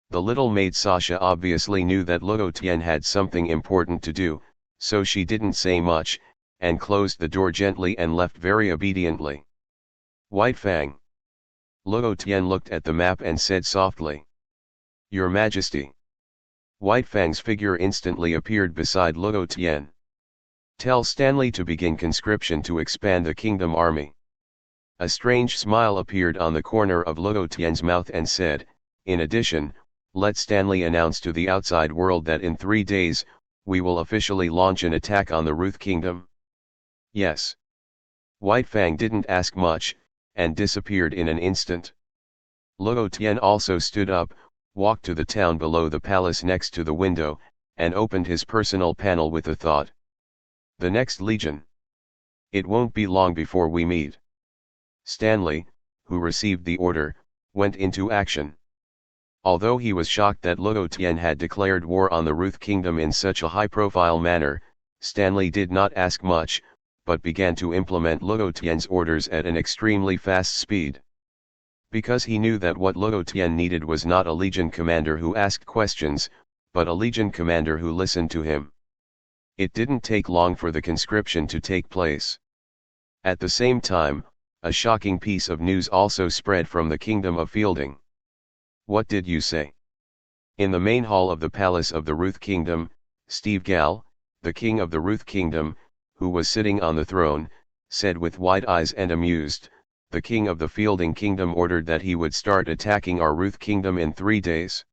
The little maid Sasha obviously knew that Luo Tian had something important to do, so she didn't say much, and closed the door gently and left very obediently. "White Fang." Luo Tian looked at the map and said softly, "Your Majesty." White Fang's figure instantly appeared beside Luo Tian. "Tell Stanley to begin conscription to expand the kingdom army." A strange smile appeared on the corner of Luo Tian's mouth and said, "In addition, let Stanley announce to the outside world that in 3 days, we will officially launch an attack on the Ruth kingdom." "Yes." White Fang didn't ask much, and disappeared in an instant. Luo Tian also stood up, walked to the town below the palace next to the window, and opened his personal panel with a thought. "The next legion. It won't be long before we meet." Stanley, who received the order, went into action. Although he was shocked that Luo Tian had declared war on the Ruth kingdom in such a high-profile manner, Stanley did not ask much, but began to implement Luo Tian's orders at an extremely fast speed. Because he knew that what Luo Tian needed was not a legion commander who asked questions, but a legion commander who listened to him. It didn't take long for the conscription to take place. At the same time, a shocking piece of news also spread from the kingdom of Fielding. What did you say? In the main hall of the palace of the Ruth Kingdom, Steve Gal, the king of the Ruth Kingdom, who was sitting on the throne, said with wide eyes and amused, "The king of the Fielding Kingdom ordered that he would start attacking our Ruth Kingdom in 3 days.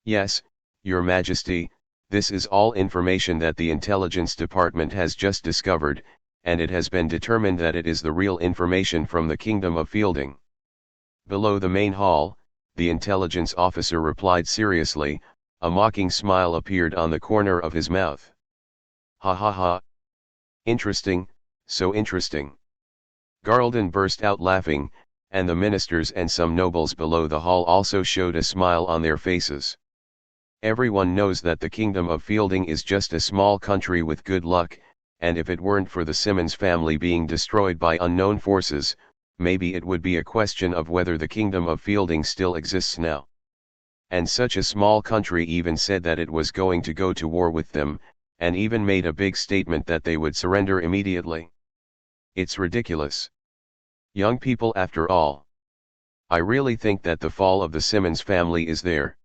Yes, Your Majesty, this is all information that the intelligence department has just discovered, and it has been determined that it is the real information from the kingdom of Fielding." Below the main hall, the intelligence officer replied seriously, a mocking smile appeared on the corner of his mouth. "Ha ha ha. Interesting, so interesting." Garldon burst out laughing, and the ministers and some nobles below the hall also showed a smile on their faces. Everyone knows that the kingdom of Fielding is just a small country with good luck, and if it weren't for the Simmons family being destroyed by unknown forces, maybe it would be a question of whether the kingdom of Fielding still exists now. And such a small country even said that it was going to go to war with them, and even made a big statement that they would surrender immediately. It's ridiculous. Young people after all. I really think that the fall of the Simmons family is there.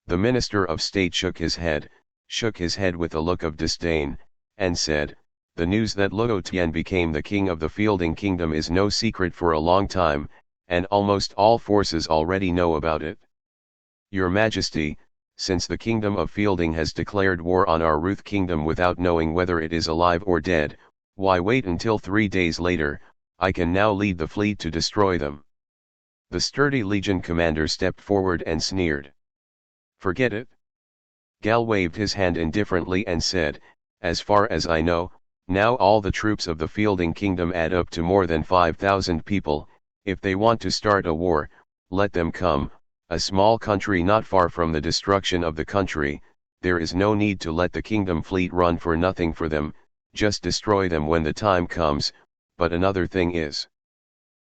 The Minister of State shook his head with a look of disdain, and said, "The news that Luo Tian became the king of the Fielding Kingdom is no secret for a long time, and almost all forces already know about it. Your Majesty, since the kingdom of Fielding has declared war on our Ruth Kingdom without knowing whether it is alive or dead, why wait until 3 days later? I can now lead the fleet to destroy them." The sturdy legion commander stepped forward and sneered. "Forget it." Gal waved his hand indifferently and said, "As far as I know, now all the troops of the Fielding Kingdom add up to more than 5,000 people. If they want to start a war, let them come. A small country not far from the destruction of the country, there is no need to let the kingdom fleet run for nothing for them, just destroy them when the time comes. But another thing is..."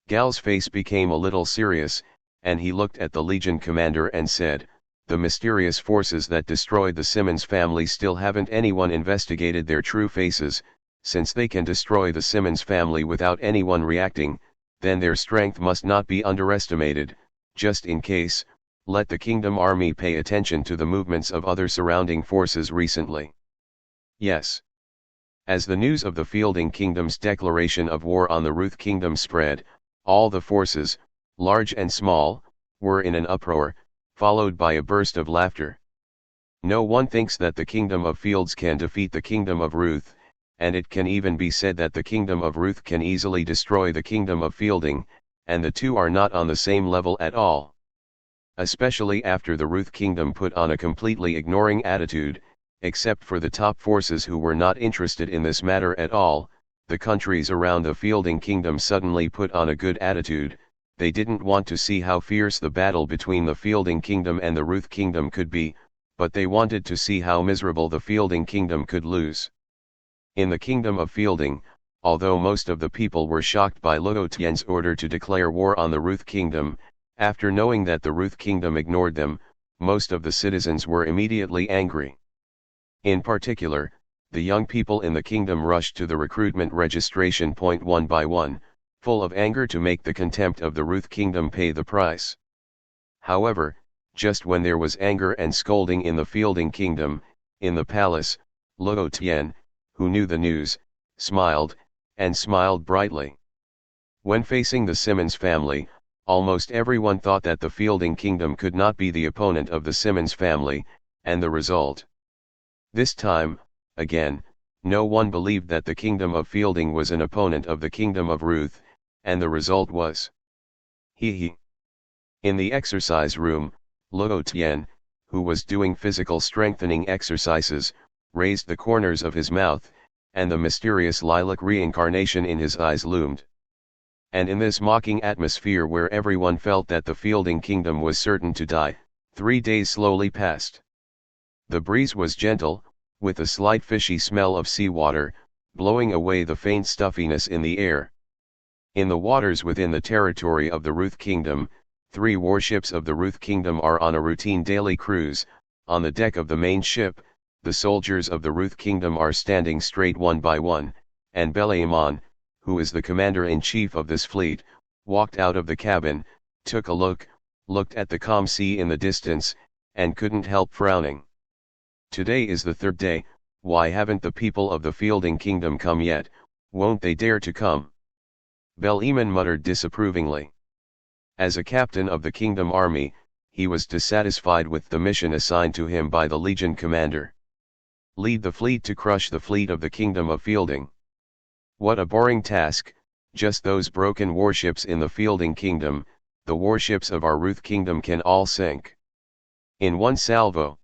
Gal's face became a little serious, and he looked at the legion commander and said, "The mysterious forces that destroyed the Simmons family still haven't anyone investigated their true faces. Since they can destroy the Simmons family without anyone reacting, then their strength must not be underestimated. Just in case, let the kingdom army pay attention to the movements of other surrounding forces recently." Yes. As the news of the Fielding Kingdom's declaration of war on the Ruth Kingdom spread, all the forces, large and small, were in an uproar, followed by a burst of laughter. No one thinks that the kingdom of Fields can defeat the kingdom of Ruth, and it can even be said that the kingdom of Ruth can easily destroy the kingdom of Fielding, and the two are not on the same level at all. Especially after the Ruth Kingdom put on a completely ignoring attitude, except for the top forces who were not interested in this matter at all. The countries around the Fielding Kingdom suddenly put on a good attitude. They didn't want to see how fierce the battle between the Fielding Kingdom and the Ruth Kingdom could be, but they wanted to see how miserable the Fielding Kingdom could lose. In the kingdom of Fielding, although most of the people were shocked by Luo Tian's order to declare war on the Ruth Kingdom, after knowing that the Ruth Kingdom ignored them, most of the citizens were immediately angry. In particular, the young people in the kingdom rushed to the recruitment registration point one by one, full of anger to make the contempt of the Ruth Kingdom pay the price. However, just when there was anger and scolding in the Fielding Kingdom, in the palace, Luo Tian, who knew the news, smiled, and smiled brightly. When facing the Simmons family, almost everyone thought that the Fielding Kingdom could not be the opponent of the Simmons family, and the result. This time, again, no one believed that the kingdom of Fielding was an opponent of the kingdom of Ruth, and the result was. Hee. In the exercise room, Luo Tian, who was doing physical strengthening exercises, raised the corners of his mouth, and the mysterious lilac reincarnation in his eyes loomed. And in this mocking atmosphere where everyone felt that the Fielding Kingdom was certain to die, 3 days slowly passed. The breeze was gentle, with a slight fishy smell of seawater, blowing away the faint stuffiness in the air. In the waters within the territory of the Ruth Kingdom, 3 warships of the Ruth Kingdom are on a routine daily cruise. On the deck of the main ship, the soldiers of the Ruth Kingdom are standing straight one by one, and Beliaman, who is the commander-in-chief of this fleet, walked out of the cabin, took a looked at the calm sea in the distance, and couldn't help frowning. Today is the third day, why haven't the people of the Fielding Kingdom come yet, won't they dare to come? Beliaman muttered disapprovingly. As a captain of the kingdom army, he was dissatisfied with the mission assigned to him by the legion commander. Lead the fleet to crush the fleet of the kingdom of Fielding. What a boring task, just those broken warships in the Fielding Kingdom, the warships of our Ruth Kingdom can all sink in one salvo.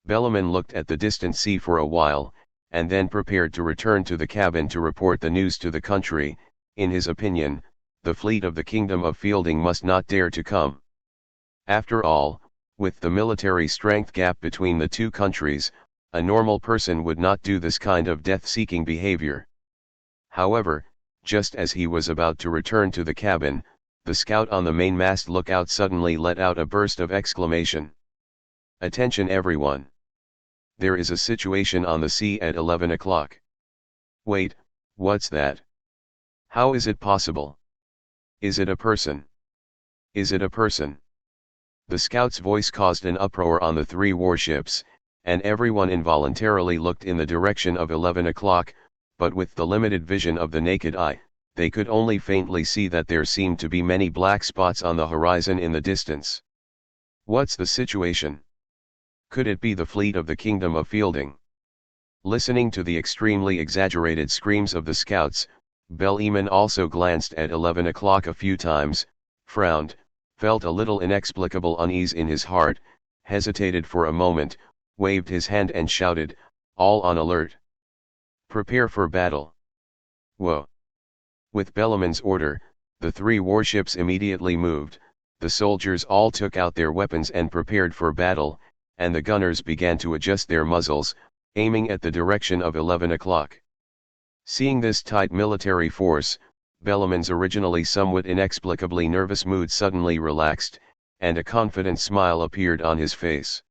Beliaman looked at the distant sea for a while, and then prepared to return to the cabin to report the news to the country. In his opinion, the fleet of the kingdom of Fielding must not dare to come. After all, with the military strength gap between the two countries, a normal person would not do this kind of death-seeking behavior. However, just as he was about to return to the cabin, the scout on the mainmast lookout suddenly let out a burst of exclamation. Attention everyone! There is a situation on the sea at 11 o'clock. Wait, what's that? How is it possible? Is it a person? Is it a person? The scout's voice caused an uproar on the three warships, and everyone involuntarily looked in the direction of 11 o'clock, but with the limited vision of the naked eye, they could only faintly see that there seemed to be many black spots on the horizon in the distance. What's the situation? Could it be the fleet of the kingdom of Fielding? Listening to the extremely exaggerated screams of the scouts, Beliaman also glanced at 11 o'clock a few times, frowned, felt a little inexplicable unease in his heart, hesitated for a moment, waved his hand and shouted, "All on alert! Prepare for battle!" Whoa! With Beliaman's order, the three warships immediately moved, the soldiers all took out their weapons and prepared for battle, and the gunners began to adjust their muzzles, aiming at the direction of 11 o'clock. Seeing this tight military force, Beliaman's originally somewhat inexplicably nervous mood suddenly relaxed, and a confident smile appeared on his face.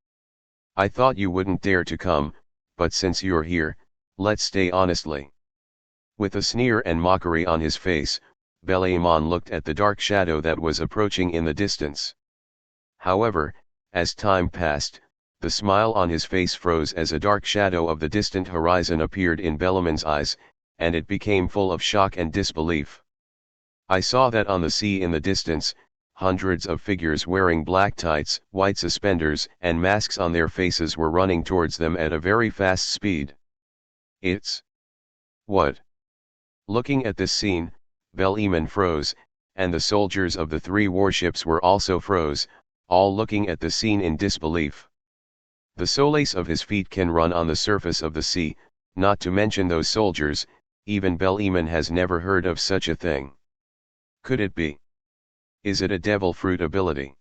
"I thought you wouldn't dare to come, but since you're here, let's stay honestly." With a sneer and mockery on his face, Beliaman looked at the dark shadow that was approaching in the distance. However, as time passed, the smile on his face froze as a dark shadow of the distant horizon appeared in Beliaman's eyes, and it became full of shock and disbelief. "I saw that on the sea in the distance, hundreds of figures wearing black tights, white suspenders, and masks on their faces were running towards them at a very fast speed. It's... what?" Looking at this scene, Beliaman froze, and the soldiers of the three warships were also froze, all looking at the scene in disbelief. The soles of his feet can run on the surface of the sea, not to mention those soldiers. Even Beliaman has never heard of such a thing. Could it be? Is it a devil fruit ability?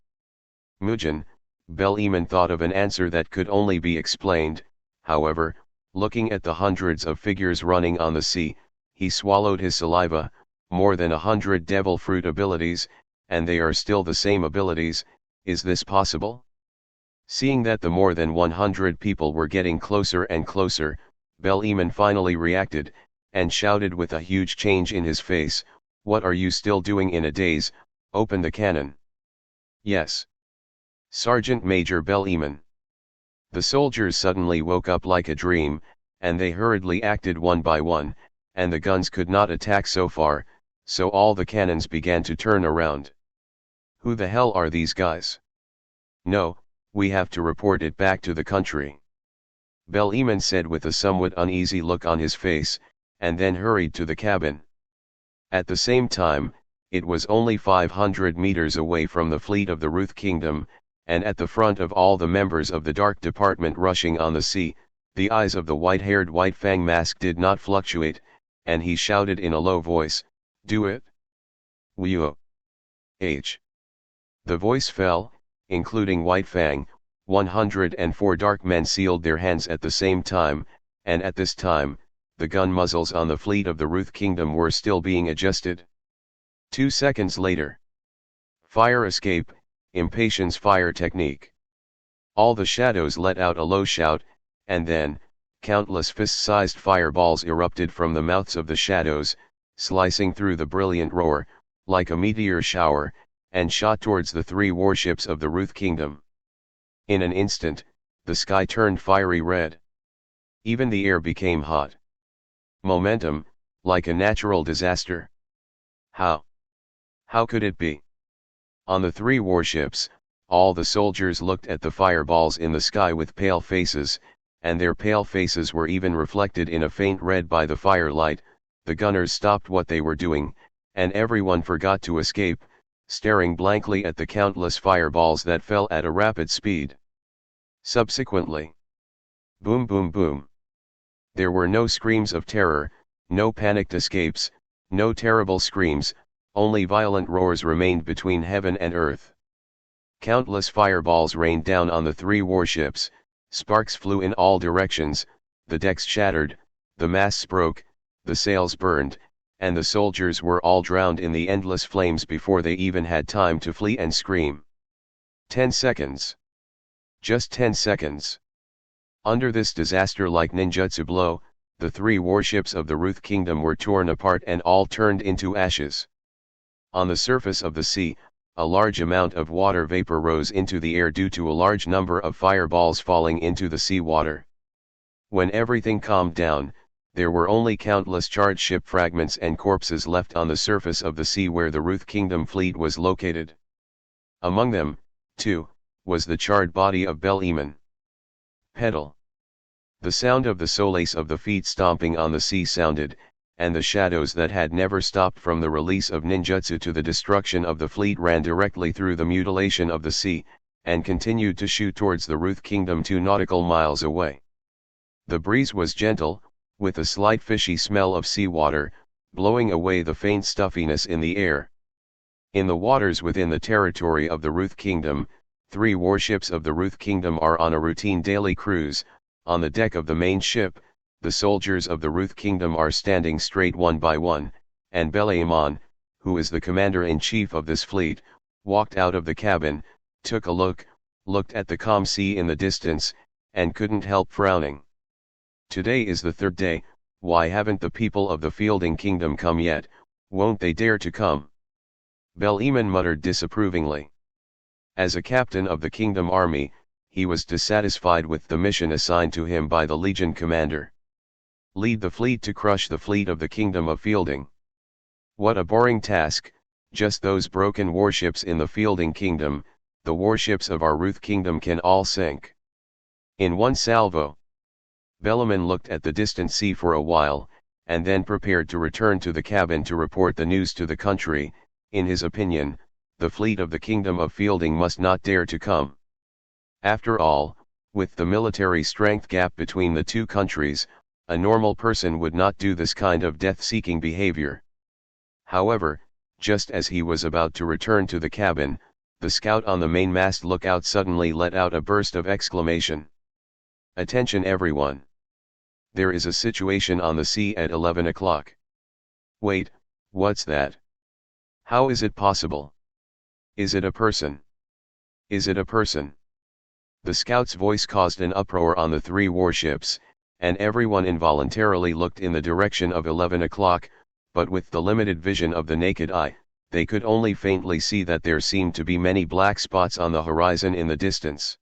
Mugen, Beliaman thought of an answer that could only be explained. However, looking at the hundreds of figures running on the sea, he swallowed his saliva. More than 100 devil fruit abilities, and they are still the same abilities. Is this possible? Seeing that the more than 100 people were getting closer and closer, Beliaman finally reacted, and shouted with a huge change in his face, "What are you still doing in a daze? Open the cannon." "Yes. Sergeant Major Beliaman." The soldiers suddenly woke up like a dream, and they hurriedly acted one by one, and the guns could not attack so far, so all the cannons began to turn around. "Who the hell are these guys? No, we have to report it back to the country," Beliaman said with a somewhat uneasy look on his face, and then hurried to the cabin. At the same time, it was only 500 meters away from the fleet of the Ruth Kingdom, and at the front of all the members of the Dark Department rushing on the sea, the eyes of the white-haired White Fang Mask did not fluctuate, and he shouted in a low voice, "Do it! Wuo! H!" The voice fell, including White Fang. 104 dark men sealed their hands at the same time, and at this time, the gun muzzles on the fleet of the Ruth Kingdom were still being adjusted. 2 seconds later. Fire escape, impatience fire technique. All the shadows let out a low shout, and then, countless fist-sized fireballs erupted from the mouths of the shadows, slicing through the brilliant roar, like a meteor shower, and shot towards the three warships of the Ruth Kingdom. In an instant, the sky turned fiery red. Even the air became hot. Momentum, like a natural disaster. How? How could it be? On the three warships, all the soldiers looked at the fireballs in the sky with pale faces, and their pale faces were even reflected in a faint red by the firelight. The gunners stopped what they were doing, and everyone forgot to escape, staring blankly at the countless fireballs that fell at a rapid speed. Subsequently, boom boom boom. There were no screams of terror, no panicked escapes, no terrible screams, only violent roars remained between heaven and earth. Countless fireballs rained down on the three warships, sparks flew in all directions, the decks shattered, the masts broke, the sails burned, and the soldiers were all drowned in the endless flames before they even had time to flee and scream. 10 seconds. Just 10 seconds. Under this disaster-like ninjutsu blow, the three warships of the Ruth Kingdom were torn apart and all turned into ashes. On the surface of the sea, a large amount of water vapor rose into the air due to a large number of fireballs falling into the sea water. When everything calmed down, there were only countless charred ship fragments and corpses left on the surface of the sea where the Ruth Kingdom fleet was located. Among them, too, was the charred body of Bel-Eman. Pedal. The sound of the solace of the feet stomping on the sea sounded, and the shadows that had never stopped from the release of ninjutsu to the destruction of the fleet ran directly through the mutilation of the sea, and continued to shoot towards the Ruth Kingdom 2 nautical miles away. The breeze was gentle, with a slight fishy smell of seawater, blowing away the faint stuffiness in the air. In the waters within the territory of the Ruth Kingdom, 3 warships of the Ruth Kingdom are on a routine daily cruise. On the deck of the main ship, the soldiers of the Ruth Kingdom are standing straight one by one, and Bel-Eman, who is the commander-in-chief of this fleet, walked out of the cabin, took a looked at the calm sea in the distance, and couldn't help frowning. Today is the 3rd day, why haven't the people of the Fielding Kingdom come yet? Won't they dare to come? Bel-Eman muttered disapprovingly. As a captain of the Kingdom Army, he was dissatisfied with the mission assigned to him by the Legion commander. Lead the fleet to crush the fleet of the Kingdom of Fielding. What a boring task, just those broken warships in the Fielding Kingdom, the warships of our Ruth Kingdom can all sink. In one salvo. Bel-Eman looked at the distant sea for a while, and then prepared to return to the cabin to report the news to the country. In his opinion, the fleet of the Kingdom of Fielding must not dare to come. After all, with the military strength gap between the two countries, a normal person would not do this kind of death-seeking behavior. However, just as he was about to return to the cabin, the scout on the mainmast lookout suddenly let out a burst of exclamation. Attention everyone! There is a situation on the sea at 11 o'clock. Wait, what's that? How is it possible? Is it a person? Is it a person? The scout's voice caused an uproar on the 3 warships, and everyone involuntarily looked in the direction of 11 o'clock, but with the limited vision of the naked eye, they could only faintly see that there seemed to be many black spots on the horizon in the distance.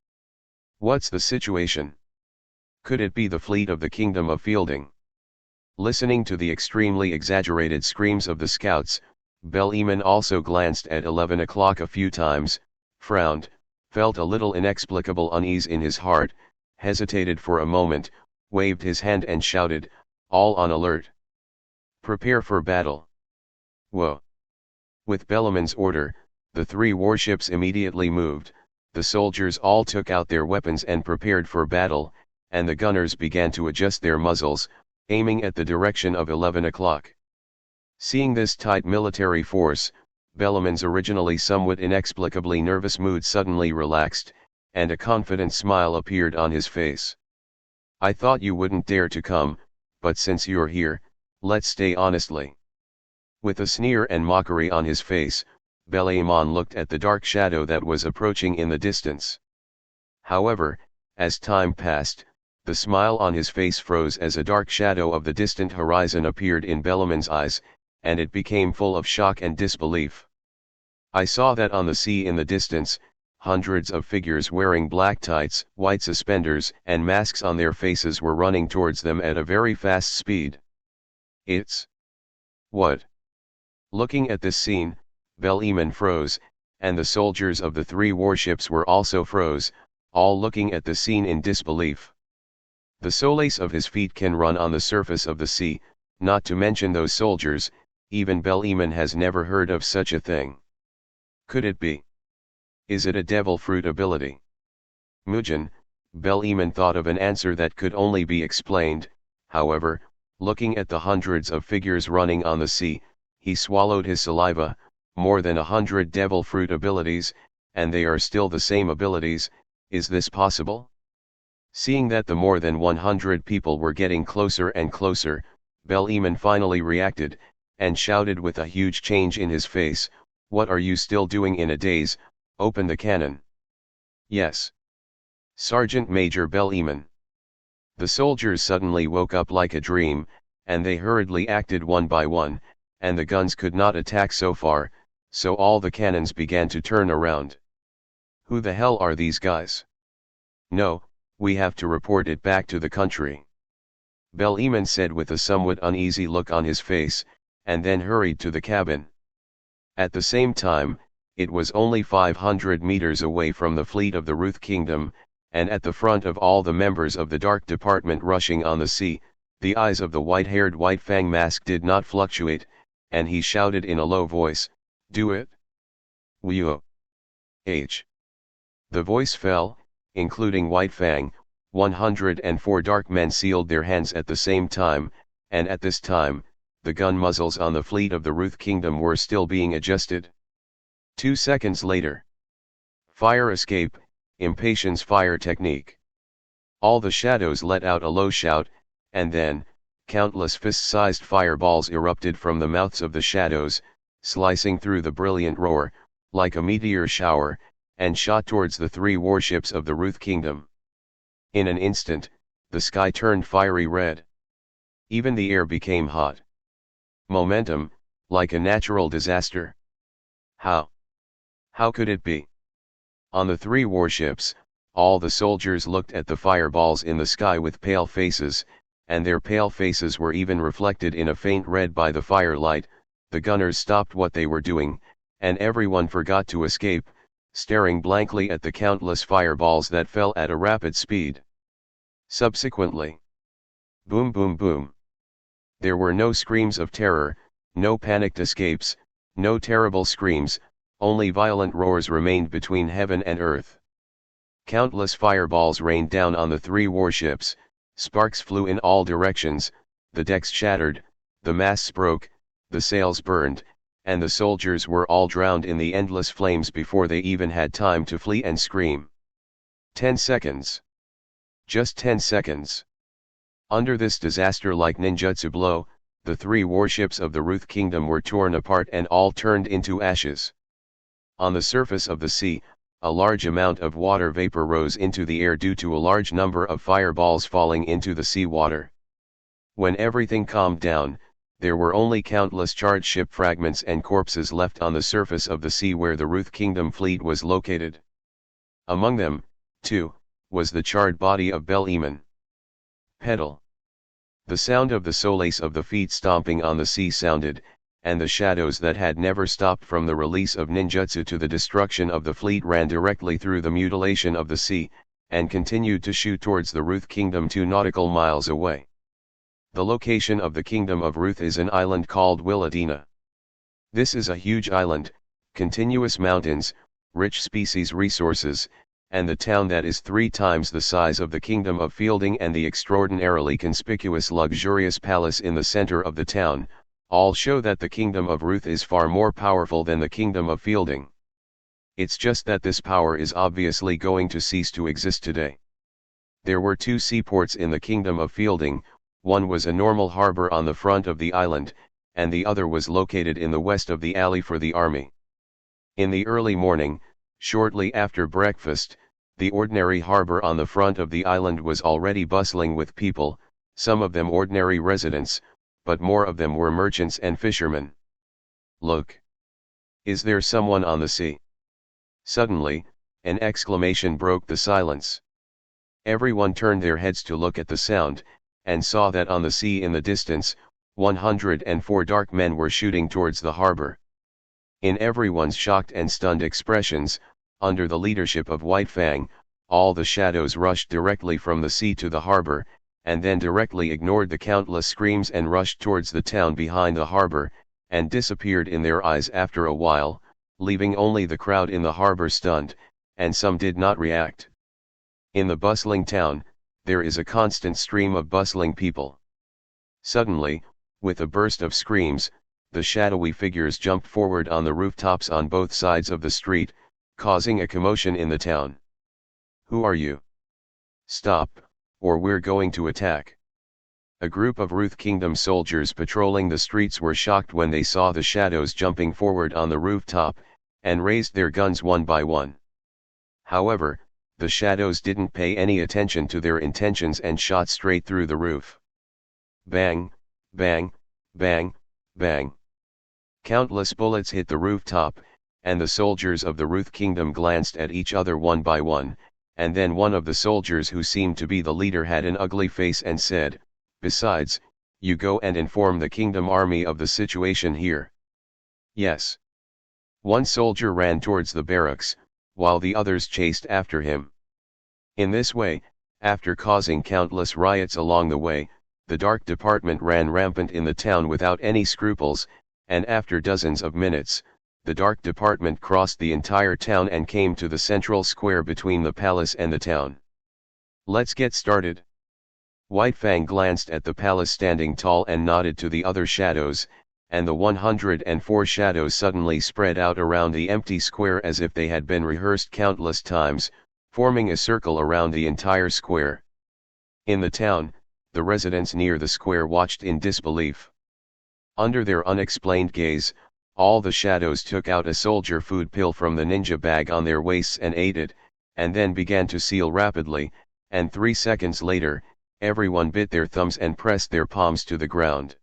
What's the situation? Could it be the fleet of the Kingdom of Fielding? Listening to the extremely exaggerated screams of the scouts, Bel-Eman also glanced at 11 o'clock a few times, frowned, felt a little inexplicable unease in his heart, hesitated for a moment, waved his hand and shouted, "All on alert! Prepare for battle!" Whoa! With Bel-Eman's order, the 3 warships immediately moved, the soldiers all took out their weapons and prepared for battle, and the gunners began to adjust their muzzles, aiming at the direction of 11 o'clock. Seeing this tight military force, Bel-Eman's originally somewhat inexplicably nervous mood suddenly relaxed, and a confident smile appeared on his face. "I thought you wouldn't dare to come, but since you're here, let's stay honestly." With a sneer and mockery on his face, Bel-Eman looked at the dark shadow that was approaching in the distance. However, as time passed, The smile on his face froze as a dark shadow of the distant horizon appeared in Belliman's eyes, and it became full of shock and disbelief. I saw that on the sea in the distance, hundreds of figures wearing black tights, white suspenders, and masks on their faces were running towards them at a very fast speed. It's... what? Looking at this scene, Belliman froze, and the soldiers of the three warships were also froze, all looking at the scene in disbelief. The soles of his feet can run on the surface of the sea, not to mention those soldiers. Even Belliman has never heard of such a thing. Could it be? Is it a devil fruit ability? Mugen, Belliman thought of an answer that could only be explained. However, looking at the hundreds of figures running on the sea, he swallowed his saliva. More than 100 devil fruit abilities, and they are still the same abilities. Is this possible? Seeing that the more than 100 people were getting closer and closer, Belliman finally reacted, and shouted with a huge change in his face, "What are you still doing in a daze? Open the cannon." "Yes. Sergeant Major Belliman." The soldiers suddenly woke up like a dream, and they hurriedly acted one by one, and the guns could not attack so far, so all the cannons began to turn around. "Who the hell are these guys? No, we have to report it back to the country," Belliman said with a somewhat uneasy look on his face, and then hurried to the cabin. At the same time, it was only 500 meters away from the fleet of the Ruth Kingdom, and at the front of all the members of the Dark Department rushing on the sea, the eyes of the white-haired White Fang Mask did not fluctuate, and he shouted in a low voice, "Do it! Luo H." The voice fell, including White Fang. 104 dark men sealed their hands at the same time, and at this time, the gun muzzles on the fleet of the Ruth Kingdom were still being adjusted. 2 seconds later. Fire escape, impatience fire technique. All the shadows let out a low shout, and then, countless fist-sized fireballs erupted from the mouths of the shadows, slicing through the brilliant roar, like a meteor shower, and shot towards the three warships of the Ruth Kingdom. In an instant, the sky turned fiery red. Even the air became hot. Momentum, like a natural disaster. How? How could it be? On the three warships, all the soldiers looked at the fireballs in the sky with pale faces, and their pale faces were even reflected in a faint red by the firelight. The gunners stopped what they were doing, and everyone forgot to escape, staring blankly at the countless fireballs that fell at a rapid speed. Subsequently, boom boom boom. There were no screams of terror, no panicked escapes, no terrible screams, only violent roars remained between heaven and earth. Countless fireballs rained down on the three warships, sparks flew in all directions, the decks shattered, the masts broke, the sails burned, and the soldiers were all drowned in the endless flames before they even had time to flee and scream. 10 seconds. Just 10 seconds. Under this disaster-like ninjutsu blow, the three warships of the Ruth Kingdom were torn apart and all turned into ashes. On the surface of the sea, a large amount of water vapor rose into the air due to a large number of fireballs falling into the sea water. When everything calmed down, there were only countless charred ship fragments and corpses left on the surface of the sea where the Ruth Kingdom fleet was located. Among them, too, was the charred body of Belliman. Pedal. The sound of the soles of the feet stomping on the sea sounded, and the shadows that had never stopped from the release of ninjutsu to the destruction of the fleet ran directly through the mutilation of the sea, and continued to shoot towards the Ruth Kingdom 2 nautical miles away. The location of the Kingdom of Ruth is an island called Willadina. This is a huge island, continuous mountains, rich species resources, and the town that is 3 times the size of the Kingdom of Fielding and the extraordinarily conspicuous luxurious palace in the center of the town, all show that the Kingdom of Ruth is far more powerful than the Kingdom of Fielding. It's just that this power is obviously going to cease to exist today. There were 2 seaports in the Kingdom of Fielding. One was a normal harbor on the front of the island, and the other was located in the west of the alley for the army. In the early morning, shortly after breakfast, The ordinary harbor on the front of the island was already bustling with people, some of them ordinary residents, but more of them were merchants and fishermen. "Look! Is there someone on the sea?" Suddenly, an exclamation broke the silence. Everyone turned their heads to look at the sound, and saw that on the sea in the distance, 104 dark men were shooting towards the harbor. In everyone's shocked and stunned expressions, under the leadership of White Fang, all the shadows rushed directly from the sea to the harbor, and then directly ignored the countless screams and rushed towards the town behind the harbor, and disappeared in their eyes after a while, leaving only the crowd in the harbor stunned, and some did not react. In the bustling town, there is a constant stream of bustling people. Suddenly, with a burst of screams, the shadowy figures jumped forward on the rooftops on both sides of the street, causing a commotion in the town. "Who are you? Stop, or we're going to attack." A group of Ruth Kingdom soldiers patrolling the streets were shocked when they saw the shadows jumping forward on the rooftop, and raised their guns one by one. However, the shadows didn't pay any attention to their intentions and shot straight through the roof. Bang, bang, bang, bang. Countless bullets hit the rooftop, and the soldiers of the Ruth Kingdom glanced at each other one by one, and then one of the soldiers who seemed to be the leader had an ugly face and said, "Besides, you go and inform the kingdom army of the situation here." "Yes." One soldier ran towards the barracks, while the others chased after him. In this way, after causing countless riots along the way, the Dark Department ran rampant in the town without any scruples, and after dozens of minutes, the Dark Department crossed the entire town and came to the central square between the palace and the town. "Let's get started." White Fang glanced at the palace standing tall and nodded to the other shadows, and the 104 shadows suddenly spread out around the empty square as if they had been rehearsed countless times, forming a circle around the entire square. In the town, the residents near the square watched in disbelief. Under their unexplained gaze, all the shadows took out a soldier food pill from the ninja bag on their waists and ate it, and then began to seal rapidly, and 3 seconds later, everyone bit their thumbs and pressed their palms to the ground.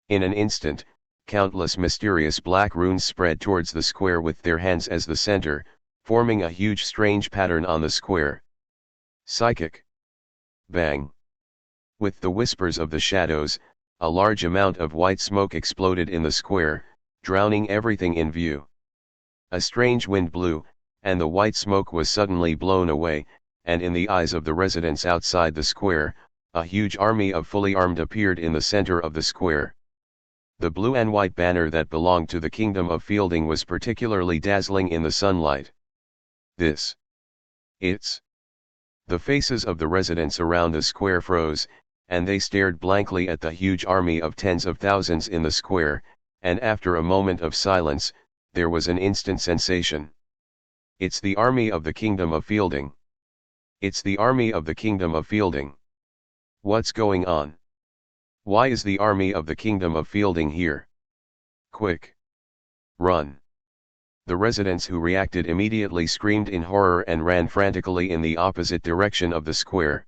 In an instant, countless mysterious black runes spread towards the square with their hands as the center, forming a huge strange pattern on the square. Psychic. Bang. With the whispers of the shadows, a large amount of white smoke exploded in the square, drowning everything in view. A strange wind blew, and the white smoke was suddenly blown away, and in the eyes of the residents outside the square, a huge army of fully armed appeared in the center of the square. The blue and white banner that belonged to the kingdom of Fielding was particularly dazzling in the sunlight. It's. The faces of the residents around the square froze, and they stared blankly at the huge army of tens of thousands in the square, and after a moment of silence, there was an instant sensation. "It's the army of the kingdom of Fielding. It's the army of the kingdom of Fielding. What's going on? Why is the army of the kingdom of Fielding here? Quick! Run!" The residents who reacted immediately screamed in horror and ran frantically in the opposite direction of the square.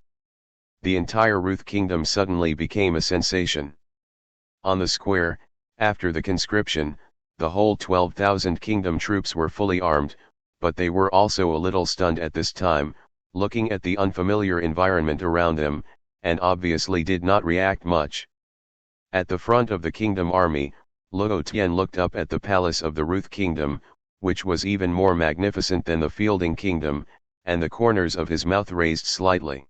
The entire Ruth Kingdom suddenly became a sensation. On the square, after the conscription, the whole 12,000 kingdom troops were fully armed, but they were also a little stunned at this time, looking at the unfamiliar environment around them, and obviously did not react much. At the front of the kingdom army, Luo Tian looked up at the palace of the Ruth Kingdom, which was even more magnificent than the Fielding Kingdom, and the corners of his mouth raised slightly.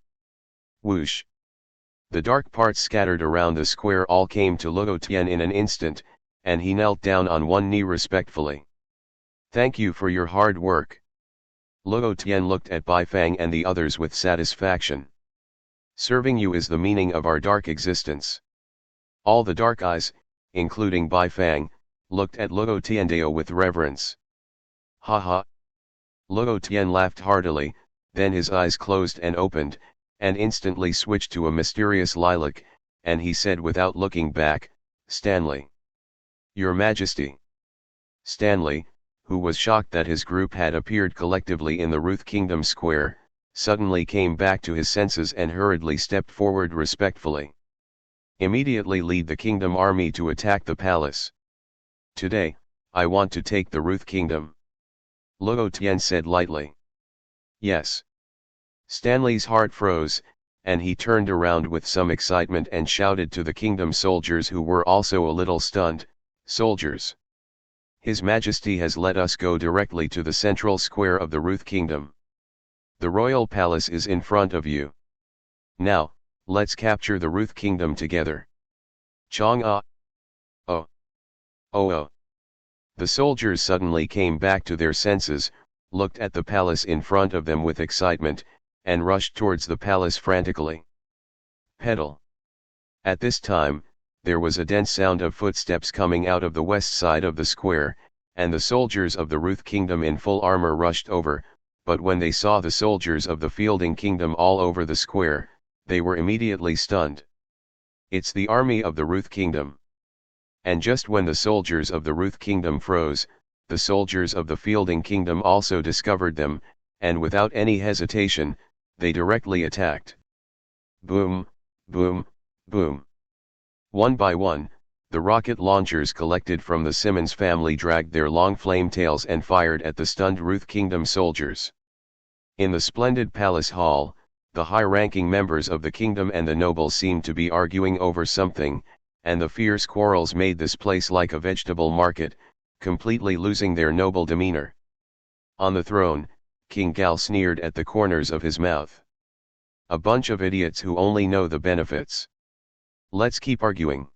Whoosh! The dark parts scattered around the square all came to Luo Tian in an instant, and he knelt down on one knee respectfully. "Thank you for your hard work." Luo Tian looked at Bai Fang and the others with satisfaction. "Serving you is the meaning of our dark existence." All the dark eyes, including Bai Fang, looked at Luo Tiandao with reverence. "Ha ha!" Luo Tian laughed heartily, then his eyes closed and opened, and instantly switched to a mysterious lilac, and he said without looking back, "Stanley." "Your Majesty." Stanley, who was shocked that his group had appeared collectively in the Ruth Kingdom Square, suddenly came back to his senses and hurriedly stepped forward respectfully. Immediately lead the kingdom army to attack the palace. Today, I want to take the Ruth Kingdom. Luo Tian said lightly. Yes. Stanley's heart froze, and he turned around with some excitement and shouted to the kingdom soldiers who were also a little stunned, "Soldiers! His Majesty has let us go directly to the central square of the Ruth Kingdom. The royal palace is in front of you. Now, let's capture the Ruth Kingdom together." Chong-ah! Oh! Oh oh! The soldiers suddenly came back to their senses, looked at the palace in front of them with excitement, and rushed towards the palace frantically. Pedal! At this time, there was a dense sound of footsteps coming out of the west side of the square, and the soldiers of the Ruth Kingdom in full armor rushed over, but when they saw the soldiers of the Fielding Kingdom all over the square, they were immediately stunned. It's the army of the Ruth Kingdom. And just when the soldiers of the Ruth Kingdom froze, the soldiers of the Fielding Kingdom also discovered them, and without any hesitation, they directly attacked. Boom, boom, boom. One by one, the rocket launchers collected from the Simmons family dragged their long flame tails and fired at the stunned Ruth Kingdom soldiers. In the splendid palace hall, the high-ranking members of the kingdom and the nobles seemed to be arguing over something, and the fierce quarrels made this place like a vegetable market, completely losing their noble demeanor. On the throne, King Gal sneered at the corners of his mouth. A bunch of idiots who only know the benefits. Let's keep arguing.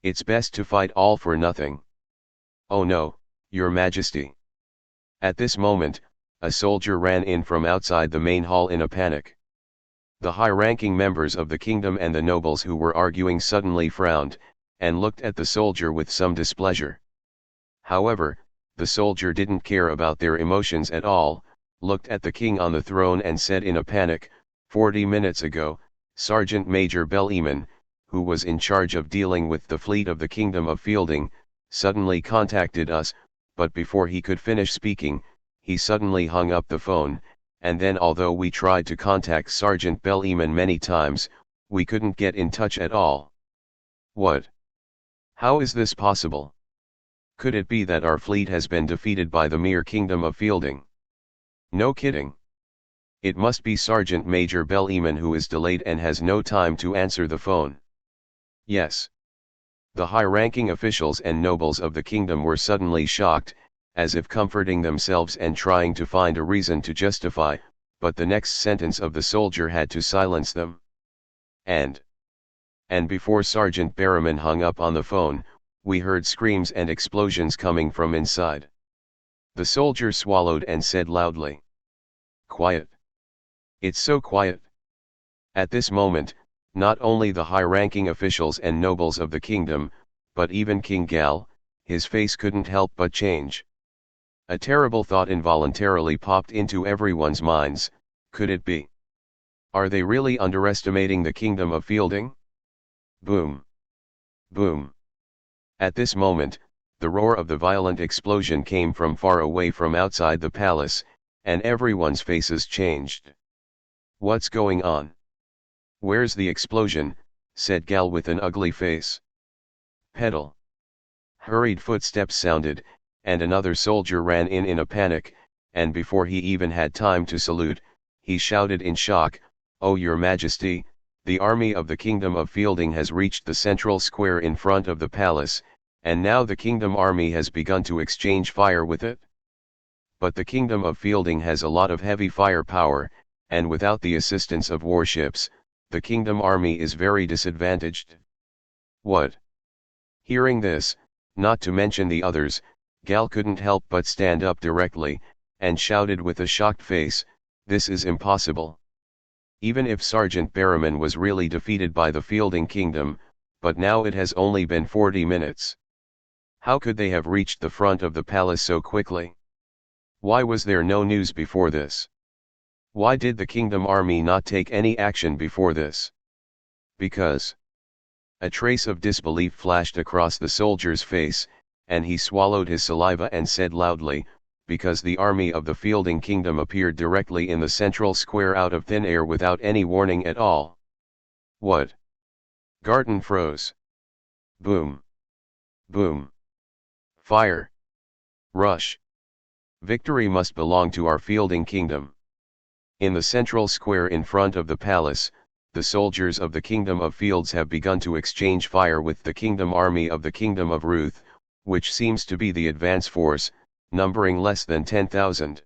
It's best to fight all for nothing. Oh no, Your Majesty. At this moment, a soldier ran in from outside the main hall in a panic. The high-ranking members of the kingdom and the nobles who were arguing suddenly frowned, and looked at the soldier with some displeasure. However, the soldier didn't care about their emotions at all, looked at the king on the throne and said in a panic, 40 minutes ago, Sergeant Major Belliman, who was in charge of dealing with the fleet of the Kingdom of Fielding, suddenly contacted us, but before he could finish speaking, he suddenly hung up the phone, and then although we tried to contact Sergeant Belliman many times, we couldn't get in touch at all. What? How is this possible? Could it be that our fleet has been defeated by the mere Kingdom of Fielding? No kidding. It must be Sergeant Major Belliman who is delayed and has no time to answer the phone. Yes. The high-ranking officials and nobles of the kingdom were suddenly shocked, as if comforting themselves and trying to find a reason to justify, but the next sentence of the soldier had to silence them. And before Sergeant Berriman hung up on the phone, we heard screams and explosions coming from inside. The soldier swallowed and said loudly, "Quiet. It's so quiet." At this moment, not only the high-ranking officials and nobles of the kingdom, but even King Gal, his face couldn't help but change. A terrible thought involuntarily popped into everyone's minds. Could it be? Are they really underestimating the Kingdom of Fielding? Boom! Boom! At this moment, the roar of the violent explosion came from far away from outside the palace, and everyone's faces changed. What's going on? Where's the explosion? Said Gal with an ugly face. Pedal. Hurried footsteps sounded, and another soldier ran in a panic, and before he even had time to salute, he shouted in shock, "Oh Your Majesty, the army of the Kingdom of Fielding has reached the central square in front of the palace, and now the Kingdom army has begun to exchange fire with it. But the Kingdom of Fielding has a lot of heavy firepower, and without the assistance of warships, the Kingdom army is very disadvantaged." What? Hearing this, not to mention the others, Gal couldn't help but stand up directly, and shouted with a shocked face, "This is impossible. Even if Sergeant Berriman was really defeated by the Fielding Kingdom, but now it has only been 40 minutes. How could they have reached the front of the palace so quickly? Why was there no news before this? Why did the Kingdom army not take any action before this? Because..." A trace of disbelief flashed across the soldier's face, and he swallowed his saliva and said loudly, because the army of the Fielding Kingdom appeared directly in the central square out of thin air without any warning at all. What? Garten froze. Boom. Boom. Fire. Rush. Victory must belong to our Fielding Kingdom. In the central square in front of the palace, the soldiers of the Kingdom of Fields have begun to exchange fire with the Kingdom Army of the Kingdom of Ruth, which seems to be the advance force, numbering less than 10,000.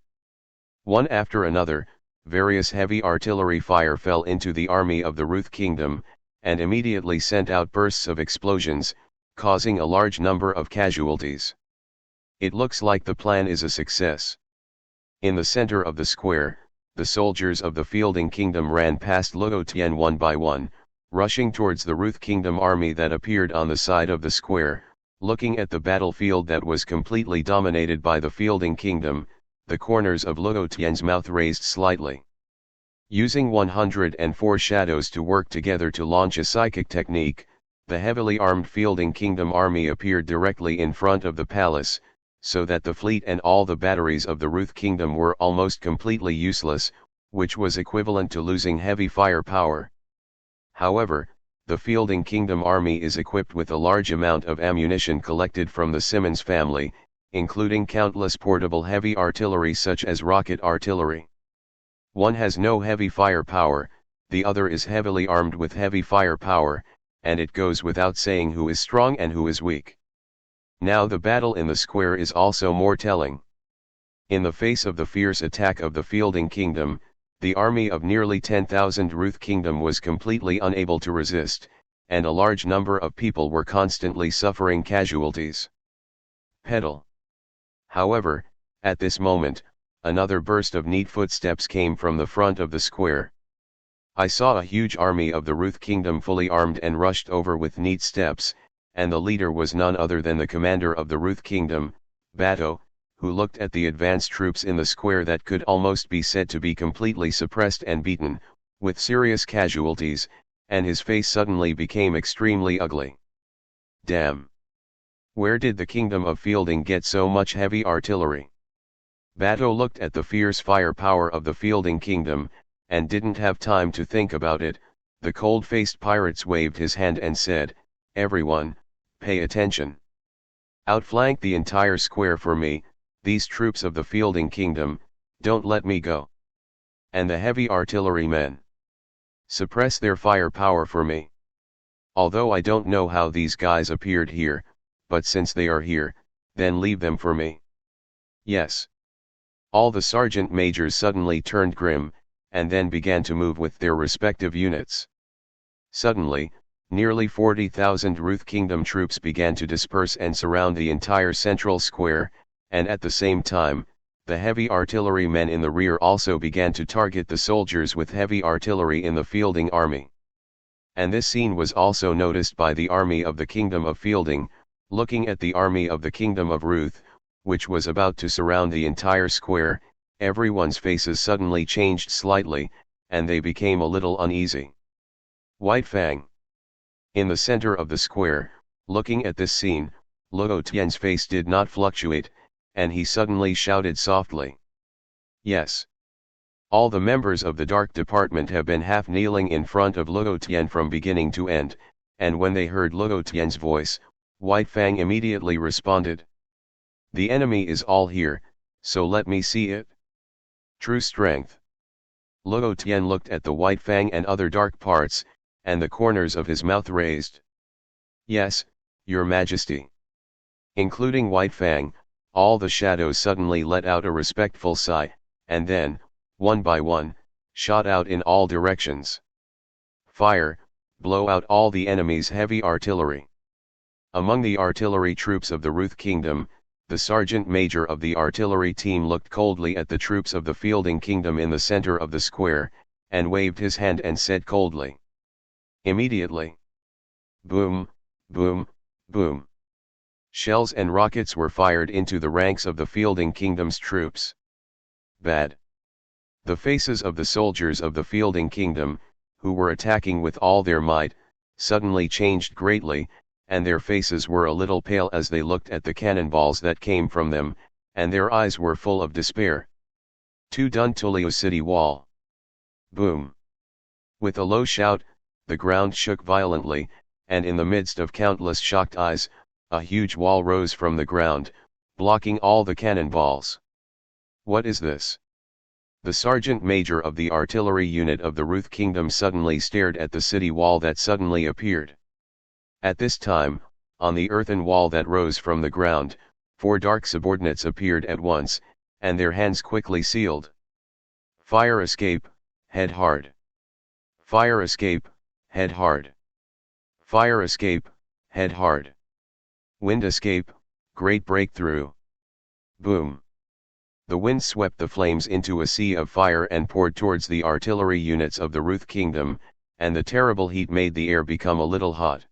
One after another, various heavy artillery fire fell into the army of the Ruth Kingdom, and immediately sent out bursts of explosions, causing a large number of casualties. It looks like the plan is a success. In the center of the square, the soldiers of the Fielding Kingdom ran past Luo Tian one by one, rushing towards the Ruth Kingdom army that appeared on the side of the square. Looking at the battlefield that was completely dominated by the Fielding Kingdom, the corners of Luo Tian's mouth raised slightly. Using 104 shadows to work together to launch a psychic technique, the heavily armed Fielding Kingdom army appeared directly in front of the palace, so that the fleet and all the batteries of the Ruth Kingdom were almost completely useless, which was equivalent to losing heavy firepower. However, the Fielding Kingdom army is equipped with a large amount of ammunition collected from the Simmons family, including countless portable heavy artillery such as rocket artillery. One has no heavy firepower, the other is heavily armed with heavy firepower, and it goes without saying who is strong and who is weak. Now the battle in the square is also more telling. In the face of the fierce attack of the Fielding Kingdom, the army of nearly 10,000 Ruth Kingdom was completely unable to resist, and a large number of people were constantly suffering casualties. Pedal. However, at this moment, another burst of neat footsteps came from the front of the square. I saw a huge army of the Ruth Kingdom fully armed and rushed over with neat steps, and the leader was none other than the commander of the Ruth Kingdom, Bato, who looked at the advanced troops in the square that could almost be said to be completely suppressed and beaten, with serious casualties, and his face suddenly became extremely ugly. Damn! Where did the Kingdom of Fielding get so much heavy artillery? Bato looked at the fierce firepower of the Fielding Kingdom, and didn't have time to think about it. The cold-faced pirates waved his hand and said, "Everyone, pay attention. Outflank the entire square for me, these troops of the Fielding Kingdom, don't let me go. And the heavy artillery men. Suppress their firepower for me. Although I don't know how these guys appeared here, but since they are here, then leave them for me." Yes. All the sergeant majors suddenly turned grim, and then began to move with their respective units. Suddenly, nearly 40,000 Ruth Kingdom troops began to disperse and surround the entire central square, and at the same time, the heavy artillery men in the rear also began to target the soldiers with heavy artillery in the Fielding army. And this scene was also noticed by the army of the Kingdom of Fielding. Looking at the army of the Kingdom of Ruth, which was about to surround the entire square, everyone's faces suddenly changed slightly, and they became a little uneasy. White Fang. In the center of the square, looking at this scene, Luo Tian's face did not fluctuate, and he suddenly shouted softly. Yes. All the members of the Dark Department have been half kneeling in front of Luo Tian from beginning to end, and when they heard Luo Tian's voice, White Fang immediately responded. The enemy is all here, so let me see it. True strength. Luo Tian looked at the White Fang and other dark parts, and the corners of his mouth raised. Yes, Your Majesty. Including White Fang, all the shadows suddenly let out a respectful sigh, and then, one by one, shot out in all directions. Fire, blow out all the enemy's heavy artillery. Among the artillery troops of the Ruth Kingdom, the sergeant major of the artillery team looked coldly at the troops of the Fielding Kingdom in the center of the square, and waved his hand and said coldly. Immediately. Boom, boom, boom. Shells and rockets were fired into the ranks of the Fielding Kingdom's troops. Bad. The faces of the soldiers of the Fielding Kingdom, who were attacking with all their might, suddenly changed greatly, and their faces were a little pale as they looked at the cannonballs that came from them, and their eyes were full of despair. To Duntulio city wall. Boom. With a low shout, the ground shook violently, and in the midst of countless shocked eyes, a huge wall rose from the ground, blocking all the cannonballs. What is this? The sergeant major of the artillery unit of the Ruth Kingdom suddenly stared at the city wall that suddenly appeared. At this time, on the earthen wall that rose from the ground, 4 dark subordinates appeared at once, and their hands quickly sealed. Fire escape, head hard. Fire escape, head hard. Fire escape, head hard. Wind escape, great breakthrough. Boom. The wind swept the flames into a sea of fire and poured towards the artillery units of the Ruth Kingdom, and the terrible heat made the air become a little hot.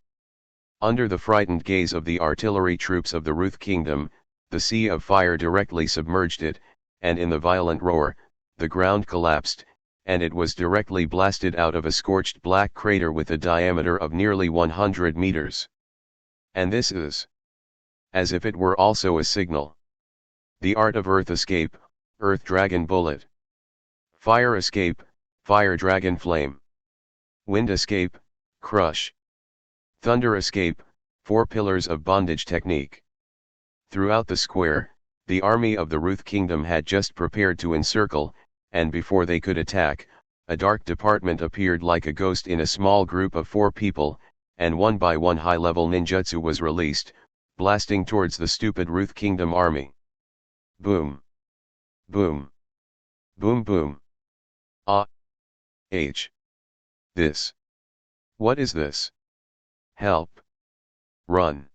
Under the frightened gaze of the artillery troops of the Ruth Kingdom, the sea of fire directly submerged it, and in the violent roar, the ground collapsed, and it was directly blasted out of a scorched black crater with a diameter of nearly 100 meters. And this is as if it were also a signal. The art of earth escape, earth dragon bullet. Fire escape, fire dragon flame. Wind escape, crush. Thunder escape, 4 pillars of bondage technique. Throughout the square, the army of the Ruth Kingdom had just prepared to encircle, and before they could attack, a dark department appeared like a ghost in a small group of 4 people, and one by one high-level ninjutsu was released, blasting towards the stupid Ruth Kingdom army. Boom. Boom. Boom boom. Ah. H. This. What is this? Help. Run.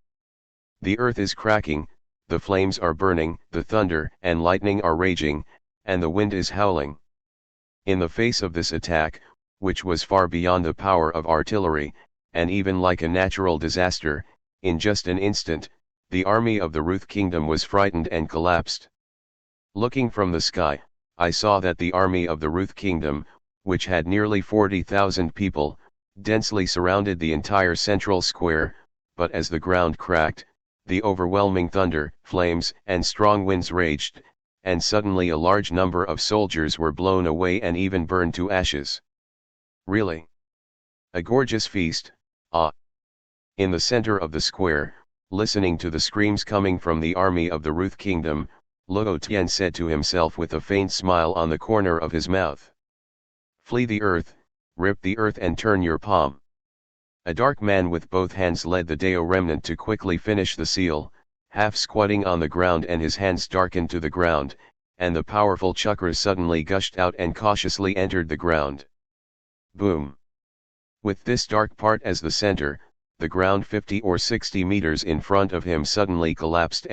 The earth is cracking, the flames are burning, the thunder and lightning are raging, and the wind is howling. In the face of this attack, which was far beyond the power of artillery, and even like a natural disaster, in just an instant, the army of the Ruth Kingdom was frightened and collapsed. Looking from the sky, I saw that the army of the Ruth Kingdom, which had nearly 40,000 people, densely surrounded the entire central square, but as the ground cracked, the overwhelming thunder, flames, and strong winds raged, and suddenly a large number of soldiers were blown away and even burned to ashes. Really? A gorgeous feast, ah! In the center of the square, listening to the screams coming from the army of the Ruth Kingdom, Luo Tian said to himself with a faint smile on the corner of his mouth. Flee the earth, rip the earth and turn your palm. A dark man with both hands led the Dao remnant to quickly finish the seal, half squatting on the ground, and his hands darkened to the ground, and the powerful chakras suddenly gushed out and cautiously entered the ground. Boom. With this dark part as the center, the ground 50 or 60 meters in front of him suddenly collapsed,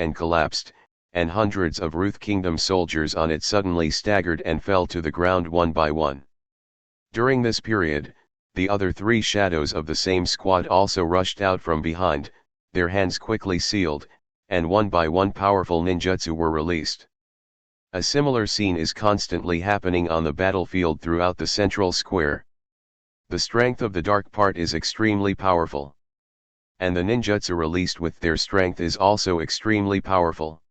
and hundreds of Ruth Kingdom soldiers on it suddenly staggered and fell to the ground one by one. During this period, the other 3 shadows of the same squad also rushed out from behind, their hands quickly sealed, and one by one powerful ninjutsu were released. A similar scene is constantly happening on the battlefield throughout the central square. The strength of the dark part is extremely powerful. And the ninjutsu released with their strength is also extremely powerful.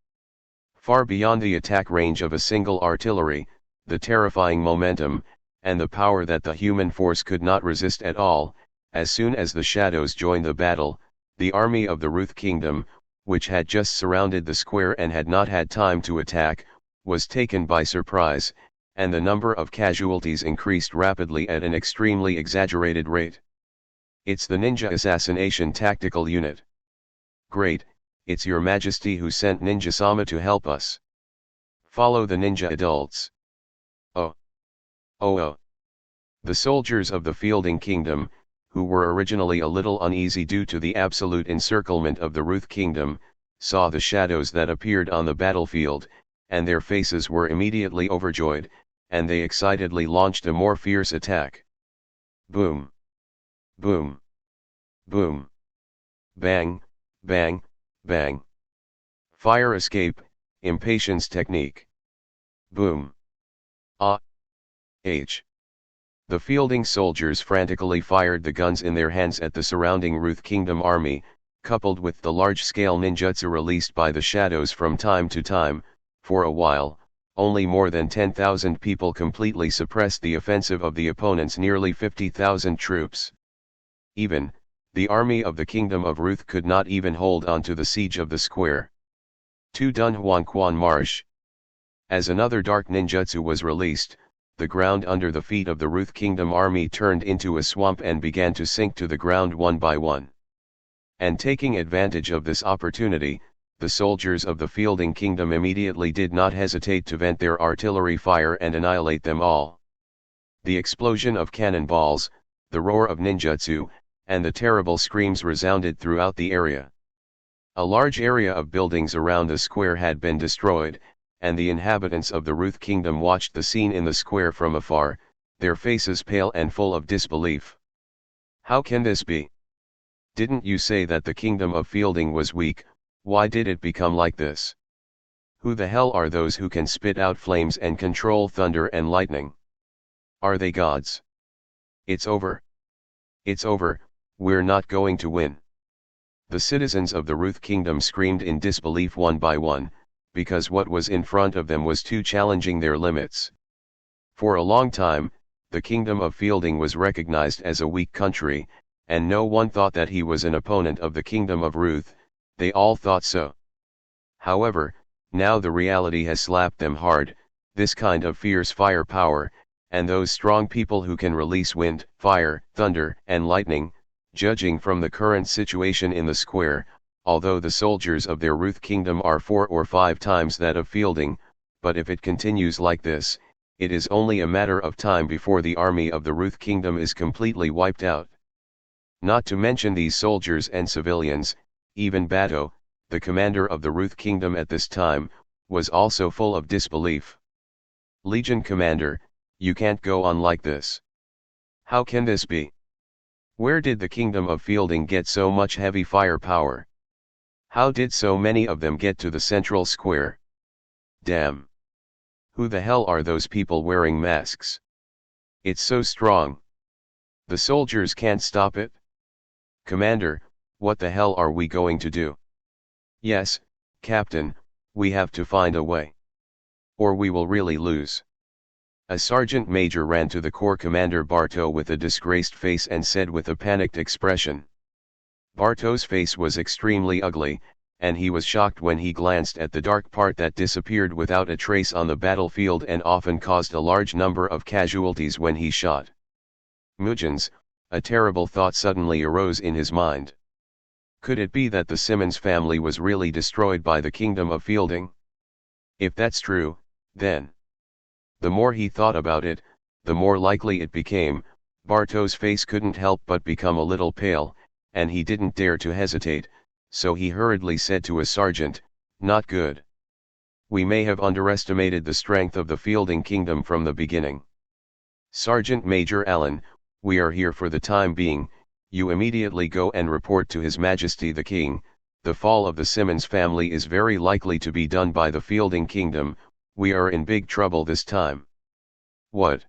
Far beyond the attack range of a single artillery, the terrifying momentum, and the power that the human force could not resist at all. As soon as the shadows joined the battle, the army of the Ruth Kingdom, which had just surrounded the square and had not had time to attack, was taken by surprise, and the number of casualties increased rapidly at an extremely exaggerated rate. It's the Ninja Assassination Tactical Unit. Great, it's your Majesty who sent Ninja-sama to help us. Follow the ninja adults. Oh. Oh oh. The soldiers of the Fielding Kingdom, who were originally a little uneasy due to the absolute encirclement of the Ruth Kingdom, saw the shadows that appeared on the battlefield, and their faces were immediately overjoyed, and they excitedly launched a more fierce attack. Boom. Boom. Boom. Bang, bang, bang. Fire escape, impatience technique. Boom. Ah. H. The fielding soldiers frantically fired the guns in their hands at the surrounding Ruth Kingdom army, coupled with the large-scale ninjutsu released by the shadows from time to time, for a while, only more than 10,000 people completely suppressed the offensive of the opponent's nearly 50,000 troops. Even, the army of the Kingdom of Ruth could not even hold on to the siege of the square. 2 Dunhuanquan Marsh. As another dark ninjutsu was released, the ground under the feet of the Ruth Kingdom army turned into a swamp and began to sink to the ground one by one. And taking advantage of this opportunity, the soldiers of the Fielding Kingdom immediately did not hesitate to vent their artillery fire and annihilate them all. The explosion of cannonballs, the roar of ninjutsu, and the terrible screams resounded throughout the area. A large area of buildings around the square had been destroyed, and the inhabitants of the Ruth Kingdom watched the scene in the square from afar, their faces pale and full of disbelief. How can this be? Didn't you say that the Kingdom of Fielding was weak? Why did it become like this? Who the hell are those who can spit out flames and control thunder and lightning? Are they gods? It's over. It's over, we're not going to win. The citizens of the Ruth Kingdom screamed in disbelief one by one, because what was in front of them was too challenging their limits. For a long time, the Kingdom of Fielding was recognized as a weak country, and no one thought that he was an opponent of the Kingdom of Ruth, they all thought so. However, now the reality has slapped them hard, this kind of fierce firepower, and those strong people who can release wind, fire, thunder, and lightning, judging from the current situation in the square, although the soldiers of their Ruth Kingdom are 4 or 5 times that of Fielding, but if it continues like this, it is only a matter of time before the army of the Ruth Kingdom is completely wiped out. Not to mention these soldiers and civilians, even Bato, the commander of the Ruth Kingdom at this time, was also full of disbelief. Legion Commander, you can't go on like this. How can this be? Where did the Kingdom of Fielding get so much heavy firepower? How did so many of them get to the central square? Damn! Who the hell are those people wearing masks? It's so strong. The soldiers can't stop it? Commander, what the hell are we going to do? Yes, Captain, we have to find a way. Or we will really lose. A sergeant major ran to the corps commander Bartō with a disgraced face and said with a panicked expression. Bartō's face was extremely ugly, and he was shocked when he glanced at the dark part that disappeared without a trace on the battlefield and often caused a large number of casualties when he shot. Mugens, a terrible thought suddenly arose in his mind. Could it be that the Simmons family was really destroyed by the Kingdom of Fielding? If that's true, then... The more he thought about it, the more likely it became. Bartō's face couldn't help but become a little pale, and he didn't dare to hesitate, so he hurriedly said to a sergeant, "Not good. We may have underestimated the strength of the Fielding Kingdom from the beginning. Sergeant Major Allen, we are here for the time being, you immediately go and report to His Majesty the King, the fall of the Simmons family is very likely to be done by the Fielding Kingdom. We are in big trouble this time." What?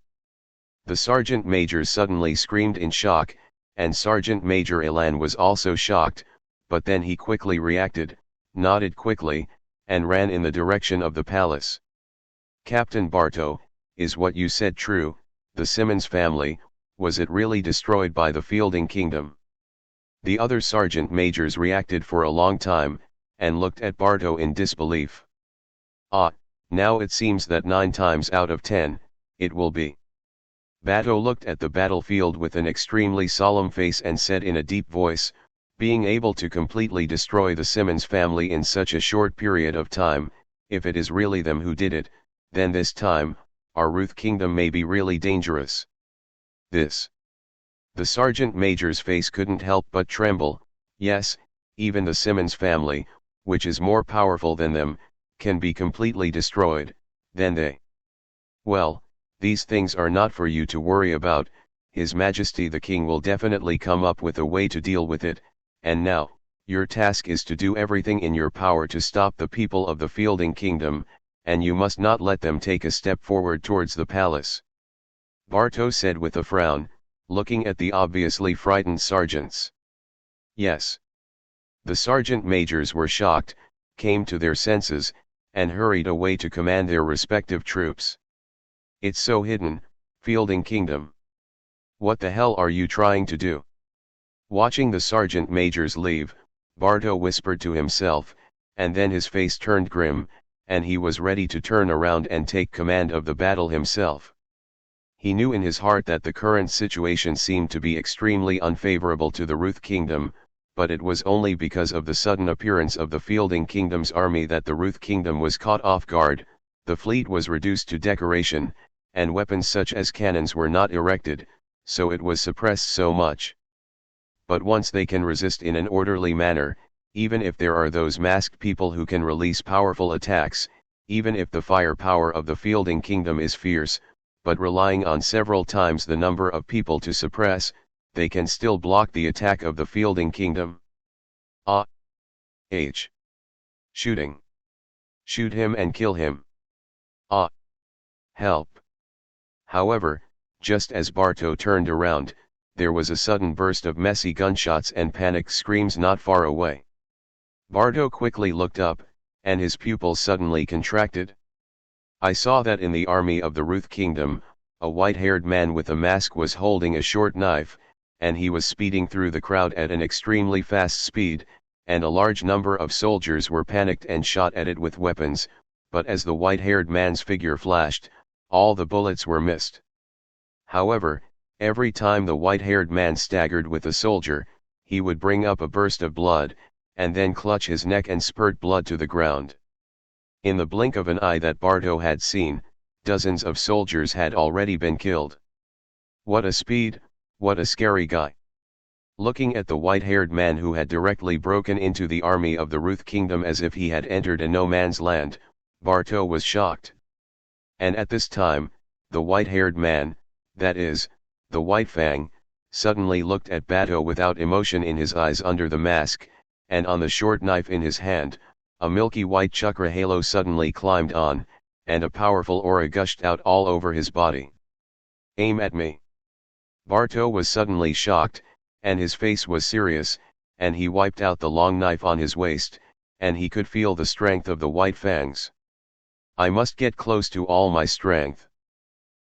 The sergeant major suddenly screamed in shock, and Sergeant Major Elan was also shocked, but then he quickly reacted, nodded quickly, and ran in the direction of the palace. "Captain Bartō, is what you said true? The Simmons family, was it really destroyed by the Fielding Kingdom?" The other sergeant majors reacted for a long time, and looked at Bartō in disbelief. "Ah, now it seems that 9 times out of 10, it will be." Bato looked at the battlefield with an extremely solemn face and said in a deep voice, "Being able to completely destroy the Simmons family in such a short period of time, if it is really them who did it, then this time, our Ruth Kingdom may be really dangerous. This." The sergeant major's face couldn't help but tremble. Yes, even the Simmons family, which is more powerful than them, can be completely destroyed, then they. Well, these things are not for you to worry about. His Majesty the King will definitely come up with a way to deal with it, and now, your task is to do everything in your power to stop the people of the Fielding Kingdom, and you must not let them take a step forward towards the palace," Bartō said with a frown, looking at the obviously frightened sergeants. "Yes. The sergeant majors were shocked, came to their senses, and hurried away to command their respective troops. "It's so hidden, fielding kingdom. What the hell are you trying to do?" Watching the sergeant majors leave, Bardo whispered to himself, and then his face turned grim, and he was ready to turn around and take command of the battle himself. He knew in his heart that the current situation seemed to be extremely unfavorable to the Ruth Kingdom, but it was only because of the sudden appearance of the Fielding Kingdom's army that the Ruth Kingdom was caught off guard. The fleet was reduced to decoration, and weapons such as cannons were not erected, so it was suppressed so much. But once they can resist in an orderly manner, even if there are those masked people who can release powerful attacks, even if the firepower of the Fielding Kingdom is fierce, but relying on several times the number of people to suppress, they can still block the attack of the Fielding Kingdom. Shooting. Shoot him and kill him. Help. However, just as Bardo turned around, there was a sudden burst of messy gunshots and panicked screams not far away. Bardo quickly looked up, and his pupils suddenly contracted. I saw that in the army of the Ruth Kingdom, a white-haired man with a mask was holding a short knife, and he was speeding through the crowd at an extremely fast speed, and a large number of soldiers were panicked and shot at it with weapons, but as the white-haired man's figure flashed, all the bullets were missed. However, every time the white-haired man staggered with a soldier, he would bring up a burst of blood, and then clutch his neck and spurt blood to the ground. In the blink of an eye that Bardo had seen, dozens of soldiers had already been killed. What a speed, what a scary guy. Looking at the white-haired man who had directly broken into the army of the Ruth Kingdom as if he had entered a no-man's land, Bardo was shocked. And at this time, the white-haired man, that is, the White Fang, suddenly looked at Bardo without emotion in his eyes under the mask, and on the short knife in his hand, a milky white chakra halo suddenly climbed on, and a powerful aura gushed out all over his body. Aim at me. Bardo was suddenly shocked, and his face was serious, and he wiped out the long knife on his waist, and he could feel the strength of the white fangs. I must get close to all my strength.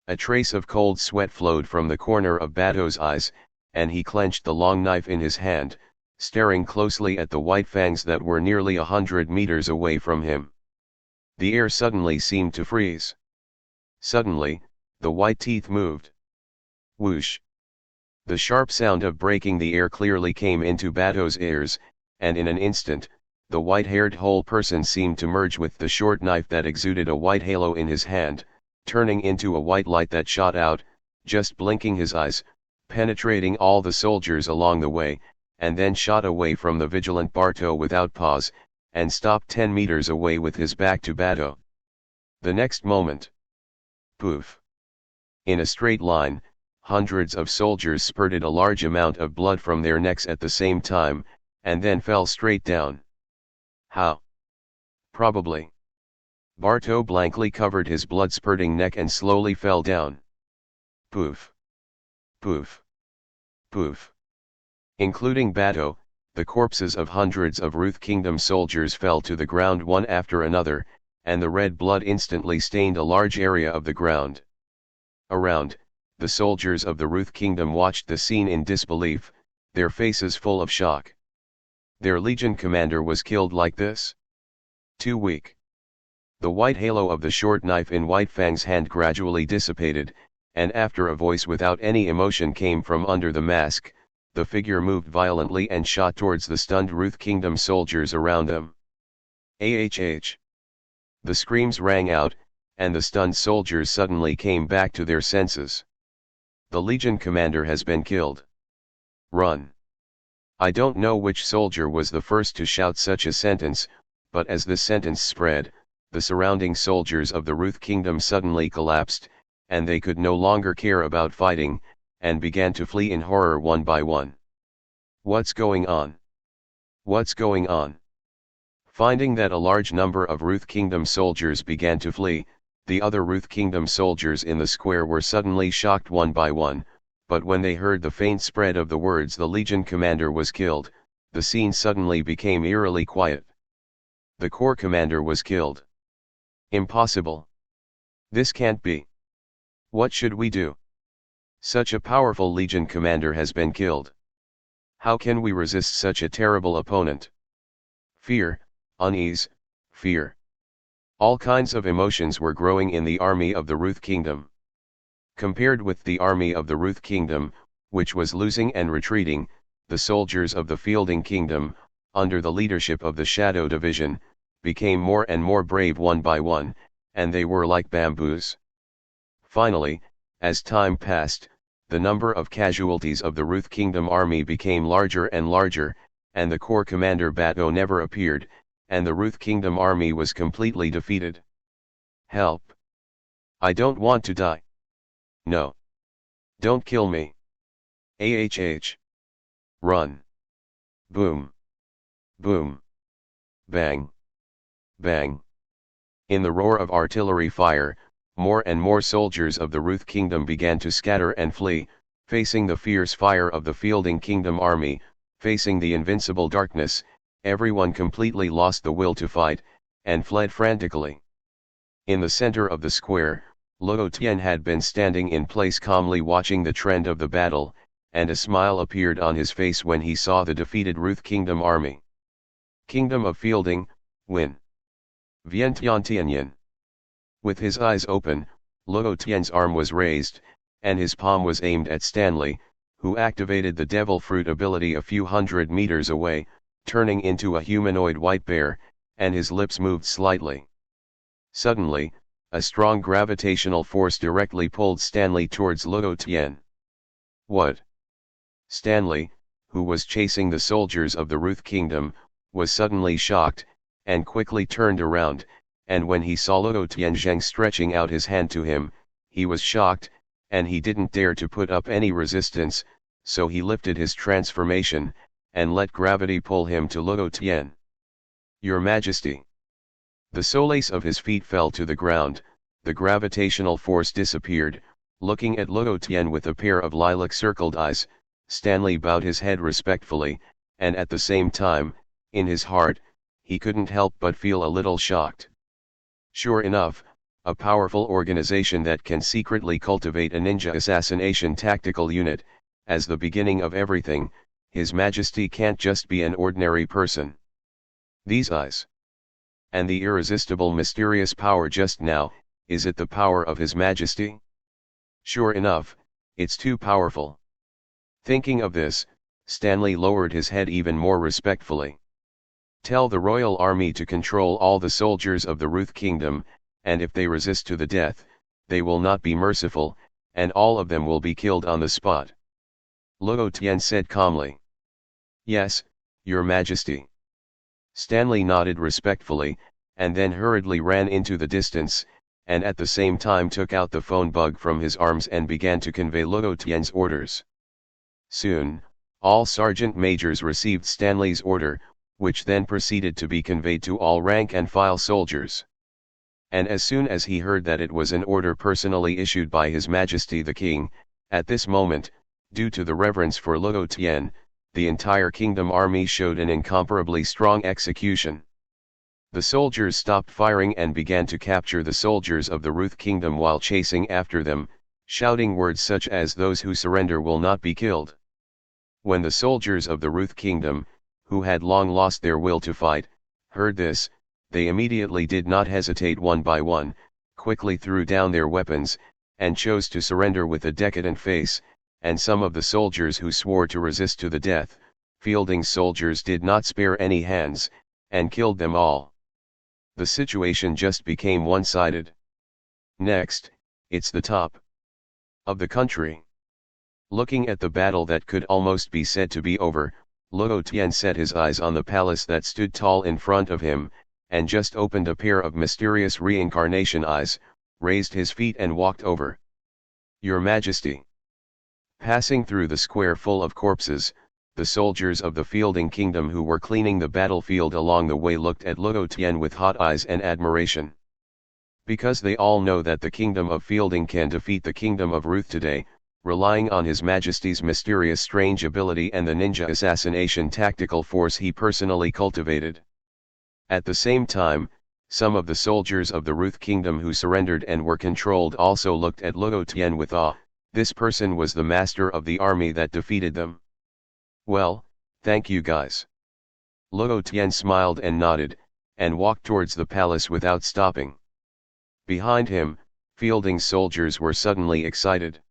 A trace of cold sweat flowed from the corner of Bardo's eyes, and he clenched the long knife in his hand, staring closely at the white fangs that were nearly 100 meters away from him. The air suddenly seemed to freeze. Suddenly, the white teeth moved. Whoosh! The sharp sound of breaking the air clearly came into Bardo's ears, and in an instant, the white-haired whole person seemed to merge with the short knife that exuded a white halo in his hand, turning into a white light that shot out, just blinking his eyes, penetrating all the soldiers along the way, and then shot away from the vigilant Bardo without pause, and stopped 10 meters away with his back to Bardo. The next moment, poof! In a straight line, hundreds of soldiers spurted a large amount of blood from their necks at the same time, and then fell straight down. How? Probably. Bardo blankly covered his blood-spurting neck and slowly fell down. Poof! Poof! Poof! Including Bardo, the corpses of hundreds of Ruth Kingdom soldiers fell to the ground one after another, and the red blood instantly stained a large area of the ground. Around, the soldiers of the Ruth Kingdom watched the scene in disbelief, their faces full of shock. Their legion commander was killed like this? Too weak. The white halo of the short knife in White Fang's hand gradually dissipated, and after a voice without any emotion came from under the mask, the figure moved violently and shot towards the stunned Ruth Kingdom soldiers around them. AHH! The screams rang out, and the stunned soldiers suddenly came back to their senses. The Legion commander has been killed. Run! I don't know which soldier was the first to shout such a sentence, but as the sentence spread, the surrounding soldiers of the Ruth Kingdom suddenly collapsed, and they could no longer care about fighting, and began to flee in horror one by one. What's going on? What's going on? Finding that a large number of Ruth Kingdom soldiers began to flee, the other Ruth Kingdom soldiers in the square were suddenly shocked one by one, but when they heard the faint spread of the words "the Legion commander was killed," the scene suddenly became eerily quiet. The corps commander was killed. Impossible. This can't be. What should we do? Such a powerful legion commander has been killed. How can we resist such a terrible opponent? Fear, unease, fear. All kinds of emotions were growing in the army of the Ruth Kingdom. Compared with the army of the Ruth Kingdom, which was losing and retreating, the soldiers of the Fielding Kingdom, under the leadership of the Shadow Division, became more and more brave one by one, and they were like bamboos. Finally, as time passed, the number of casualties of the Ruth Kingdom army became larger and larger, and the corps commander Bato never appeared, and the Ruth Kingdom army was completely defeated. Help! I don't want to die. No. Don't kill me. AHH. Run. Boom. Boom. Bang. Bang. In the roar of artillery fire, more and more soldiers of the Ruth Kingdom began to scatter and flee, facing the fierce fire of the Fielding Kingdom army, facing the invincible darkness. Everyone completely lost the will to fight, and fled frantically. In the center of the square, Luo Tian had been standing in place calmly watching the trend of the battle, and a smile appeared on his face when he saw the defeated Ruth Kingdom army. Kingdom of Fielding, win. Vientiantianyan. With his eyes open, Luo Tian's arm was raised, and his palm was aimed at Stanley, who activated the Devil Fruit ability a few hundred meters away, turning into a humanoid white bear, and his lips moved slightly. Suddenly, a strong gravitational force directly pulled Stanley towards Luo Tian. What? Stanley, who was chasing the soldiers of the Ruth Kingdom, was suddenly shocked, and quickly turned around, and when he saw Luo Tianzheng stretching out his hand to him, he was shocked, and he didn't dare to put up any resistance, so he lifted his transformation, and let gravity pull him to Luo Tian. Your Majesty. The soles of his feet fell to the ground, the gravitational force disappeared. Looking at Luo Tian with a pair of lilac-circled eyes, Stanley bowed his head respectfully, and at the same time, in his heart, he couldn't help but feel a little shocked. Sure enough, a powerful organization that can secretly cultivate a ninja assassination tactical unit, as the beginning of everything, His Majesty can't just be an ordinary person. These eyes. And the irresistible mysterious power just now, is it the power of His Majesty? Sure enough, it's too powerful. Thinking of this, Stanley lowered his head even more respectfully. Tell the royal army to control all the soldiers of the Ruth Kingdom, and if they resist to the death, they will not be merciful, and all of them will be killed on the spot. Luo Tian said calmly. Yes, Your Majesty. Stanley nodded respectfully, and then hurriedly ran into the distance, and at the same time took out the phone bug from his arms and began to convey Luo Tian's orders. Soon, all sergeant majors received Stanley's order, which then proceeded to be conveyed to all rank-and-file soldiers. And as soon as he heard that it was an order personally issued by His Majesty the King, at this moment, due to the reverence for Luo Tian, the entire kingdom army showed an incomparably strong execution. The soldiers stopped firing and began to capture the soldiers of the Ruth Kingdom while chasing after them, shouting words such as "Those who surrender will not be killed." When the soldiers of the Ruth Kingdom, who had long lost their will to fight, heard this, they immediately did not hesitate. One by one, quickly threw down their weapons, and chose to surrender with a decadent face, and some of the soldiers who swore to resist to the death, Fielding soldiers did not spare any hands, and killed them all. The situation just became one-sided. Next, it's the top of the country. Looking at the battle that could almost be said to be over, Luo Tian set his eyes on the palace that stood tall in front of him, and just opened a pair of mysterious reincarnation eyes, raised his feet and walked over. Your Majesty. Passing through the square full of corpses, the soldiers of the Fielding Kingdom who were cleaning the battlefield along the way looked at Luo Tian with hot eyes and admiration. Because they all know that the Kingdom of Fielding can defeat the Kingdom of Ruth today, relying on His Majesty's mysterious strange ability and the ninja assassination tactical force he personally cultivated. At the same time, some of the soldiers of the Ruth Kingdom who surrendered and were controlled also looked at Luo Tian with awe. This person was the master of the army that defeated them. Well, thank you guys. Luo Tian smiled and nodded, and walked towards the palace without stopping. Behind him, Fielding's soldiers were suddenly excited.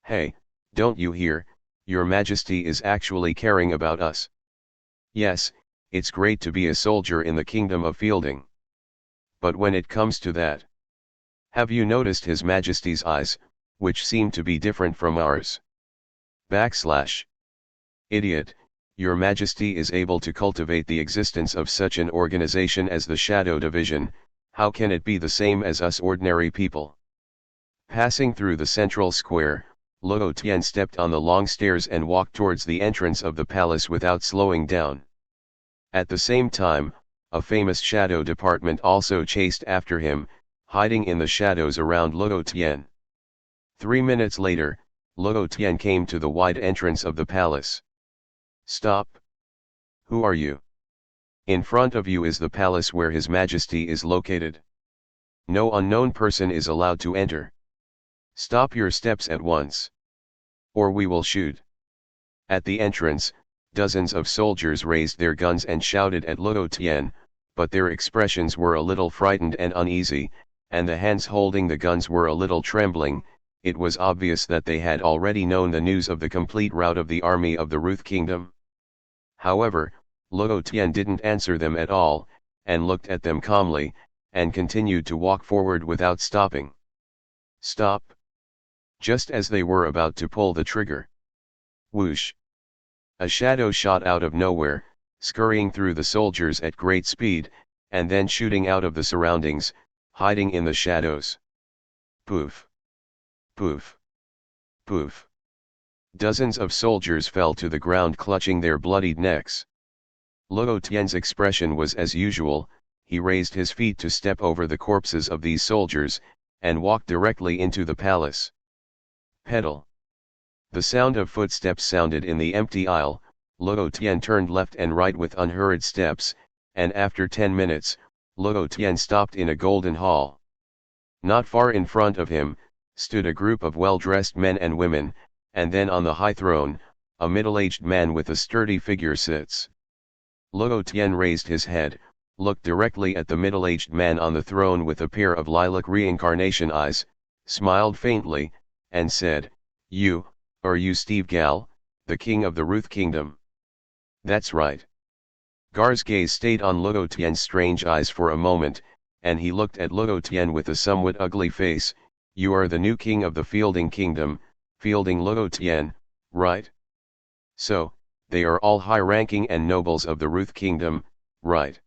Hey, don't you hear, Your Majesty is actually caring about us. Yes, it's great to be a soldier in the kingdom of Fielding. But when it comes to that, have you noticed His Majesty's eyes, which seem to be different from ours? Idiot, Your Majesty is able to cultivate the existence of such an organization as the Shadow Division. How can it be the same as us ordinary people? Passing through the central square, Luo Tian stepped on the long stairs and walked towards the entrance of the palace without slowing down. At the same time, a famous shadow department also chased after him, hiding in the shadows around Luo Tian. 3 minutes later, Luo Tian came to the wide entrance of the palace. Stop! Who are you? In front of you is the palace where His Majesty is located. No unknown person is allowed to enter. Stop your steps at once, or we will shoot. At the entrance, dozens of soldiers raised their guns and shouted at Luo Tian, but their expressions were a little frightened and uneasy, and the hands holding the guns were a little trembling. It was obvious that they had already known the news of the complete rout of the army of the Ruth Kingdom. However, Luo Tian didn't answer them at all, and looked at them calmly, and continued to walk forward without stopping. Stop! Just as they were about to pull the trigger. Whoosh! A shadow shot out of nowhere, scurrying through the soldiers at great speed, and then shooting out of the surroundings, hiding in the shadows. Poof! Poof! Poof! Dozens of soldiers fell to the ground clutching their bloodied necks. Luo Tian's expression was as usual. He raised his feet to step over the corpses of these soldiers, and walked directly into the palace. Pedal! The sound of footsteps sounded in the empty aisle. Luo Tian turned left and right with unhurried steps, and after 10 minutes, Luo Tian stopped in a golden hall. Not far in front of him, stood a group of well-dressed men and women, and then on the high throne, a middle-aged man with a sturdy figure sits. Luo Tian raised his head, looked directly at the middle-aged man on the throne with a pair of lilac reincarnation eyes, smiled faintly, and said, Are you Steve Gal, the king of the Ruth Kingdom? That's right. Gar's gaze stayed on Luo Tian's strange eyes for a moment, and he looked at Luo Tian with a somewhat ugly face. You are the new king of the Fielding Kingdom, Fielding Luo Tian, right? So, they are all high-ranking and nobles of the Ruth Kingdom, right?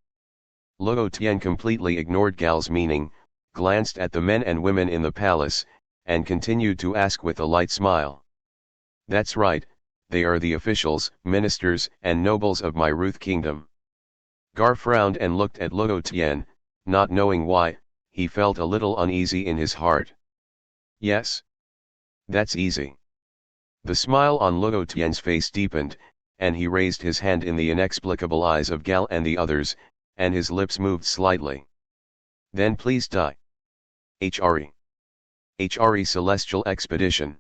Luo Tian completely ignored Gal's meaning, glanced at the men and women in the palace, and continued to ask with a light smile. That's right, they are the officials, ministers, and nobles of my Ruth Kingdom. Gar frowned and looked at Luo Tian, not knowing why. He felt a little uneasy in his heart. Yes? That's easy. The smile on Luo Tian's face deepened, and he raised his hand in the inexplicable eyes of Gal and the others, and his lips moved slightly. Then please die. HRE Celestial Expedition.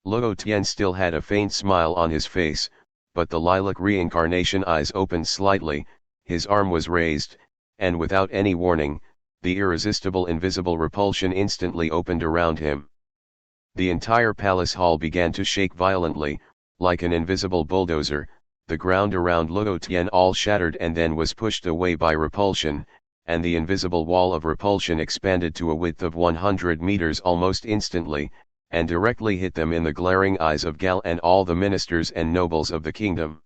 Luo Tian still had a faint smile on his face, but the lilac reincarnation eyes opened slightly, his arm was raised, and without any warning, the irresistible invisible repulsion instantly opened around him. The entire palace hall began to shake violently, like an invisible bulldozer. The ground around Luo Tian all shattered and then was pushed away by repulsion, and the invisible wall of repulsion expanded to a width of 100 meters almost instantly, and directly hit them in the glaring eyes of Gal and all the ministers and nobles of the kingdom.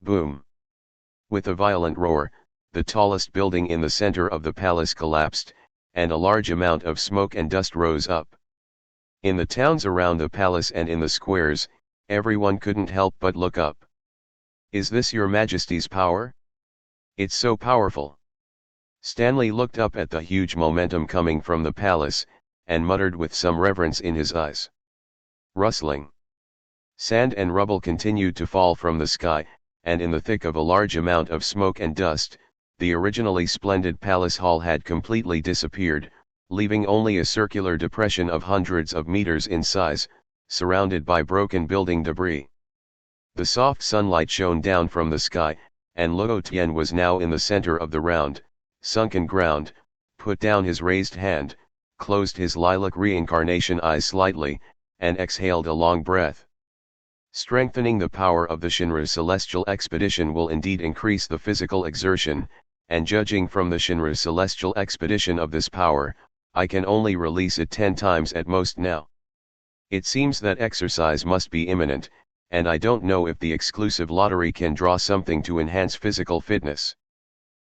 Boom! With a violent roar, the tallest building in the center of the palace collapsed, and a large amount of smoke and dust rose up. In the towns around the palace and in the squares, everyone couldn't help but look up. Is this Your Majesty's power? It's so powerful. Stanley looked up at the huge momentum coming from the palace, and muttered with some reverence in his eyes. Rustling. Sand and rubble continued to fall from the sky, and in the thick of a large amount of smoke and dust, the originally splendid palace hall had completely disappeared, leaving only a circular depression of hundreds of meters in size, surrounded by broken building debris. The soft sunlight shone down from the sky, and Luo Tian was now in the center of the round, sunken ground, put down his raised hand, closed his lilac reincarnation eyes slightly, and exhaled a long breath. Strengthening the power of the Shinra Celestial Expedition will indeed increase the physical exertion, and judging from the Shinra Celestial Expedition of this power, I can only release it 10 times at most now. It seems that exercise must be imminent, and I don't know if the exclusive lottery can draw something to enhance physical fitness.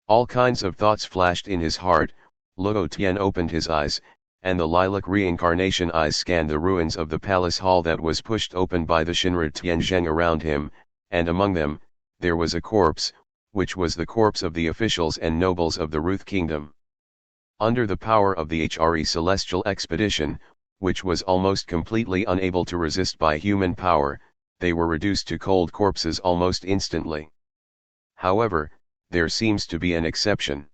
All kinds of thoughts flashed in his heart. Luo Tian opened his eyes, and the lilac reincarnation eyes scanned the ruins of the palace hall that was pushed open by the Shinra Tianzheng around him, and among them, there was a corpse, which was the corpse of the officials and nobles of the Ruth Kingdom. Under the power of the HRE Celestial Expedition, which was almost completely unable to resist by human power, they were reduced to cold corpses almost instantly. However, there seems to be an exception.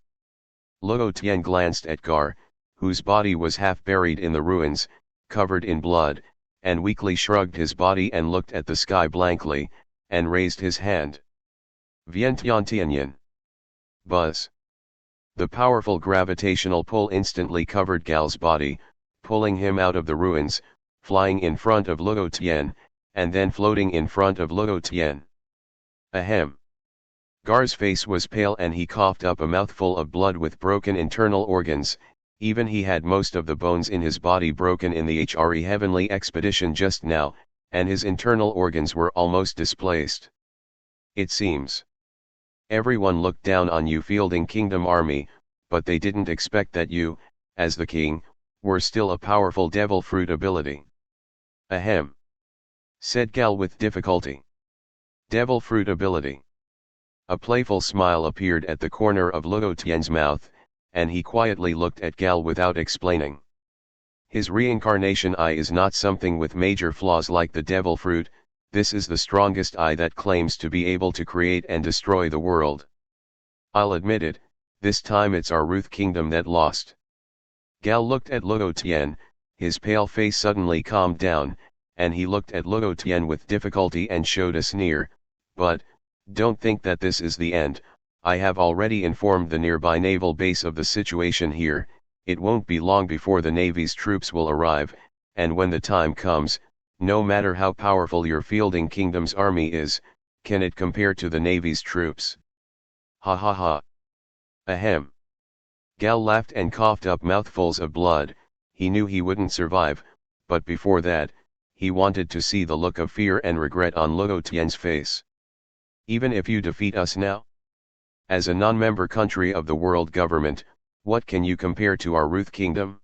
Luo Tian glanced at Gar, whose body was half buried in the ruins, covered in blood, and weakly shrugged his body and looked at the sky blankly, and raised his hand. Vientiantianyan. Buzz. The powerful gravitational pull instantly covered Gal's body, pulling him out of the ruins, flying in front of Luo Tian, and then floating in front of Luo Tian. Ahem. Gar's face was pale and he coughed up a mouthful of blood with broken internal organs. Even he had most of the bones in his body broken in the HRE Heavenly Expedition just now, and his internal organs were almost displaced. It seems. Everyone looked down on you fielding Kingdom Army, but they didn't expect that you, as the king, were still a powerful devil fruit ability. Ahem. Said Gal with difficulty. Devil fruit ability. A playful smile appeared at the corner of Luo Tian's mouth, and he quietly looked at Gal without explaining. His reincarnation eye is not something with major flaws like the devil fruit. This is the strongest eye that claims to be able to create and destroy the world. I'll admit it, this time it's our Ruth Kingdom that lost. Gal looked at Luo Tian, his pale face suddenly calmed down, and he looked at Luo Tian with difficulty and showed a sneer, but, don't think that this is the end. I have already informed the nearby naval base of the situation here. It won't be long before the Navy's troops will arrive, and when the time comes, no matter how powerful your fielding kingdom's army is, can it compare to the Navy's troops? Ha ha ha. Ahem. Gal laughed and coughed up mouthfuls of blood. He knew he wouldn't survive, but before that, he wanted to see the look of fear and regret on Luo Tian's face. Even if you defeat us now? As a non-member country of the world government, what can you compare to our Ruth Kingdom?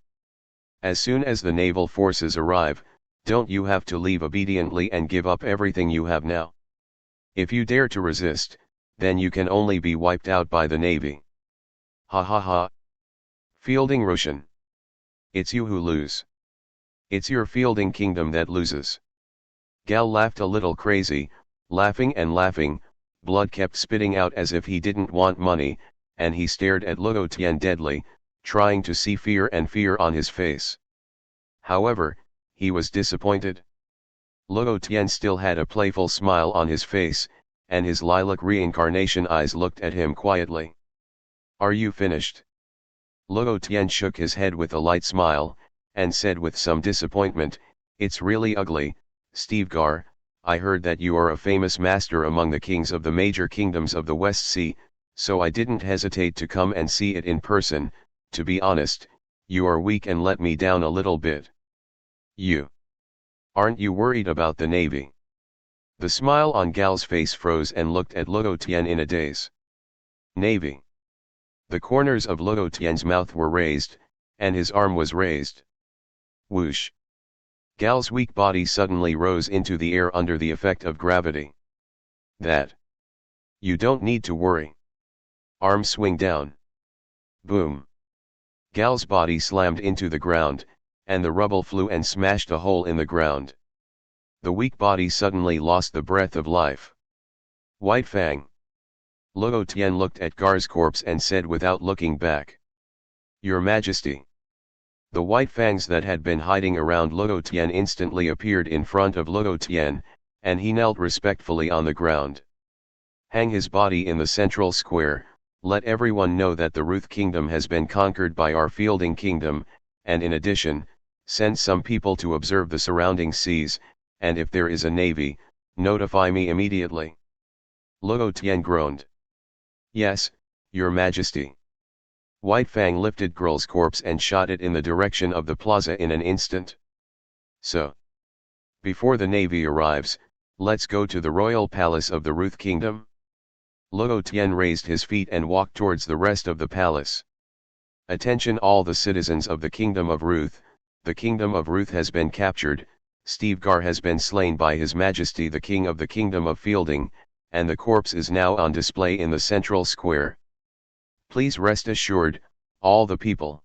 As soon as the naval forces arrive, don't you have to leave obediently and give up everything you have now? If you dare to resist, then you can only be wiped out by the Navy. Ha ha ha. Fielding Russian. It's you who lose. It's your fielding kingdom that loses. Gal laughed a little crazy, laughing and laughing. Blood kept spitting out as if he didn't want money, and he stared at Luo Tian deadly, trying to see fear on his face. However, he was disappointed. Luo Tian still had a playful smile on his face, and his lilac reincarnation eyes looked at him quietly. Are you finished? Luo Tian shook his head with a light smile, and said with some disappointment, it's really ugly, Steve Gar. I heard that you are a famous master among the kings of the major kingdoms of the West Sea, so I didn't hesitate to come and see it in person. To be honest, you are weak and let me down a little bit. Aren't you worried about the Navy? The smile on Gal's face froze and looked at Luo Tian in a daze. Navy. The corners of Luo Tian's mouth were raised, and his arm was raised. Whoosh. Gal's weak body suddenly rose into the air under the effect of gravity. That. You don't need to worry. Arm swing down. Boom. Gal's body slammed into the ground, and the rubble flew and smashed a hole in the ground. The weak body suddenly lost the breath of life. White Fang. Luo Tian looked at Gar's corpse and said without looking back. Your Majesty. The white fangs that had been hiding around Luo Tian instantly appeared in front of Luo Tian, and he knelt respectfully on the ground. Hang his body in the central square, let everyone know that the Ruth Kingdom has been conquered by our Fielding Kingdom, and in addition, send some people to observe the surrounding seas, and if there is a navy, notify me immediately. Luo Tian groaned. Yes, Your Majesty. White Fang lifted Girl's corpse and shot it in the direction of the plaza in an instant. So, before the navy arrives, let's go to the royal palace of the Ruth Kingdom. Luo Tian raised his feet and walked towards the rest of the palace. Attention all the citizens of the Kingdom of Ruth, the Kingdom of Ruth has been captured, Steve Gar has been slain by His Majesty the King of the Kingdom of Fielding, and the corpse is now on display in the central square. Please rest assured, all the people.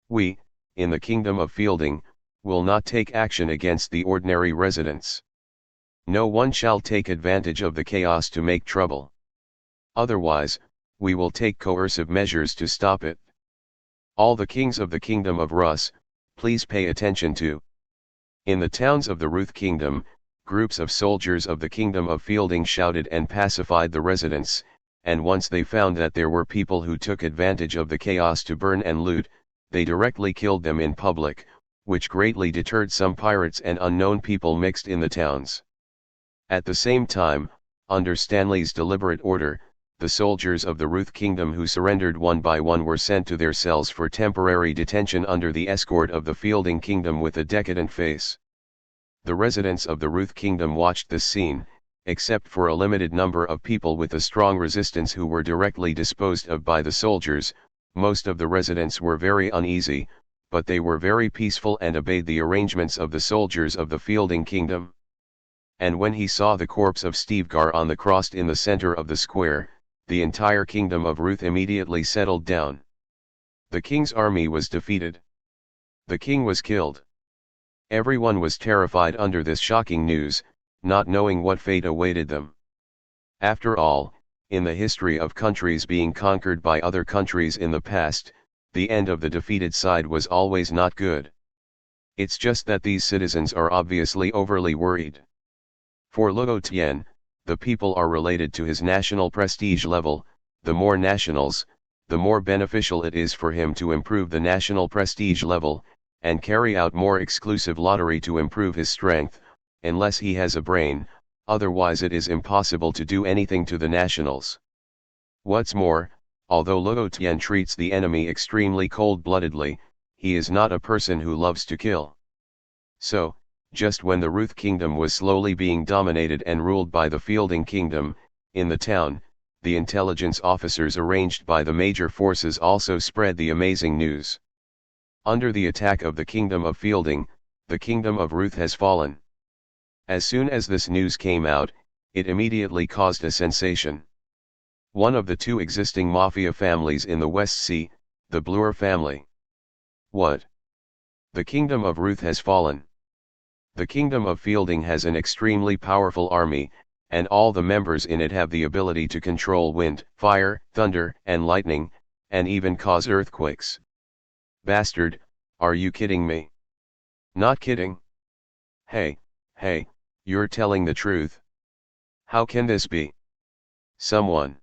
We, in the Kingdom of Fielding, will not take action against the ordinary residents. No one shall take advantage of the chaos to make trouble. Otherwise, we will take coercive measures to stop it. All the kings of the Kingdom of Rus, please pay attention to. In the towns of the Ruth Kingdom, groups of soldiers of the Kingdom of Fielding shouted and pacified the residents, and once they found that there were people who took advantage of the chaos to burn and loot, they directly killed them in public, which greatly deterred some pirates and unknown people mixed in the towns. At the same time, under Stanley's deliberate order, the soldiers of the Ruth Kingdom who surrendered one by one were sent to their cells for temporary detention under the escort of the Fielding Kingdom with a decadent face. The residents of the Ruth Kingdom watched this scene, except for a limited number of people with a strong resistance who were directly disposed of by the soldiers. Most of the residents were very uneasy, but they were very peaceful and obeyed the arrangements of the soldiers of the Fielding Kingdom. And when he saw the corpse of Steve Gar on the cross in the center of the square, the entire Kingdom of Ruth immediately settled down. The king's army was defeated. The king was killed. Everyone was terrified under this shocking news, not knowing what fate awaited them. After all, in the history of countries being conquered by other countries in the past, the end of the defeated side was always not good. It's just that these citizens are obviously overly worried. For Luo Tian, the people are related to his national prestige level. The more nationals, the more beneficial it is for him to improve the national prestige level, and carry out more exclusive lottery to improve his strength, unless he has a brain, otherwise it is impossible to do anything to the nationals. What's more, although Luo Tian treats the enemy extremely cold-bloodedly, he is not a person who loves to kill. So, just when the Ruth Kingdom was slowly being dominated and ruled by the Fielding Kingdom, in the town, the intelligence officers arranged by the major forces also spread the amazing news. Under the attack of the Kingdom of Fielding, the Kingdom of Ruth has fallen. As soon as this news came out, it immediately caused a sensation. One of the two existing mafia families in the West Sea, the Bloor family. What? The Kingdom of Ruth has fallen. The Kingdom of Fielding has an extremely powerful army, and all the members in it have the ability to control wind, fire, thunder, and lightning, and even cause earthquakes. Bastard, are you kidding me? Not kidding. Hey, you're telling the truth. How can this be? Someone.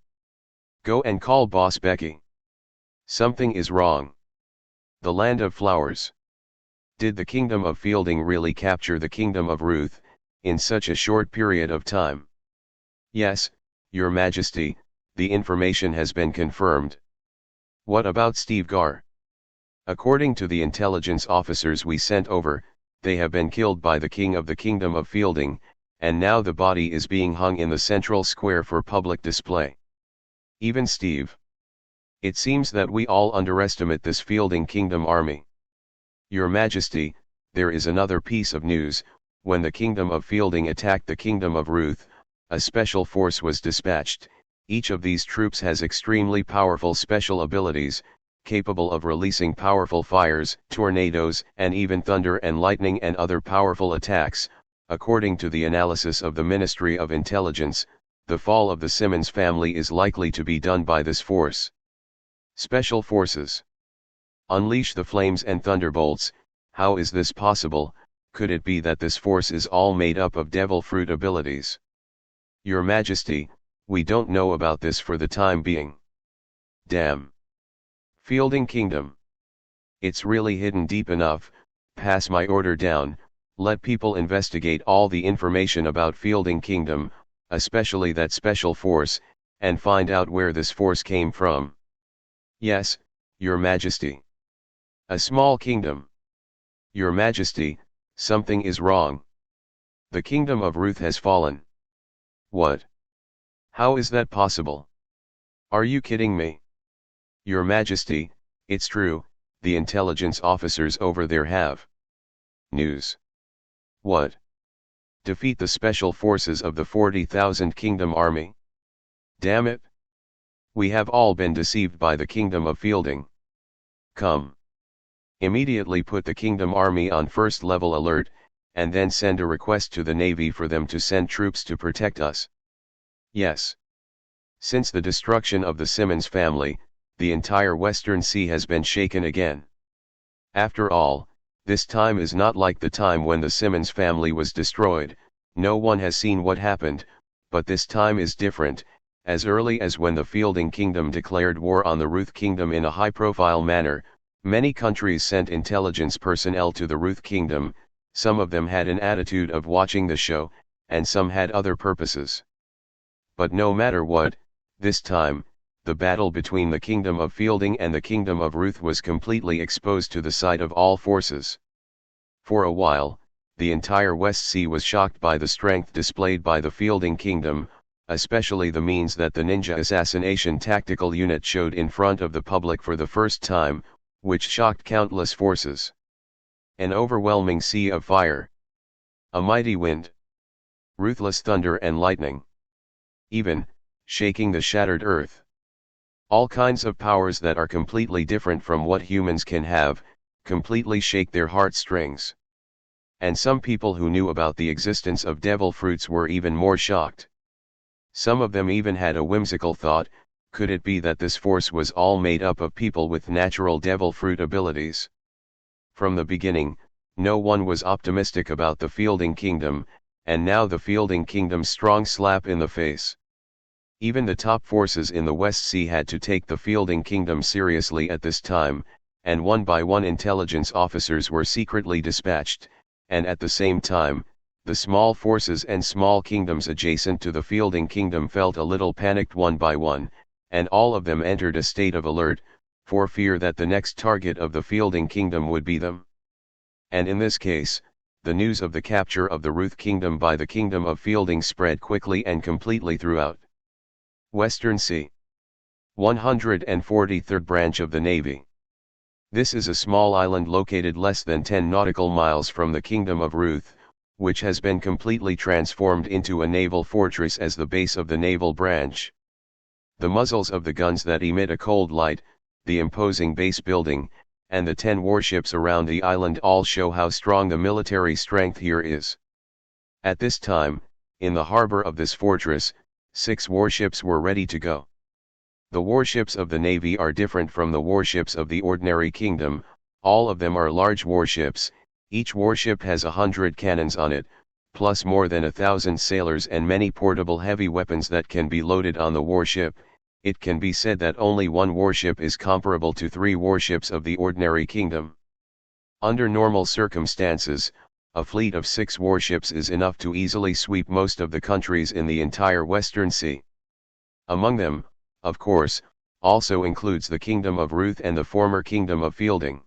Go and call Boss Becky. Something is wrong. The Land of Flowers. Did the Kingdom of Fielding really capture the Kingdom of Ruth, in such a short period of time? Yes, Your Majesty, the information has been confirmed. What about Steve Gar? According to the intelligence officers we sent over, they have been killed by the King of the Kingdom of Fielding, and now the body is being hung in the central square for public display. Even Steve. It seems that we all underestimate this Fielding Kingdom army. Your Majesty, there is another piece of news. When the Kingdom of Fielding attacked the Kingdom of Ruth, a special force was dispatched. Each of these troops has extremely powerful special abilities, capable of releasing powerful fires, tornadoes, and even thunder and lightning and other powerful attacks. According to the analysis of the Ministry of Intelligence, the fall of the Simmons family is likely to be done by this force. Special Forces. Unleash the flames and thunderbolts. How is this possible? Could it be that this force is all made up of devil fruit abilities? Your Majesty, we don't know about this for the time being. Damn. Fielding Kingdom. It's really hidden deep enough. Pass my order down. Let people investigate all the information about Fielding Kingdom, especially that special force, and find out where this force came from. Yes, Your Majesty. A small kingdom. Your Majesty, something is wrong. The kingdom of Ruth has fallen. What? How is that possible? Are you kidding me? Your Majesty, it's true, the intelligence officers over there have news. What? Defeat the special forces of the 40,000 Kingdom Army. Damn it! We have all been deceived by the Kingdom of Fielding. Come. Immediately put the Kingdom Army on first level alert, and then send a request to the Navy for them to send troops to protect us. Yes. Since the destruction of the Simmons family, the entire Western Sea has been shaken again. After all, this time is not like the time when the Simmons family was destroyed. No one has seen what happened, but this time is different. As early as when the Fielding Kingdom declared war on the Ruth Kingdom in a high-profile manner, many countries sent intelligence personnel to the Ruth Kingdom. Some of them had an attitude of watching the show, and some had other purposes. But no matter what, this time, the battle between the Kingdom of Fielding and the Kingdom of Ruth was completely exposed to the sight of all forces. For a while, the entire West Sea was shocked by the strength displayed by the Fielding Kingdom, especially the means that the ninja assassination tactical unit showed in front of the public for the first time, which shocked countless forces. An overwhelming sea of fire. A mighty wind. Ruthless thunder and lightning. Even, shaking the shattered earth. All kinds of powers that are completely different from what humans can have, completely shake their heartstrings. And some people who knew about the existence of devil fruits were even more shocked. Some of them even had a whimsical thought: could it be that this force was all made up of people with natural devil fruit abilities? From the beginning, no one was optimistic about the Fielding Kingdom, and now the Fielding Kingdom's strong slap in the face. Even the top forces in the West Sea had to take the Fielding Kingdom seriously at this time, and one by one intelligence officers were secretly dispatched, and at the same time, the small forces and small kingdoms adjacent to the Fielding Kingdom felt a little panicked one by one, and all of them entered a state of alert, for fear that the next target of the Fielding Kingdom would be them. And in this case, the news of the capture of the Ruth Kingdom by the Kingdom of Fielding spread quickly and completely throughout Western Sea. 143rd Branch of the Navy. This is a small island located less than 10 nautical miles from the Kingdom of Ruth, which has been completely transformed into a naval fortress as the base of the naval branch. The muzzles of the guns that emit a cold light, the imposing base building, and the 10 warships around the island all show how strong the military strength here is. At this time, in the harbor of this fortress, 6 warships were ready to go. The warships of the Navy are different from the warships of the ordinary kingdom. All of them are large warships. Each warship has 100 cannons on it, plus more than 1,000 sailors and many portable heavy weapons that can be loaded on the warship. It can be said that only one warship is comparable to 3 warships of the ordinary kingdom. Under normal circumstances, a fleet of 6 warships is enough to easily sweep most of the countries in the entire Western Sea. Among them, of course, also includes the Kingdom of Ruth and the former Kingdom of Fielding.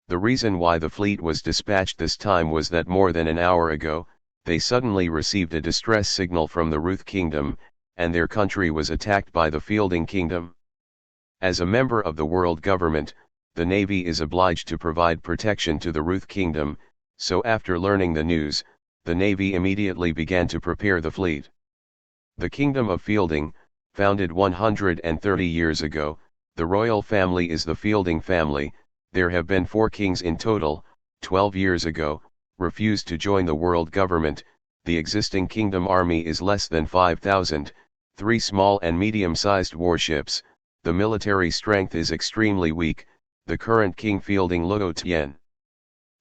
The reason why the fleet was dispatched this time was that more than an hour ago, they suddenly received a distress signal from the Ruth Kingdom, and their country was attacked by the Fielding Kingdom. As a member of the world government, the Navy is obliged to provide protection to the Ruth Kingdom, so after learning the news, the Navy immediately began to prepare the fleet. The Kingdom of Fielding, founded 130 years ago, the royal family is the Fielding family. There have been 4 kings in total. 12 years ago, refused to join the world government. The existing kingdom army is less than 5,000, 3 small and medium-sized warships, the military strength is extremely weak, the current king fielding Luo Tian.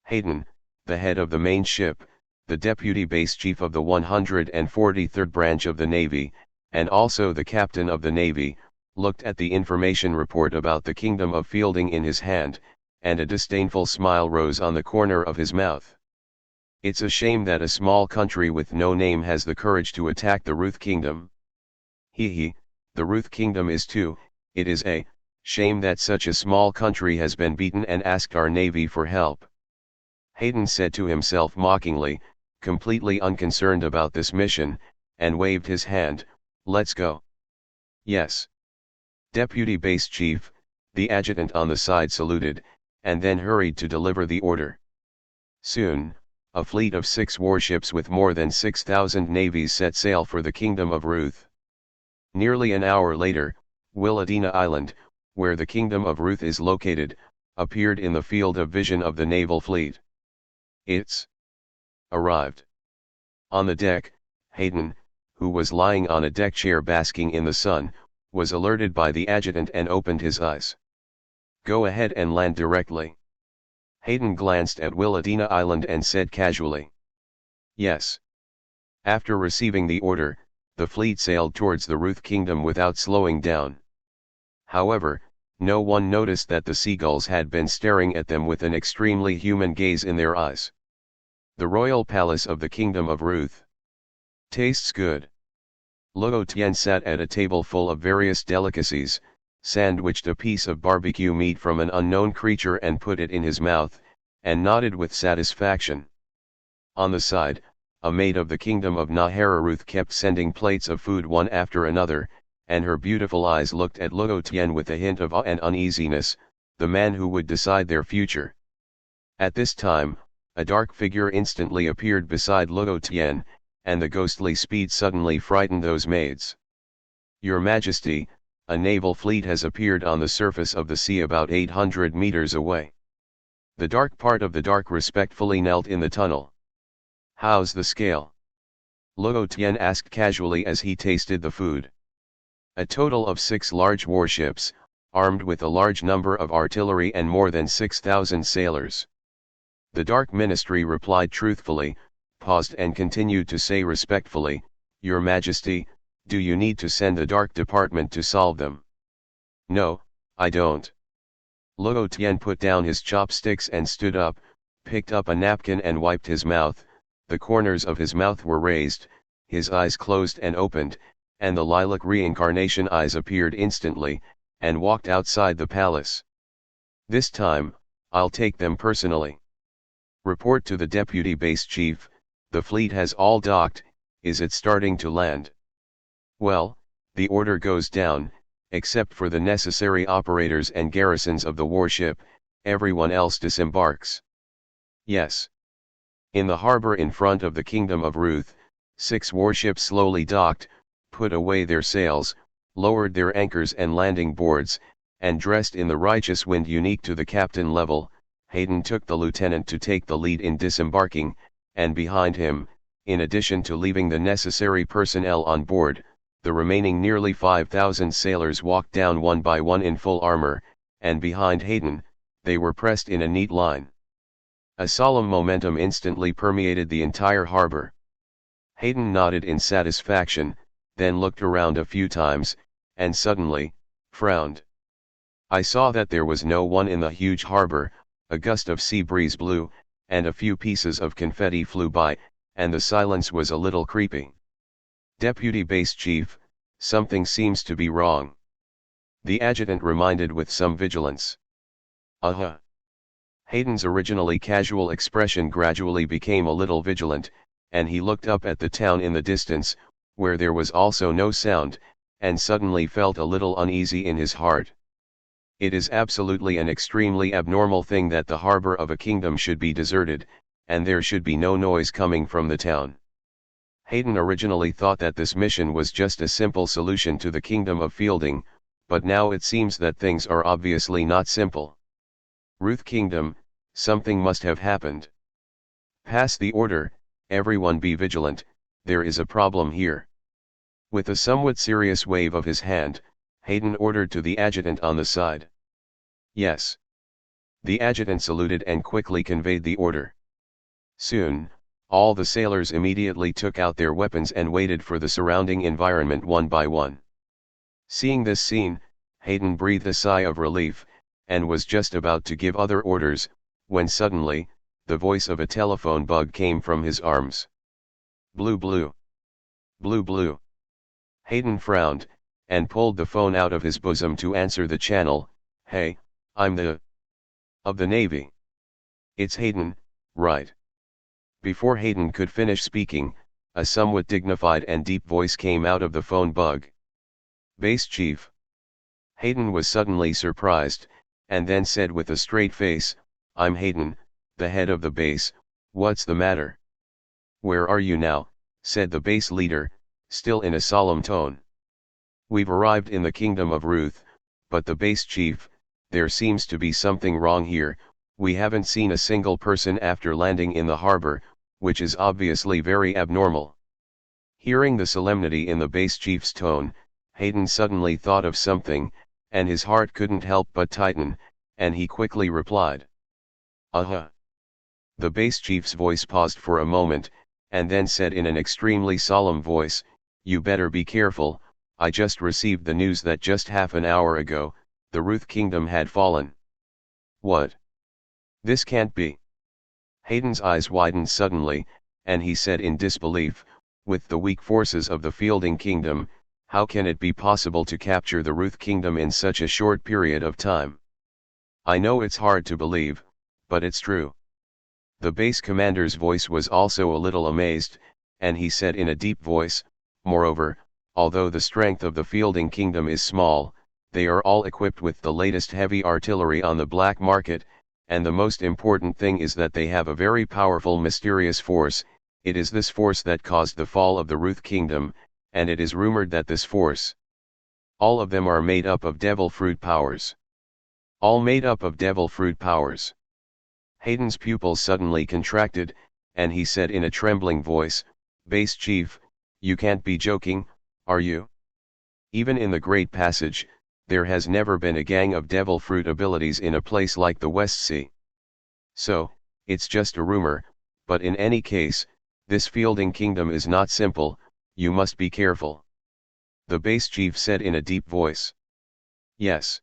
Hayden, the head of the main ship, the deputy base chief of the 143rd branch of the Navy, and also the captain of the Navy, looked at the information report about the kingdom of fielding in his hand, and a disdainful smile rose on the corner of his mouth. It's a shame that a small country with no name has the courage to attack the Ruth kingdom. The Ruth kingdom is too, it is a shame that such a small country has been beaten and asked our navy for help. Hayden said to himself mockingly, completely unconcerned about this mission, and waved his hand, let's go. Yes. Deputy base chief, the adjutant on the side saluted, and then hurried to deliver the order. Soon, a fleet of 6 warships with more than 6,000 navies set sail for the kingdom of Ruth. Nearly an hour later, Willadina Island, where the kingdom of Ruth is located, appeared in the field of vision of the naval fleet. It's arrived. On the deck, Hayden, who was lying on a deck chair basking in the sun, was alerted by the adjutant and opened his eyes. Go ahead and land directly. Hayden glanced at Willadina Island and said casually. Yes. After receiving the order, the fleet sailed towards the Ruth kingdom without slowing down. However, no one noticed that the seagulls had been staring at them with an extremely human gaze in their eyes. The royal palace of the kingdom of Ruth. Tastes good. Luo Tian sat at a table full of various delicacies, sandwiched a piece of barbecue meat from an unknown creature and put it in his mouth, and nodded with satisfaction. On the side, a maid of the kingdom of Nahara Ruth kept sending plates of food one after another, and her beautiful eyes looked at Luo Tian with a hint of awe and uneasiness, the man who would decide their future. At this time, a dark figure instantly appeared beside Luo Tian, and the ghostly speed suddenly frightened those maids. Your Majesty, a naval fleet has appeared on the surface of the sea about 800 meters away. The dark part of the dark respectfully knelt in the tunnel. How's the scale? Luo Tian asked casually as he tasted the food. A total of 6 large warships, armed with a large number of artillery and more than 6,000 sailors. The Dark Ministry replied truthfully, paused and continued to say respectfully, Your Majesty, do you need to send the Dark Department to solve them? No, I don't. Luo Tian put down his chopsticks and stood up, picked up a napkin and wiped his mouth. The corners of his mouth were raised, his eyes closed and opened, and the lilac reincarnation eyes appeared instantly, and walked outside the palace. This time, I'll take them personally. Report to the deputy base chief, the fleet has all docked, is it starting to land? Well, the order goes down, except for the necessary operators and garrisons of the warship, everyone else disembarks. Yes. In the harbor in front of the kingdom of Ruth, 6 warships slowly docked, put away their sails, lowered their anchors and landing boards, and dressed in the righteous wind unique to the captain level. Hayden took the lieutenant to take the lead in disembarking, and behind him, in addition to leaving the necessary personnel on board, the remaining nearly 5,000 sailors walked down one by one in full armor, and behind Hayden, they were pressed in a neat line. A solemn momentum instantly permeated the entire harbor. Hayden nodded in satisfaction, then looked around a few times, and suddenly, frowned. I saw that there was no one in the huge harbor, a gust of sea breeze blew, and a few pieces of confetti flew by, and the silence was a little creepy. Deputy Base Chief, something seems to be wrong. The adjutant reminded with some vigilance. Hayden's originally casual expression gradually became a little vigilant, and he looked up at the town in the distance, where there was also no sound, and suddenly felt a little uneasy in his heart. It is absolutely an extremely abnormal thing that the harbor of a kingdom should be deserted, and there should be no noise coming from the town. Hayden originally thought that this mission was just a simple solution to the kingdom of Fielding, but now it seems that things are obviously not simple. Ruth Kingdom, something must have happened. Pass the order, everyone be vigilant, there is a problem here. With a somewhat serious wave of his hand, Hayden ordered to the adjutant on the side. Yes. The adjutant saluted and quickly conveyed the order. Soon, all the sailors immediately took out their weapons and waited for the surrounding environment one by one. Seeing this scene, Hayden breathed a sigh of relief, and was just about to give other orders, when suddenly, the voice of a telephone bug came from his arms. Blue blue. Blue blue. Hayden frowned, and pulled the phone out of his bosom to answer the channel. Hey, I'm of the Navy. It's Hayden, right? Before Hayden could finish speaking, a somewhat dignified and deep voice came out of the phone bug. Base Chief. Hayden was suddenly surprised, and then said with a straight face, I'm Hayden, the head of the base, what's the matter? Where are you now? Said the base leader, still in a solemn tone. We've arrived in the kingdom of Ruth, but the base chief, there seems to be something wrong here. We haven't seen a single person after landing in the harbor, which is obviously very abnormal. Hearing the solemnity in the base chief's tone, Hayden suddenly thought of something, and his heart couldn't help but tighten, and he quickly replied. The base chief's voice paused for a moment, and then said in an extremely solemn voice, You better be careful, I just received the news that just half an hour ago, the Ruth kingdom had fallen. What? This can't be. Hayden's eyes widened suddenly, and he said in disbelief, with the weak forces of the Fielding kingdom, how can it be possible to capture the Ruth kingdom in such a short period of time? I know it's hard to believe, but it's true. The base commander's voice was also a little amazed, and he said in a deep voice, Moreover, although the strength of the Fielding kingdom is small, they are all equipped with the latest heavy artillery on the black market, and the most important thing is that they have a very powerful mysterious force. It is this force that caused the fall of the Ruth kingdom, and it is rumored that this force, all of them are made up of devil fruit powers. All made up of devil fruit powers. Hayden's pupils suddenly contracted, and he said in a trembling voice, Base Chief, you can't be joking, are you? Even in the Great Passage, there has never been a gang of devil fruit abilities in a place like the West Sea. So, it's just a rumor, but in any case, this Fielding kingdom is not simple, you must be careful. The base chief said in a deep voice. Yes.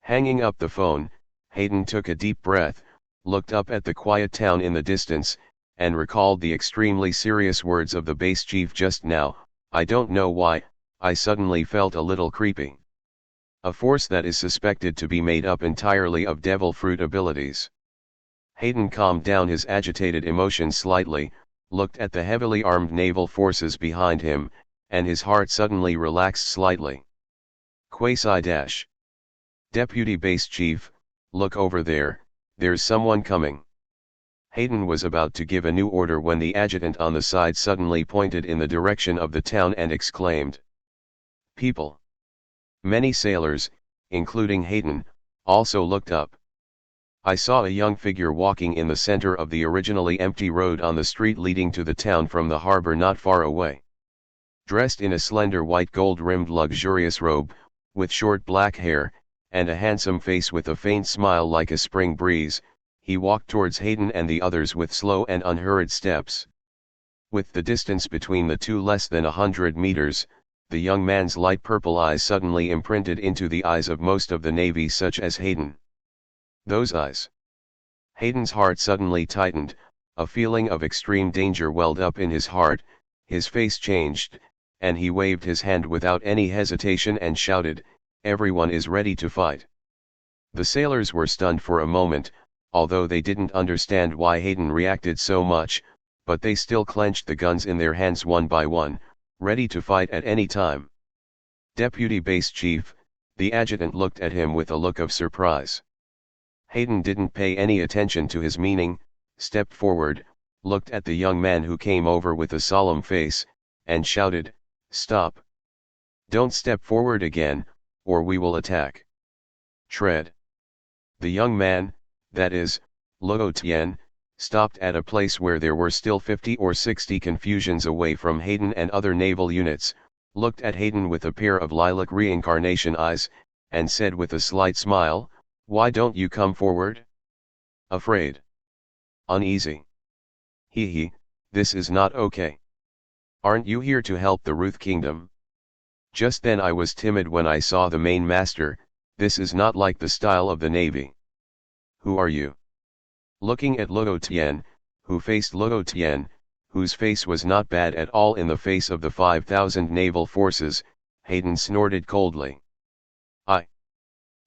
Hanging up the phone, Hayden took a deep breath, looked up at the quiet town in the distance, and recalled the extremely serious words of the base chief just now. I don't know why, I suddenly felt a little creepy. A force that is suspected to be made up entirely of devil fruit abilities. Hayden calmed down his agitated emotions slightly, looked at the heavily armed naval forces behind him, and his heart suddenly relaxed slightly. Quasi-dash. Deputy Base Chief, look over there, there's someone coming. Hayden was about to give a new order when the adjutant on the side suddenly pointed in the direction of the town and exclaimed. People. Many sailors, including Hayden, also looked up. I saw a young figure walking in the center of the originally empty road on the street leading to the town from the harbor not far away. Dressed in a slender white gold-rimmed luxurious robe, with short black hair, and a handsome face with a faint smile like a spring breeze, he walked towards Hayden and the others with slow and unhurried steps. With the distance between the two less than 100 meters, the young man's light purple eyes suddenly imprinted into the eyes of most of the Navy such as Hayden. Those eyes. Hayden's heart suddenly tightened, a feeling of extreme danger welled up in his heart, his face changed, and he waved his hand without any hesitation and shouted, Everyone is ready to fight. The sailors were stunned for a moment, although they didn't understand why Hayden reacted so much, but they still clenched the guns in their hands one by one, ready to fight at any time. Deputy Base Chief, the adjutant looked at him with a look of surprise. Hayden didn't pay any attention to his meaning, stepped forward, looked at the young man who came over with a solemn face, and shouted, Stop! Don't step forward again, or we will attack. Tread. The young man, that is, Luo Tian, stopped at a place where there were still 50 or 60 confusions away from Hayden and other naval units, looked at Hayden with a pair of lilac reincarnation eyes, and said with a slight smile, "Why don't you come forward? Afraid? Uneasy? Hee, this is not okay. Aren't you here to help the Ruth Kingdom? Just then I was timid when I saw the main master, this is not like the style of the Navy. Who are you?" Looking at Luo Tian, who faced Luo Tian, whose face was not bad at all in the face of the 5,000 naval forces, Hayden snorted coldly. "I."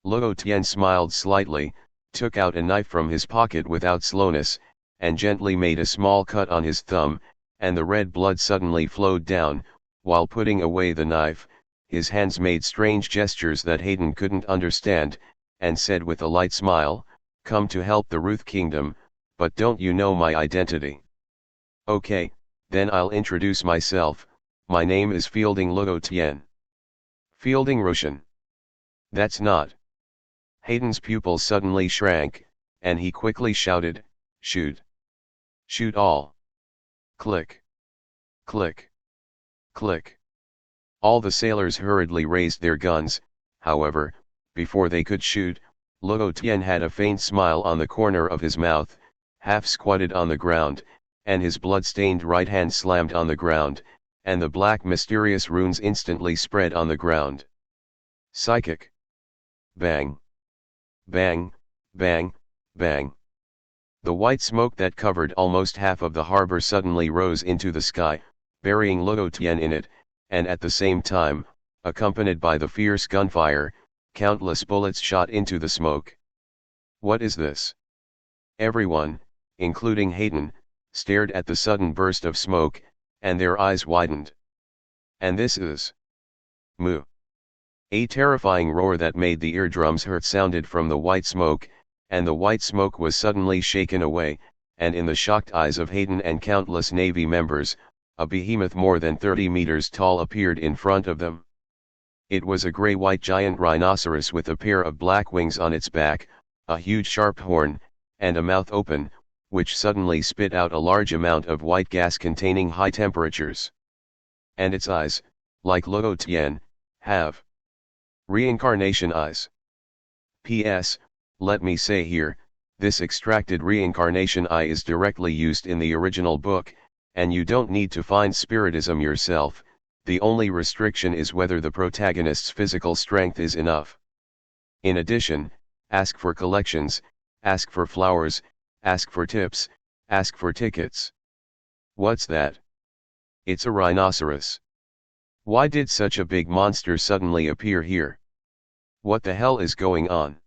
Luo Tian smiled slightly, took out a knife from his pocket without slowness, and gently made a small cut on his thumb, and the red blood suddenly flowed down. While putting away the knife, his hands made strange gestures that Hayden couldn't understand, and said with a light smile, "Come to help the Ruth Kingdom, but don't you know my identity?" "Okay, then I'll introduce myself, my name is Fielding Luo Tian." "Fielding Russian? That's not." Hayden's pupils suddenly shrank, and he quickly shouted, "Shoot! Shoot all!" Click! Click! Click! All the sailors hurriedly raised their guns. However, before they could shoot, Luo Tian had a faint smile on the corner of his mouth, half squatted on the ground, and his blood-stained right hand slammed on the ground, and the black mysterious runes instantly spread on the ground. Psychic! Bang! Bang! Bang! Bang! The white smoke that covered almost half of the harbor suddenly rose into the sky, burying Luo Tian in it, and at the same time, accompanied by the fierce gunfire, countless bullets shot into the smoke. "What is this?" Everyone, including Hayden, stared at the sudden burst of smoke, and their eyes widened. "And this is Moo." A terrifying roar that made the eardrums hurt sounded from the white smoke, and the white smoke was suddenly shaken away, and in the shocked eyes of Hayden and countless Navy members, a behemoth more than 30 meters tall appeared in front of them. It was a gray-white giant rhinoceros with a pair of black wings on its back, a huge sharp horn, and a mouth open, which suddenly spit out a large amount of white gas containing high temperatures. And its eyes, like Luo Tian, have reincarnation eyes. P.S. Let me say here, this extracted reincarnation eye is directly used in the original book, and you don't need to find spiritism yourself. The only restriction is whether the protagonist's physical strength is enough. In addition, ask for collections, ask for flowers, ask for tips, ask for tickets. What's that? It's a rhinoceros. Why did such a big monster suddenly appear here? What the hell is going on?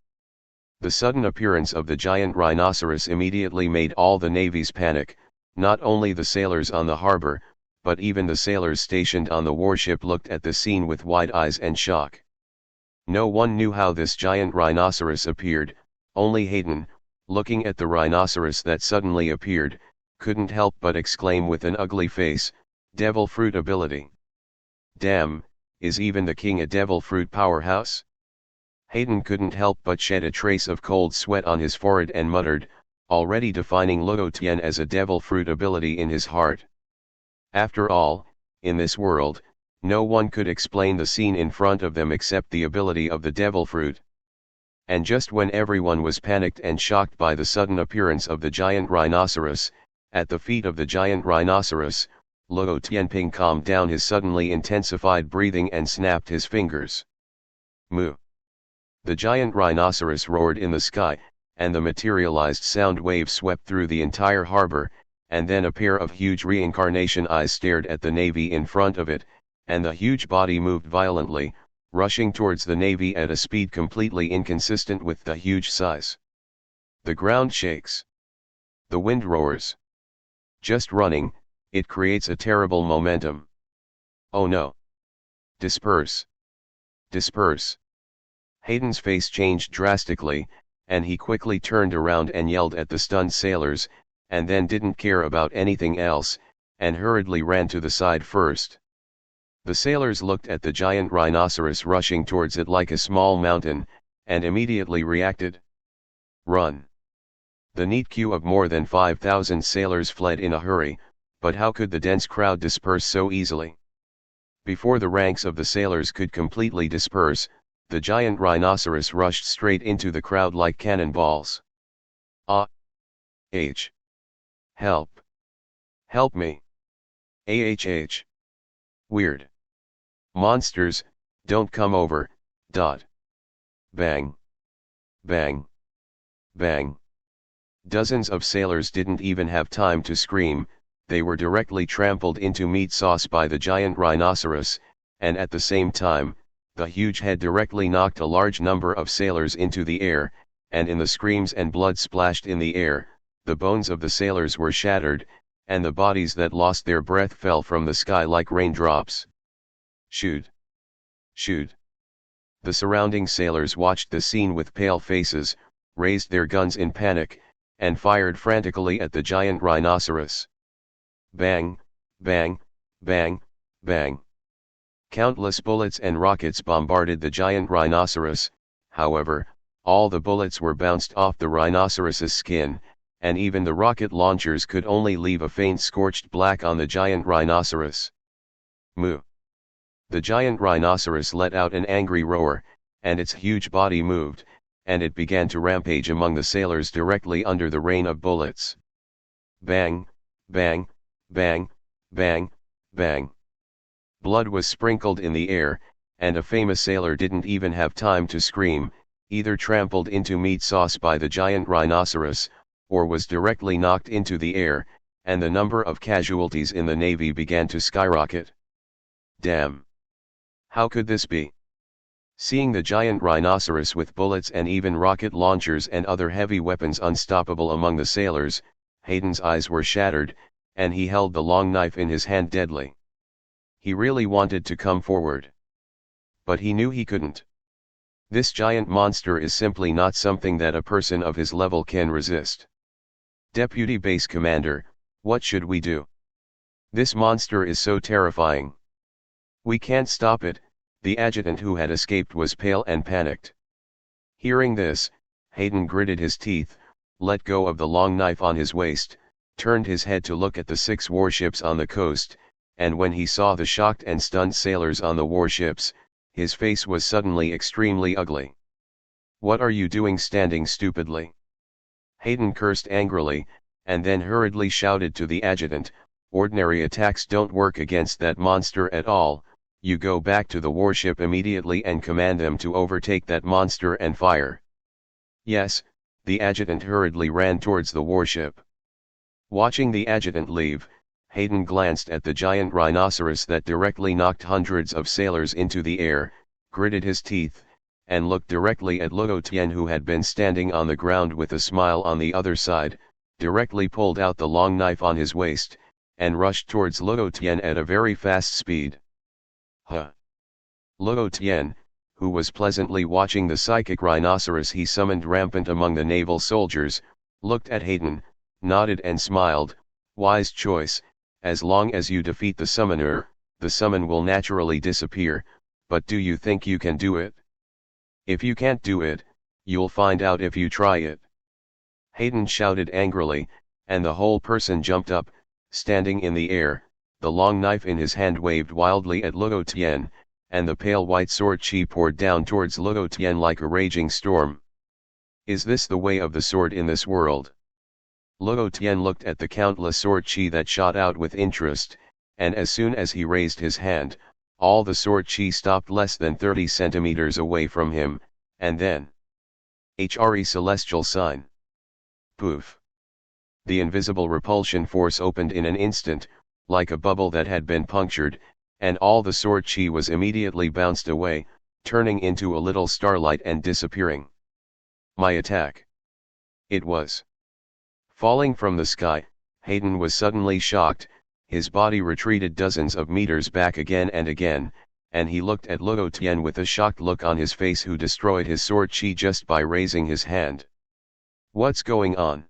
The sudden appearance of the giant rhinoceros immediately made all the navies panic. Not only the sailors on the harbor, but even the sailors stationed on the warship looked at the scene with wide eyes and shock. No one knew how this giant rhinoceros appeared. Only Hayden, looking at the rhinoceros that suddenly appeared, couldn't help but exclaim with an ugly face, "Devil fruit ability. Damn, is even the king a devil fruit powerhouse?" Hayden couldn't help but shed a trace of cold sweat on his forehead and muttered, already defining Luo Tian as a devil fruit ability in his heart. After all, in this world, no one could explain the scene in front of them except the ability of the devil fruit. And just when everyone was panicked and shocked by the sudden appearance of the giant rhinoceros, at the feet of the giant rhinoceros, Luo Tianping calmed down his suddenly intensified breathing and snapped his fingers. Moo. The giant rhinoceros roared in the sky, and the materialized sound wave swept through the entire harbor, and then a pair of huge reincarnation eyes stared at the navy in front of it, and the huge body moved violently, rushing towards the navy at a speed completely inconsistent with the huge size. The ground shakes. The wind roars. Just running, it creates a terrible momentum. Oh no! Disperse! Disperse! Hayden's face changed drastically, and he quickly turned around and yelled at the stunned sailors, and then didn't care about anything else, and hurriedly ran to the side first. The sailors looked at the giant rhinoceros rushing towards it like a small mountain, and immediately reacted. Run! The neat queue of more than 5,000 sailors fled in a hurry, but how could the dense crowd disperse so easily? Before the ranks of the sailors could completely disperse, the giant rhinoceros rushed straight into the crowd like cannonballs. Ah! H. Help! Help me! AHH! Weird! Monsters, don't come over, dot. Bang! Bang! Bang! Dozens of sailors didn't even have time to scream, they were directly trampled into meat sauce by the giant rhinoceros, and at the same time, the huge head directly knocked a large number of sailors into the air, and in the screams and blood splashed in the air, the bones of the sailors were shattered, and the bodies that lost their breath fell from the sky like raindrops. Shoot! Shoot! The surrounding sailors watched the scene with pale faces, raised their guns in panic, and fired frantically at the giant rhinoceros. Bang, bang, bang, bang. Countless bullets and rockets bombarded the giant rhinoceros, however, all the bullets were bounced off the rhinoceros's skin, and even the rocket launchers could only leave a faint scorched black on the giant rhinoceros. Moo! The giant rhinoceros let out an angry roar, and its huge body moved, and it began to rampage among the sailors directly under the rain of bullets. Bang, bang, bang, bang, bang. Blood was sprinkled in the air, and a famous sailor didn't even have time to scream, either trampled into meat sauce by the giant rhinoceros, or was directly knocked into the air, and the number of casualties in the Navy began to skyrocket. Damn! How could this be? Seeing the giant rhinoceros with bullets and even rocket launchers and other heavy weapons unstoppable among the sailors, Hayden's eyes were shattered, and he held the long knife in his hand deadly. He really wanted to come forward. But he knew he couldn't. This giant monster is simply not something that a person of his level can resist. Deputy Base Commander, what should we do? This monster is so terrifying. We can't stop it. The adjutant who had escaped was pale and panicked. Hearing this, Hayden gritted his teeth, let go of the long knife on his waist, turned his head to look at the 6 warships on the coast, and when he saw the shocked and stunned sailors on the warships, his face was suddenly extremely ugly. What are you doing standing stupidly? Hayden cursed angrily, and then hurriedly shouted to the adjutant, ordinary attacks don't work against that monster at all. You go back to the warship immediately and command them to overtake that monster and fire. Yes, the adjutant hurriedly ran towards the warship. Watching the adjutant leave, Hayden glanced at the giant rhinoceros that directly knocked hundreds of sailors into the air, gritted his teeth, and looked directly at Luo Tian who had been standing on the ground with a smile on the other side, directly pulled out the long knife on his waist, and rushed towards Luo Tian at a very fast speed. Huh! Luo Tian, who was pleasantly watching the psychic rhinoceros he summoned rampant among the naval soldiers, looked at Hayden, nodded and smiled, wise choice, as long as you defeat the summoner, the summon will naturally disappear, but do you think you can do it? If you can't do it, you'll find out if you try it. Hayden shouted angrily, and the whole person jumped up, standing in the air, the long knife in his hand waved wildly at Luo Tian, and the pale white sword chi poured down towards Luo Tian like a raging storm. Is this the way of the sword in this world? Luo Tian looked at the countless sword chi that shot out with interest, and as soon as he raised his hand, all the sword chi stopped less than 30 centimeters away from him, and then... HRE celestial sign. Poof. The invisible repulsion force opened in an instant, like a bubble that had been punctured, and all the sword chi was immediately bounced away, turning into a little starlight and disappearing. My attack. It was. Falling from the sky, Hayden was suddenly shocked, his body retreated dozens of meters back again, and he looked at Luo Tian with a shocked look on his face who destroyed his sword chi just by raising his hand. What's going on?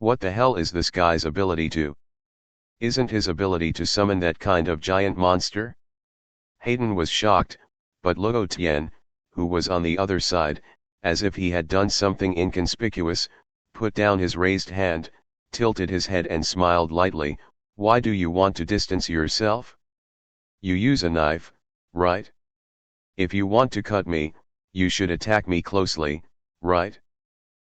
What the hell is this guy's ability to? Isn't his ability to summon that kind of giant monster? Hayden was shocked, but Luo Tian, who was on the other side, as if he had done something inconspicuous, put down his raised hand, tilted his head and smiled lightly. Why do you want to distance yourself? You use a knife, right? If you want to cut me, you should attack me closely, right?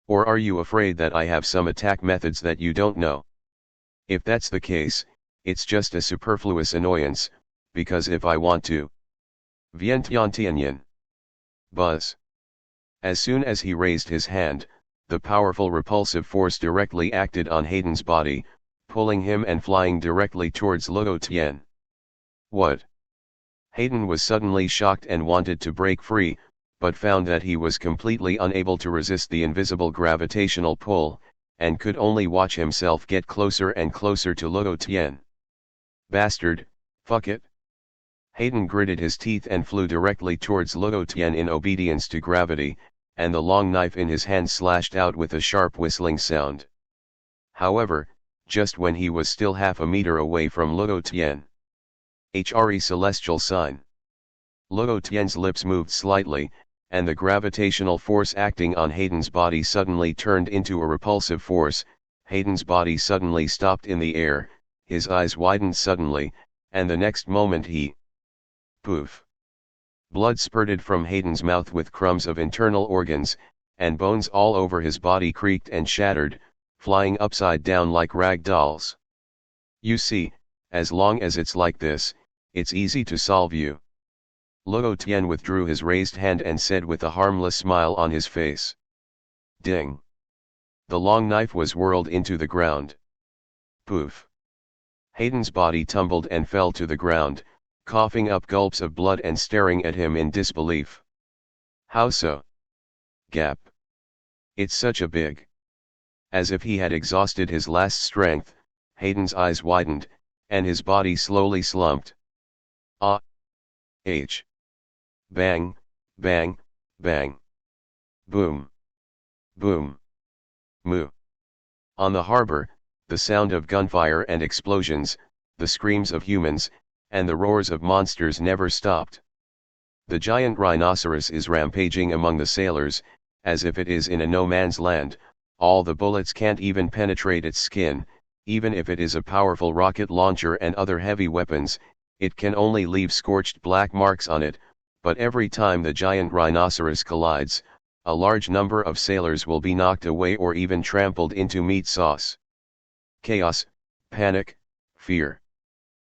Or are you afraid that I have some attack methods that you don't know? If that's the case, it's just a superfluous annoyance, because if I want to. Vientiantianyan. Buzz. As soon as he raised his hand, the powerful repulsive force directly acted on Hayden's body, pulling him and flying directly towards Luo Tian. What? Hayden was suddenly shocked and wanted to break free, but found that he was completely unable to resist the invisible gravitational pull, and could only watch himself get closer and closer to Luo Tian. Bastard, fuck it. Hayden gritted his teeth and flew directly towards Luo Tian in obedience to gravity, and the long knife in his hand slashed out with a sharp whistling sound. However, just when he was still half a meter away from Luo Tian. HRE celestial sign. Luo Tian's lips moved slightly, and the gravitational force acting on Hayden's body suddenly turned into a repulsive force. Hayden's body suddenly stopped in the air, his eyes widened suddenly, and the next moment he... Poof. Blood spurted from Hayden's mouth with crumbs of internal organs, and bones all over his body creaked and shattered, flying upside down like rag dolls. You see, as long as it's like this, it's easy to solve you. Luo Tian withdrew his raised hand and said with a harmless smile on his face. Ding. The long knife was whirled into the ground. Poof. Hayden's body tumbled and fell to the ground, coughing up gulps of blood and staring at him in disbelief. How so? Gap. It's such a big. As if he had exhausted his last strength, Hayden's eyes widened, and his body slowly slumped. Ah. H. Bang, bang, bang. Boom. Boom. Moo. On the harbor, the sound of gunfire and explosions, the screams of humans, and the roars of monsters never stopped. The giant rhinoceros is rampaging among the sailors, as if it is in a no-man's land. All the bullets can't even penetrate its skin, even if it is a powerful rocket launcher and other heavy weapons, it can only leave scorched black marks on it, but every time the giant rhinoceros collides, a large number of sailors will be knocked away or even trampled into meat sauce. Chaos, panic, fear.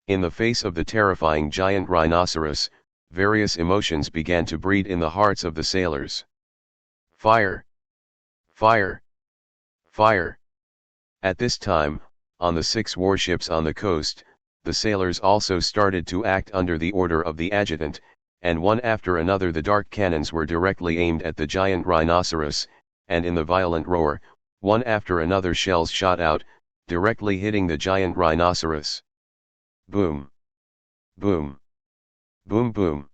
In the face of the terrifying giant rhinoceros, various emotions began to breed in the hearts of the sailors. Fire! Fire! Fire! At this time, on the 6 warships on the coast, the sailors also started to act under the order of the adjutant, and one after another the dark cannons were directly aimed at the giant rhinoceros, and in the violent roar, one after another shells shot out, directly hitting the giant rhinoceros. Boom! Boom! Boom boom!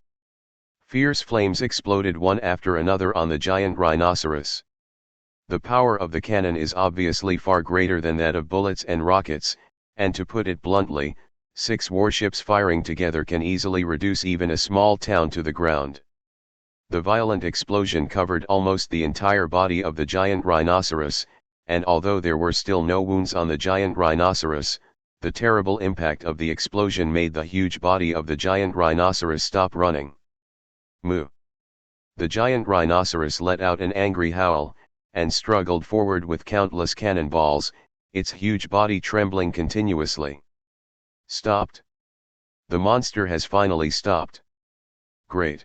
Fierce flames exploded one after another on the giant rhinoceros. The power of the cannon is obviously far greater than that of bullets and rockets, and to put it bluntly, 6 warships firing together can easily reduce even a small town to the ground. The violent explosion covered almost the entire body of the giant rhinoceros, and although there were still no wounds on the giant rhinoceros, the terrible impact of the explosion made the huge body of the giant rhinoceros stop running. Moo! The giant rhinoceros let out an angry howl, and struggled forward with countless cannonballs, its huge body trembling continuously. Stopped. The monster has finally stopped. Great.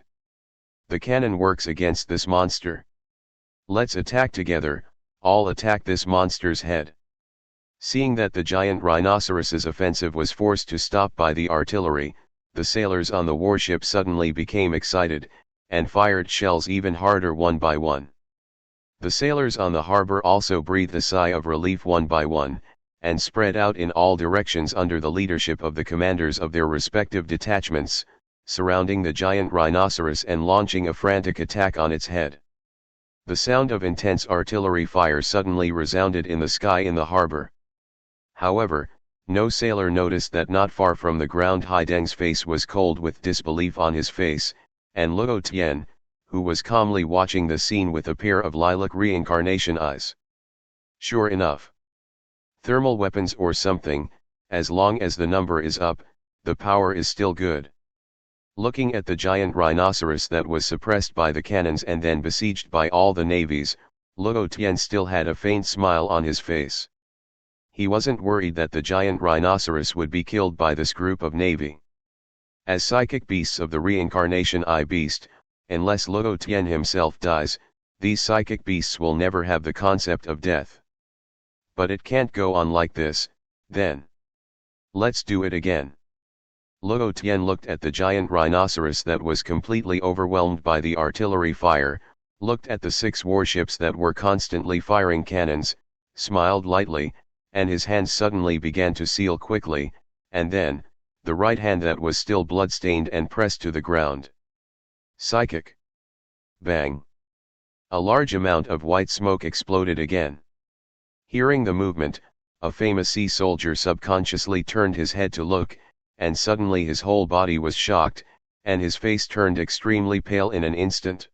The cannon works against this monster. Let's attack together, all attack this monster's head. Seeing that the giant rhinoceros's offensive was forced to stop by the artillery, the sailors on the warship suddenly became excited, and fired shells even harder one by one. The sailors on the harbor also breathed a sigh of relief one by one, and spread out in all directions under the leadership of the commanders of their respective detachments, surrounding the giant rhinoceros and launching a frantic attack on its head. The sound of intense artillery fire suddenly resounded in the sky in the harbor. However, no sailor noticed that not far from the ground Haideng's face was cold with disbelief on his face, and Luo Tian, who was calmly watching the scene with a pair of lilac reincarnation eyes. Sure enough. Thermal weapons or something, as long as the number is up, the power is still good. Looking at the giant rhinoceros that was suppressed by the cannons and then besieged by all the navies, Luo Tian still had a faint smile on his face. He wasn't worried that the giant rhinoceros would be killed by this group of navy. As psychic beasts of the reincarnation I beast, unless Luo Tian himself dies, these psychic beasts will never have the concept of death. But it can't go on like this, then. Let's do it again. Luo Tian looked at the giant rhinoceros that was completely overwhelmed by the artillery fire, looked at the 6 warships that were constantly firing cannons, smiled lightly, and his hands suddenly began to seal quickly, and then, the right hand that was still blood-stained and pressed to the ground. Psychic. Bang. A large amount of white smoke exploded again. Hearing the movement, a famous sea soldier subconsciously turned his head to look, and suddenly his whole body was shocked, and his face turned extremely pale in an instant.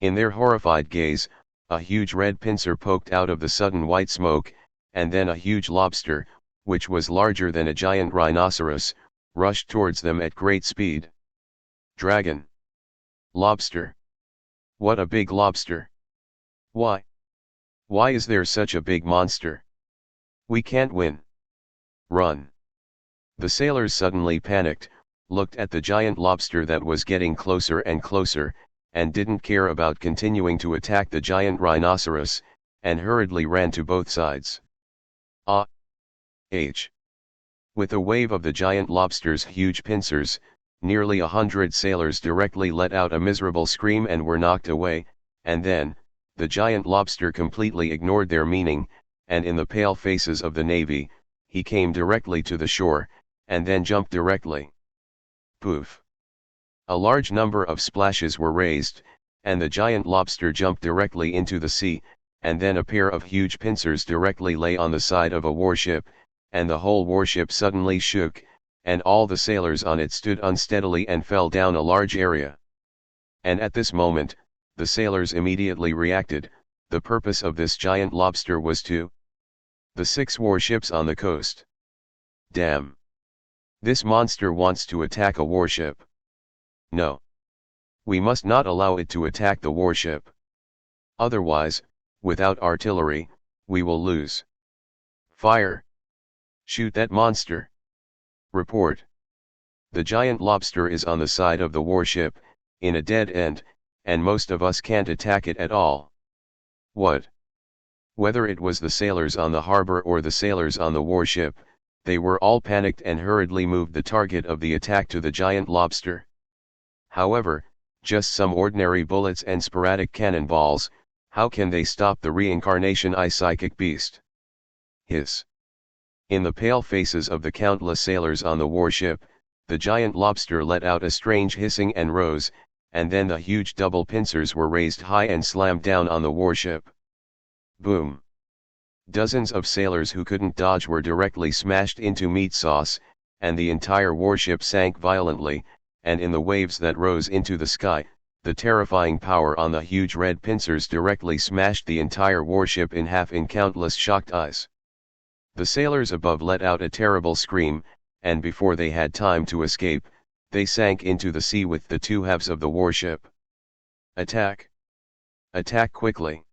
In their horrified gaze, a huge red pincer poked out of the sudden white smoke, and then a huge lobster, which was larger than a giant rhinoceros, rushed towards them at great speed. Dragon. Lobster. What a big lobster. Why? Why is there such a big monster? We can't win. Run. The sailors suddenly panicked, looked at the giant lobster that was getting closer and closer, and didn't care about continuing to attack the giant rhinoceros, and hurriedly ran to both sides. With a wave of the giant lobster's huge pincers, nearly 100 sailors directly let out a miserable scream and were knocked away, and then, the giant lobster completely ignored their meaning, and in the pale faces of the navy, he came directly to the shore, and then jumped directly. Poof! A large number of splashes were raised, and the giant lobster jumped directly into the sea, and then a pair of huge pincers directly lay on the side of a warship, and the whole warship suddenly shook, and all the sailors on it stood unsteadily and fell down a large area. And at this moment, the sailors immediately reacted. The purpose of this giant lobster was to the 6 warships on the coast. Damn! This monster wants to attack a warship. No. We must not allow it to attack the warship. Otherwise, without artillery, we will lose. Fire! Shoot that monster! Report. The giant lobster is on the side of the warship, in a dead end, and most of us can't attack it at all. What? Whether it was the sailors on the harbor or the sailors on the warship, they were all panicked and hurriedly moved the target of the attack to the giant lobster. However, just some ordinary bullets and sporadic cannonballs, how can they stop the reincarnation psychic beast? Hiss. In the pale faces of the countless sailors on the warship, the giant lobster let out a strange hissing and rose, and then the huge double pincers were raised high and slammed down on the warship. Boom! Dozens of sailors who couldn't dodge were directly smashed into meat sauce, and the entire warship sank violently, and in the waves that rose into the sky, the terrifying power on the huge red pincers directly smashed the entire warship in half in countless shocked eyes. The sailors above let out a terrible scream, and before they had time to escape, they sank into the sea with the 2 halves of the warship. Attack! Attack quickly!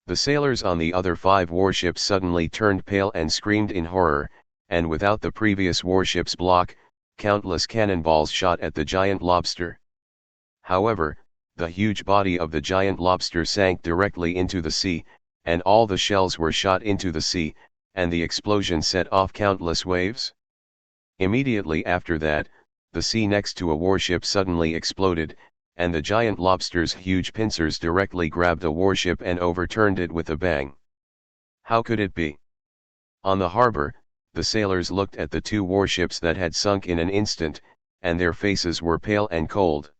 The sailors on the other 5 warships suddenly turned pale and screamed in horror, and without the previous warship's block, countless cannonballs shot at the giant lobster. However, the huge body of the giant lobster sank directly into the sea, and all the shells were shot into the sea, and the explosion set off countless waves. Immediately after that, the sea next to a warship suddenly exploded, and the giant lobster's huge pincers directly grabbed a warship and overturned it with a bang. How could it be? On the harbor, the sailors looked at the 2 warships that had sunk in an instant, and their faces were pale and cold.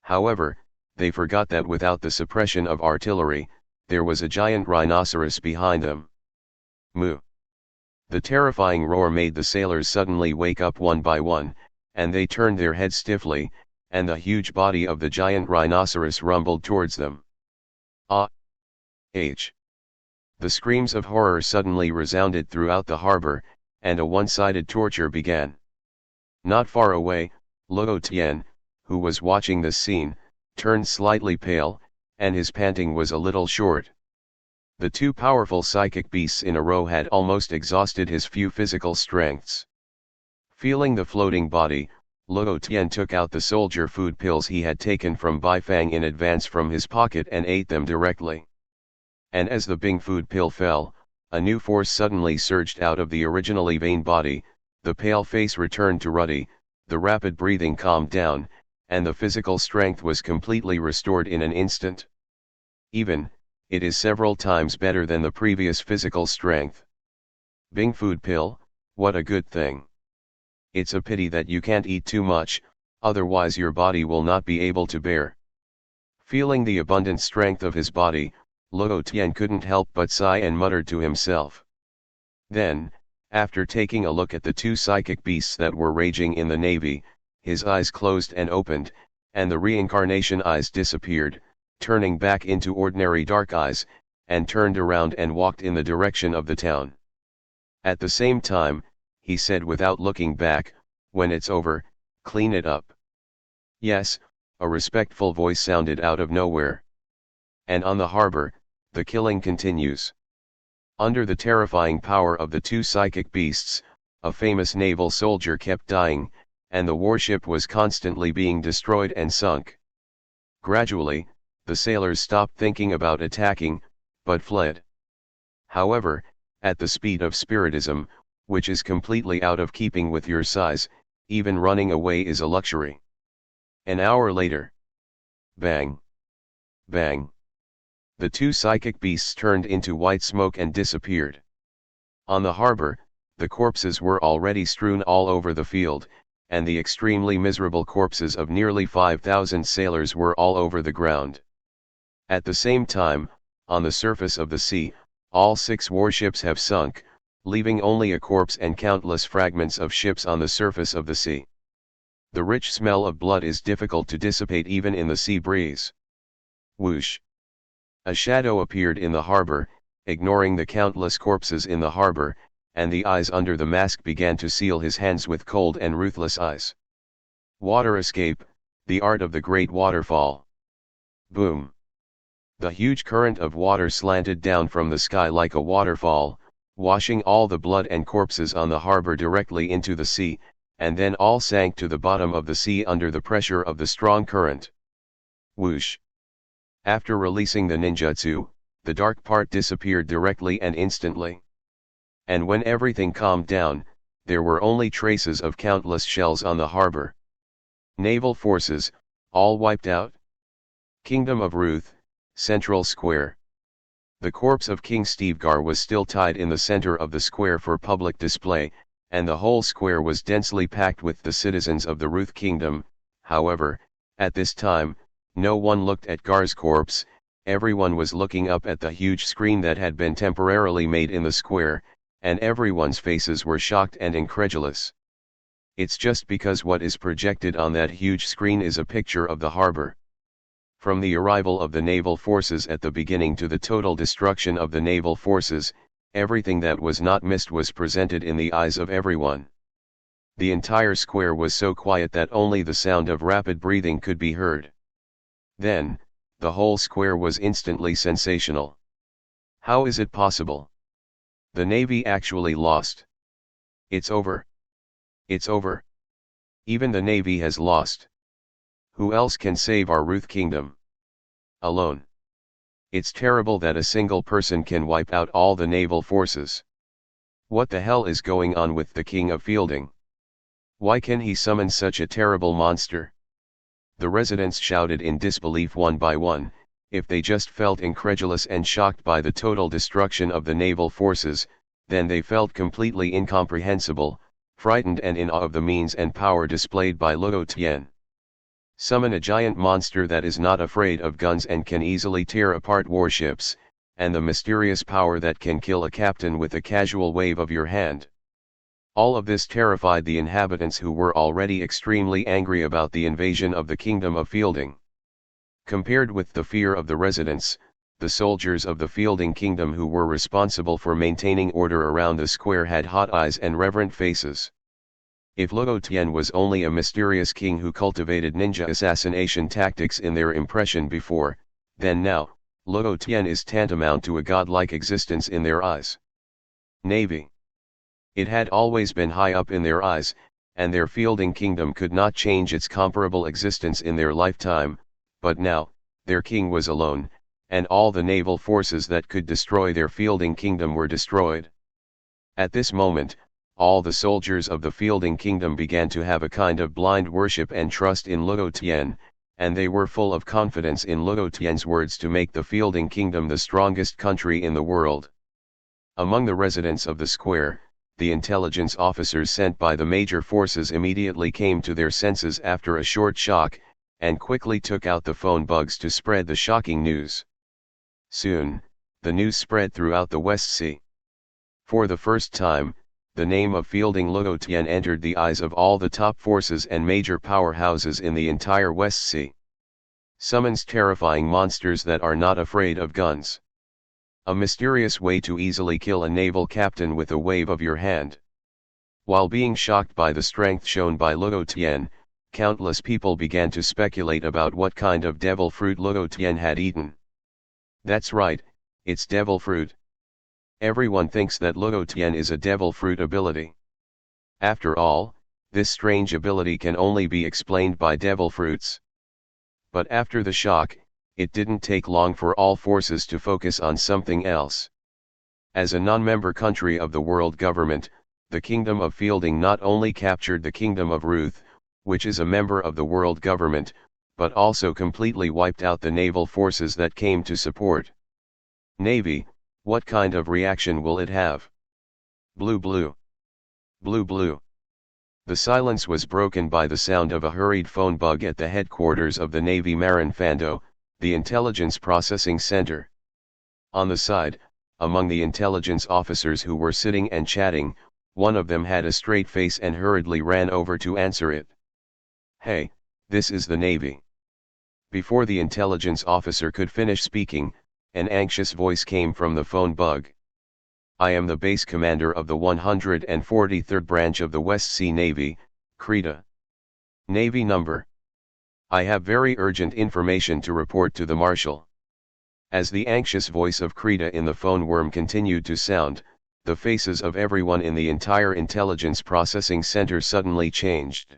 However, they forgot that without the suppression of artillery, there was a giant rhinoceros behind them. Moo! The terrifying roar made the sailors suddenly wake up one by one, and they turned their heads stiffly, and the huge body of the giant rhinoceros rumbled towards them. The screams of horror suddenly resounded throughout the harbor, and a one-sided torture began. Not far away, Luo Tian, who was watching this scene, turned slightly pale, and his panting was a little short. The two powerful psychic beasts in a row had almost exhausted his few physical strengths. Feeling the floating body, Luo Tian took out the soldier food pills he had taken from Bai Fang in advance from his pocket and ate them directly. And as the Bing food pill fell, a new force suddenly surged out of the originally vain body, the pale face returned to ruddy, the rapid breathing calmed down, and the physical strength was completely restored in an instant. Even, it is several times better than the previous physical strength. Bing food pill, what a good thing. It's a pity that you can't eat too much, otherwise your body will not be able to bear. Feeling the abundant strength of his body, Luo Tian couldn't help but sigh and muttered to himself. Then, after taking a look at the two psychic beasts that were raging in the navy, his eyes closed and opened, and the reincarnation eyes disappeared, turning back into ordinary dark eyes, and turned around and walked in the direction of the town. At the same time, he said without looking back, "When it's over, clean it up." "Yes," a respectful voice sounded out of nowhere. And on the harbor, the killing continues. Under the terrifying power of the two psychic beasts, a famous naval soldier kept dying, and the warship was constantly being destroyed and sunk. Gradually, the sailors stopped thinking about attacking, but fled. However, at the speed of spiritism, which is completely out of keeping with your size, even running away is a luxury. An hour later. Bang! Bang! The two psychic beasts turned into white smoke and disappeared. On the harbor, the corpses were already strewn all over the field, and the extremely miserable corpses of nearly 5,000 sailors were all over the ground. At the same time, on the surface of the sea, all 6 warships have sunk, leaving only a corpse and countless fragments of ships on the surface of the sea. The rich smell of blood is difficult to dissipate even in the sea breeze. Whoosh! A shadow appeared in the harbor, ignoring the countless corpses in the harbor, and the eyes under the mask began to seal his hands with cold and ruthless eyes. Water escape, the art of the great waterfall. Boom! The huge current of water slanted down from the sky like a waterfall, washing all the blood and corpses on the harbor directly into the sea, and then all sank to the bottom of the sea under the pressure of the strong current. Whoosh! After releasing the ninjutsu, the dark part disappeared directly and instantly. And when everything calmed down, there were only traces of countless shells on the harbor. Naval forces, all wiped out. Kingdom of Ruth, Central Square. The corpse of King Stevegar was still tied in the center of the square for public display, and the whole square was densely packed with the citizens of the Ruth Kingdom. However, at this time, no one looked at Gar's corpse, everyone was looking up at the huge screen that had been temporarily made in the square, and everyone's faces were shocked and incredulous. It's just because what is projected on that huge screen is a picture of the harbor. From the arrival of the naval forces at the beginning to the total destruction of the naval forces, everything that was not missed was presented in the eyes of everyone. The entire square was so quiet that only the sound of rapid breathing could be heard. Then, the whole square was instantly sensational. How is it possible? The Navy actually lost. It's over. It's over. Even the Navy has lost. Who else can save our Ruth Kingdom? Alone. It's terrible that a single person can wipe out all the naval forces. What the hell is going on with the King of Fielding? Why can he summon such a terrible monster? The residents shouted in disbelief one by one. If they just felt incredulous and shocked by the total destruction of the naval forces, then they felt completely incomprehensible, frightened and in awe of the means and power displayed by Luo Tian. Summon a giant monster that is not afraid of guns and can easily tear apart warships, and the mysterious power that can kill a captain with a casual wave of your hand. All of this terrified the inhabitants who were already extremely angry about the invasion of the Kingdom of Fielding. Compared with the fear of the residents, the soldiers of the fielding kingdom who were responsible for maintaining order around the square had hot eyes and reverent faces. If Luo Tian was only a mysterious king who cultivated ninja assassination tactics in their impression before, then now, Luo Tian is tantamount to a godlike existence in their eyes. Navy. It had always been high up in their eyes, and their fielding kingdom could not change its comparable existence in their lifetime, but now, their king was alone, and all the naval forces that could destroy their fielding kingdom were destroyed. At this moment, all the soldiers of the fielding kingdom began to have a kind of blind worship and trust in Luo Tian, and they were full of confidence in Luo Tian's words to make the fielding kingdom the strongest country in the world. Among the residents of the square, the intelligence officers sent by the major forces immediately came to their senses after a short shock, and quickly took out the phone bugs to spread the shocking news. Soon, the news spread throughout the West Sea. For the first time, the name of fielding Luo Tian entered the eyes of all the top forces and major powerhouses in the entire West Sea. Summons terrifying monsters that are not afraid of guns. A mysterious way to easily kill a naval captain with a wave of your hand. While being shocked by the strength shown by Luo Tian, countless people began to speculate about what kind of devil fruit Luo Tian had eaten. That's right, it's devil fruit. Everyone thinks that Luo Tian is a devil fruit ability. After all, this strange ability can only be explained by devil fruits. But after the shock, it didn't take long for all forces to focus on something else. As a non-member country of the world government, the Kingdom of Fielding not only captured the Kingdom of Ruth, which is a member of the world government, but also completely wiped out the naval forces that came to support. Navy, what kind of reaction will it have? Blue blue. Blue blue. The silence was broken by the sound of a hurried phone bug at the headquarters of the Navy Marin Fando, the intelligence processing center. On the side, among the intelligence officers who were sitting and chatting, one of them had a straight face and hurriedly ran over to answer it. Hey, this is the Navy. Before the intelligence officer could finish speaking, an anxious voice came from the phone bug. I am the base commander of the 143rd branch of the West Sea Navy, Krita. Navy number. I have very urgent information to report to the Marshal. As the anxious voice of Krita in the phone worm continued to sound, the faces of everyone in the entire intelligence processing center suddenly changed.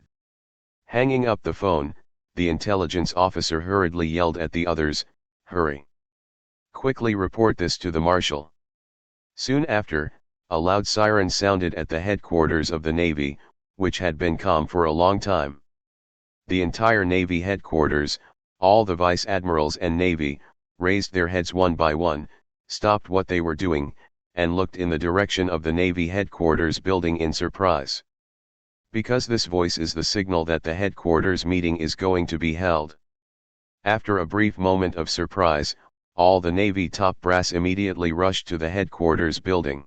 Hanging up the phone, the intelligence officer hurriedly yelled at the others, hurry. Quickly report this to the Marshal. Soon after, a loud siren sounded at the headquarters of the Navy, which had been calm for a long time. The entire Navy headquarters, all the vice admirals and Navy, raised their heads one by one, stopped what they were doing, and looked in the direction of the Navy headquarters building in surprise. Because this voice is the signal that the headquarters meeting is going to be held. After a brief moment of surprise, all the Navy top brass immediately rushed to the headquarters building.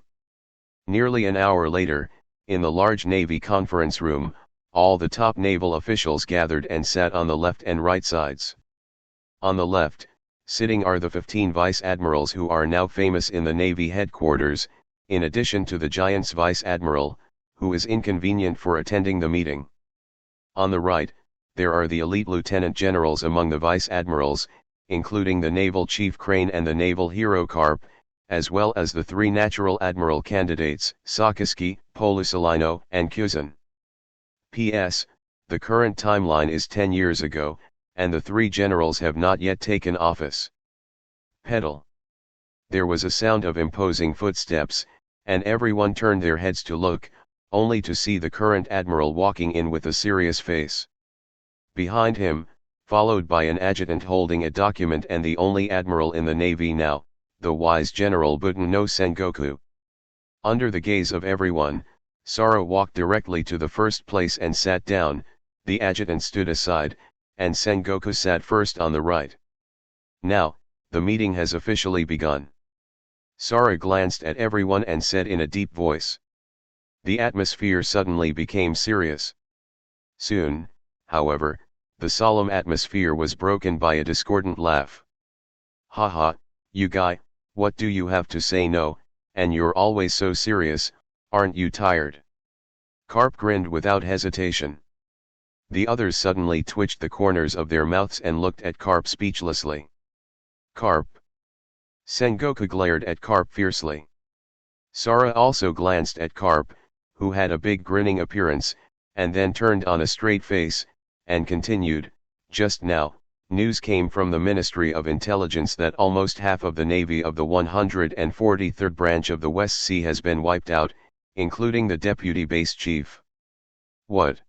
Nearly an hour later, in the large Navy conference room, all the top naval officials gathered and sat on the left and right sides. On the left, sitting are the 15 vice admirals who are now famous in the Navy headquarters, in addition to the Giant's vice admiral, who is inconvenient for attending the meeting. On the right, there are the elite lieutenant generals among the vice admirals, including the naval chief Crane and the naval hero Carp, as well as the 3 natural admiral candidates, Sakaski, Polisalino, and Kuzan. P.S. The current timeline is 10 years ago, and the 3 generals have not yet taken office. Pedal. There was a sound of imposing footsteps, and everyone turned their heads to look, only to see the current admiral walking in with a serious face. Behind him, followed by an adjutant holding a document and the only admiral in the Navy now, the wise General Buten no Sengoku. Under the gaze of everyone, Sara walked directly to the first place and sat down, the adjutant stood aside, and Sengoku sat first on the right. Now, the meeting has officially begun. Sara glanced at everyone and said in a deep voice. The atmosphere suddenly became serious. Soon, however, the solemn atmosphere was broken by a discordant laugh. Ha ha, You guy, what do you have to say no, and you're always so serious, aren't you tired? Carp grinned without hesitation. The others suddenly twitched the corners of their mouths and looked at Carp speechlessly. Carp. Sengoku glared at Carp fiercely. Sara also glanced at Carp, who had a big grinning appearance, and then turned on a straight face, and continued, just now, news came from the Ministry of Intelligence that almost half of the navy of the 143rd branch of the West Sea has been wiped out, including the deputy base chief. What?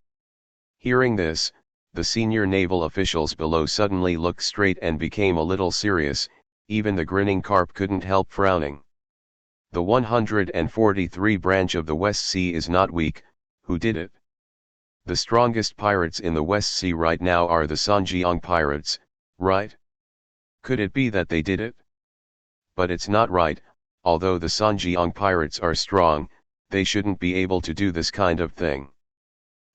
Hearing this, the senior naval officials below suddenly looked straight and became a little serious. Even the grinning Carp couldn't help frowning. The 143 branch of the West Sea is not weak. Who did it? The strongest pirates in the West Sea right now are the Sanjiang pirates, right? Could it be that they did it? But it's not right. Although the Sanjiang pirates are strong, they shouldn't be able to do this kind of thing.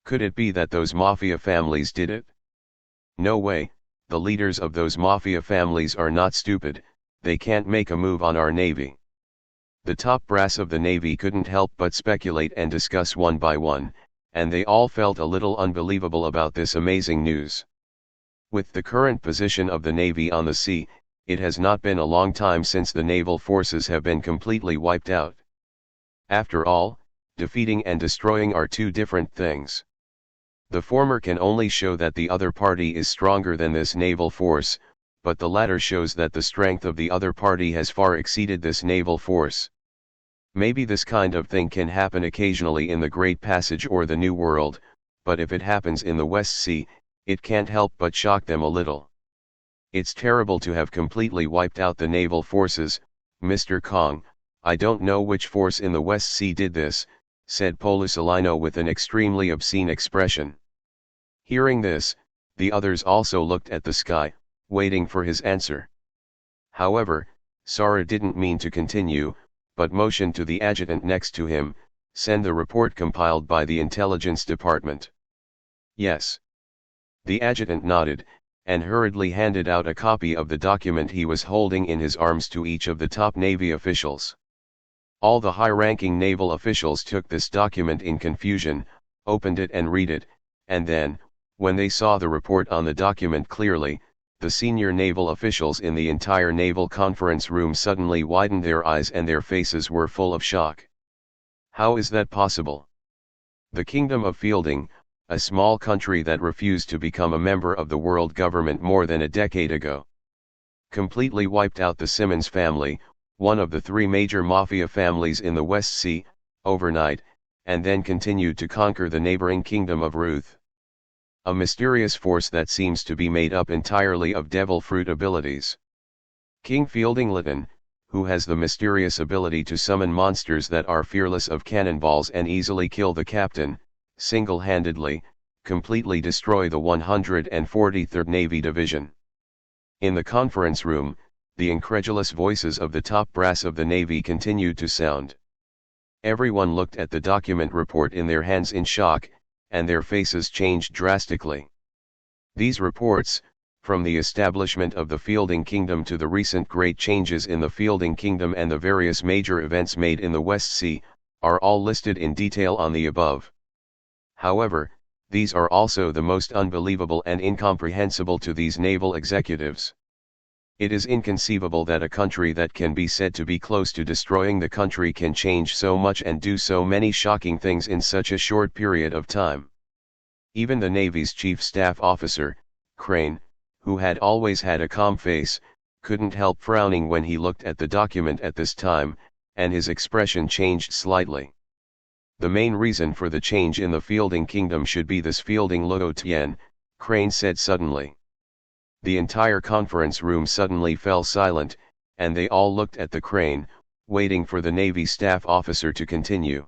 Could it be that those mafia families did it? No way. The leaders of those mafia families are not stupid. They can't make a move on our navy. The top brass of the navy couldn't help but speculate and discuss one by one, and they all felt a little unbelievable about this amazing news. With the current position of the navy on the sea, it has not been a long time since the naval forces have been completely wiped out. After all, defeating and destroying are two different things. The former can only show that the other party is stronger than this naval force, but the latter shows that the strength of the other party has far exceeded this naval force. Maybe this kind of thing can happen occasionally in the Great Passage or the New World, but if it happens in the West Sea, it can't help but shock them a little. It's terrible to have completely wiped out the naval forces, Mr. Kong. I don't know which force in the West Sea did this, said Polisalino with an extremely obscene expression. Hearing this, the others also looked at the sky, waiting for his answer. However, Sara didn't mean to continue, but motioned to the adjutant next to him, send the report compiled by the intelligence department. Yes. The adjutant nodded, and hurriedly handed out a copy of the document he was holding in his arms to each of the top Navy officials. All the high-ranking naval officials took this document in confusion, opened it and read it, and then, when they saw the report on the document clearly, the senior naval officials in the entire naval conference room suddenly widened their eyes and their faces were full of shock. How is that possible? The Kingdom of Fielding, a small country that refused to become a member of the world government more than a decade ago, completely wiped out the Simmons family, one of the three major mafia families in the West Sea, overnight, and then continued to conquer the neighboring kingdom of Ruth. A mysterious force that seems to be made up entirely of devil fruit abilities. King Fielding Lytton, who has the mysterious ability to summon monsters that are fearless of cannonballs and easily kill the captain, single-handedly, completely destroy the 143rd Navy Division. In the conference room, the incredulous voices of the top brass of the Navy continued to sound. Everyone looked at the document report in their hands in shock, and their faces changed drastically. These reports, from the establishment of the Fielding Kingdom to the recent great changes in the Fielding Kingdom and the various major events made in the West Sea, are all listed in detail on the above. However, these are also the most unbelievable and incomprehensible to these naval executives. It is inconceivable that a country that can be said to be close to destroying the country can change so much and do so many shocking things in such a short period of time. Even the Navy's chief staff officer, Crane, who had always had a calm face, couldn't help frowning when he looked at the document at this time, and his expression changed slightly. The main reason for the change in the Fielding Kingdom should be this Fielding Luo Tian, Crane said suddenly. The entire conference room suddenly fell silent, and they all looked at the Crane, waiting for the Navy staff officer to continue.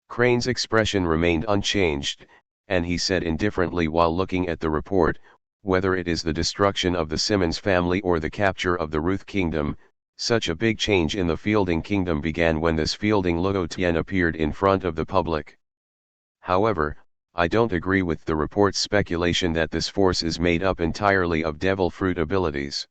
Crane's expression remained unchanged, and he said indifferently while looking at the report, whether it is the destruction of the Simmons family or the capture of the Ruth Kingdom, such a big change in the Fielding Kingdom began when this Fielding Luo Tian appeared in front of the public. However, I don't agree with the report's speculation that this force is made up entirely of devil fruit abilities.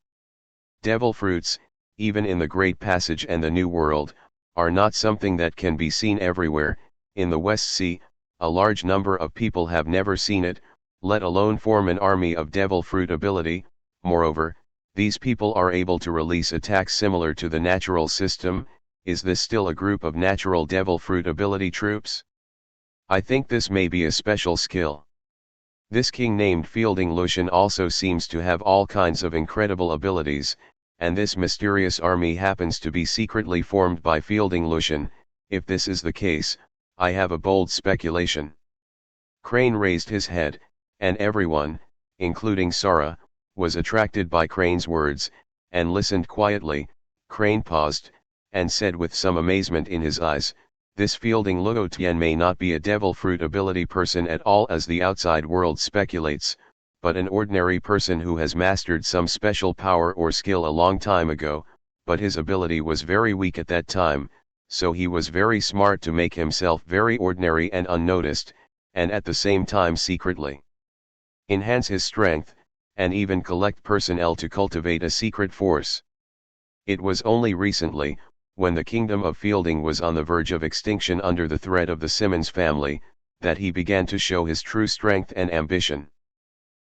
Devil fruits, even in the Great Passage and the New World, are not something that can be seen everywhere. In the West Sea, a large number of people have never seen it, let alone form an army of devil fruit ability. Moreover, these people are able to release attacks similar to the natural system. Is this still a group of natural devil fruit ability troops? I think this may be a special skill. This king named Fielding Lucian also seems to have all kinds of incredible abilities, and this mysterious army happens to be secretly formed by Fielding Lucian. If this is the case, I have a bold speculation. Crane raised his head, and everyone, including Sara, was attracted by Crane's words, and listened quietly. Crane paused, and said with some amazement in his eyes, "This Fielding Luo Tian may not be a devil fruit ability person at all as the outside world speculates, but an ordinary person who has mastered some special power or skill a long time ago, but his ability was very weak at that time, so he was very smart to make himself very ordinary and unnoticed, and at the same time secretly enhance his strength, and even collect personnel to cultivate a secret force. It was only recently, when the kingdom of Fielding was on the verge of extinction under the threat of the Simmons family, that he began to show his true strength and ambition."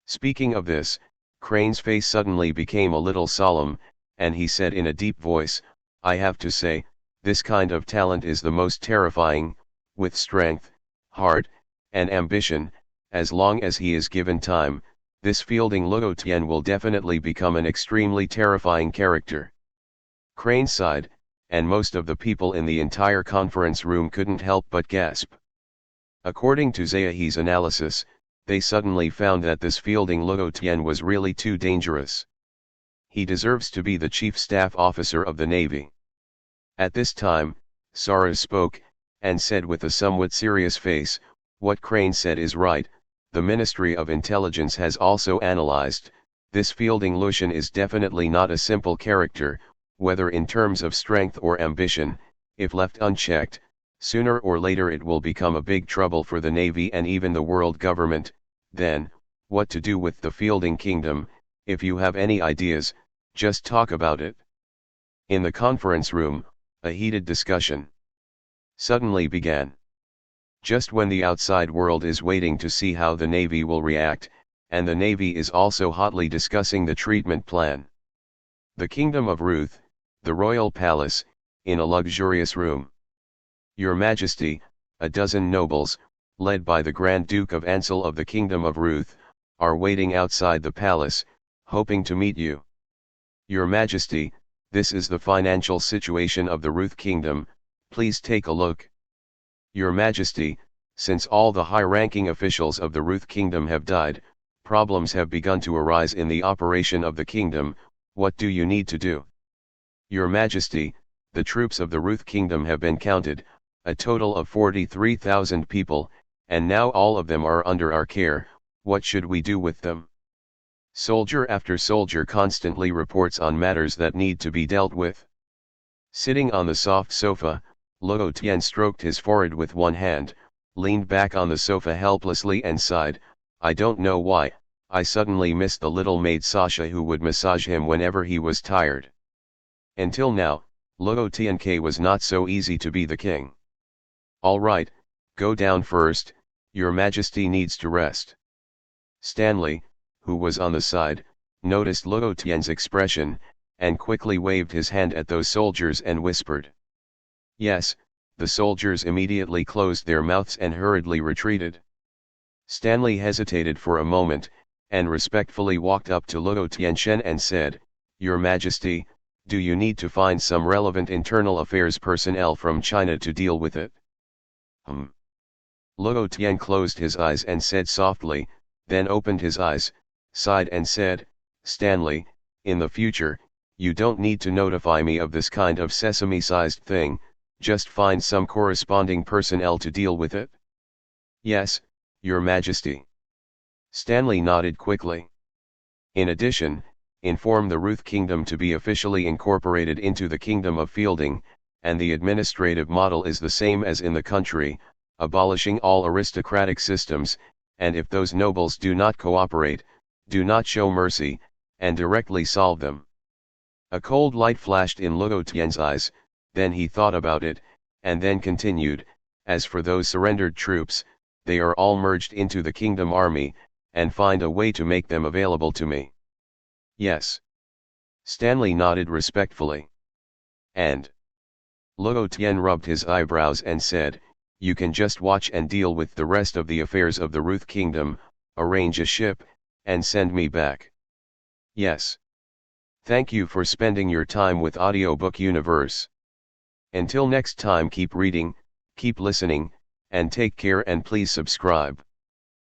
Speaking of this, Crane's face suddenly became a little solemn, and he said in a deep voice, "I have to say, this kind of talent is the most terrifying. With strength, heart, and ambition, as long as he is given time, this Fielding Luo Tian will definitely become an extremely terrifying character." Crane sighed, and most of the people in the entire conference room couldn't help but gasp. According to Zayahi's analysis, they suddenly found that this Fielding Luo Tian was really too dangerous. He deserves to be the chief staff officer of the Navy. At this time, Sara spoke, and said with a somewhat serious face, "What Crane said is right. The Ministry of Intelligence has also analyzed, this Fielding Lucian is definitely not a simple character, whether in terms of strength or ambition. If left unchecked, sooner or later it will become a big trouble for the Navy and even the world government. Then, what to do with the Fielding Kingdom? If you have any ideas, just talk about it." In the conference room, a heated discussion suddenly began. Just when the outside world is waiting to see how the Navy will react, and the Navy is also hotly discussing the treatment plan. The Kingdom of Ruth, the royal palace, in a luxurious room. "Your Majesty, a dozen nobles, led by the Grand Duke of Ansel of the Kingdom of Ruth, are waiting outside the palace, hoping to meet you. Your Majesty, this is the financial situation of the Ruth Kingdom, please take a look. Your Majesty, since all the high-ranking officials of the Ruth Kingdom have died, problems have begun to arise in the operation of the kingdom. What do you need to do? Your Majesty, the troops of the Ruth Kingdom have been counted, a total of 43,000 people, and now all of them are under our care. What should we do with them?" Soldier after soldier constantly reports on matters that need to be dealt with. Sitting on the soft sofa, Luo Tian stroked his forehead with one hand, leaned back on the sofa helplessly and sighed, "I don't know why, I suddenly missed the little maid Sasha who would massage him whenever he was tired. Until now, Luo Tian was not so easy to be the king. All right, go down first, Your Majesty needs to rest." Stanley, who was on the side, noticed Luo Tian's expression, and quickly waved his hand at those soldiers and whispered, "Yes." The soldiers immediately closed their mouths and hurriedly retreated. Stanley hesitated for a moment, and respectfully walked up to Luo Tianchen and said, "Your Majesty, do you need to find some relevant internal affairs personnel from China to deal with it?" Luo Tian closed his eyes and said softly, then opened his eyes, sighed and said, "Stanley, in the future, you don't need to notify me of this kind of sesame-sized thing, just find some corresponding personnel to deal with it." "Yes, Your Majesty." Stanley nodded quickly. "In addition, inform the Ruth Kingdom to be officially incorporated into the Kingdom of Fielding, and the administrative model is the same as in the country, abolishing all aristocratic systems, and if those nobles do not cooperate, do not show mercy, and directly solve them." A cold light flashed in Luo Tian's eyes, then he thought about it, and then continued, as for those surrendered troops, they are all merged into the kingdom army, and find a way to make them available to me. Yes. Stanley nodded respectfully. And Luo Tian rubbed his eyebrows and said, you can just watch and deal with the rest of the affairs of the Ruth Kingdom, arrange a ship, and send me back. Yes. Thank you for spending your time with Audiobook Universe. Until next time, keep reading, keep listening, and take care, and please subscribe.